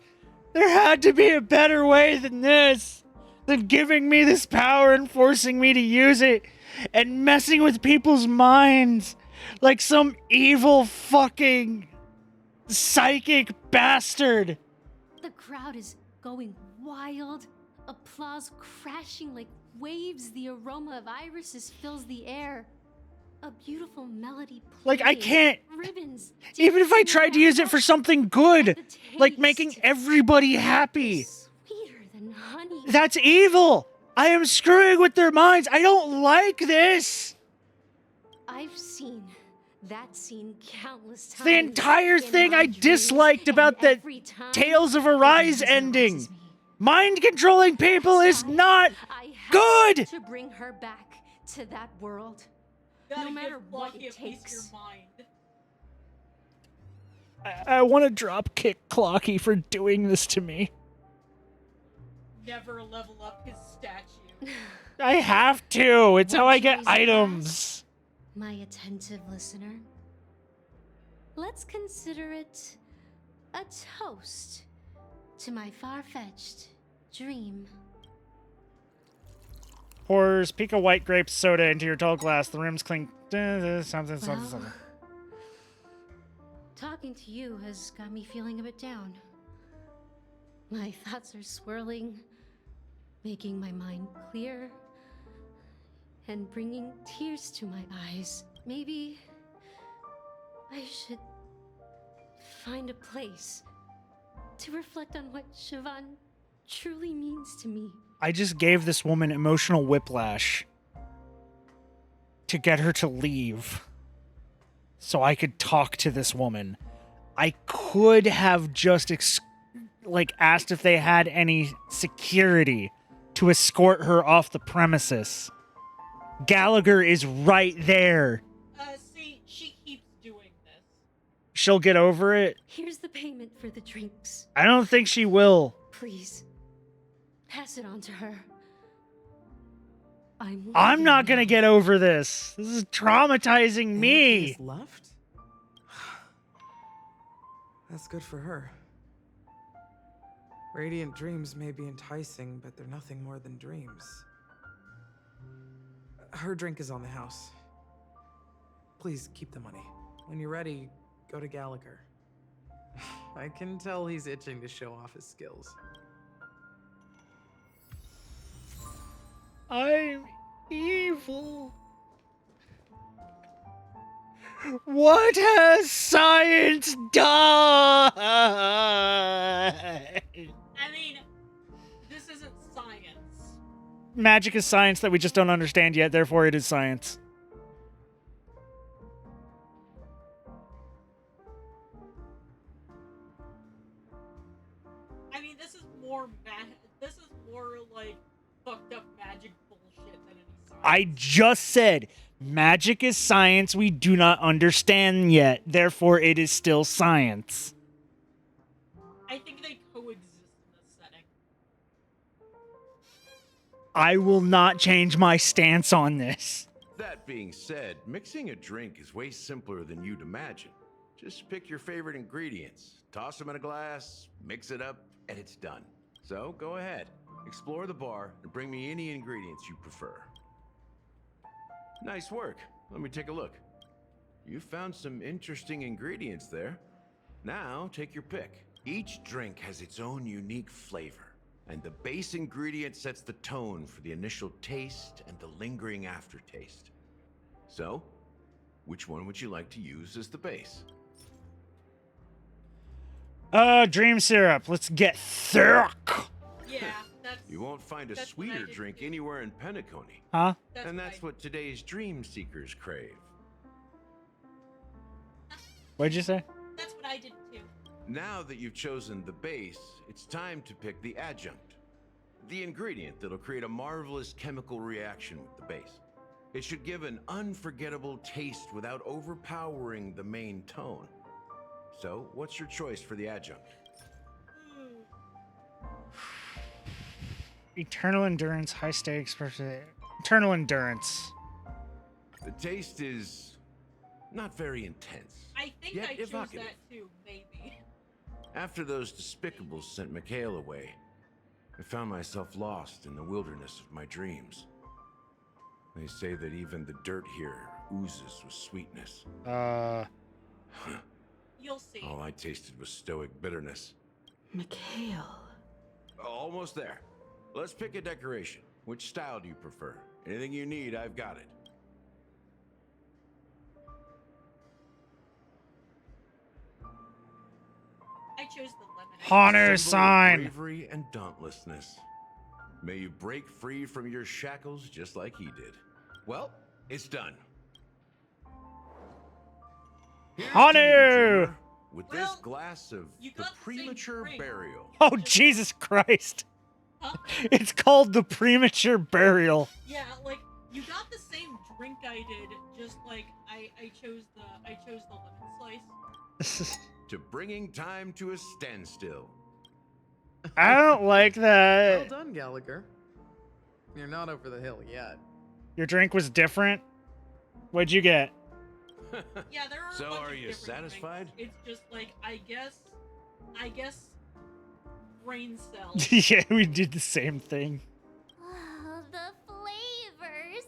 There had to be a better way than this. Than giving me this power and forcing me to use it. And messing with people's minds. Like some evil fucking psychic bastard.
The crowd is going wild. Applause crashing like waves. The aroma of irises fills the air. A beautiful melody playing.
Like, I can't.
Ribbons.
Even if I tried to use it for something good. Like making everybody happy.
Sweeter than honey.
That's evil. I am screwing with their minds. I don't like this.
I've seen that scene countless times.
The entire
in
thing
my
I
dreams,
disliked about
and
the
every time
Tales of Arise ending. Mind controlling people is not good.
to bring her back to that world.
Gotta
No matter
give
what
Clocky
it
a piece of
takes.
your mind.
I want to drop kick Clocky for doing this to me.
Never level up his statue.
I have to. It's how I
Won't you
get
raise your
items.
glass, my attentive listener? Let's consider it a toast to my far-fetched dream.
Pours Pico white grape soda into your tall glass. The rims clink. Something.
Talking to you has got me feeling a bit down. My thoughts are swirling, making my mind clear, and bringing tears to my eyes. Maybe I should find a place to reflect on what Siobhan truly means to me.
I just gave this woman emotional whiplash to get her to leave so I could talk to this woman. I could have just asked if they had any security to escort her off the premises. Gallagher is right there.
See, she keeps doing this.
She'll get over it.
Here's the payment for the drinks.
I don't think she will.
Please, pass it on to her.
I'm not gonna get over this. This is traumatizing me.
Is left? That's good for her. Radiant dreams may be enticing, but they're nothing more than dreams. Her drink is on the house. Please keep the money. When you're ready, go to Gallagher. I can tell he's itching to show off his skills.
I'm evil. What has science done?
I mean, this isn't science.
Magic is science that we just don't understand yet, therefore it is science.
I mean, this is more like fucked up magic bullshit than any science.
I just said magic is science we do not understand yet, therefore it is still science.
I think they coexist in this setting.
I will not change my stance on this.
That being said, mixing a drink is way simpler than you'd imagine. Just pick your favorite ingredients, toss them in a glass, mix it up, and it's done. So go ahead, explore the bar, and bring me any ingredients you prefer. Nice work. Let me take a look. You found some interesting ingredients there. Now take your pick. Each drink has its own unique flavor, and the base ingredient sets the tone for the initial taste and the lingering aftertaste. So, which one would you like to use as the base?
Dream syrup. Let's get thick.
Yeah, that's...
You won't find a sweeter drink anywhere in Penacony.
Huh?
And that's what today's dream seekers crave.
What'd you say?
That's what I did too.
Now that you've chosen the base, it's time to pick the adjunct. The ingredient that'll create a marvelous chemical reaction with the base. It should give an unforgettable taste without overpowering the main tone. So, what's your choice for the adjunct?
Eternal endurance, high stakes, eternal endurance.
The taste is not very intense.
I think
yet
I chose
evocative.
that too, maybe.
After those despicables sent Mikhail away, I found myself lost in the wilderness of my dreams. They say that even the dirt here oozes with sweetness.
You'll see.
All I tasted was stoic bitterness.
Mikhail.
Almost there. Let's pick a decoration. Which style do you prefer? Anything you need, I've got it.
I chose the lemon.
Honor
Symbol of
sign.
bravery and dauntlessness. May you break free from your shackles just like he did. Well, it's done. Here's to you,
Honor.
dreamer, with this glass of the premature burial.
Oh, Jesus Christ. It's called the premature burial.
Yeah, like you got the same drink I did, just like I chose the lemon slice.
To bringing time to a standstill.
I don't like that.
Well done, Gallagher. You're not over the hill yet.
Your drink was different. What'd you get?
Yeah, there are.
So
a bunch
are
of
you
different
satisfied?
drinks. It's just like I guess, brain cells.
Yeah, we did the same thing.
Oh, the flavors.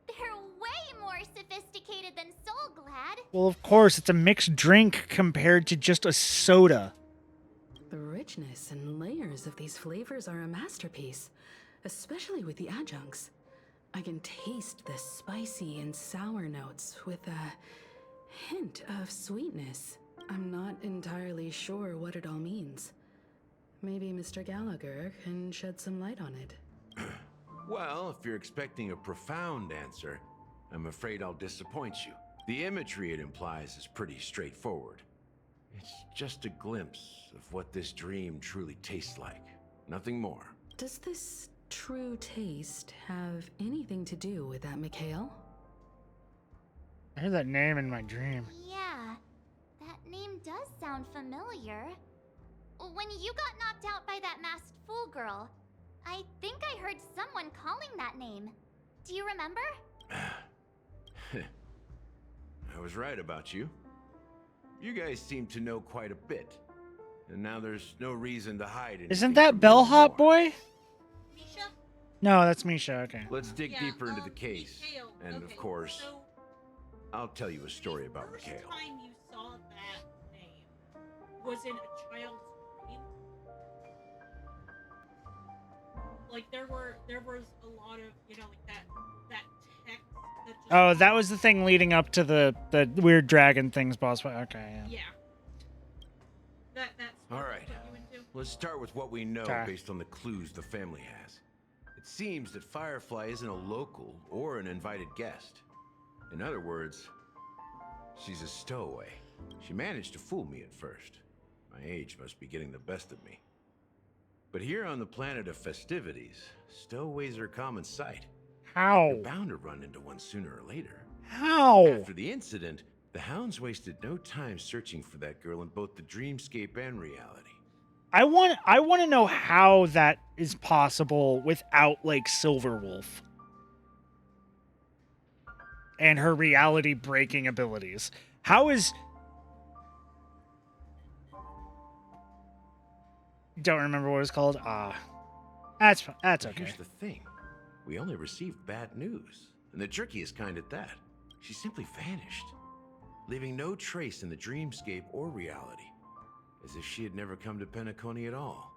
They're way more sophisticated than Soul Glad.
Well, of course, it's a mixed drink compared to just a soda.
The richness and layers of these flavors are a masterpiece, especially with the adjuncts. I can taste the spicy and sour notes with a hint of sweetness. I'm not entirely sure what it all means. Maybe Mr. Gallagher can shed some light on it.
Well, if you're expecting a profound answer, I'm afraid I'll disappoint you. The imagery it implies is pretty straightforward. It's just a glimpse of what this dream truly tastes like. Nothing more.
Does this true taste have anything to do with that, Mikhail?
I heard that name in my dream.
Yeah, that name does sound familiar. When you got knocked out by that masked fool girl, I think I heard someone calling that name. Do you remember?
I was right about you. You guys seem to know quite a bit. And now there's no reason to hide anything.
Isn't that
from me
Bellhop
anymore.
Boy? No, that's Misha. Okay.
Let's dig deeper into the case. And of course, I'll tell you a story about Mikhail.
The time you saw that name was in a child's dream. like there was a lot of, you know, like that text that just
Oh, that was the thing leading up to the weird dragon things boss fight. Okay, yeah.
yeah. That's
All
what
right.
put you into.
Let's start with what we know
Okay.
based on the clues the family has. It seems that Firefly isn't a local or an invited guest. In other words, she's a stowaway. She managed to fool me at first. My age must be getting the best of me. But here on the planet of festivities, stowaways are a common sight.
How?
You're bound to run into one sooner or later.
How?
After the incident, the hounds wasted no time searching for that girl in both the dreamscape and reality.
I want to know how that is possible without like Silverwolf and her reality breaking abilities. How is don't remember what it's called. That's
But
okay.
here's the thing. We only received bad news. And the trickiest kind at that. She simply vanished, leaving no trace in the dreamscape or reality. As if she had never come to Penacony at all.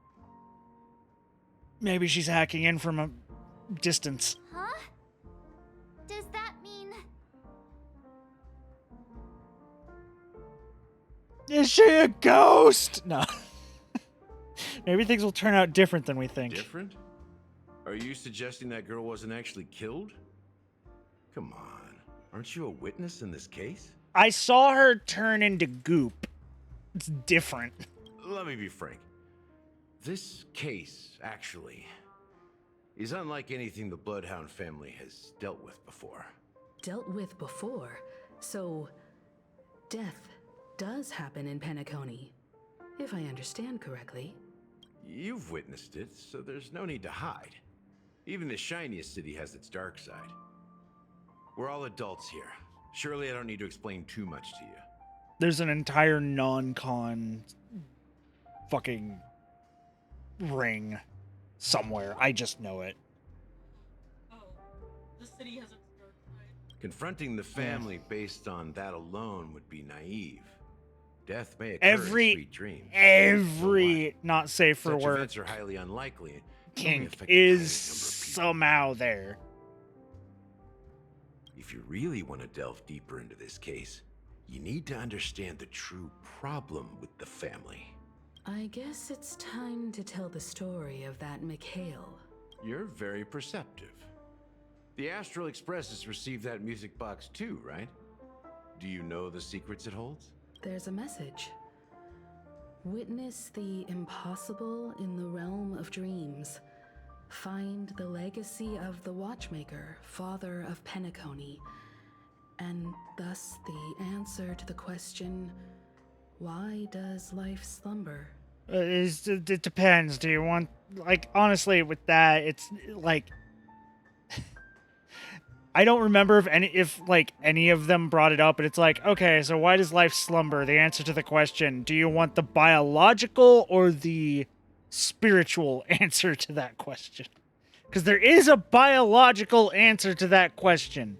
Maybe she's hacking in from a distance.
Huh? Does that mean...
Is she a ghost? No. Maybe things will turn out different than we think.
Different? Are you suggesting that girl wasn't actually killed? Come on. Aren't you a witness in this case?
I saw her turn into goop. It's different.
Let me be frank. This case, actually, is unlike anything the Bloodhound family has dealt with before.
Dealt with before? So, death does happen in Penacony, if I understand correctly.
You've witnessed it, so there's no need to hide. Even the shiniest city has its dark side. We're all adults here. Surely I don't need to explain too much to you.
There's an entire non-con fucking ring somewhere. I just know it.
Oh, the city has its dark side.
Confronting the family based on that alone would be naive. Death may occur in sweet dreams.
Every not safe for
Such
work
events are highly unlikely. and only
kink
affect a
is
tiny
somehow there.
If you really want to delve deeper into this case, you need to understand the true problem with the family.
I guess it's time to tell the story of that Mikhail.
You're very perceptive. The Astral Express has received that music box too, right? Do you know the secrets it holds?
There's a message. Witness the impossible in the realm of dreams. Find the legacy of the Watchmaker, father of Penacony, and thus the answer to the question, why does life slumber?
It depends. Do you want, like, honestly, with that, it's like I don't remember if any of them brought it up, but it's like, okay, so why does life slumber? The answer to the question, do you want the biological or the spiritual answer to that question? Because there is a biological answer to that question.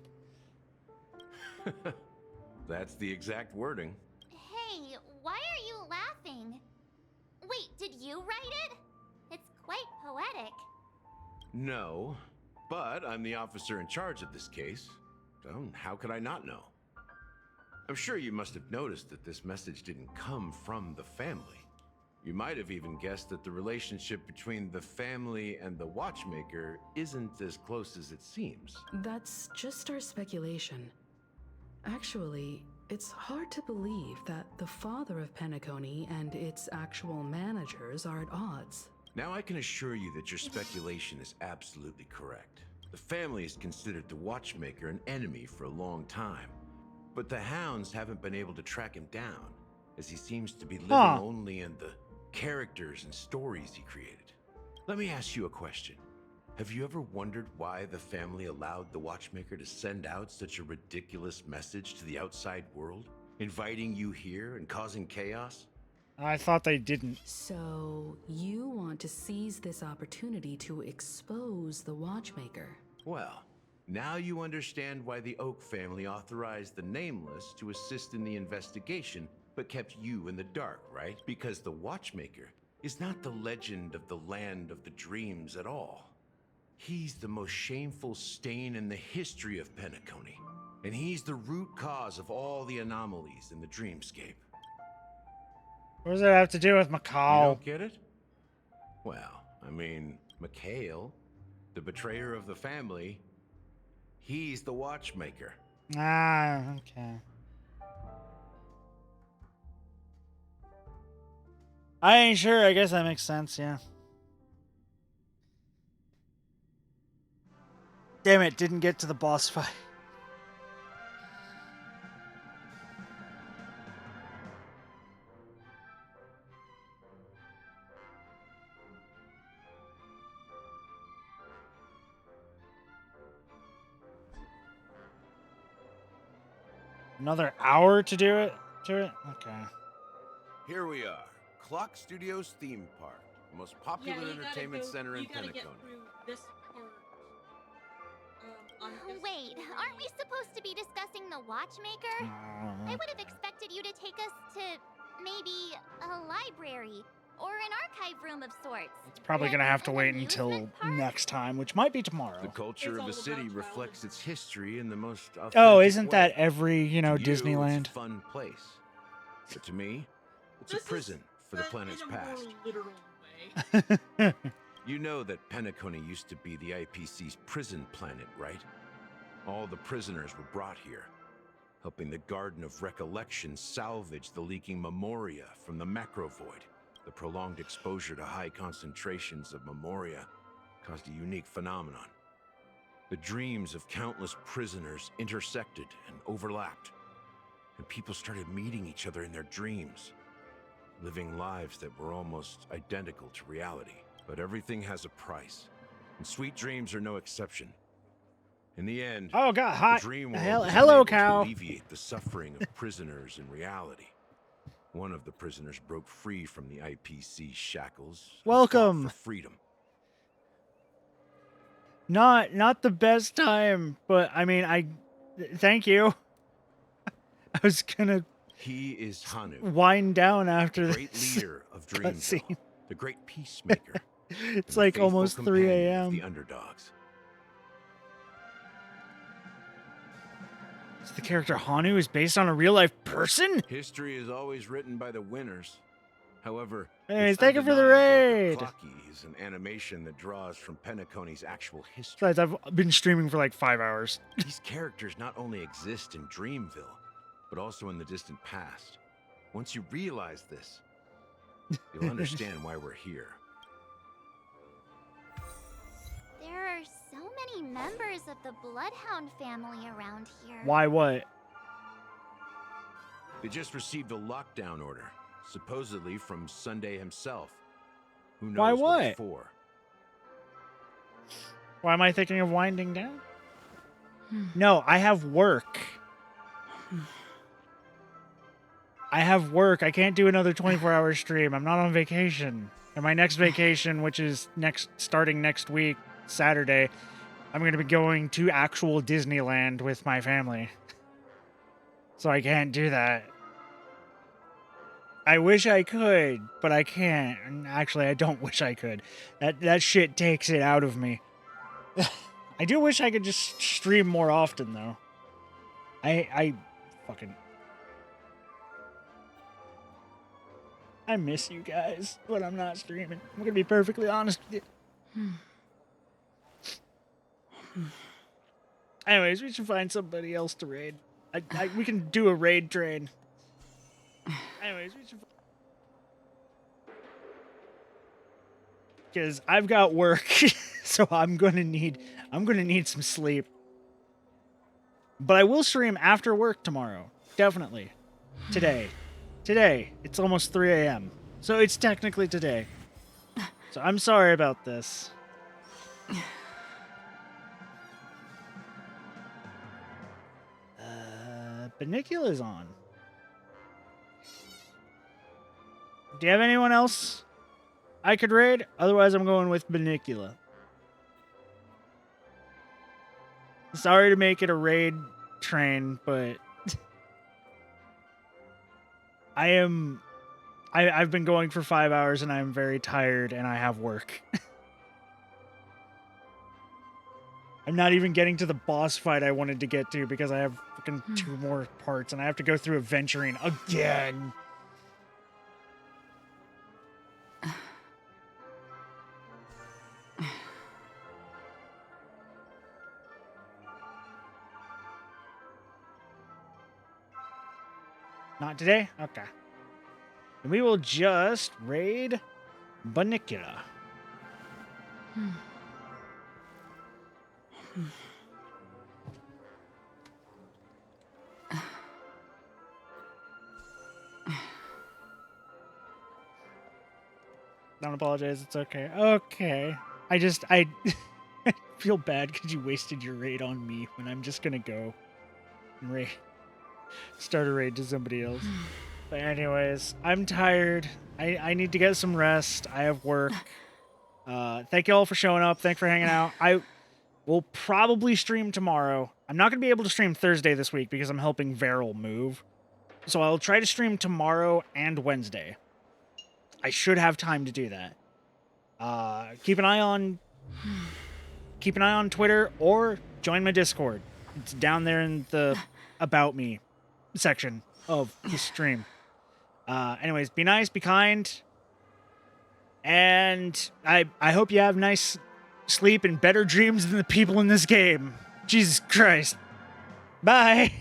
That's the exact wording.
Hey, why are you laughing? Wait, did you write it? It's quite poetic.
No, but I'm the officer in charge of this case. So how could I not know? I'm sure you must have noticed that this message didn't come from the family. You might have even guessed that the relationship between the family and the Watchmaker isn't as close as it seems.
That's just our speculation. Actually, it's hard to believe that the father of Penacony and its actual managers are at odds.
Now I can assure you that your speculation is absolutely correct. The family has considered the Watchmaker an enemy for a long time. But the hounds haven't been able to track him down, as he seems to be living only in the characters and stories he created. Let me ask you a question. Have you ever wondered why the family allowed the Watchmaker to send out such a ridiculous message to the outside world, inviting you here and causing chaos?
I thought they didn't.
So, you want to seize this opportunity to expose the Watchmaker?
Well, now you understand why the Oak family authorized the Nameless to assist in the investigation, but kept you in the dark, right? Because the Watchmaker is not the legend of the Land of the Dreams at all. He's the most shameful stain in the history of Penacony, and he's the root cause of all the anomalies in the dreamscape.
What does that have to do with
You
Macau?
don't get it? Well, I mean, Mikhail, the betrayer of the family, he's the watchmaker.
Ah, okay. I ain't sure. I guess that makes sense, yeah. Damn it, didn't get to the boss fight. Another hour to do it? Okay.
Here we are, Clock Studios theme park, the most popular entertainment center in Penacony.
This part.
Wait, aren't we supposed to be discussing the watchmaker? I would have expected you to take us to maybe a library or an archive room of sorts.
It's probably going to have to wait until next time, which might be tomorrow.
The culture of a city reflects its history in the most authentic
Oh, isn't
way.
that every, you know,
To you,
Disneyland?
It's a fun place. But to me, it's a prison for the planet's past. You know that Penacony used to be the IPC's prison planet, right? All the prisoners were brought here, helping the Garden of Recollection salvage the leaking memoria from the macrovoid. The prolonged exposure to high concentrations of memoria caused a unique phenomenon. The dreams of countless prisoners intersected and overlapped, and people started meeting each other in their dreams, living lives that were almost identical to reality. But everything has a price, and sweet dreams are no exception. In the end,
oh God, hi.
the dream world was
Hello,
unable
cow.
to alleviate the suffering of prisoners in reality. One of the prisoners broke free from the IPC shackles. And
Welcome.
fought for freedom.
Not the best time, but I mean, thank you. I was gonna
He is Hanu,
wind down after
the great
this
leader of Dreamville,
cutscene.
the great peacemaker.
It's
and
like
the faithful
almost 3
companion of
a.m.
The underdogs.
So the character Hanu is based on a real life person?
History is always written by the winners. However,
Hey,
it's
thank you for the
undeniable that
raid.
Clocky is an animation that draws from Penacony's actual history.
Besides, I've been streaming for like 5 hours.
These characters not only exist in Dreamville, but also in the distant past. Once you realize this, you'll understand why we're here.
There are so many members of the Bloodhound family around here.
Why what?
They just received a lockdown order, supposedly from Sunday himself. Who knows
Why
what
what?
it's for?
Why am I thinking of winding down? No, I have work. I have work. I can't do another 24-hour stream. I'm not on vacation. And my next vacation, which is starting next week, Saturday, I'm going to be going to actual Disneyland with my family. So I can't do that. I wish I could, but I can't. And actually, I don't wish I could. That shit takes it out of me. I do wish I could just stream more often, though. I miss you guys when I'm not streaming. I'm gonna be perfectly honest with you. Anyways, we should find somebody else to raid. We can do a raid train. Anyways, we should. Because I've got work, so I'm gonna need some sleep. But I will stream after work tomorrow, definitely. Today, it's almost 3 a.m. So it's technically today. So I'm sorry about this. Benicula's on. Do you have anyone else I could raid? Otherwise, I'm going with Benicula. Sorry to make it a raid train, but I've been going for 5 hours and I'm very tired and I have work. I'm not even getting to the boss fight I wanted to get to because I have fucking 2 more parts and I have to go through adventuring again. Not today? Okay. And we will just raid Banicula. Don't apologize. It's okay. Okay. I feel bad because you wasted your raid on me when I'm just gonna go and start a raid to somebody else. But anyways, I'm tired. I need to get some rest. I have work. Thank you all for showing up. Thanks for hanging out. I will probably stream tomorrow. I'm not gonna be able to stream Thursday this week because I'm helping Varel move. So I'll try to stream tomorrow and Wednesday. I should have time to do that. Keep an eye on Twitter or join my Discord. It's down there in the About Me section of the stream. Anyways, be nice, be kind, and I hope you have nice sleep and better dreams than the people in this game. Jesus Christ. Bye.